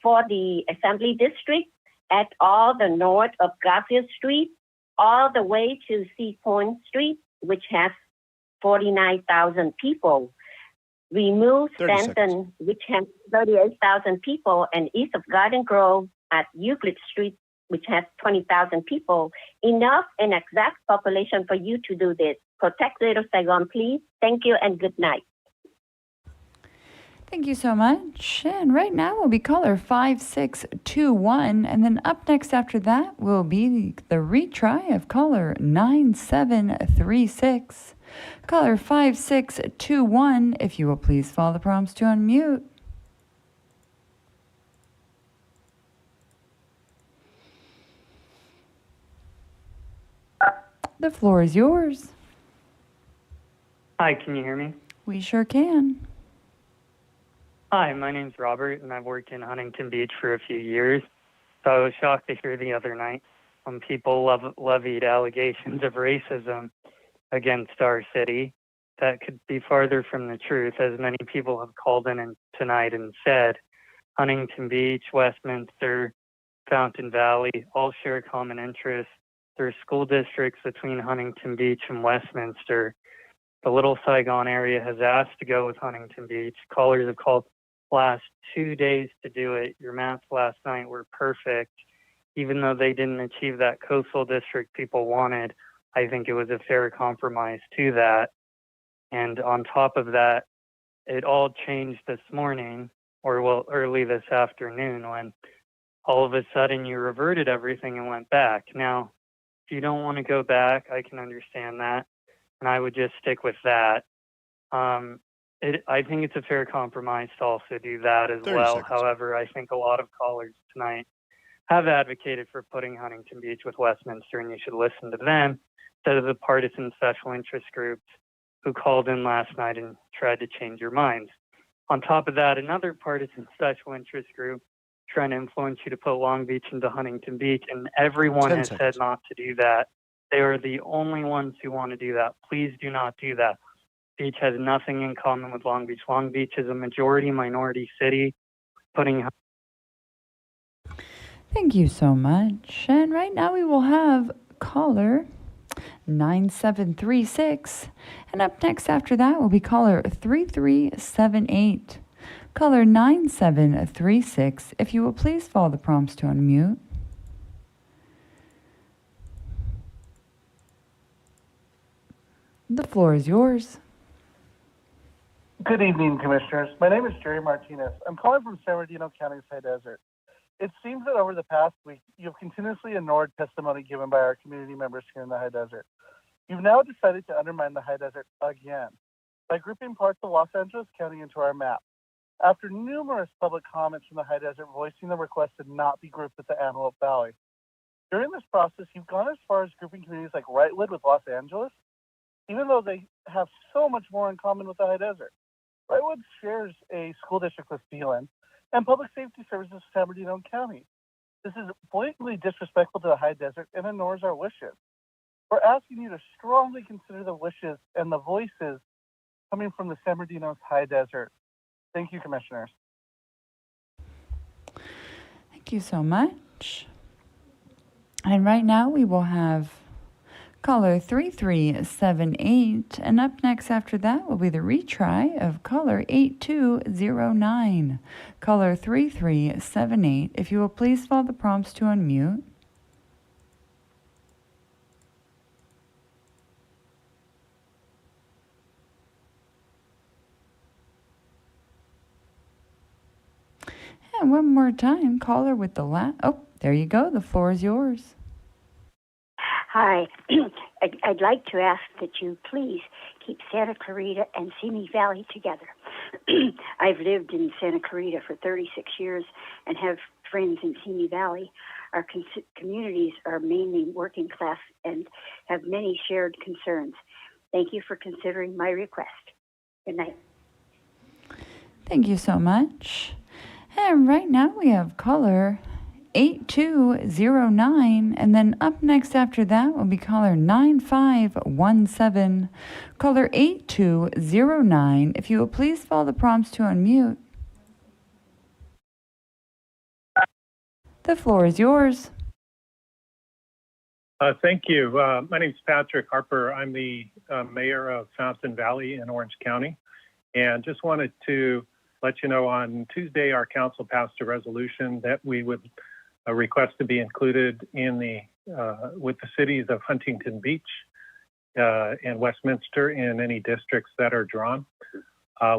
For the Assembly District, at all the north of Garfield Street, all the way to Sea Point Street, which has 49,000 people. Remove Stanton, which has 38,000 people, and east of Garden Grove at Euclid Street, which has 20,000 people. Enough and exact population for you to do this. Protect Little Saigon, please. Thank you and good night. Thank you so much. And right now will be caller 5621. And then up next after that will be the retry of caller 9736. Caller 5621, if you will please follow the prompts to unmute. The floor is yours. Hi, can you hear me? We sure can. Hi, my name's Robert, and I've worked in Huntington Beach for a few years. So I was shocked to hear the other night when people levied allegations of racism against our city. that could be farther from the truth, as many people have called in tonight and said. Huntington Beach, Westminster, Fountain Valley all share common interests. There are school districts between Huntington Beach and Westminster. The Little Saigon area has asked to go with Huntington Beach. Callers have called last 2 days to do it. Your maps last night were perfect. Even though they didn't achieve that coastal district people wanted, I think it was a fair compromise to that. And on top of that, it all changed this morning, or well, early this afternoon, when all of a sudden you reverted everything and went back. Now, if you don't want to go back, I can understand that, and I would just stick with that. I think it's a fair compromise to also do that as 30 well. seconds. However, I think a lot of callers tonight have advocated for putting Huntington Beach with Westminster, and you should listen to them instead of the partisan special interest groups who called in last night and tried to change your minds. On top of that, another partisan special interest group trying to influence you to put Long Beach into Huntington Beach, and everyone 10 has seconds. said not to do that. They are the only ones who want to do that. Please do not do that. Beach has nothing in common with Long Beach. Long Beach is a majority-minority city. Thank you so much. And right now we will have caller 9736. And up next after that will be caller 3378. Caller 9736, if you will please follow the prompts to unmute. The floor is yours. Good evening, Commissioners. My name is Jerry Martinez. I'm calling from San Bernardino County's High Desert. It seems that over the past week, you've continuously ignored testimony given by our community members here in the High Desert. You've now decided to undermine the High Desert again by grouping parts of Los Angeles County into our map. After numerous public comments from the High Desert voicing the request to not be grouped with the Antelope Valley. During this process, you've gone as far as grouping communities like Wrightwood with Los Angeles, even though they have so much more in common with the High Desert. Wrightwood shares a school district with Phelan and public safety services with San Bernardino County. This is blatantly disrespectful to the High Desert and ignores our wishes. We're asking you to strongly consider the wishes and the voices coming from the San Bernardino's High Desert. Thank you, Commissioners. Thank you so much. And right now we will have caller 3378. And up next after that will be the retry of caller 8209. Caller 3378, if you will please follow the prompts to unmute. And one more time, caller with the oh, there you go. The floor is yours. Hi. I'd like to ask that you please keep Santa Clarita and Simi Valley together. I've lived in Santa Clarita for 36 years and have friends in Simi Valley. Our communities are mainly working class and have many shared concerns. Thank you for considering my request. Good night. Thank you so much. And right now we have caller 8209, and then up next after that will be caller 9517. Caller 8209, if you will please follow the prompts to unmute. The floor is yours. Thank you. My name is Patrick Harper. I'm the mayor of Fountain Valley in Orange County, and just wanted to let you know on Tuesday our council passed a resolution that we would request to be included in the with the cities of Huntington Beach and Westminster in any districts that are drawn.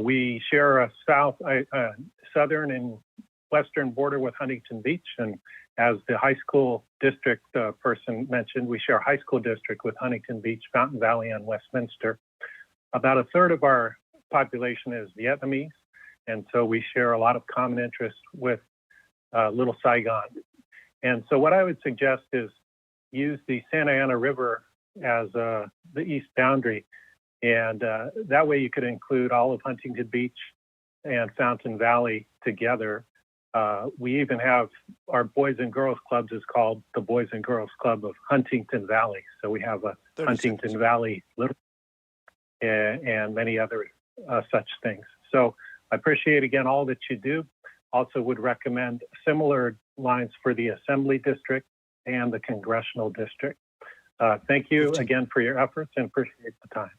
We share a southern and western border with Huntington Beach, and as the high school district person mentioned, we share a high school district with Huntington Beach, Fountain Valley, and Westminster. About a third of our population is Vietnamese, and so we share a lot of common interests with Little Saigon. And so what I would suggest is use the Santa Ana River as the east boundary, and that way you could include all of Huntington Beach and Fountain Valley together. We even have our Boys and Girls Clubs is called the Boys and Girls Club of Huntington Valley. So we have a Huntington Valley Little. and many other such things. So I appreciate again all that you do. Also would recommend similar lines for the Assembly District and the Congressional District. Thank you again for your efforts and appreciate the time.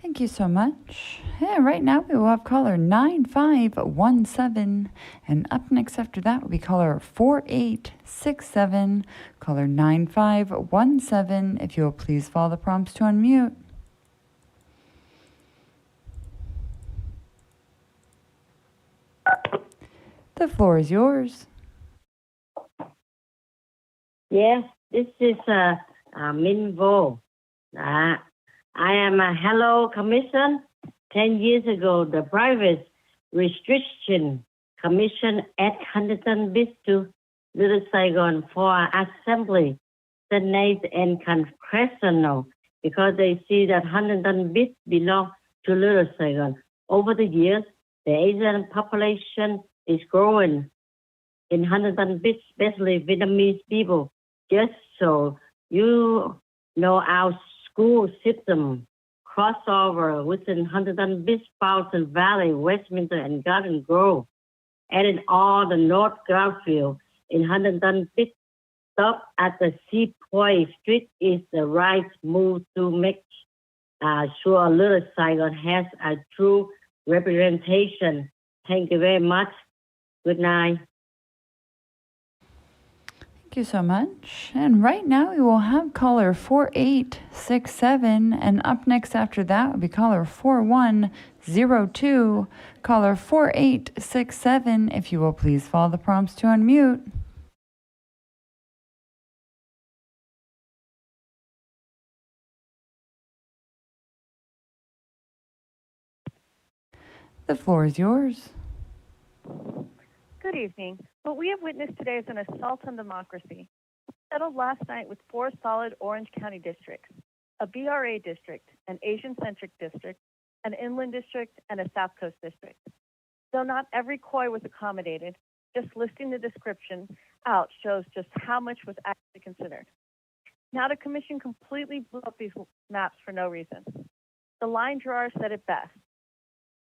Thank you so much. Yeah, right now we will have caller 9517, and up next after that will be caller 4867. Caller 9517, if you will please follow the prompts to unmute. The floor is yours. Yes, this is Minvo. I am a Hello Commission. 10 years ago, the private restriction commission at Huntington Beach to Little Saigon for Assembly, Senate, and Congressional because they see that Huntington Beach belongs to Little Saigon. Over the years, the Asian population is growing in Huntington Beach, especially Vietnamese people. Just so you know, our school system crossover within Huntington Beach, Fountain Valley, Westminster, and Garden Grove, and in all the North Garfield in Huntington Beach. Stop at the Seapoint Street is the right move to make sure Little Saigon has a true representation. Thank you very much. Good night. Thank you so much. And right now we will have caller 4867, and up next after that will be caller 4102. Caller 4867, if you will please follow the prompts to unmute. The floor is yours. Good evening. What we have witnessed today is an assault on democracy. Settled last night with 4 solid Orange County districts, a BRA district, an Asian-centric district, an inland district, and a South Coast district. Though not every COI was accommodated, just listing the description out shows just how much was actually considered. Now the Commission completely blew up these maps for no reason. The line drawer said it best.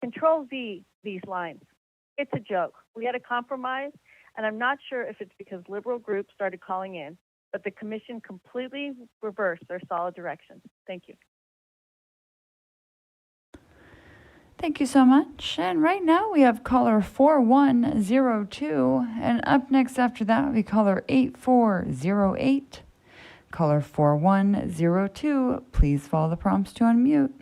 Control V these lines. It's a joke. We had a compromise, and I'm not sure if it's because liberal groups started calling in, but the Commission completely reversed their solid direction. Thank you. Thank you so much. And right now we have caller 4102, and up next after that will be caller 8408. Caller 4102, please follow the prompts to unmute.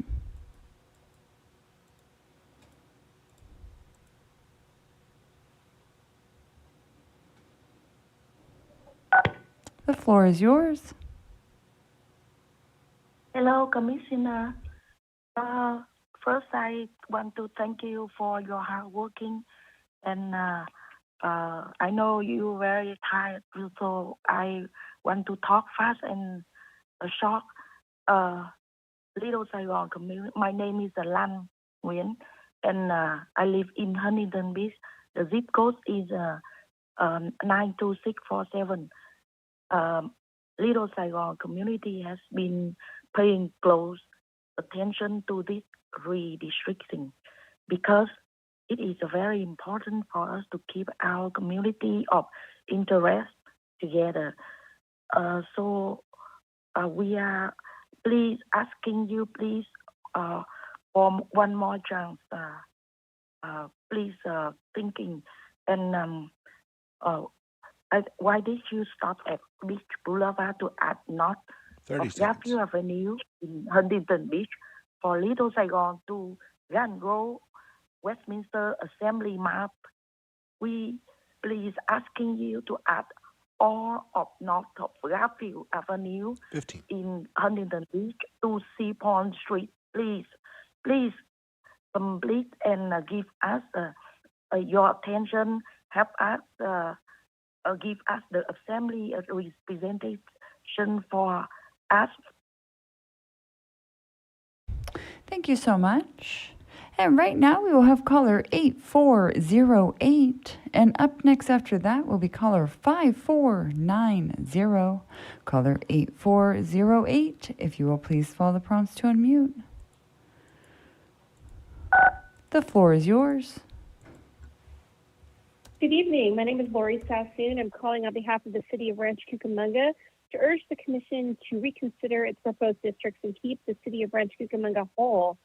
The floor is yours. Hello, Commissioner. First, I want to thank you for your hard working, and I know you're very tired, so I want to talk fast and short. Little Saigon community. My name is Lan Nguyen, and I live in Huntington Beach. The zip code is 92647. Little Saigon community has been paying close attention to this redistricting because it is very important for us to keep our community of interest together. So we are please asking you, please, for one more chance, please thinking and why did you stop at Beach Boulevard to add north of Garfield Avenue in Huntington Beach for Little Saigon to Garden Grove, Westminster Assembly map? We please asking you to add all of north of Garfield Avenue 15 in Huntington Beach to Seaport Street. Please complete and give us your attention. Help us. Give us the assembly representation for us. Thank you so much. And right now we will have caller 8408. And up next after that will be caller 5490. Caller 8408, if you will please follow the prompts to unmute. The floor is yours. Good evening. My name is Lori Sassoon. I'm calling on behalf of the City of Rancho Cucamonga to urge the Commission to reconsider its proposed districts and keep the City of Rancho Cucamonga whole.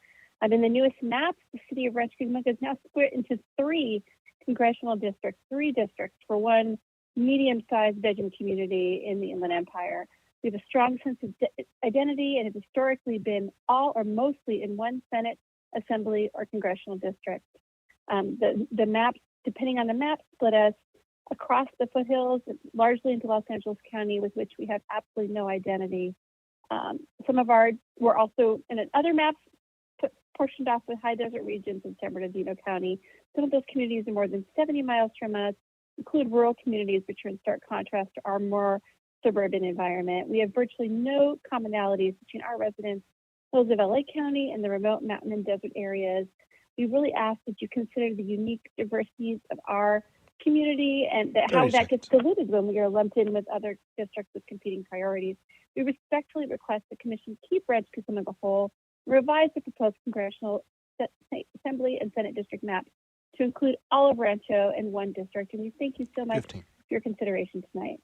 In the newest maps, the City of Rancho Cucamonga is now split into three congressional districts, for one medium-sized bedroom community in the Inland Empire. We have a strong sense of identity and have historically been all or mostly in one Senate, Assembly, or congressional district. The maps, depending on the map, split us across the foothills, largely into Los Angeles County, with which we have absolutely no identity. We're also in other maps portioned off with high desert regions in San Bernardino County. Some of those communities are more than 70 miles from us, include rural communities, which are in stark contrast to our more suburban environment. We have virtually no commonalities between our residents, those of LA County, and the remote mountain and desert areas. We really ask that you consider the unique diversities of our community and how that gets diluted when we are lumped in with other districts with competing priorities. We respectfully request the Commission keep Rancho Cucamonga whole, revise the proposed congressional Assembly and Senate district maps to include all of Rancho in one district. And we thank you so much for your consideration tonight.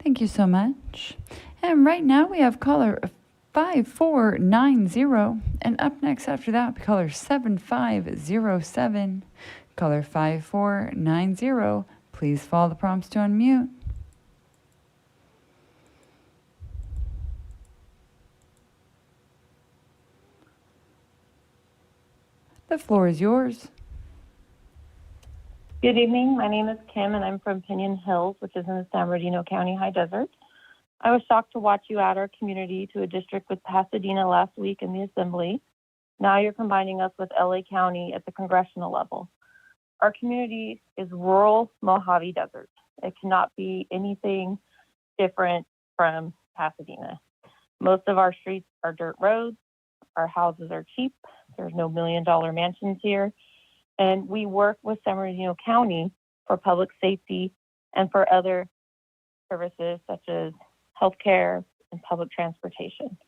Thank you so much. And right now we have caller 5490. And up next after that will be caller 7507. Caller 5490. Please follow the prompts to unmute. The floor is yours. Good evening. My name is Kim, and I'm from Pinion Hills, which is in the San Bernardino County High Desert. I was shocked to watch you add our community to a district with Pasadena last week in the Assembly. Now you're combining us with LA County at the congressional level. Our community is rural Mojave Desert. It cannot be anything different from Pasadena. Most of our streets are dirt roads. Our houses are cheap. There's no million-dollar mansions here. And we work with San Bernardino County for public safety and for other services such as healthcare and public transportation.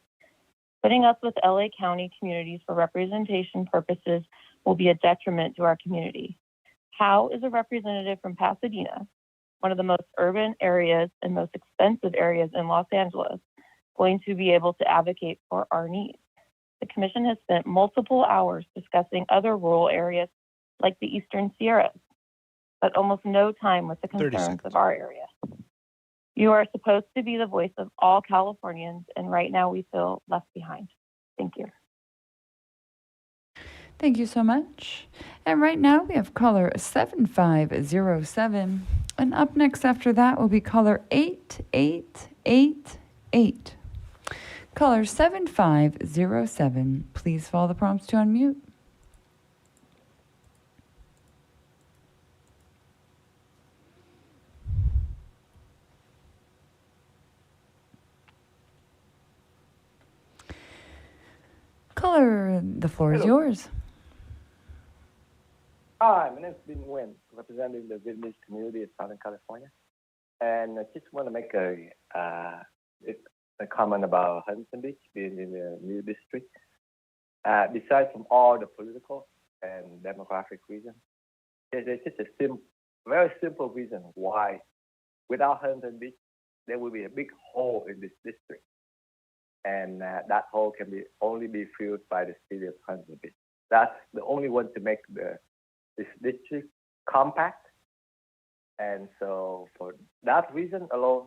Putting us with LA County communities for representation purposes will be a detriment to our community. How is a representative from Pasadena, one of the most urban areas and most expensive areas in Los Angeles, going to be able to advocate for our needs? The Commission has spent multiple hours discussing other rural areas like the Eastern Sierras, but almost no time with the concerns of our area. You are supposed to be the voice of all Californians, and right now we feel left behind. Thank you. Thank you so much. And right now we have caller 7507. And up next after that will be caller 8888. Caller 7507, please follow the prompts to unmute. Caller, the floor is yours. Hi, my name is Bin Nguyen, representing the Vietnamese community in Southern California. And I just want to make a comment about Huntington Beach being in the new district. Besides from all the political and demographic reasons, there's just a very simple reason why without Huntington Beach, there will be a big hole in this district. And that hole can only be filled by the city of Huntington Beach. That's the only one to make this district compact. And so for that reason alone,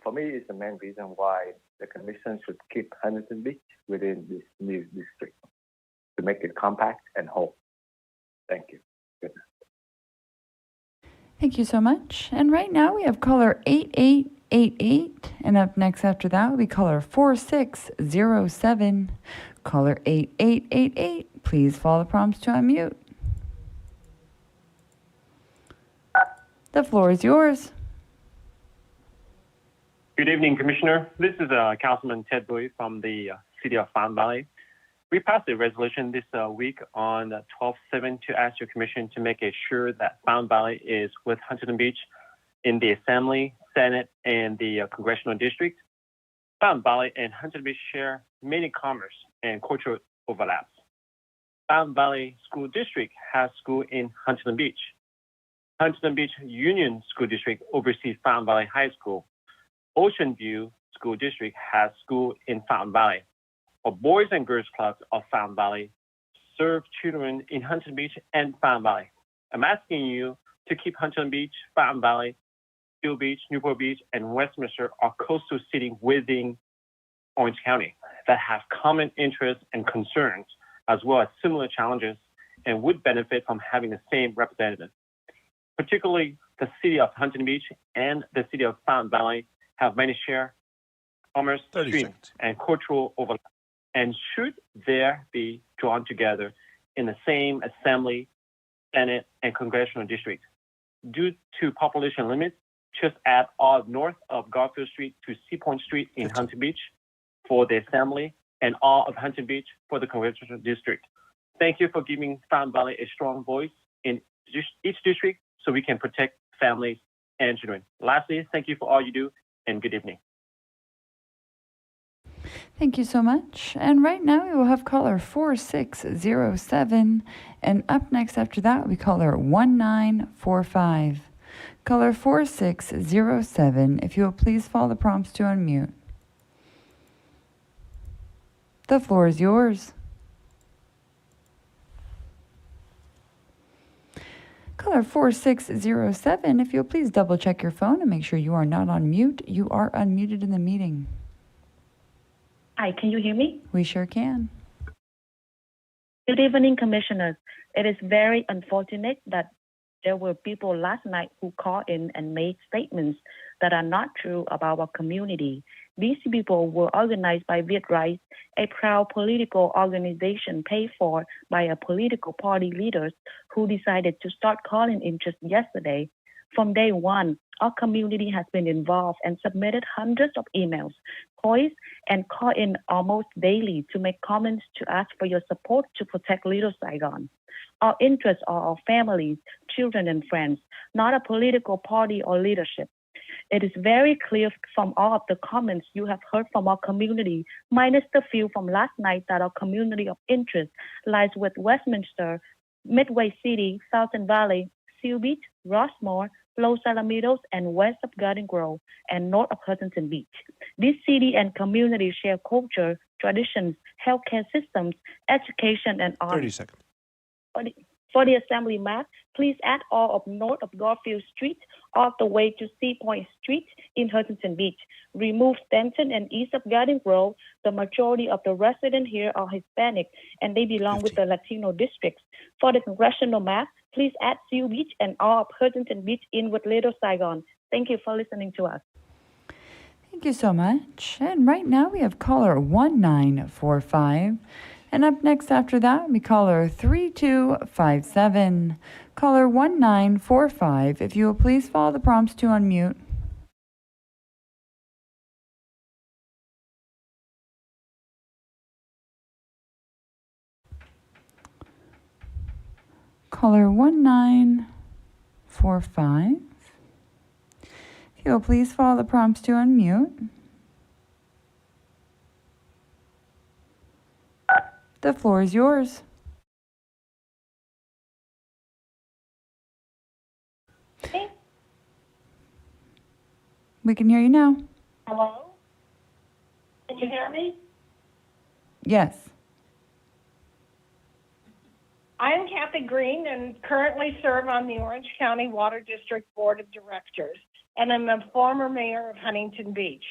for me, it's the main reason why the Commission should keep Huntington Beach within this new district to make it compact and whole. Thank you. Good night. Thank you so much. And right now we have caller 8888. And up next after that will be caller 4607. Caller 8888, please follow the prompts to unmute. The floor is yours. Good evening, Commissioner. This is Councilman Ted Bowie from the City of Fountain Valley. We passed a resolution this week on 12/7 to ask your commission to make sure that Fountain Valley is with Huntington Beach in the Assembly, Senate, and the Congressional District. Fountain Valley and Huntington Beach share many commerce and cultural overlaps. Fountain Valley School District has school in Huntington Beach. Huntington Beach Union School District oversees Fountain Valley High School. Ocean View School District has school in Fountain Valley. Our Boys and Girls Clubs of Fountain Valley serve children in Huntington Beach and Fountain Valley. I'm asking you to keep Huntington Beach, Fountain Valley, Seal Beach, Newport Beach, and Westminster are coastal cities within Orange County that have common interests and concerns, as well as similar challenges, and would benefit from having the same representative. Particularly, the city of Huntington Beach and the city of Fountain Valley have many shared commerce streams and cultural overlap, and should there be drawn together in the same Assembly, Senate, and Congressional District. Due to population limits, just add all north of Garfield Street to Sea Point Street in Huntington Beach for the Assembly and all of Huntington Beach for the Congressional District. Thank you for giving Fountain Valley a strong voice in each district so we can protect families and children. Lastly, thank you for all you do, and good evening. Thank you so much. And right now we will have caller 4607. And up next after that will be caller 1945. Caller 4607, if you will please follow the prompts to unmute. The floor is yours. Caller 4607, if you'll please double check your phone and make sure you are not on mute. You are unmuted in the meeting. Hi, can you hear me? We sure can. Good evening, Commissioners. It is very unfortunate that there were people last night who called in and made statements that are not true about our community. These people were organized by VietRight, a proud political organization paid for by a political party leaders who decided to start calling in just yesterday. From day one, our community has been involved and submitted hundreds of emails, calls, and call in almost daily to make comments to ask for your support to protect Little Saigon. Our interests are our families, children, and friends, not a political party or leadership. It is very clear from all of the comments you have heard from our community, minus the few from last night, that our community of interest lies with Westminster, Midway City, Fountain Valley, Seal Beach, Rossmore, Los Alamitos, and west of Garden Grove, and north of Huntington Beach. This city and community share culture, traditions, healthcare systems, education, and art. 30 seconds. For the Assembly map, please add all of north of Garfield Street all the way to Sea Point Street in Huntington Beach. Remove Stanton and east of Garden Grove. The majority of the residents here are Hispanic, and they belong with the Latino districts. For the congressional map, please add Seal Beach and all of Huntington Beach in with Little Saigon. Thank you for listening to us. Thank you so much. And right now we have caller 1945. And up next after that, we caller 3257. Caller 1945, if you will please follow the prompts to unmute. Caller 1945. If you will please follow the prompts to unmute. The floor is yours. Hey. We can hear you now. Hello? Can you hear me? Yes. I'm Kathy Green and currently serve on the Orange County Water District Board of Directors, and I'm a former mayor of Huntington Beach.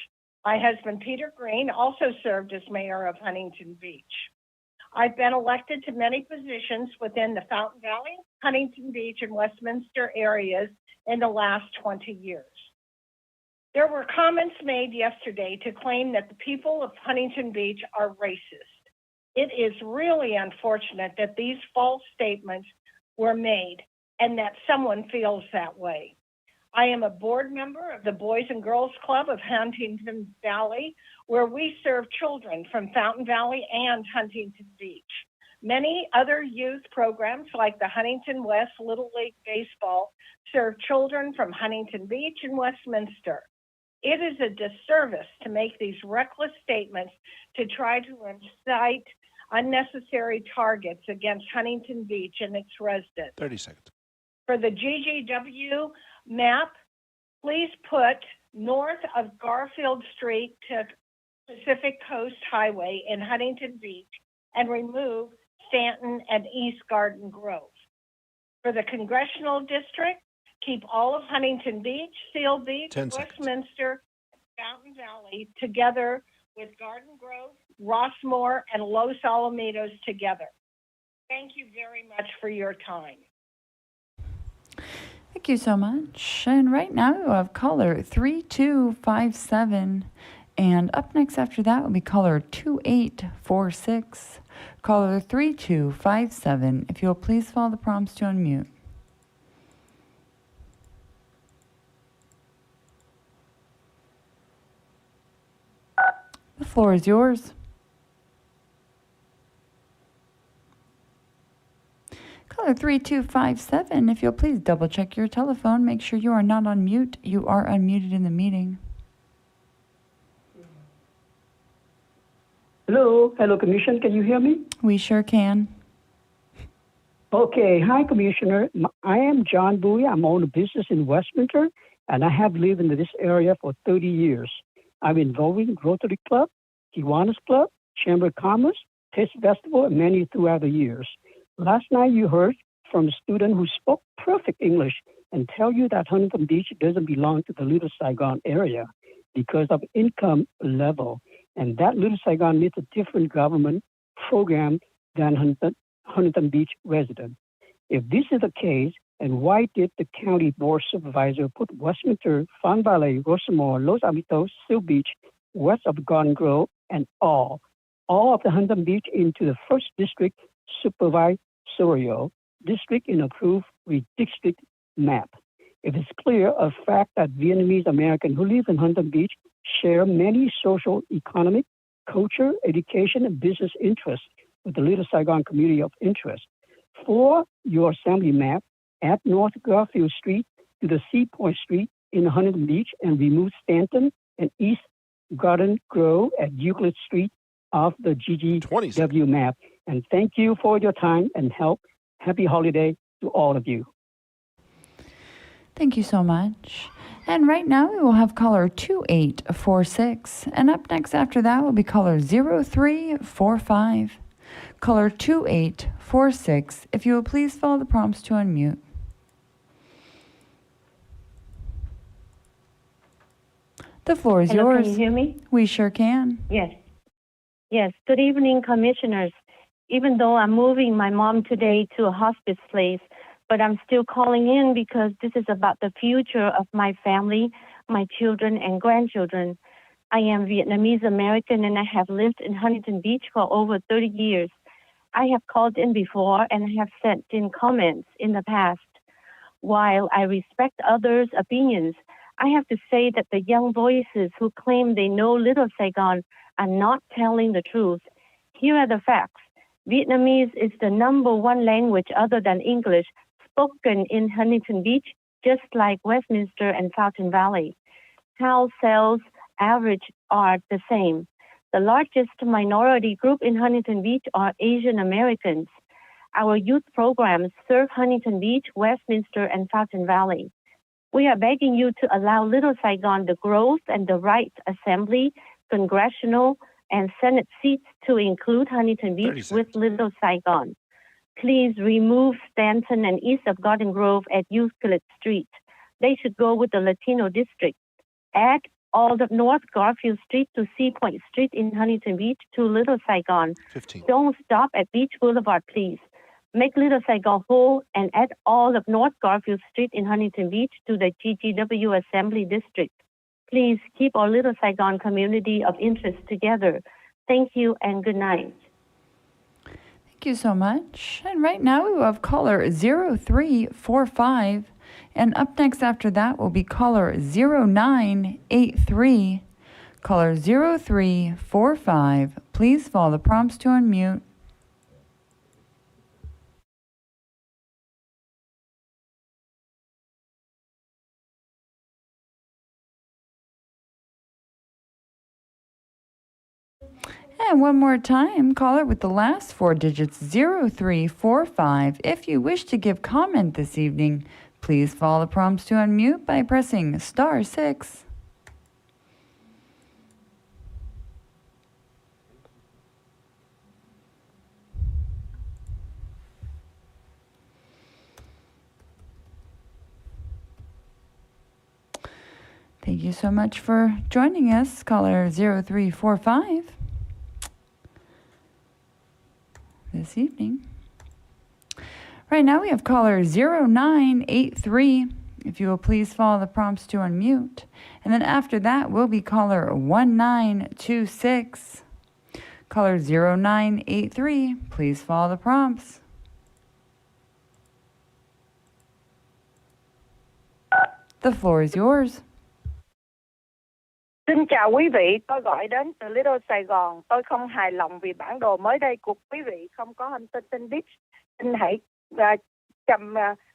My husband, Peter Green, also served as mayor of Huntington Beach. I've been elected to many positions within the Fountain Valley, Huntington Beach, and Westminster areas in the last 20 years. There were comments made yesterday to claim that the people of Huntington Beach are racist. It is really unfortunate that these false statements were made and that someone feels that way. I am a board member of the Boys and Girls Club of Huntington Valley, where we serve children from Fountain Valley and Huntington Beach. Many other youth programs like the Huntington West Little League Baseball serve children from Huntington Beach and Westminster. It is a disservice to make these reckless statements to try to incite unnecessary targets against Huntington Beach and its residents. 30 seconds. For the GGW map, please put north of Garfield Street to Pacific Coast Highway in Huntington Beach and remove Stanton and East Garden Grove. For the congressional district, keep all of Huntington Beach, Seal Beach, Westminster, and Fountain Valley together with Garden Grove, Rossmore, and Los Alamitos together. Thank you very much for your time. Thank you so much. And right now we have caller 3257. And up next after that will be caller 2846. Caller 3257. If you'll please follow the prompts to unmute. The floor is yours. Caller 3257. If you'll please double check your telephone, make sure you are not on mute. You are unmuted in the meeting. Hello, Commission. Can you hear me? We sure can. Okay. Hi, Commissioner. I am John Bowie. I'm own a business in Westminster, and I have lived in this area for 30 years. I'm involved in Rotary Club, Kiwanis Club, Chamber of Commerce, Taste Festival, and many throughout the years. Last night you heard from a student who spoke perfect English and tell you that Huntington Beach doesn't belong to the Little Saigon area because of income level. And that Little Saigon needs a different government program than Huntington Beach residents. If this is the case, and why did the county board supervisor put Westminster, Fountain Valley, Rosamore, Los Alamitos, Seal Beach, west of Garden Grove, and all of the Huntington Beach into the first district supervisorial district in approved redistrict map? It is clear of fact that Vietnamese Americans who live in Huntington Beach share many social, economic, culture, education, and business interests with the Little Saigon community of interest. For your assembly map, add North Garfield Street to the Sea Point Street in Huntington Beach and remove Stanton and East Garden Grove at Euclid Street off the GGW map. And thank you for your time and help. Happy holiday to all of you. Thank you so much. And right now we will have caller 2846. And up next after that will be caller 0345. Caller 2846. If you will please follow the prompts to unmute. The floor is yours. Can you hear me? We sure can. Yes. Yes. Good evening, commissioners. Even though I'm moving my mom today to a hospice place, but I'm still calling in because this is about the future of my family, my children and grandchildren. I am Vietnamese American and I have lived in Huntington Beach for over 30 years. I have called in before and I have sent in comments in the past. While I respect others' opinions, I have to say that the young voices who claim they know Little Saigon are not telling the truth. Here are the facts. Vietnamese is the #1 language other than English spoken in Huntington Beach, just like Westminster and Fountain Valley. House sales average are the same. The largest minority group in Huntington Beach are Asian Americans. Our youth programs serve Huntington Beach, Westminster, and Fountain Valley. We are begging you to allow Little Saigon the growth and the right assembly, congressional, and Senate seats to include Huntington Beach with Little Saigon. Please remove Stanton and east of Garden Grove at Euclid Street. They should go with the Latino district. Add all of North Garfield Street to Sea Point Street in Huntington Beach to Little Saigon. 15. Don't stop at Beach Boulevard, please. Make Little Saigon whole and add all of North Garfield Street in Huntington Beach to the GGW Assembly District. Please keep our Little Saigon community of interest together. Thank you and good night. Thank you so much. And right now we will have caller 0345. And up next after that will be caller 0983. Caller 0345. Please follow the prompts to unmute. And one more time, caller with the last four digits, 0345. If you wish to give comment this evening, please follow the prompts to unmute by pressing *6. Thank you so much for joining us, caller 0345. This evening. Right now we have caller 0983. If you will please follow the prompts to unmute. And then after that will be caller 1926. Caller 0983. Please follow the prompts. The floor is yours. Xin chào quý vị, tôi gọi đến từ Little Sài Gòn. Tôi không hài lòng vì bản đồ mới đây của quý vị không có Huntington Beach. Xin hãy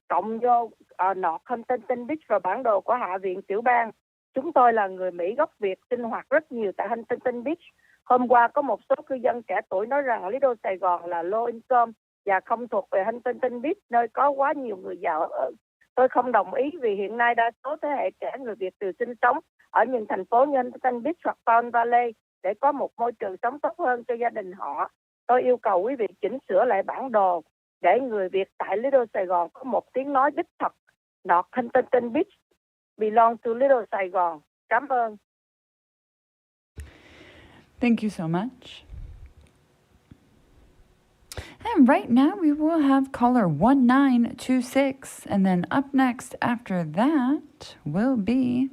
cộng vô nọt Huntington Beach vào bản đồ của Hạ viện tiểu bang. Chúng tôi là người Mỹ gốc Việt sinh hoạt rất nhiều tại Huntington Beach. Hôm qua có một số cư dân trẻ tuổi nói rằng Little Sài Gòn là low income và không thuộc về Huntington Beach, nơi có quá nhiều người giàu ở. Tôi không đồng ý vì hiện nay đa số thế hệ trẻ người Việt đều sinh sống ở những thành phố như Huntington Beach hoặc Palm Valley để có một môi trường sống tốt hơn cho gia đình họ. Tôi yêu cầu quý vị chỉnh sửa lại bản đồ để người Việt tại Little Sài Gòn có một tiếng nói đích thực. Not Huntington Beach belong to Little Sài Gòn. Cảm ơn. Thank you so much. And right now we will have caller 1926. And then up next after that will be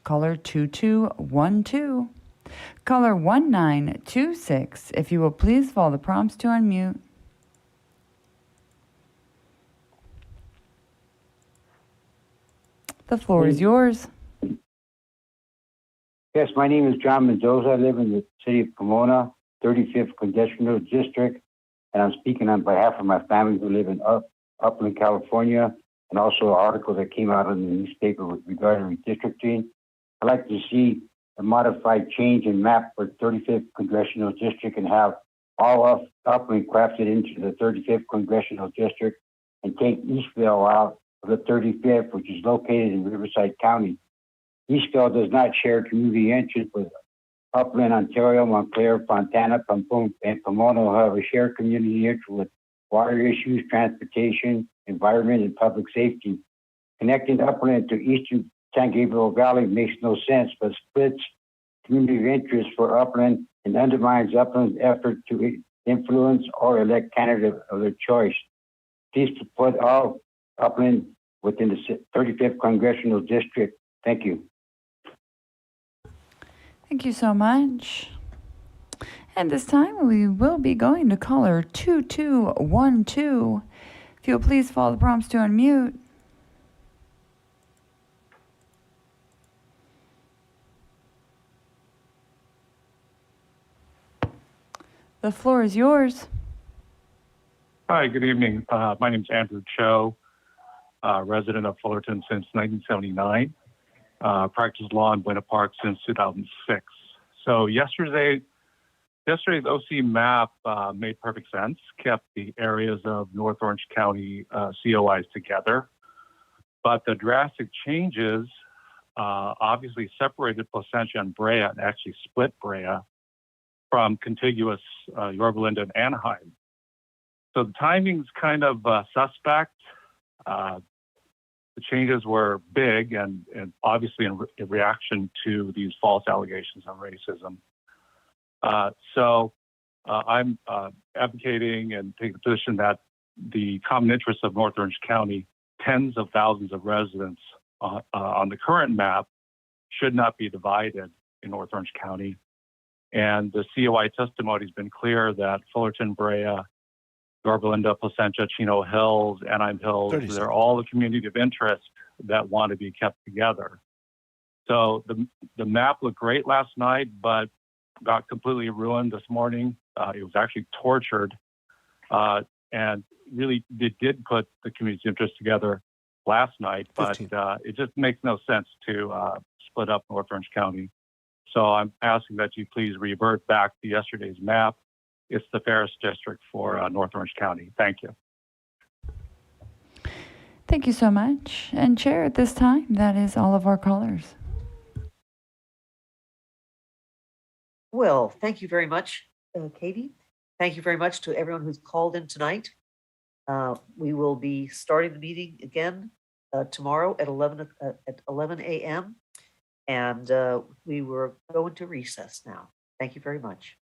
caller 2212. Caller 1926. If you will please follow the prompts to unmute. The floor is yours. Yes, my name is John Mendoza. I live in the city of Pomona, 35th Congressional District, and I'm speaking on behalf of my family who live in Upland, California, and also an article that came out in the newspaper regarding redistricting. I'd like to see a modified change in map for 35th Congressional District and have all of Upland crafted into the 35th Congressional District and take Eastville out of the 35th, which is located in Riverside County. Eastville does not share community interest with Upland, Ontario, Montclair, Fontana, and Pomona, who have a shared community interest with water issues, transportation, environment, and public safety. Connecting Upland to eastern San Gabriel Valley makes no sense, but splits community interest for Upland and undermines Upland's effort to influence or elect candidates of their choice. Please put all Upland within the 35th Congressional District. Thank you. Thank you so much. And this time we will be going to caller 2212. If you'll please follow the prompts to unmute. The floor is yours. Hi, good evening. My name is Andrew Cho, resident of Fullerton since 1979. Practiced law in Buena Park since 2006. So yesterday's OC map made perfect sense, kept the areas of North Orange County COIs together. But the drastic changes obviously separated Placentia and Brea and actually split Brea from contiguous Yorba Linda and Anaheim. So the timing's kind of suspect. The changes were big and obviously in reaction to these false allegations of racism. So I'm advocating and taking the position that the common interests of North Orange County, tens of thousands of residents on the current map, should not be divided in North Orange County. And the COI testimony has been clear that Fullerton, Brea, Yorba Linda, Placentia, Chino Hills, Anaheim Hills. 30 They're all a community of interest that want to be kept together. So the map looked great last night, but got completely ruined this morning. It was actually tortured, and really it did put the community's interest together last night, but it just makes no sense to split up North Orange County. So I'm asking that you please revert back to yesterday's map. It's the fairest district for North Orange County. Thank you. Thank you so much. And Chair, at this time, that is all of our callers. Well, thank you very much, Katie. Thank you very much to everyone who's called in tonight. We will be starting the meeting again tomorrow at 11 a.m. And we were going to recess now. Thank you very much.